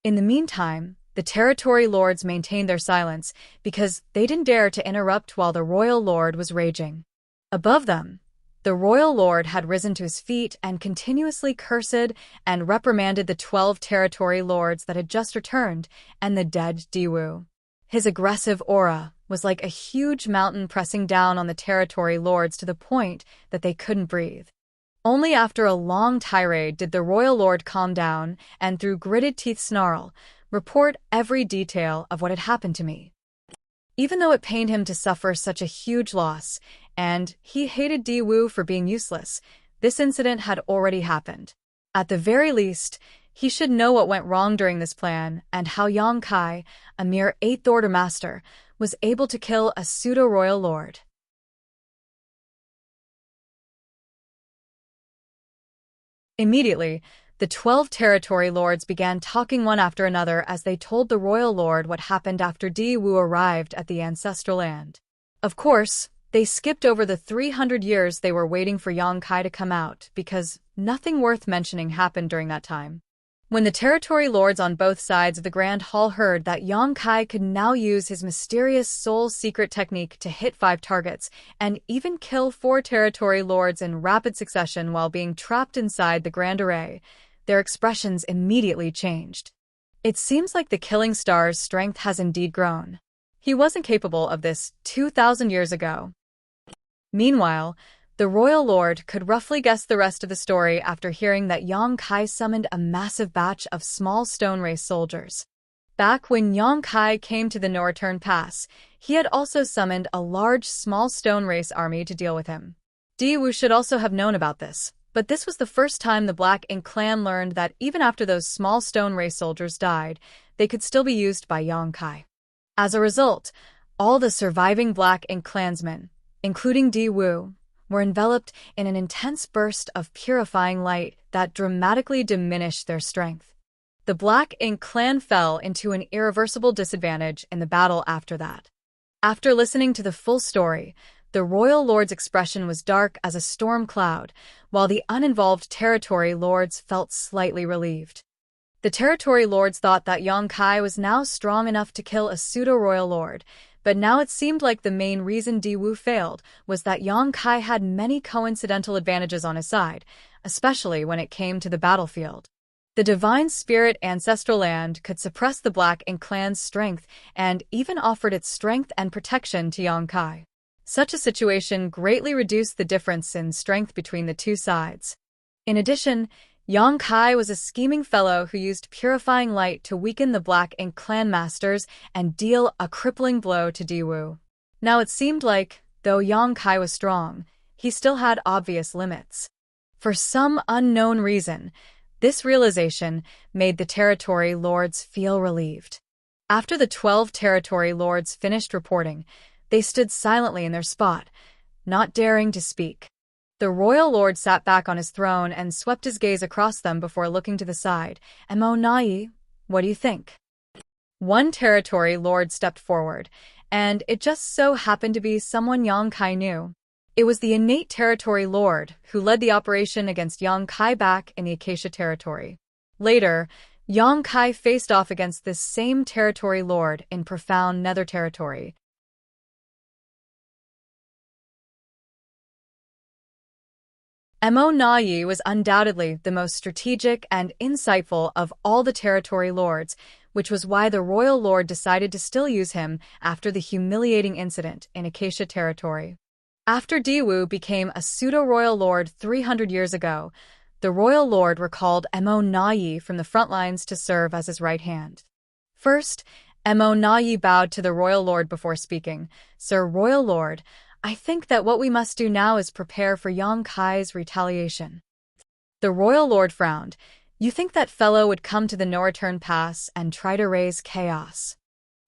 In the meantime, the territory lords maintained their silence because they didn't dare to interrupt while the royal lord was raging. Above them, the royal lord had risen to his feet and continuously cursed and reprimanded the 12 territory lords that had just returned and the dead Diwu. His aggressive aura was like a huge mountain pressing down on the territory lords to the point that they couldn't breathe. Only after a long tirade did the royal lord calm down and, through gritted teeth snarl, report every detail of what had happened to me. Even though it pained him to suffer such a huge loss, and he hated Diwu for being useless, this incident had already happened. At the very least, he should know what went wrong during this plan and how Yang Kai, a mere 8th Order master, was able to kill a pseudo-royal lord. Immediately, the 12 territory lords began talking one after another as they told the royal lord what happened after Diwu arrived at the ancestral land. Of course, they skipped over the 300 years they were waiting for Yang Kai to come out because nothing worth mentioning happened during that time. When the territory lords on both sides of the Grand Hall heard that Yang Kai could now use his mysterious soul secret technique to hit 5 targets and even kill 4 territory lords in rapid succession while being trapped inside the Grand Array, their expressions immediately changed. It seems like the Killing Star's strength has indeed grown. He wasn't capable of this 2,000 years ago. Meanwhile, the royal lord could roughly guess the rest of the story after hearing that Yang Kai summoned a massive batch of small stone race soldiers. Back when Yang Kai came to the Norreturn Pass, he had also summoned a large small stone race army to deal with him. Diwu should also have known about this, but this was the first time the Black Ink clan learned that even after those small stone race soldiers died, they could still be used by Yang Kai. As a result, all the surviving Black Ink clansmen, including Diwu, were enveloped in an intense burst of purifying light that dramatically diminished their strength. The Black Ink clan fell into an irreversible disadvantage in the battle after that. After listening to the full story, the royal lord's expression was dark as a storm cloud, while the uninvolved territory lords felt slightly relieved. The territory lords thought that Yang Kai was now strong enough to kill a pseudo-royal lord, But now it seemed like the main reason Diwu failed was that Yang Kai had many coincidental advantages on his side, especially when it came to the battlefield. The divine spirit ancestral land could suppress the Black Ink clan's strength and even offered its strength and protection to Yang Kai. Such a situation greatly reduced the difference in strength between the two sides. In addition, Yang Kai was a scheming fellow who used purifying light to weaken the Black Ink clan masters and deal a crippling blow to Diwu. Now it seemed like, though Yang Kai was strong, he still had obvious limits. For some unknown reason, this realization made the territory lords feel relieved. After the 12 territory lords finished reporting, they stood silently in their spot, not daring to speak. The royal lord sat back on his throne and swept his gaze across them before looking to the side. "Mo Nai, what do you think?" One territory lord stepped forward, and it just so happened to be someone Yang Kai knew. It was the innate territory lord who led the operation against Yang Kai back in the Acacia territory. Later, Yang Kai faced off against this same territory lord in profound Nether territory. Mo Nai was undoubtedly the most strategic and insightful of all the territory lords, which was why the royal lord decided to still use him after the humiliating incident in Acacia territory. After Diwu became a pseudo-royal lord 300 years ago, the royal lord recalled Mo Nai from the front lines to serve as his right hand. First, Mo Nai bowed to the royal lord before speaking. "Sir Royal Lord, I think that what we must do now is prepare for Yang Kai's retaliation." The royal lord frowned. "You think that fellow would come to the no-return pass and try to raise chaos?"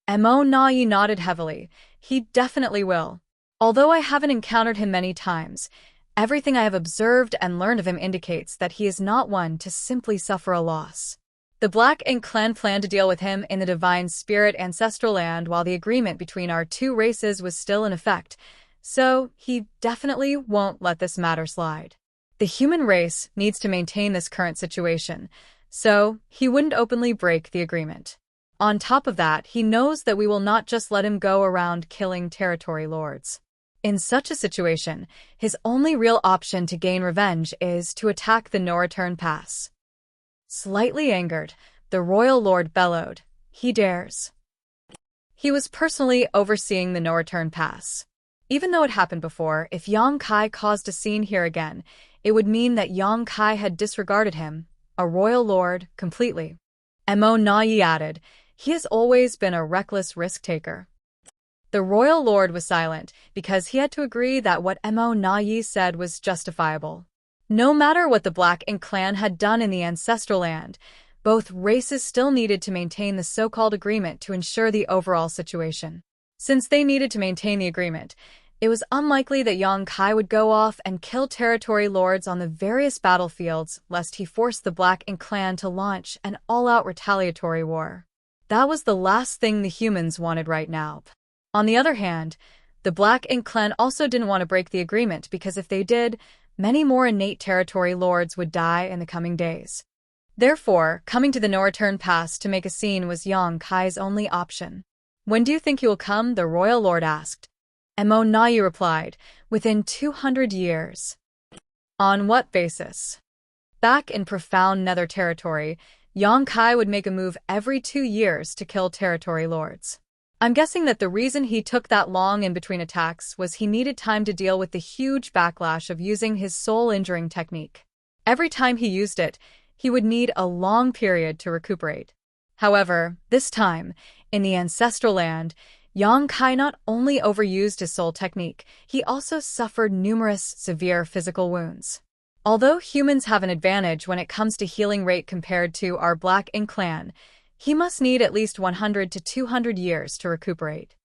Mo Nai nodded heavily. "He definitely will. Although I haven't encountered him many times, everything I have observed and learned of him indicates that he is not one to simply suffer a loss. The Black Ink clan planned to deal with him in the divine spirit ancestral land while the agreement between our two races was still in effect, so he definitely won't let this matter slide. The human race needs to maintain this current situation, so he wouldn't openly break the agreement. On top of that, he knows that we will not just let him go around killing territory lords. In such a situation, his only real option to gain revenge is to attack the no-return pass." Slightly angered, the royal lord bellowed, "He dares." He was personally overseeing the no-return pass. Even though it happened before, if Yang Kai caused a scene here again, it would mean that Yang Kai had disregarded him, a royal lord, completely. Mo Nai added, "He has always been a reckless risk-taker." The royal lord was silent because he had to agree that what Mo Nai said was justifiable. No matter what the Black Ink clan had done in the ancestral land, both races still needed to maintain the so-called agreement to ensure the overall situation. Since they needed to maintain the agreement, it was unlikely that Yang Kai would go off and kill territory lords on the various battlefields lest he forced the Black Ink clan to launch an all-out retaliatory war. That was the last thing the humans wanted right now. On the other hand, the Black Ink clan also didn't want to break the agreement because if they did, many more innate territory lords would die in the coming days. Therefore, coming to the no-return pass to make a scene was Yang Kai's only option. "When do you think he will come?" the royal lord asked. Mo Nai replied, "Within 200 years. On what basis?" Back in profound Nether territory, Yang Kai would make a move every 2 years to kill territory lords. I'm guessing that the reason he took that long in between attacks was he needed time to deal with the huge backlash of using his soul-injuring technique. Every time he used it, he would need a long period to recuperate. However, this time, in the ancestral land, Yang Kai not only overused his soul technique, he also suffered numerous severe physical wounds. Although humans have an advantage when it comes to healing rate compared to our Black Ink clan, he must need at least 100 to 200 years to recuperate.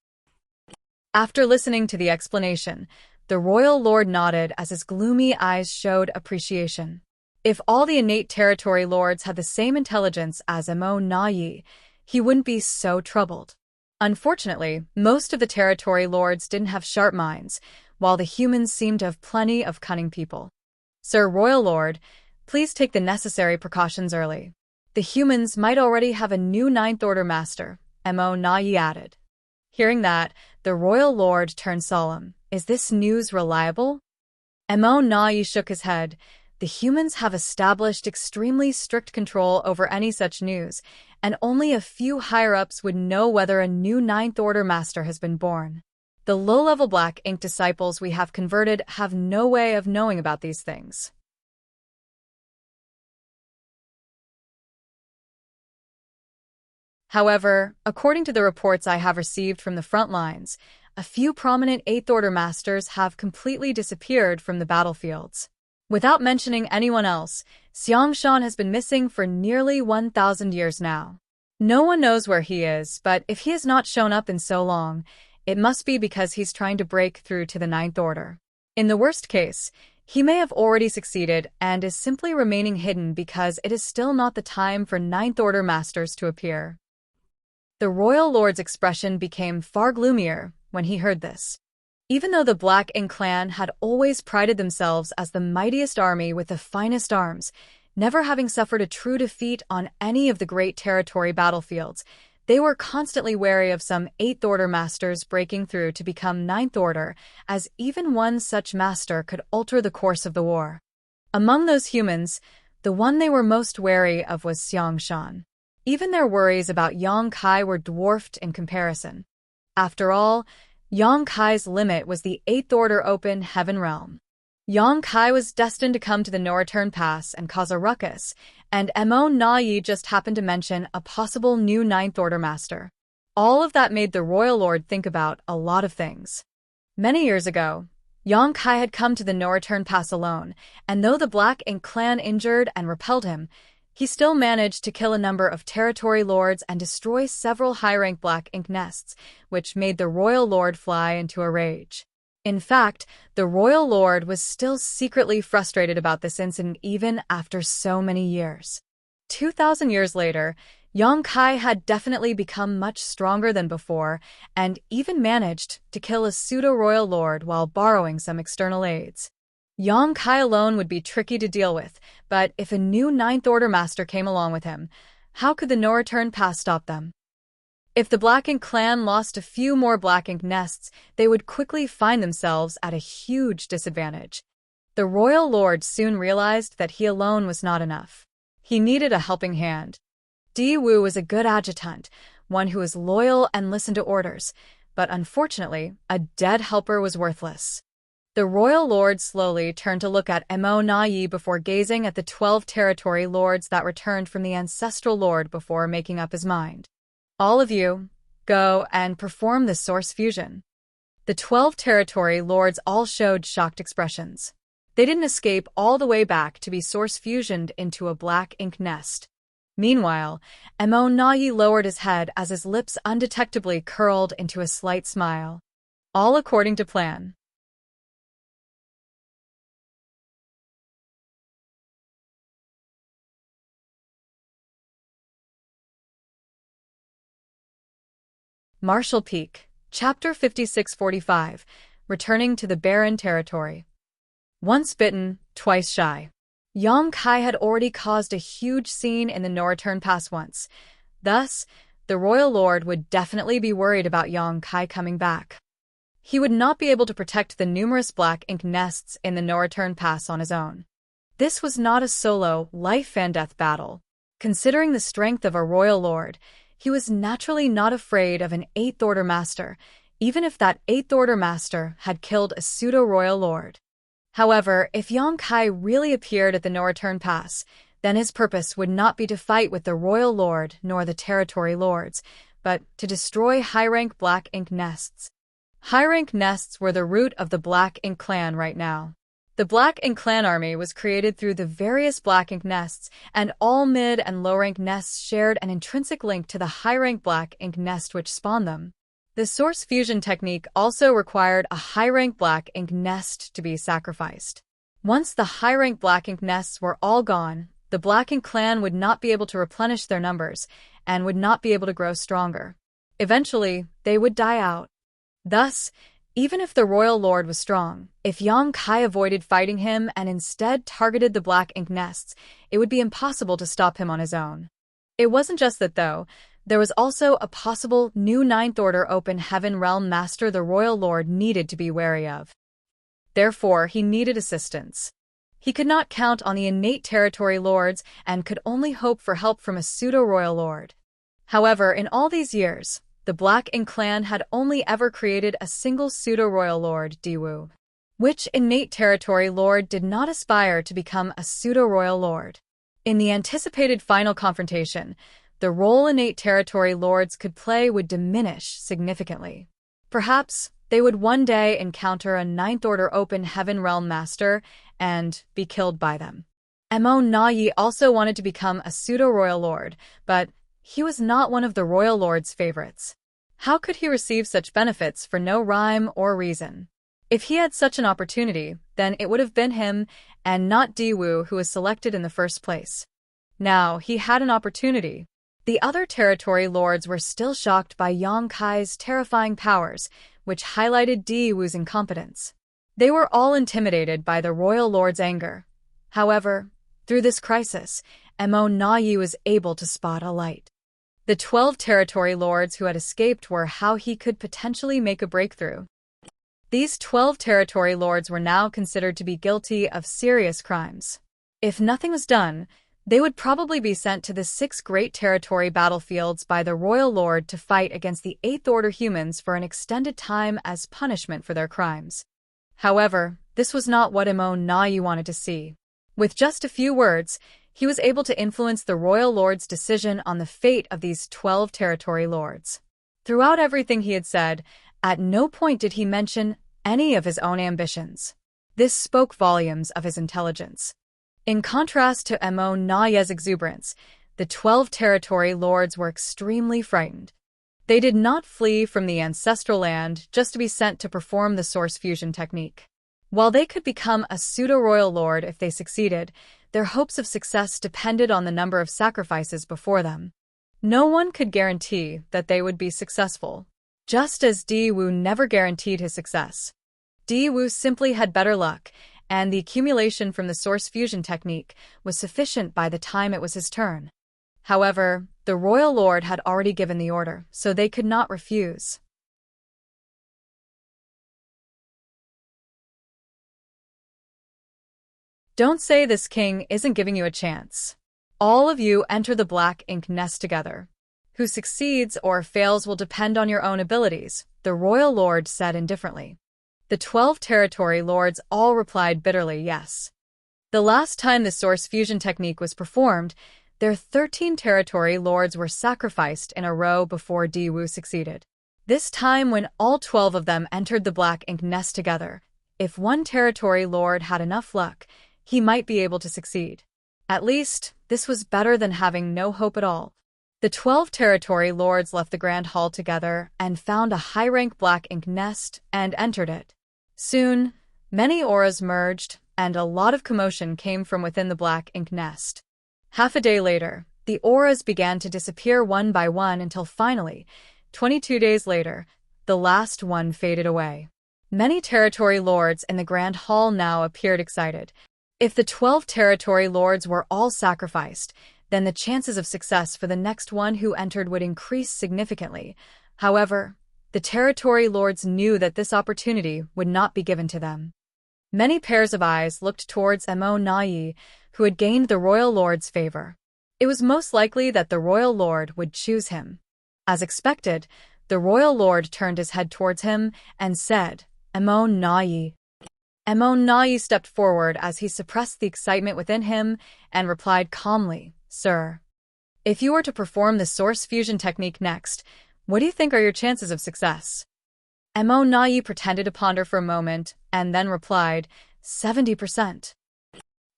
After listening to the explanation, the royal lord nodded as his gloomy eyes showed appreciation. If all the innate territory lords had the same intelligence as Mo Nai, he wouldn't be so troubled. Unfortunately, most of the territory lords didn't have sharp minds, while the humans seemed to have plenty of cunning people. "Sir Royal Lord, please take the necessary precautions early. The humans might already have a new Ninth Order master," Mo Nai added. Hearing that, the royal lord turned solemn. Is this news reliable? Mo Nai shook his head. The humans have established extremely strict control over any such news, and only a few higher-ups would know whether a new Ninth Order Master has been born. The low-level Black Ink disciples we have converted have no way of knowing about these things. However, according to the reports I have received from the front lines, a few prominent Eighth Order Masters have completely disappeared from the battlefields. Without mentioning anyone else, Xiangshan has been missing for nearly 1,000 years now. No one knows where he is, but if he has not shown up in so long, it must be because he's trying to break through to the Ninth Order. In the worst case, he may have already succeeded and is simply remaining hidden because it is still not the time for Ninth Order Masters to appear. The Royal Lord's expression became far gloomier when he heard this. Even though the Black Ink clan had always prided themselves as the mightiest army with the finest arms, never having suffered a true defeat on any of the great territory battlefields, they were constantly wary of some Eighth Order Masters breaking through to become Ninth Order, as even one such master could alter the course of the war. Among those humans, the one they were most wary of was Xiangshan. Even their worries about Yang Kai were dwarfed in comparison. After all, Yang Kai's limit was the Eighth Order Open Heaven Realm. Yang Kai was destined to come to the No-Return Pass and cause a ruckus, and Mo Nai just happened to mention a possible new Ninth Order Master. All of that made the Royal Lord think about a lot of things. Many years ago, Yang Kai had come to the No-Return Pass alone, and though the Black Ink clan injured and repelled him, he still managed to kill a number of territory lords and destroy several high-rank Black Ink nests, which made the Royal Lord fly into a rage. In fact, the Royal Lord was still secretly frustrated about this incident even after so many years. 2,000 years later, Yang Kai had definitely become much stronger than before and even managed to kill a pseudo-Royal Lord while borrowing some external aids. Yang Kai alone would be tricky to deal with, but if a new Ninth Order Master came along with him, how could the No-Return Pass stop them? If the Black Ink clan lost a few more Black Ink nests, they would quickly find themselves at a huge disadvantage. The Royal Lord soon realized that he alone was not enough. He needed a helping hand. Di Wu was a good adjutant, one who was loyal and listened to orders, but unfortunately, a dead helper was worthless. The Royal Lord slowly turned to look at Mo Nai before gazing at the 12 territory lords that returned from the Ancestral Lord before making up his mind. All of you, go and perform the source fusion. The 12 territory lords all showed shocked expressions. They didn't escape all the way back to be source fusioned into a Black Ink nest. Meanwhile, Mo Nai lowered his head as his lips undetectably curled into a slight smile. All according to plan. Marshall Peak, Chapter 5645, Returning to the Barren Territory. Once bitten, twice shy. Yang Kai had already caused a huge scene in the No-Return Pass once. Thus, the Royal Lord would definitely be worried about Yang Kai coming back. He would not be able to protect the numerous Black Ink nests in the No-Return Pass on his own. This was not a solo, life-and-death battle. Considering the strength of a Royal Lord, he was naturally not afraid of an Eighth Order Master, even if that Eighth Order Master had killed a pseudo-Royal Lord. However, if Yang Kai really appeared at the No-Return Pass, then his purpose would not be to fight with the Royal Lord nor the Territory Lords, but to destroy high-rank Black Ink nests. High-rank nests were the root of the Black Ink clan right now. The Black Ink clan army was created through the various Black Ink nests, and all mid- and low-rank nests shared an intrinsic link to the high-rank Black Ink nest which spawned them. The source fusion technique also required a high-rank Black Ink nest to be sacrificed. Once the high-rank Black Ink nests were all gone, the Black Ink clan would not be able to replenish their numbers, and would not be able to grow stronger. Eventually, they would die out. Thus, even if the Royal Lord was strong, if Yang Kai avoided fighting him and instead targeted the Black Ink nests, it would be impossible to stop him on his own. It wasn't just that, though. there was also a possible new Ninth Order Open Heaven Realm Master the Royal Lord needed to be wary of. Therefore, he needed assistance. He could not count on the innate territory lords and could only hope for help from a pseudo-royal lord. However, in all these years, the Black Ink clan had only ever created a single pseudo-royal lord, Diwu. Which innate territory lord did not aspire to become a pseudo-royal lord? In the anticipated final confrontation, the role innate territory lords could play would diminish significantly. Perhaps they would one day encounter a Ninth Order Open Heaven Realm Master and be killed by them. Mo Na-Yi also wanted to become a pseudo-royal lord, but he was not one of the royal lord's favorites. How could he receive such benefits for no rhyme or reason? If he had such an opportunity, then it would have been him and not Diwu who was selected in the first place. Now, he had an opportunity. The other territory lords were still shocked by Yang Kai's terrifying powers, which highlighted Diwu's incompetence. They were all intimidated by the royal lord's anger. However, through this crisis, Mo Na-Yi was able to spot a light. The 12 territory lords who had escaped were how he could potentially make a breakthrough. These 12 territory lords were now considered to be guilty of serious crimes. If nothing was done, they would probably be sent to the 6 great territory battlefields by the royal lord to fight against the 8th Order humans for an extended time as punishment for their crimes. However, this was not what Mo Na-Yi wanted to see. With just a few words, he was able to influence the royal lord's decision on the fate of these 12 territory lords. Throughout everything he had said, at no point did he mention any of his own ambitions. This spoke volumes of his intelligence. In contrast to Mo Na-Yi's exuberance, the 12 territory lords were extremely frightened. They did not flee from the ancestral land just to be sent to perform the source fusion technique. While they could become a pseudo-royal lord if they succeeded, their hopes of success depended on the number of sacrifices before them. No one could guarantee that they would be successful. Just as Diwu never guaranteed his success. Diwu simply had better luck, and the accumulation from the source fusion technique was sufficient by the time it was his turn. However, the royal lord had already given the order, so they could not refuse. Don't say this king isn't giving you a chance. All of you enter the Black Ink nest together. Who succeeds or fails will depend on your own abilities, the royal lord said indifferently. The 12 territory lords all replied bitterly yes. The last time the source fusion technique was performed, their 13 territory lords were sacrificed in a row before Diwu succeeded. This time when all 12 of them entered the Black Ink nest together, if one territory lord had enough luck, he might be able to succeed. At least, this was better than having no hope at all. The 12 territory lords left the Grand Hall together and found a high-rank Black Ink nest and entered it. Soon, many auras merged, and a lot of commotion came from within the Black Ink nest. Half a day later, the auras began to disappear one by one until finally, 22 days later, the last one faded away. Many territory lords in the Grand Hall now appeared excited. If the 12 territory lords were all sacrificed, then the chances of success for the next one who entered would increase significantly. However, the territory lords knew that this opportunity would not be given to them. Many pairs of eyes looked towards Mo Na-Yi, who had gained the royal lord's favor. It was most likely that the royal lord would choose him. As expected, the royal lord turned his head towards him and said, Mo Na-Yi. Mo Na-Yi stepped forward as he suppressed the excitement within him and replied calmly, Sir, if you were to perform the source fusion technique next, what do you think are your chances of success? Mo Na-Yi pretended to ponder for a moment and then replied, 70%.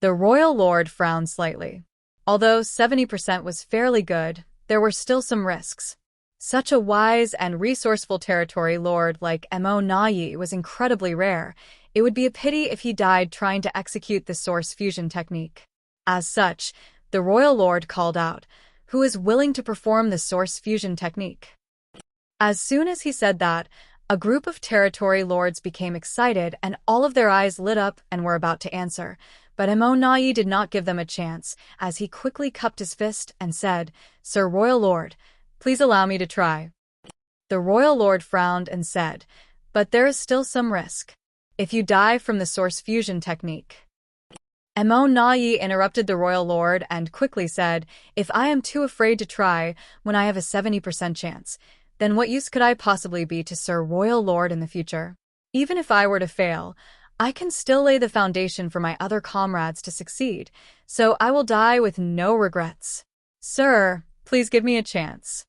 The royal lord frowned slightly. Although 70% was fairly good, there were still some risks. Such a wise and resourceful territory lord like Mo Na-Yi was incredibly rare. It would be a pity if he died trying to execute the source fusion technique. As such, the royal lord called out, who is willing to perform the source fusion technique. As soon as he said that, a group of territory lords became excited and all of their eyes lit up and were about to answer, but Mo Na-Yi did not give them a chance, as he quickly cupped his fist and said, Sir Royal Lord, Please allow me to try. The royal lord frowned and said, but there is still some risk. If you die from the source fusion technique. Mo Nai interrupted the royal lord and quickly said, if I am too afraid to try when I have a 70% chance, then what use could I possibly be to Sir Royal Lord in the future? Even if I were to fail, I can still lay the foundation for my other comrades to succeed, so I will die with no regrets. Sir, please give me a chance.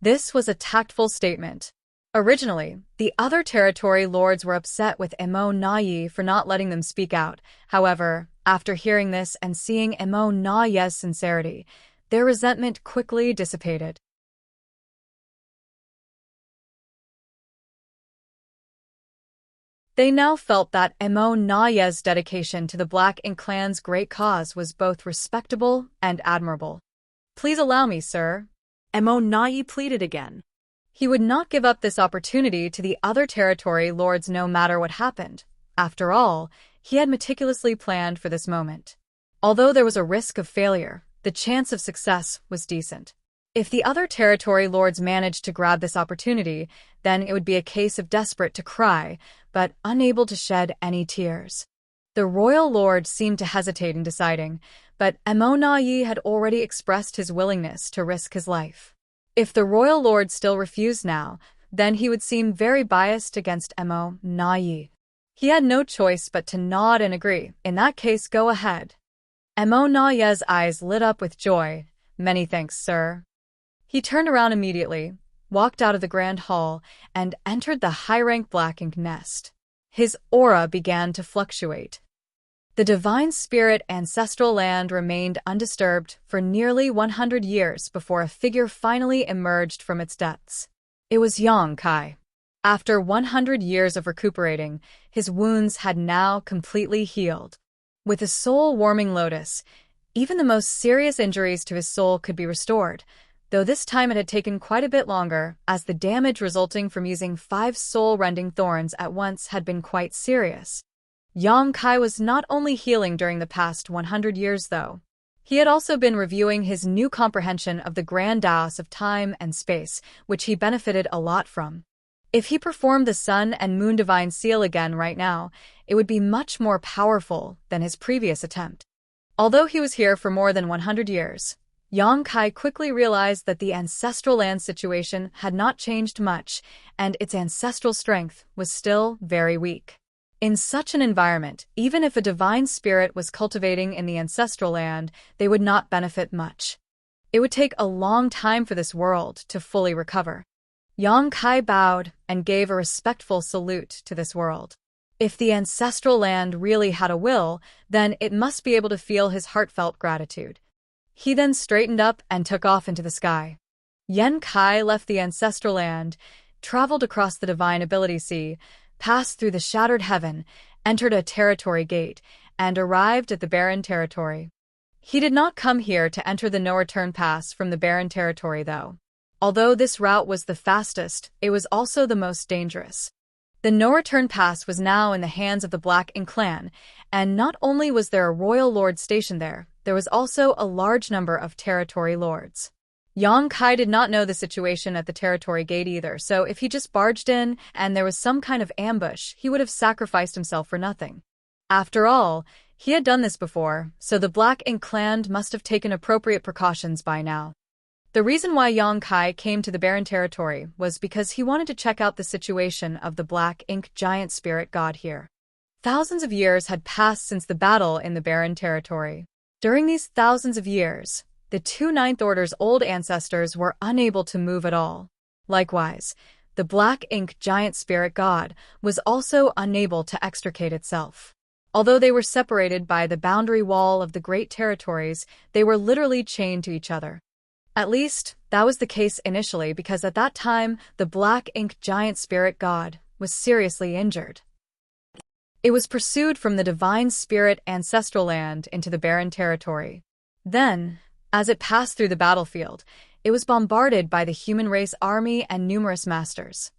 This was a tactful statement. Originally, the other territory lords were upset with Mo Nai for not letting them speak out. However, after hearing this and seeing Mo Nai's sincerity, their resentment quickly dissipated. They now felt that Mo Nai's dedication to the Black Ink clan's great cause was both respectable and admirable. Please allow me, sir. Mo Nai pleaded again. He would not give up this opportunity to the other territory lords no matter what happened. After all, he had meticulously planned for this moment. Although there was a risk of failure, the chance of success was decent. If the other territory lords managed to grab this opportunity, then it would be a case of desperate to cry, but unable to shed any tears. The royal lord seemed to hesitate in deciding, but Mo Nai had already expressed his willingness to risk his life. If the royal lord still refused now, then he would seem very biased against Mo Nai. He had no choice but to nod and agree. In that case, go ahead. Mo Nai's eyes lit up with joy. Many thanks, sir. He turned around immediately, walked out of the grand hall, and entered the high-rank Black Ink nest. His aura began to fluctuate. The divine spirit ancestral land remained undisturbed for nearly 100 years before a figure finally emerged from its depths. It was Yang Kai. After 100 years of recuperating, his wounds had now completely healed. With a soul-warming lotus, even the most serious injuries to his soul could be restored, though this time it had taken quite a bit longer, as the damage resulting from using 5 soul-rending thorns at once had been quite serious. Yang Kai was not only healing during the past 100 years, though. He had also been reviewing his new comprehension of the grand Taos of time and space, which he benefited a lot from. If he performed the Sun and Moon Divine Seal again right now, it would be much more powerful than his previous attempt. Although he was here for more than 100 years, Yang Kai quickly realized that the ancestral land situation had not changed much, and its ancestral strength was still very weak. In such an environment, even if a divine spirit was cultivating in the ancestral land, they would not benefit much. It would take a long time for this world to fully recover. Yang Kai bowed and gave a respectful salute to this world. If the ancestral land really had a will, then it must be able to feel his heartfelt gratitude. He then straightened up and took off into the sky. Yen Kai left the ancestral land, traveled across the divine ability sea, passed through the shattered heaven, entered a territory gate, and arrived at the barren territory. He did not come here to enter the no-return pass from the barren territory, though. Although this route was the fastest, it was also the most dangerous. The no-return pass was now in the hands of the Black Ink clan, and not only was there a royal lord stationed there was also a large number of territory lords. Yang Kai did not know the situation at the territory gate either, so if he just barged in and there was some kind of ambush, he would have sacrificed himself for nothing. After all, he had done this before, so the Black Ink clan must have taken appropriate precautions by now. The reason why Yang Kai came to the barren territory was because he wanted to check out the situation of the Black Ink giant spirit god here. Thousands of years had passed since the battle in the barren territory. During these thousands of years, the 2 Ninth Order's old ancestors were unable to move at all. Likewise, the Black Ink giant spirit god was also unable to extricate itself. Although they were separated by the boundary wall of the Great Territories, they were literally chained to each other. At least, that was the case initially because at that time, the Black Ink giant spirit god was seriously injured. It was pursued from the divine spirit ancestral land into the barren territory. Then, as it passed through the battlefield, it was bombarded by the human race army and numerous masters.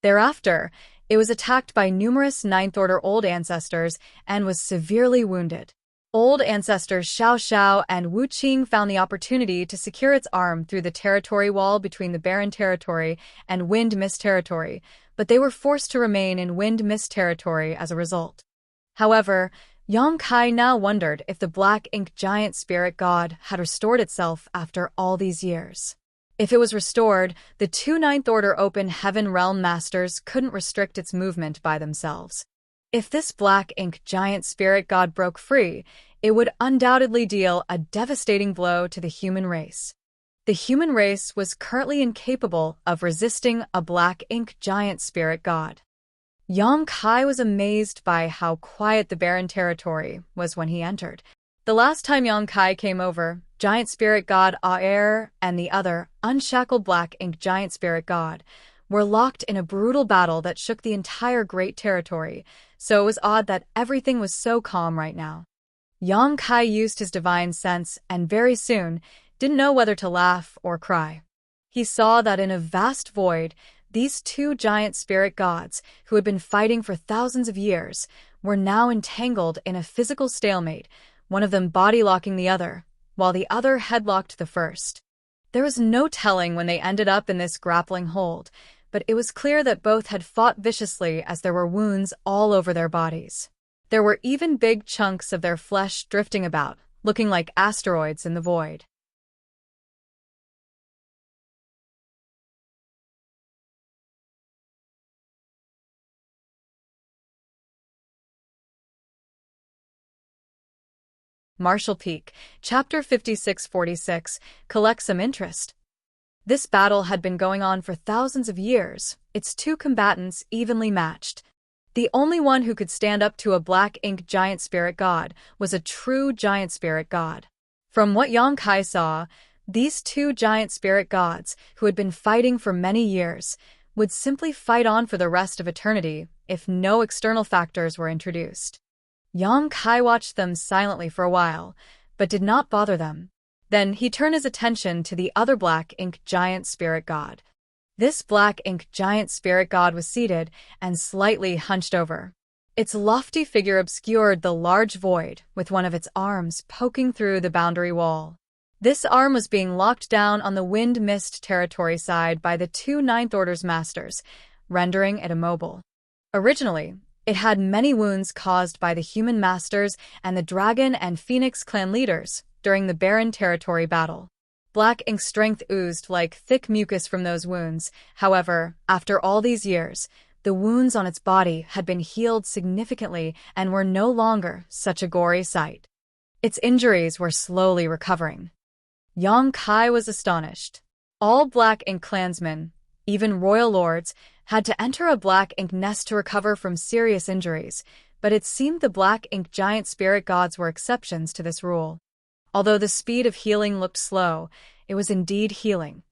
Thereafter, it was attacked by numerous Ninth Order old ancestors and was severely wounded. Old ancestors Xiao Xiao and Wu Qing found the opportunity to secure its arm through the territory wall between the Barren Territory and Wind Mist Territory, but they were forced to remain in Wind Mist Territory as a result. However, Yang Kai now wondered if the Black Ink Giant Spirit God had restored itself after all these years. If it was restored, the two Ninth Order Open Heaven Realm Masters couldn't restrict its movement by themselves. If this Black Ink Giant Spirit God broke free, it would undoubtedly deal a devastating blow to the human race. The human race was currently incapable of resisting a Black Ink Giant Spirit God. Yang Kai was amazed by how quiet the Barren Territory was when he entered. The last time Yang Kai came over, Giant Spirit God Aer and the other, unshackled Black Ink Giant Spirit God, were locked in a brutal battle that shook the entire Great Territory, so it was odd that everything was so calm right now. Yang Kai used his divine sense and very soon didn't know whether to laugh or cry. He saw that in a vast void, these two giant spirit gods, who had been fighting for thousands of years, were now entangled in a physical stalemate, one of them body-locking the other, while the other headlocked the first. There was no telling when they ended up in this grappling hold, but it was clear that both had fought viciously as there were wounds all over their bodies. There were even big chunks of their flesh drifting about, looking like asteroids in the void. Marshall Peak, Chapter 5646, collects some interest. This battle had been going on for thousands of years, its two combatants evenly matched. The only one who could stand up to a Black Ink Giant Spirit God was a true Giant Spirit God. From what Yang Kai saw, these two Giant Spirit Gods, who had been fighting for many years, would simply fight on for the rest of eternity if no external factors were introduced. Yang Kai watched them silently for a while, but did not bother them. Then he turned his attention to the other Black Ink Giant Spirit God. This Black Ink Giant Spirit God was seated and slightly hunched over. Its lofty figure obscured the large void, with one of its arms poking through the boundary wall. This arm was being locked down on the Wind Mist Territory side by the two Ninth Order's masters, rendering it immobile. Originally, it had many wounds caused by the human masters and the Dragon and Phoenix clan leaders during the Barren Territory battle. Black Ink strength oozed like thick mucus from those wounds. However, after all these years, the wounds on its body had been healed significantly and were no longer such a gory sight. Its injuries were slowly recovering. Yang Kai was astonished. All Black Ink clansmen, even royal lords, had to enter a Black Ink nest to recover from serious injuries, but it seemed the Black Ink Giant Spirit Gods were exceptions to this rule. Although the speed of healing looked slow, it was indeed healing.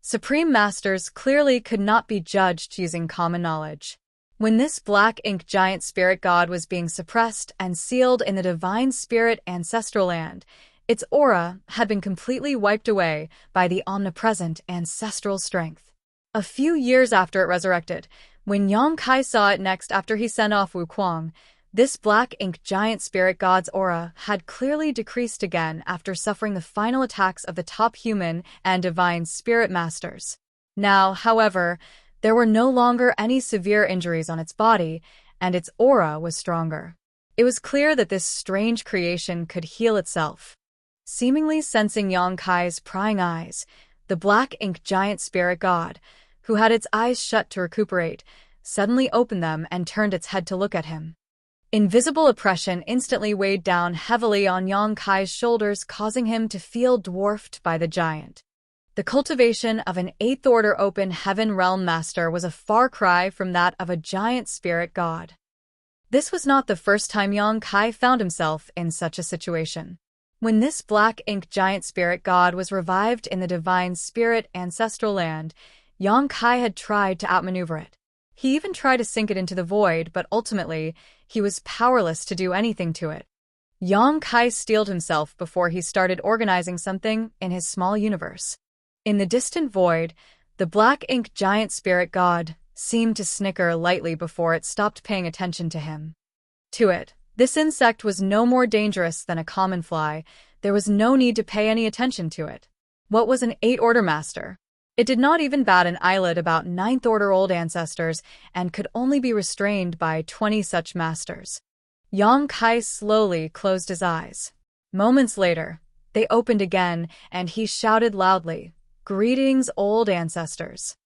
Supreme Masters clearly could not be judged using common knowledge. When this Black Ink Giant Spirit God was being suppressed and sealed in the Divine Spirit Ancestral Land, its aura had been completely wiped away by the omnipresent ancestral strength. A few years after it resurrected, when Yang Kai saw it next after he sent off Wu Kuang, this Black Ink Giant Spirit God's aura had clearly decreased again after suffering the final attacks of the top human and divine spirit masters. Now, however, there were no longer any severe injuries on its body, and its aura was stronger. It was clear that this strange creation could heal itself. Seemingly sensing Yang Kai's prying eyes, the Black Ink Giant Spirit God, who had its eyes shut to recuperate, suddenly opened them and turned its head to look at him. Invisible oppression instantly weighed down heavily on Yang Kai's shoulders, causing him to feel dwarfed by the giant. The cultivation of an Eighth Order Open Heaven Realm Master was a far cry from that of a giant spirit god. This was not the first time Yang Kai found himself in such a situation. When this Black Ink Giant Spirit God was revived in the Divine Spirit Ancestral Land, Yang Kai had tried to outmaneuver it. He even tried to sink it into the void, but ultimately, he was powerless to do anything to it. Yang Kai steeled himself before he started organizing something in his small universe. In the distant void, the Black Ink Giant Spirit God seemed to snicker lightly before it stopped paying attention to him. To it, This insect was no more dangerous than a common fly. There was no need to pay any attention to it. What was an 8th-order master? It did not even bat an eyelid about 9th-order old ancestors and could only be restrained by 20 such masters. Yang Kai slowly closed his eyes. Moments later, they opened again, and he shouted loudly, "Greetings, old ancestors."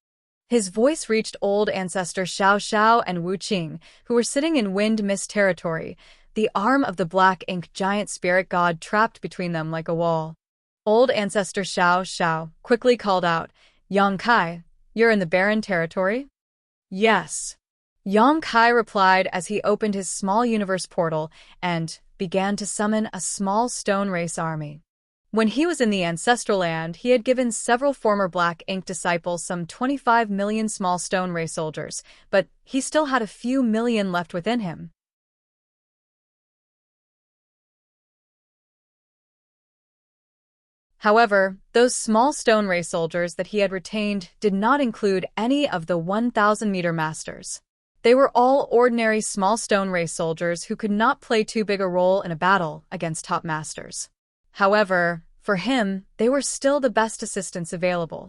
His voice reached old ancestor Xiao Xiao and Wu Qing, who were sitting in wind mist territory, the arm of the black ink giant spirit god trapped between them like a wall. Old ancestor Xiao Xiao quickly called out, "Yang Kai, you're in the barren territory?" "Yes." Yang Kai replied as he opened his small universe portal and began to summon a small stone race army. When he was in the ancestral land, he had given several former Black Ink disciples some 25 million small stone race soldiers, but he still had a few million left within him. However, those small stone race soldiers that he had retained did not include any of the 1,000-meter masters. They were all ordinary small stone race soldiers who could not play too big a role in a battle against top masters. However, for him, they were still the best assistants available.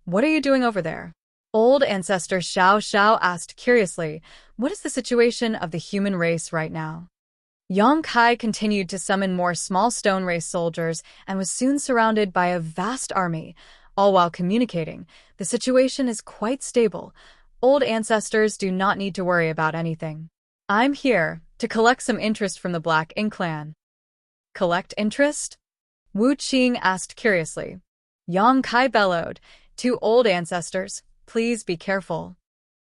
"What are you doing over there?" Old ancestor Xiao Xiao asked curiously. "What is the situation of the human race right now?" Yang Kai continued to summon more small stone race soldiers and was soon surrounded by a vast army, all while communicating. "The situation is quite stable. Old ancestors do not need to worry about anything. I'm here to collect some interest from the Black Ink clan." "Collect interest?" Wu Qing asked curiously. Yang Kai bellowed, "To old ancestors, please be careful."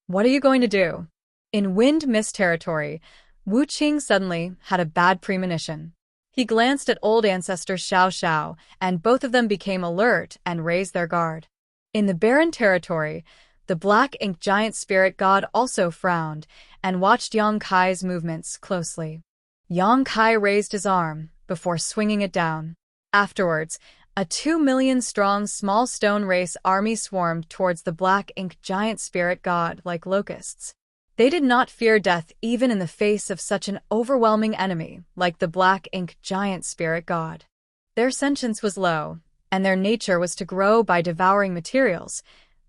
"What are you going to do?" In wind mist territory, Wu Qing suddenly had a bad premonition. He glanced at old ancestor Xiao Xiao, and both of them became alert and raised their guard. In the barren territory, the Black Ink giant spirit god also frowned and watched Yang Kai's movements closely. Yang Kai raised his arm before swinging it down. Afterwards, a 2 million strong small stone race army swarmed towards the Black Ink giant spirit god like locusts. They did not fear death even in the face of such an overwhelming enemy like the Black Ink giant spirit god. Their sentience was low, and their nature was to grow by devouring materials.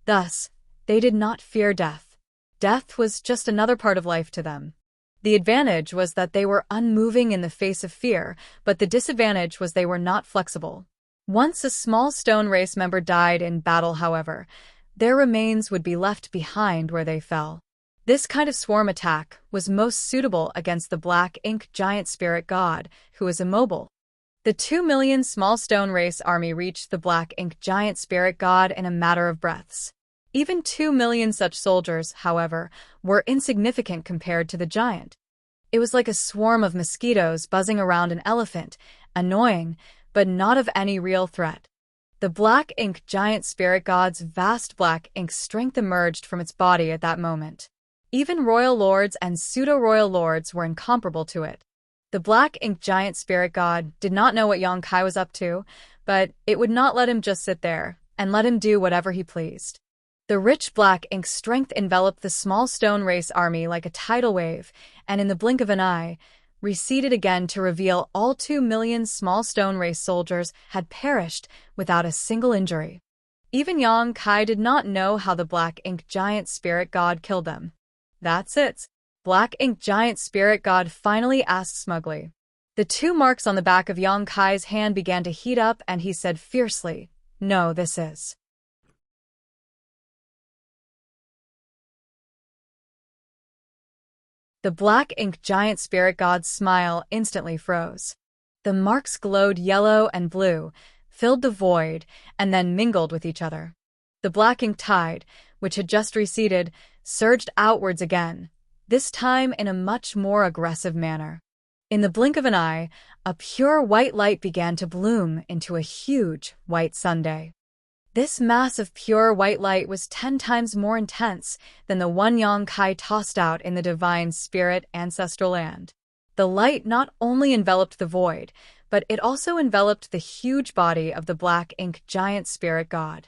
Thus, they did not fear death. Death was just another part of life to them. The advantage was that they were unmoving in the face of fear, but the disadvantage was they were not flexible. Once a small stone race member died in battle, however, their remains would be left behind where they fell. This kind of swarm attack was most suitable against the Black Ink giant spirit god, who was immobile. The 2 million small stone race army reached the Black Ink giant spirit god in a matter of breaths. Even 2 million such soldiers, however, were insignificant compared to the giant. It was like a swarm of mosquitoes buzzing around an elephant, annoying, but not of any real threat. The Black Ink giant spirit god's vast black ink strength emerged from its body at that moment. Even royal lords and pseudo-royal lords were incomparable to it. The Black Ink giant spirit god did not know what Yang Kai was up to, but it would not let him just sit there and let him do whatever he pleased. The rich black ink strength enveloped the small stone race army like a tidal wave, and in the blink of an eye, receded again to reveal all 2 million small stone race soldiers had perished without a single injury. Even Yang Kai did not know how the Black Ink giant spirit god killed them. "That's it," Black Ink giant spirit god finally asked smugly. The 2 marks on the back of Yang Kai's hand began to heat up, and he said fiercely, "No, this is." The Black Ink giant spirit god's smile instantly froze. The marks glowed yellow and blue, filled the void, and then mingled with each other. The black ink tide, which had just receded, surged outwards again, this time in a much more aggressive manner. In the blink of an eye, a pure white light began to bloom into a huge white sundae. This mass of pure white light was 10 times more intense than the one Yang Kai tossed out in the divine spirit ancestral land. The light not only enveloped the void, but it also enveloped the huge body of the Black Ink giant spirit god.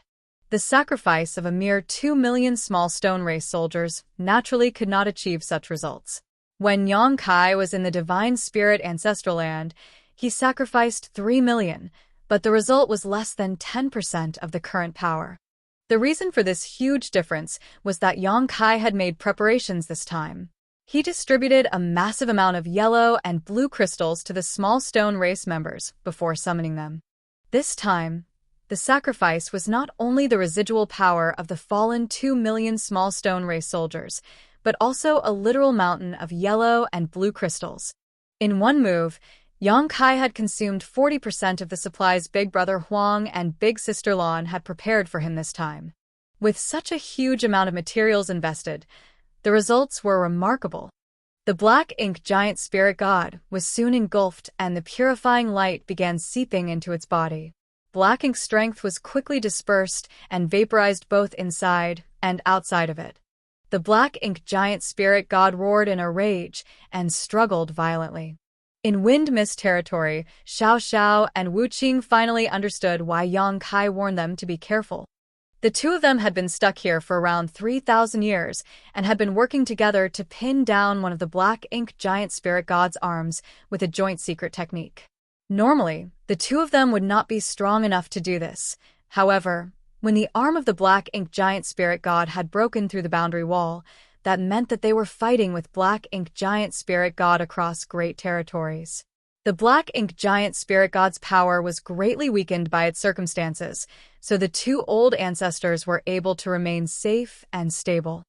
The sacrifice of a mere 2 million small stone race soldiers naturally could not achieve such results. When Yong-kai was in the divine spirit ancestral land, he sacrificed 3 million, but the result was less than 10% of the current power. The reason for this huge difference was that Yong-kai had made preparations this time. He distributed a massive amount of yellow and blue crystals to the small stone race members before summoning them. This time, the sacrifice was not only the residual power of the fallen 2 million small stone race soldiers, but also a literal mountain of yellow and blue crystals. In one move, Yong-kai had consumed 40% of the supplies Big Brother Huang and Big Sister Lan had prepared for him this time. With such a huge amount of materials invested, the results were remarkable. The black ink giant spirit god was soon engulfed and the purifying light began seeping into its body. Black ink strength was quickly dispersed and vaporized both inside and outside of it. The black ink giant spirit god roared in a rage and struggled violently. In Wind Mist territory, Xiao Xiao and Wu Qing finally understood why Yong-kai warned them to be careful. The two of them had been stuck here for around 3,000 years and had been working together to pin down one of the black ink giant spirit god's arms with a joint secret technique. Normally, the two of them would not be strong enough to do this. However, when the arm of the black ink giant spirit god had broken through the boundary wall, that meant that they were fighting with black ink giant spirit god across great territories. The black ink giant spirit god's power was greatly weakened by its circumstances, so the two old ancestors were able to remain safe and stable.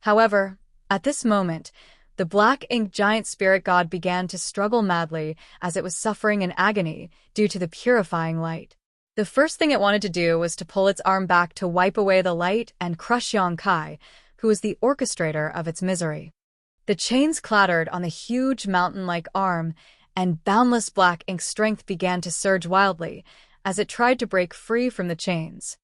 However, at this moment, the black ink giant spirit god began to struggle madly as it was suffering in agony due to the purifying light. The first thing it wanted to do was to pull its arm back to wipe away the light and crush Yong-kai, who was the orchestrator of its misery. The chains clattered on the huge mountain-like arm, and boundless black ink strength began to surge wildly as it tried to break free from the chains.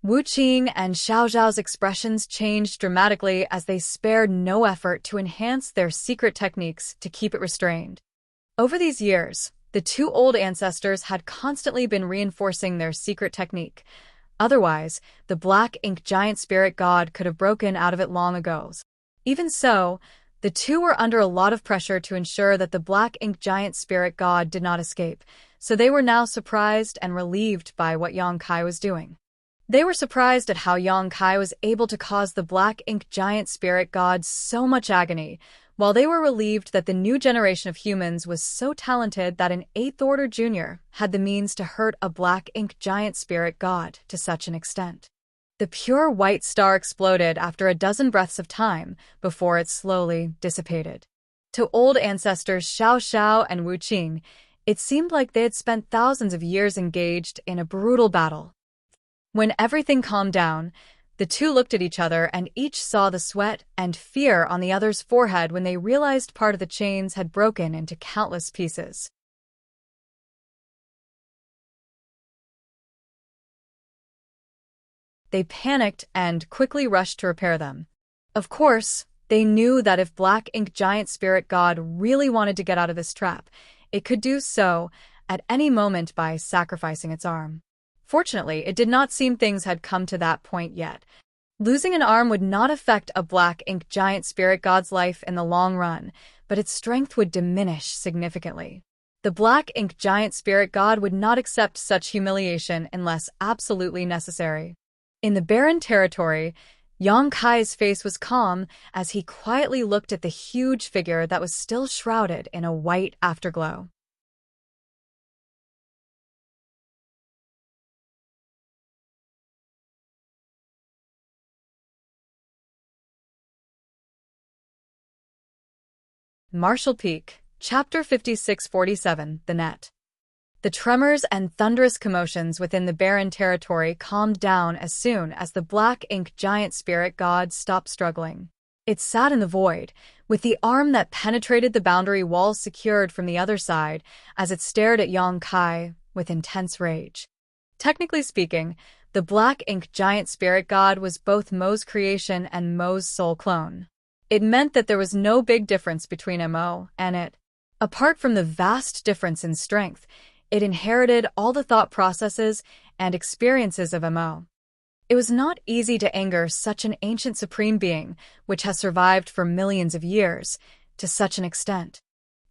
Wu Qing and Xiao Zhao's expressions changed dramatically as they spared no effort to enhance their secret techniques to keep it restrained. Over these years, the two old ancestors had constantly been reinforcing their secret technique. Otherwise, the black ink giant spirit god could have broken out of it long ago. Even so, the two were under a lot of pressure to ensure that the black ink giant spirit god did not escape, so they were now surprised and relieved by what Yong-kai was doing. They were surprised at how Yong-kai was able to cause the black ink giant spirit god so much agony, while they were relieved that the new generation of humans was so talented that an 8th Order Junior had the means to hurt a black ink giant spirit god to such an extent. The pure white star exploded after a dozen breaths of time before it slowly dissipated. To old ancestors Xiao Xiao and Wu Qing, it seemed like they had spent thousands of years engaged in a brutal battle. When everything calmed down, the two looked at each other and each saw the sweat and fear on the other's forehead when they realized part of the chains had broken into countless pieces. They panicked and quickly rushed to repair them. Of course, they knew that if Black Ink Giant Spirit God really wanted to get out of this trap, it could do so at any moment by sacrificing its arm. Fortunately, it did not seem things had come to that point yet. Losing an arm would not affect a Black Ink Giant Spirit God's life in the long run, but its strength would diminish significantly. The Black Ink Giant Spirit God would not accept such humiliation unless absolutely necessary. In the barren territory, Yong-kai's face was calm as he quietly looked at the huge figure that was still shrouded in a white afterglow. Marshall Peak, Chapter 5647, The Net. The tremors and thunderous commotions within the barren territory calmed down as soon as the Black Ink Giant Spirit God stopped struggling. It sat in the void, with the arm that penetrated the boundary wall secured from the other side as it stared at Yong-kai with intense rage. Technically speaking, the Black Ink Giant Spirit God was both Mo's creation and Mo's soul clone. It meant that there was no big difference between Mo and it. Apart from the vast difference in strength, it inherited all the thought processes and experiences of Mo. It was not easy to anger such an ancient supreme being, which has survived for millions of years, to such an extent.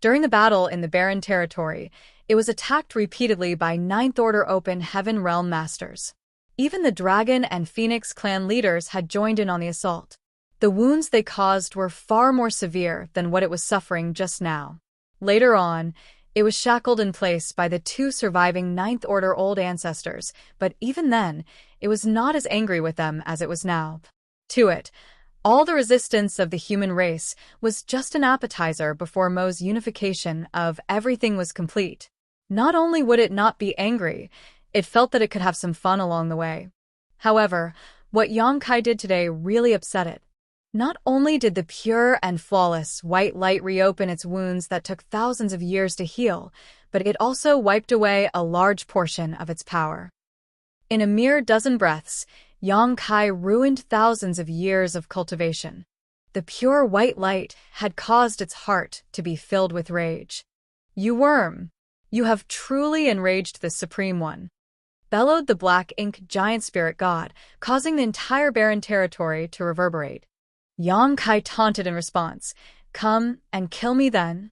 During the battle in the Barren Territory, it was attacked repeatedly by Ninth Order Open Heaven Realm Masters. Even the Dragon and Phoenix clan leaders had joined in on the assault. The wounds they caused were far more severe than what it was suffering just now. Later on, it was shackled in place by the two surviving Ninth Order Old Ancestors, but even then, it was not as angry with them as it was now. To it, all the resistance of the human race was just an appetizer before Mo's unification of everything was complete. Not only would it not be angry, it felt that it could have some fun along the way. However, what Yang Kai did today really upset it. Not only did the pure and flawless white light reopen its wounds that took thousands of years to heal, but it also wiped away a large portion of its power. In a mere dozen breaths, Yang Kai ruined thousands of years of cultivation. The pure white light had caused its heart to be filled with rage. "You worm! You have truly enraged the Supreme One," bellowed the black ink giant spirit god, causing the entire barren territory to reverberate. Yang Kai taunted in response, "Come and kill me then."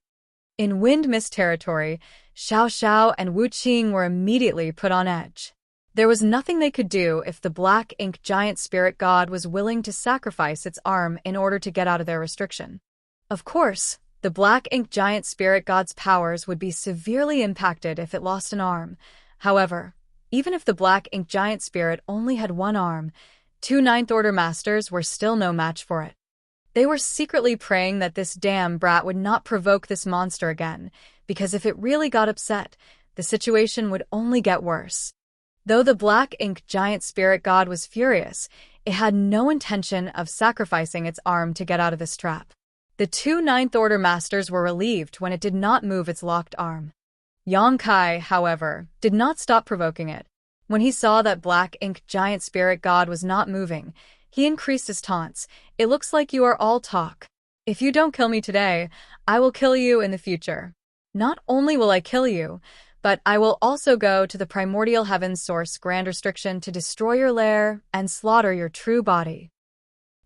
In Wind Mist territory, Xiao Xiao and Wu Qing were immediately put on edge. There was nothing they could do if the black ink giant spirit god was willing to sacrifice its arm in order to get out of their restriction. Of course, the black ink giant spirit god's powers would be severely impacted if it lost an arm. However, even if the black ink giant spirit only had one arm, two Ninth Order Masters were still no match for it. They were secretly praying that this damn brat would not provoke this monster again, because if it really got upset, the situation would only get worse. Though the black ink giant spirit god was furious, it had no intention of sacrificing its arm to get out of this trap. The two Ninth Order Masters were relieved when it did not move its locked arm. Yang Kai, however, did not stop provoking it. When he saw that black ink giant spirit god was not moving, he increased his taunts. "It looks like you are all talk. If you don't kill me today, I will kill you in the future. Not only will I kill you, but I will also go to the primordial heaven's source grand restriction to destroy your lair and slaughter your true body."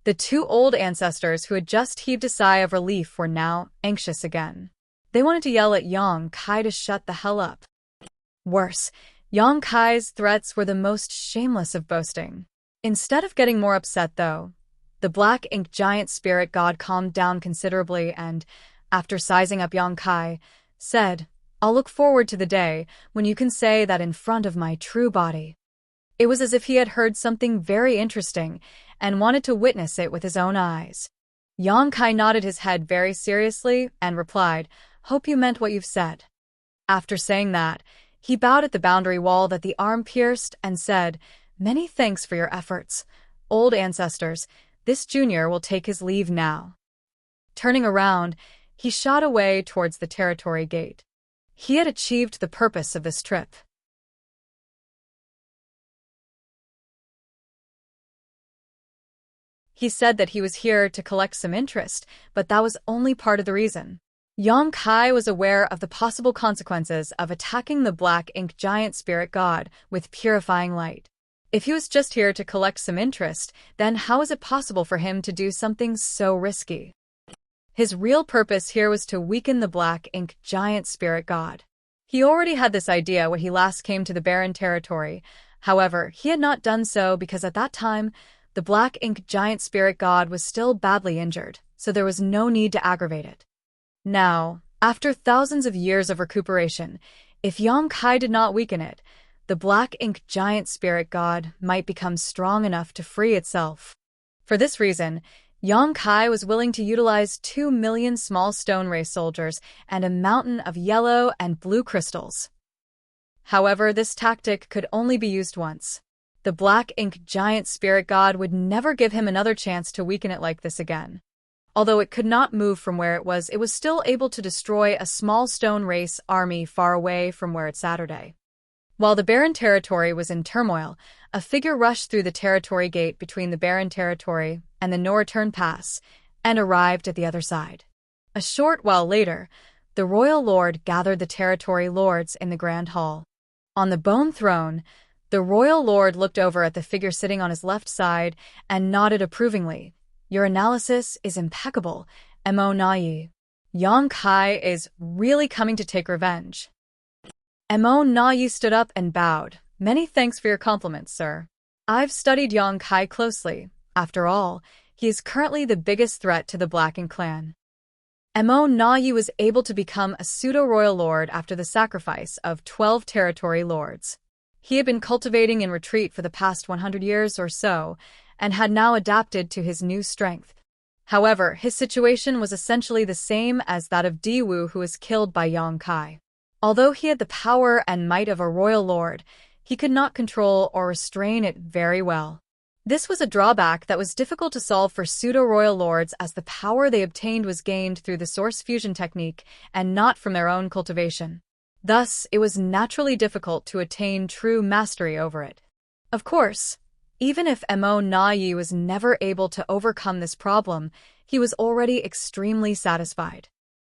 The two old ancestors who had just heaved a sigh of relief were now anxious again. They wanted to yell at Yang Kai to shut the hell up. Worse, Yang Kai's threats were the most shameless of boasting. Instead of getting more upset, though, the black ink giant spirit god calmed down considerably and, after sizing up Yang Kai, said, "I'll look forward to the day when you can say that in front of my true body." It was as if he had heard something very interesting and wanted to witness it with his own eyes. Yang Kai nodded his head very seriously and replied, "Hope you meant what you've said." After saying that, he bowed at the boundary wall that the arm pierced and said, "Many thanks for your efforts, old ancestors. This junior will take his leave now." Turning around, he shot away towards the territory gate. He had achieved the purpose of this trip. He said that he was here to collect some interest, but that was only part of the reason. Yang Kai was aware of the possible consequences of attacking the black ink giant spirit god with purifying light. If he was just here to collect some interest, then how is it possible for him to do something so risky? His real purpose here was to weaken the black ink giant spirit god. He already had this idea when he last came to the barren territory. However, he had not done so because at that time, the black ink giant spirit god was still badly injured, so there was no need to aggravate it. Now, after thousands of years of recuperation, if Yang Kai did not weaken it, the black ink giant spirit god might become strong enough to free itself. For this reason, Yang Kai was willing to utilize 2 million small stone race soldiers and a mountain of yellow and blue crystals. However, this tactic could only be used once. The black ink giant spirit god would never give him another chance to weaken it like this again. Although it could not move from where it was still able to destroy a small stone race army far away from where it Saturday. While the barren territory was in turmoil, a figure rushed through the territory gate between the barren territory and the no-return pass and arrived at the other side. A short while later, the royal lord gathered the territory lords in the grand hall. On the bone throne, the royal lord looked over at the figure sitting on his left side and nodded approvingly. "Your analysis is impeccable, Mo Nai." Yang Kai is really coming to take revenge. Mo Na Yi stood up and bowed. Many thanks for your compliments, sir. I've studied Yang Kai closely. After all, he is currently the biggest threat to the Blackened clan. Mo Na Yi was able to become a pseudo-royal lord after the sacrifice of 12 territory lords. He had been cultivating in retreat for the past 100 years or so, and had now adapted to his new strength. However, his situation was essentially the same as that of Di Wu, who was killed by Yang Kai. Although he had the power and might of a royal lord, he could not control or restrain it very well. This was a drawback that was difficult to solve for pseudo-royal lords, as the power they obtained was gained through the source fusion technique and not from their own cultivation. Thus, it was naturally difficult to attain true mastery over it. Of course, even if Mo Na Yi was never able to overcome this problem, he was already extremely satisfied.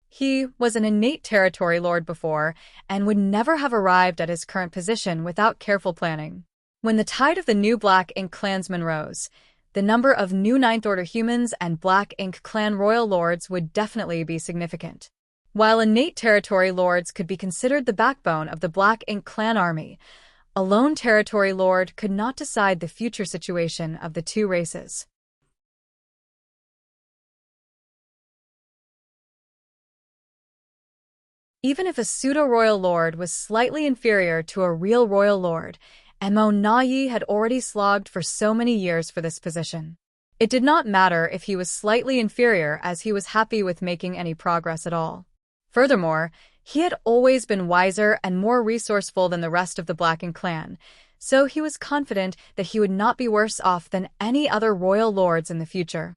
He was an innate territory lord before, and would never have arrived at his current position without careful planning. When the tide of the new Black Ink clansmen rose, the number of new Ninth Order humans and Black Ink clan royal lords would definitely be significant. While innate territory lords could be considered the backbone of the Black Ink clan army, a lone territory lord could not decide the future situation of the two races. Even if a pseudo-royal lord was slightly inferior to a real royal lord, Mo Na Yi had already slogged for so many years for this position. It did not matter if he was slightly inferior, as he was happy with making any progress at all. Furthermore, he had always been wiser and more resourceful than the rest of the Blackened clan, so he was confident that he would not be worse off than any other royal lords in the future.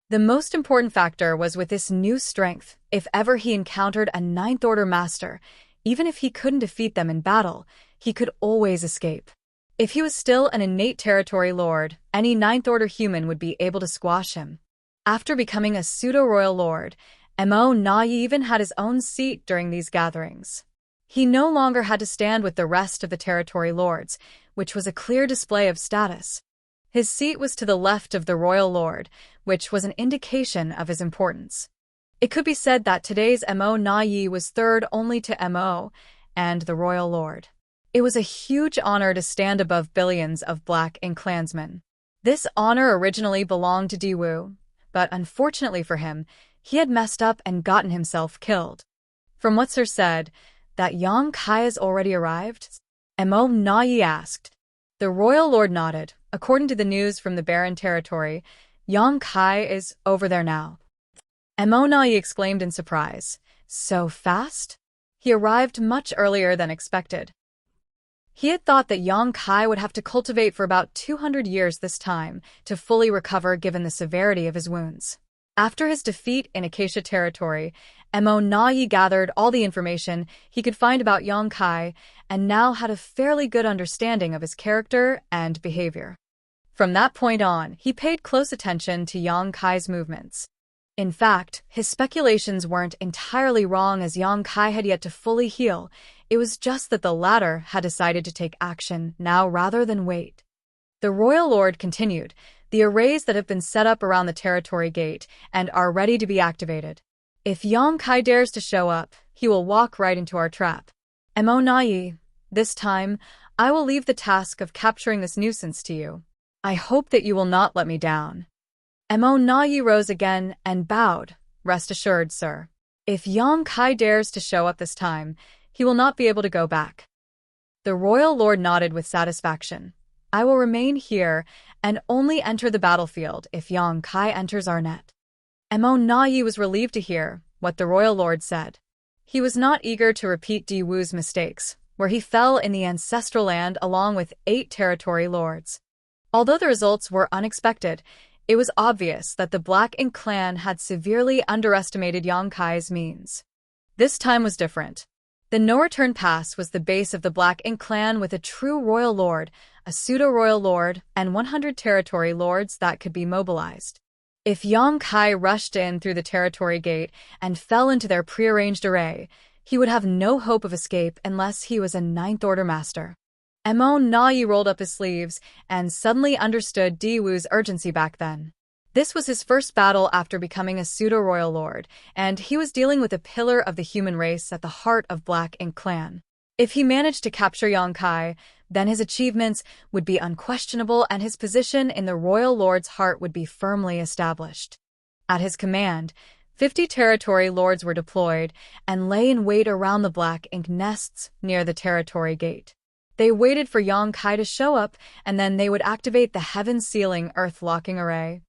The most important factor was with this new strength, if ever he encountered a Ninth Order master, even if he couldn't defeat them in battle, he could always escape. If he was still an innate territory lord, any Ninth Order human would be able to squash him. After becoming a pseudo-royal lord, Mo Na Yi even had his own seat during these gatherings. He no longer had to stand with the rest of the territory lords, which was a clear display of status. His seat was to the left of the royal lord, which was an indication of his importance. It could be said that today's Mo Na Yi was third only to Mo and the royal lord. It was a huge honor to stand above billions of Black Ink clansmen. This honor originally belonged to Di Wu, but unfortunately for him, he had messed up and gotten himself killed. From what Sir said, that Yang Kai has already arrived? Mo Na Yi asked. The royal lord nodded. According to the news from the barren territory, Yang Kai is over there now. Mo Na Yi exclaimed in surprise. So fast? He arrived much earlier than expected. He had thought that Yang Kai would have to cultivate for about 200 years this time to fully recover, given the severity of his wounds. After his defeat in Acacia territory, Mo Na Yi gathered all the information he could find about Yang Kai and now had a fairly good understanding of his character and behavior. From that point on, he paid close attention to Yang Kai's movements. In fact, his speculations weren't entirely wrong, as Yang Kai had yet to fully heal. It was just that the latter had decided to take action now rather than wait. The royal lord continued. The arrays that have been set up around the territory gate and are ready to be activated. If Yang Kai dares to show up, he will walk right into our trap. Mo Na Yi, this time, I will leave the task of capturing this nuisance to you. I hope that you will not let me down. Mo Na Yi rose again and bowed. Rest assured, sir. If Yang Kai dares to show up this time, he will not be able to go back. The royal lord nodded with satisfaction. I will remain here and only enter the battlefield if Yang Kai enters our net. Mo Na Yi was relieved to hear what the royal lord said. He was not eager to repeat Di Wu's mistakes, where he fell in the ancestral land along with 8 territory lords. Although the results were unexpected, it was obvious that the Black Ink clan had severely underestimated Yang Kai's means. This time was different. The no-return pass was the base of the Black Ink clan, with a true royal lord, a pseudo-royal lord, and 100 territory lords that could be mobilized. If Yang Kai rushed in through the territory gate and fell into their prearranged array, he would have no hope of escape unless he was a Ninth Order master. Mo Na Yi rolled up his sleeves and suddenly understood Di Wu's urgency back then. This was his first battle after becoming a pseudo-royal lord, and he was dealing with a pillar of the human race at the heart of Black Ink Clan. If he managed to capture Yong-kai, then his achievements would be unquestionable and his position in the royal lord's heart would be firmly established. At his command, 50 territory lords were deployed and lay in wait around the Black Ink nests near the territory gate. They waited for Yong-kai to show up, and then they would activate the heaven-sealing earth-locking array.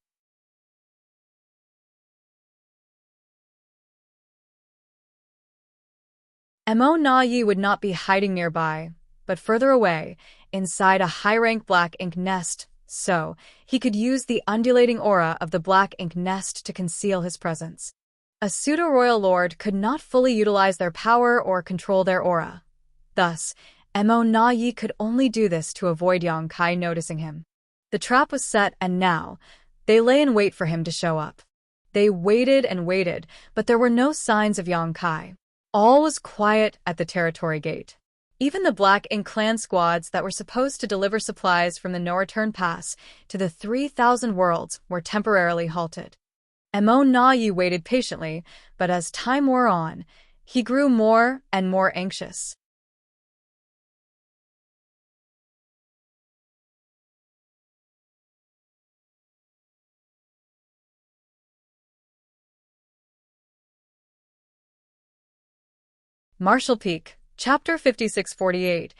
Mo Na-yi would not be hiding nearby, but further away, inside a high-rank Black Ink nest, so he could use the undulating aura of the Black Ink nest to conceal his presence. A pseudo-royal lord could not fully utilize their power or control their aura. Thus, Mo Na-yi could only do this to avoid Yong-kai noticing him. The trap was set, and now, they lay in wait for him to show up. They waited and waited, but there were no signs of Yong-kai. All was quiet at the territory gate. Even the Black Ink Clan squads that were supposed to deliver supplies from the No-Return Pass to the 3,000 worlds were temporarily halted. Mo Na-yi waited patiently, but as time wore on, he grew more and more anxious. Marshall Peak, Chapter 5648,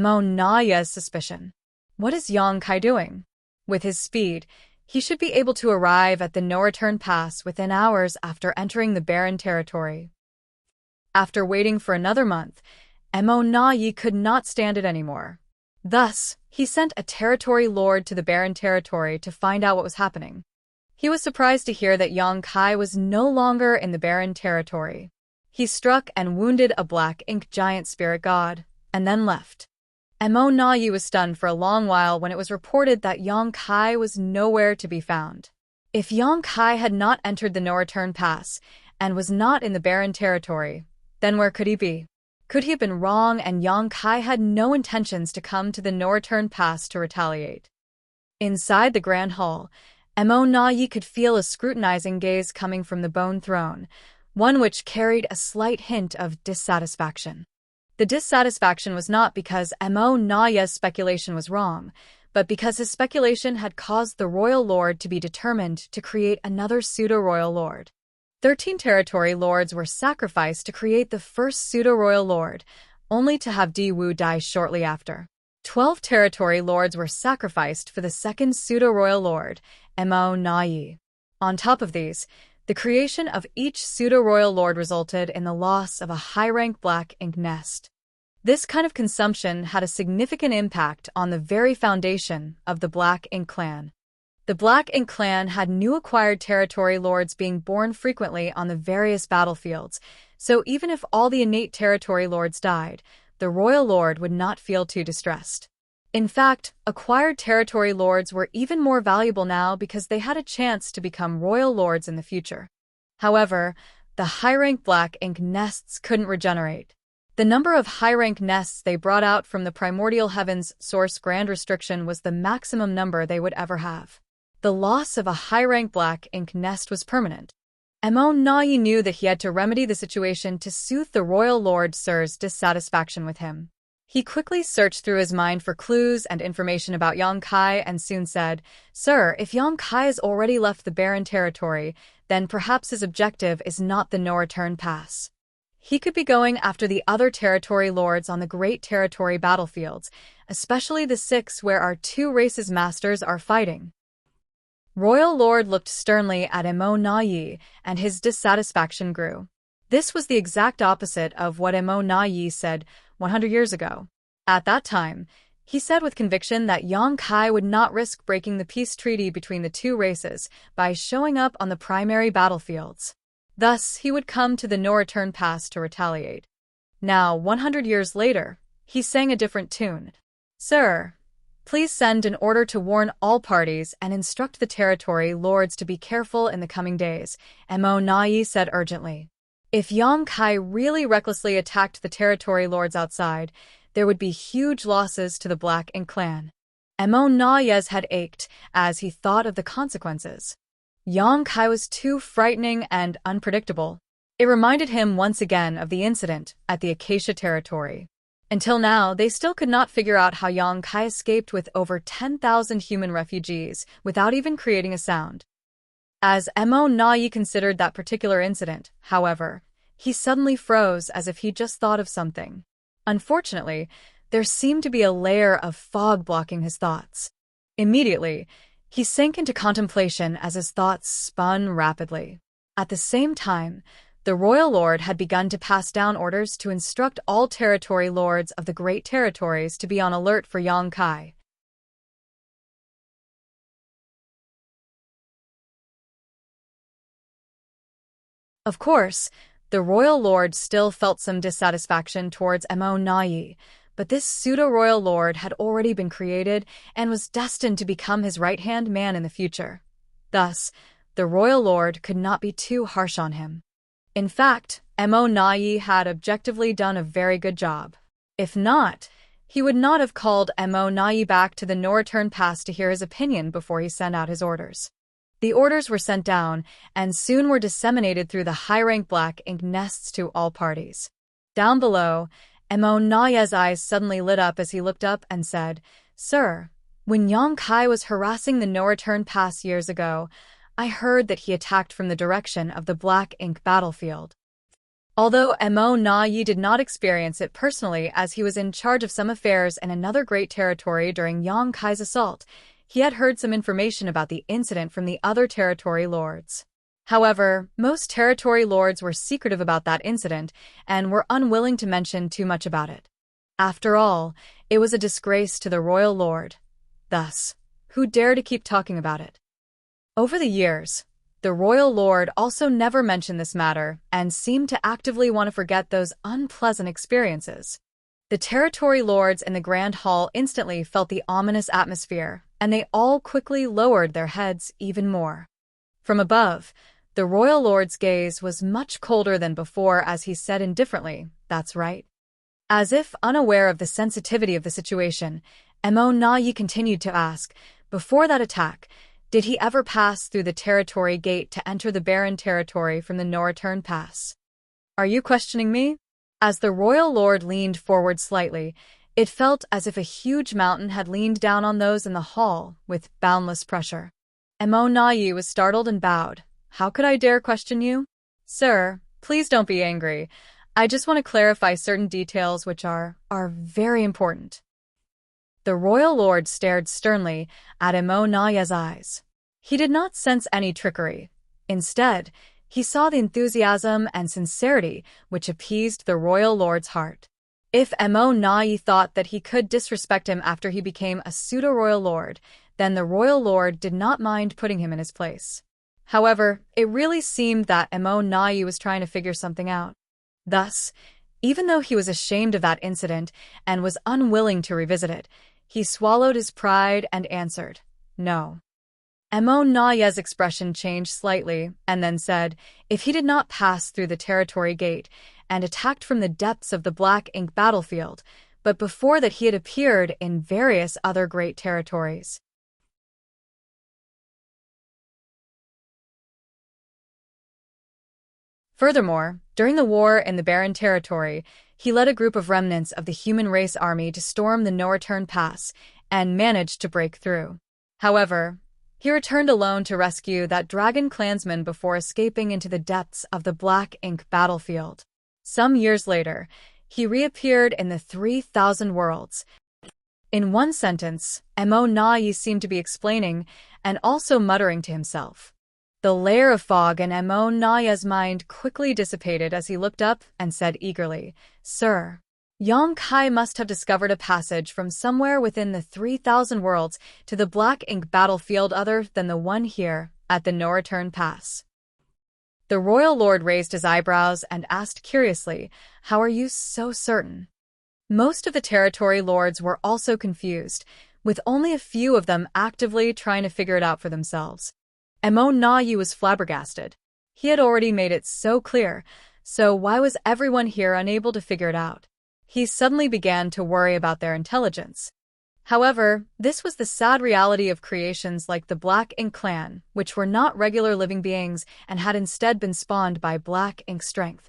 Mo Na-yi's suspicion. What is Yong-kai doing? With his speed, he should be able to arrive at the No-Return Pass within hours after entering the barren territory. After waiting for another month, Mo Na-yi could not stand it anymore. Thus, he sent a territory lord to the barren territory to find out what was happening. He was surprised to hear that Yong-kai was no longer in the barren territory. He struck and wounded a Black Ink giant spirit god, and then left. Mo Na-yi was stunned for a long while when it was reported that Yong-kai was nowhere to be found. If Yong-kai had not entered the No-Return Pass and was not in the barren territory, then where could he be? Could he have been wrong and Yong-kai had no intentions to come to the No-Return Pass to retaliate? Inside the Grand Hall, Mo Na-yi could feel a scrutinizing gaze coming from the Bone Throne, one which carried a slight hint of dissatisfaction. The dissatisfaction was not because Mo Na-yi's speculation was wrong, but because his speculation had caused the royal lord to be determined to create another pseudo-royal lord. 13 territory lords were sacrificed to create the first pseudo-royal lord, only to have Di-Wu die shortly after. 12 territory lords were sacrificed for the second pseudo-royal lord, Mo Na-yi. On top of these, the creation of each pseudo-royal lord resulted in the loss of a high-rank Black Ink nest. This kind of consumption had a significant impact on the very foundation of the Black Ink Clan. The Black Ink Clan had new acquired territory lords being born frequently on the various battlefields, so even if all the innate territory lords died, the royal lord would not feel too distressed. In fact, acquired territory lords were even more valuable now because they had a chance to become royal lords in the future. However, the high-rank Black Ink nests couldn't regenerate. The number of high-rank nests they brought out from the primordial heavens source grand restriction was the maximum number they would ever have. The loss of a high-rank Black Ink nest was permanent. Mo Na-yi knew that he had to remedy the situation to soothe the royal lord Sir's dissatisfaction with him. He quickly searched through his mind for clues and information about Yong-kai and soon said, "Sir, if Yong-kai has already left the barren territory, then perhaps his objective is not the No-Return Pass. He could be going after the other territory lords on the great territory battlefields, especially the 6 where our 2 races masters are fighting." Royal Lord looked sternly at Mo Na-yi, and his dissatisfaction grew. This was the exact opposite of what Mo Na-yi said 100 years ago. At that time, he said with conviction that Yong-kai would not risk breaking the peace treaty between the 2 races by showing up on the primary battlefields. Thus, he would come to the No-Return Pass to retaliate. Now, 100 years later, he sang a different tune. "Sir, please send an order to warn all parties and instruct the territory lords to be careful in the coming days," Mo Na-yi said urgently. If Yong-kai really recklessly attacked the territory lords outside, there would be huge losses to the Black Ink Clan. Mo Na-yi's head ached as he thought of the consequences. Yang Kai was too frightening and unpredictable. It reminded him once again of the incident at the Acacia territory. Until now, they still could not figure out how Yang Kai escaped with over 10,000 human refugees without even creating a sound. As Mo Nai considered that particular incident, however, he suddenly froze as if he'd just thought of something. Unfortunately, there seemed to be a layer of fog blocking his thoughts. Immediately, he sank into contemplation as his thoughts spun rapidly. At the same time, the royal lord had begun to pass down orders to instruct all territory lords of the great territories to be on alert for Yang Kai. Of course, the royal lord still felt some dissatisfaction towards Mo Nai, but this pseudo-royal lord had already been created and was destined to become his right-hand man in the future. Thus, the royal lord could not be too harsh on him. In fact, Mo Nai had objectively done a very good job. If not, he would not have called Mo Nai back to the No-Return Pass to hear his opinion before he sent out his orders. The orders were sent down, and soon were disseminated through the high-rank black ink nests to all parties. Down below, Mo Nai's eyes suddenly lit up as he looked up and said, "Sir, when Yang Kai was harassing the No-Return Pass years ago, I heard that he attacked from the direction of the black ink battlefield." Although Mo Nai did not experience it personally as he was in charge of some affairs in another great territory during Yang Kai's assault, he had heard some information about the incident from the other territory lords. However, most territory lords were secretive about that incident and were unwilling to mention too much about it. After all, it was a disgrace to the royal lord. Thus, who dared to keep talking about it? Over the years, the royal lord also never mentioned this matter and seemed to actively want to forget those unpleasant experiences. The territory lords in the Grand Hall instantly felt the ominous atmosphere, and they all quickly lowered their heads even more. From above, the royal lord's gaze was much colder than before as he said indifferently, "That's right." As if unaware of the sensitivity of the situation, Mo Nai continued to ask, "Before that attack, did he ever pass through the territory gate to enter the barren territory from the No-Return Pass?" "Are you questioning me?" As the royal lord leaned forward slightly, it felt as if a huge mountain had leaned down on those in the hall with boundless pressure. Mo Nai was startled and bowed. "How could I dare question you?" "Sir, please don't be angry. I just want to clarify certain details which are very important." The royal lord stared sternly at Mo Nai's eyes. He did not sense any trickery. Instead, he saw the enthusiasm and sincerity which appeased the royal lord's heart. If Mo Nai thought that he could disrespect him after he became a pseudo-royal lord, then the royal lord did not mind putting him in his place. However, it really seemed that Mo Nai was trying to figure something out. Thus, even though he was ashamed of that incident and was unwilling to revisit it, he swallowed his pride and answered, "No." Mo Nai's expression changed slightly and then said, "If he did not pass through the territory gate and attacked from the depths of the black ink battlefield, but before that he had appeared in various other great territories." Furthermore, during the war in the Barren Territory, he led a group of remnants of the human race army to storm the No-Return Pass and managed to break through. However, he returned alone to rescue that dragon clansman before escaping into the depths of the black ink battlefield. Some years later, he reappeared in the 3,000 Worlds. In one sentence, Mo Nai seemed to be explaining and also muttering to himself. The layer of fog in Mo Nai's mind quickly dissipated as he looked up and said eagerly, "Sir, Yang Kai must have discovered a passage from somewhere within the 3,000 Worlds to the black ink battlefield other than the one here at the No-Return Pass." The royal lord raised his eyebrows and asked curiously, "How are you so certain?" Most of the territory lords were also confused, with only a few of them actively trying to figure it out for themselves. Mo Nai was flabbergasted. He had already made it so clear, so why was everyone here unable to figure it out? He suddenly began to worry about their intelligence. However, this was the sad reality of creations like the Black Ink clan, which were not regular living beings and had instead been spawned by Black Ink strength.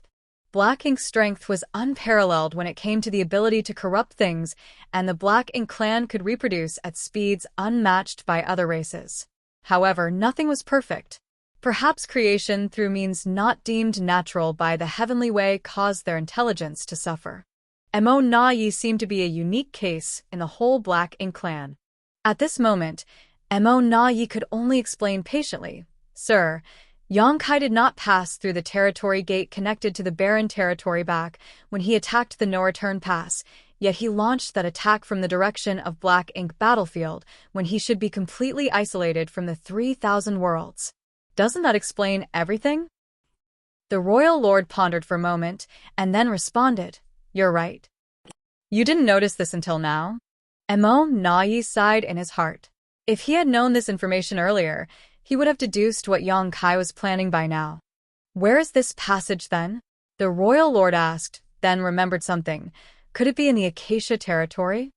Black Ink's strength was unparalleled when it came to the ability to corrupt things, and the Black Ink clan could reproduce at speeds unmatched by other races. However, nothing was perfect. Perhaps creation through means not deemed natural by the heavenly way caused their intelligence to suffer. Mo Na Yi seemed to be a unique case in the whole Black Ink clan. At this moment, Mo Na Yi could only explain patiently, "Sir, Yongkai did not pass through the territory gate connected to the barren territory back when he attacked the No Return Pass, yet he launched that attack from the direction of Black Ink battlefield when he should be completely isolated from the 3,000 worlds. Doesn't that explain everything?" The royal lord pondered for a moment and then responded, "You're right. You didn't notice this until now?" Mo Na Yi sighed in his heart. If he had known this information earlier, he would have deduced what Yongkai was planning by now. "Where is this passage then?" the royal lord asked, then remembered something. Could it be in the Acacia territory?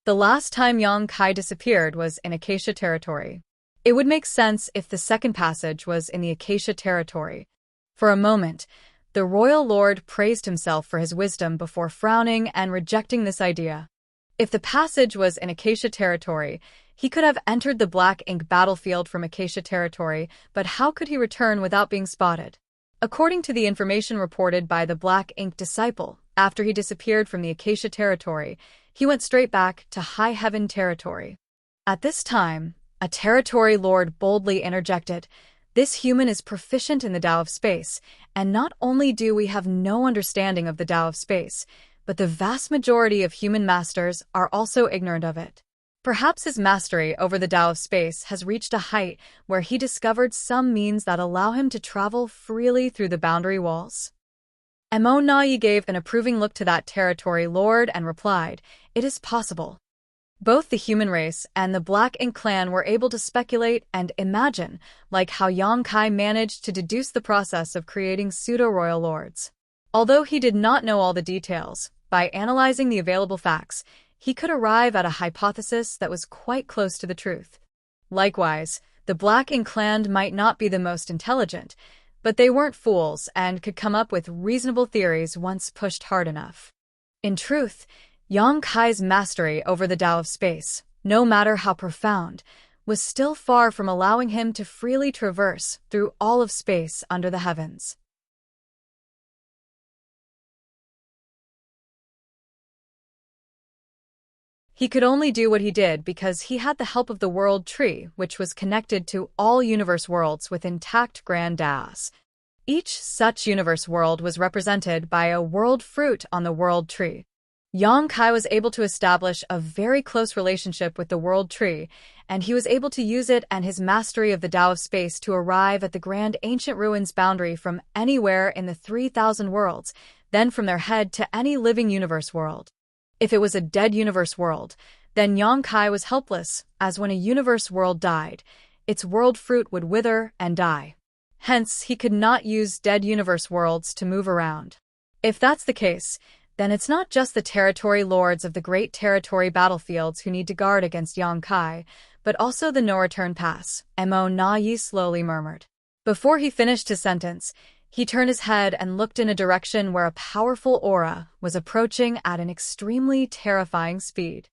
The last time Yongkai disappeared was in Acacia territory. It would make sense if the second passage was in the Acacia territory. For a moment, the royal lord praised himself for his wisdom before frowning and rejecting this idea. If the passage was in Acacia territory, he could have entered the Black Ink battlefield from Acacia territory, but how could he return without being spotted? According to the information reported by the Black Ink disciple, after he disappeared from the Acacia territory, he went straight back to High Heaven territory. At this time, a territory lord boldly interjected, "This human is proficient in the Tao of space, and not only do we have no understanding of the Tao of space, but the vast majority of human masters are also ignorant of it. Perhaps his mastery over the Tao of space has reached a height where he discovered some means that allow him to travel freely through the boundary walls." Mo Na Yi gave an approving look to that territory lord and replied, "It is possible." Both the human race and the Black Ink clan were able to speculate and imagine, like how Yongkai managed to deduce the process of creating pseudo-royal lords. Although he did not know all the details, by analyzing the available facts, he could arrive at a hypothesis that was quite close to the truth. Likewise, the Black Ink clan might not be the most intelligent, but they weren't fools and could come up with reasonable theories once pushed hard enough. In truth, Yongkai's mastery over the Tao of space, no matter how profound, was still far from allowing him to freely traverse through all of space under the heavens. He could only do what he did because he had the help of the World Tree, which was connected to all universe worlds with intact grand Taos. Each such universe world was represented by a world fruit on the World Tree. Yongkai was able to establish a very close relationship with the World Tree, and he was able to use it and his mastery of the Tao of space to arrive at the grand ancient ruins boundary from anywhere in the 3,000 worlds, then from their head to any living universe world. If it was a dead universe world, then Yongkai was helpless, as when a universe world died, its world fruit would wither and die. Hence, he could not use dead universe worlds to move around. If that's the case, then it's not just the territory lords of the great territory battlefields who need to guard against Yongkai, but also the No Return Pass, Mo Na Yi slowly murmured. Before he finished his sentence, he turned his head and looked in a direction where a powerful aura was approaching at an extremely terrifying speed.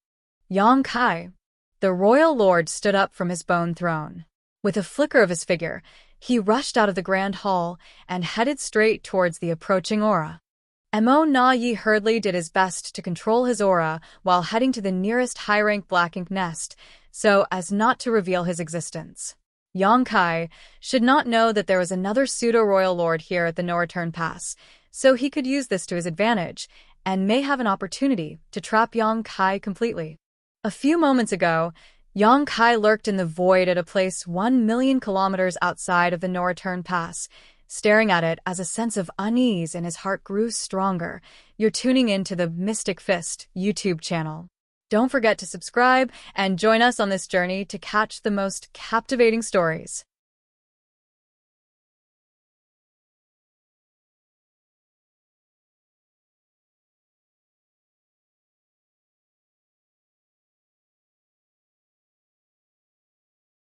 Yongkai. The royal lord stood up from his bone throne. With a flicker of his figure, he rushed out of the grand hall and headed straight towards the approaching aura. Mo Na Yi hurriedly did his best to control his aura while heading to the nearest high-rank Black Ink nest, so as not to reveal his existence. Yongkai should not know that there was another pseudo-royal lord here at the No Return Pass, so he could use this to his advantage, and may have an opportunity to trap Yongkai completely. A few moments ago, Yongkai lurked in the void at a place 1,000,000 kilometers outside of the No Return Pass, staring at it as a sense of unease in his heart grew stronger. You're tuning in to the Mystic Fist YouTube channel. Don't forget to subscribe and join us on this journey to catch the most captivating stories.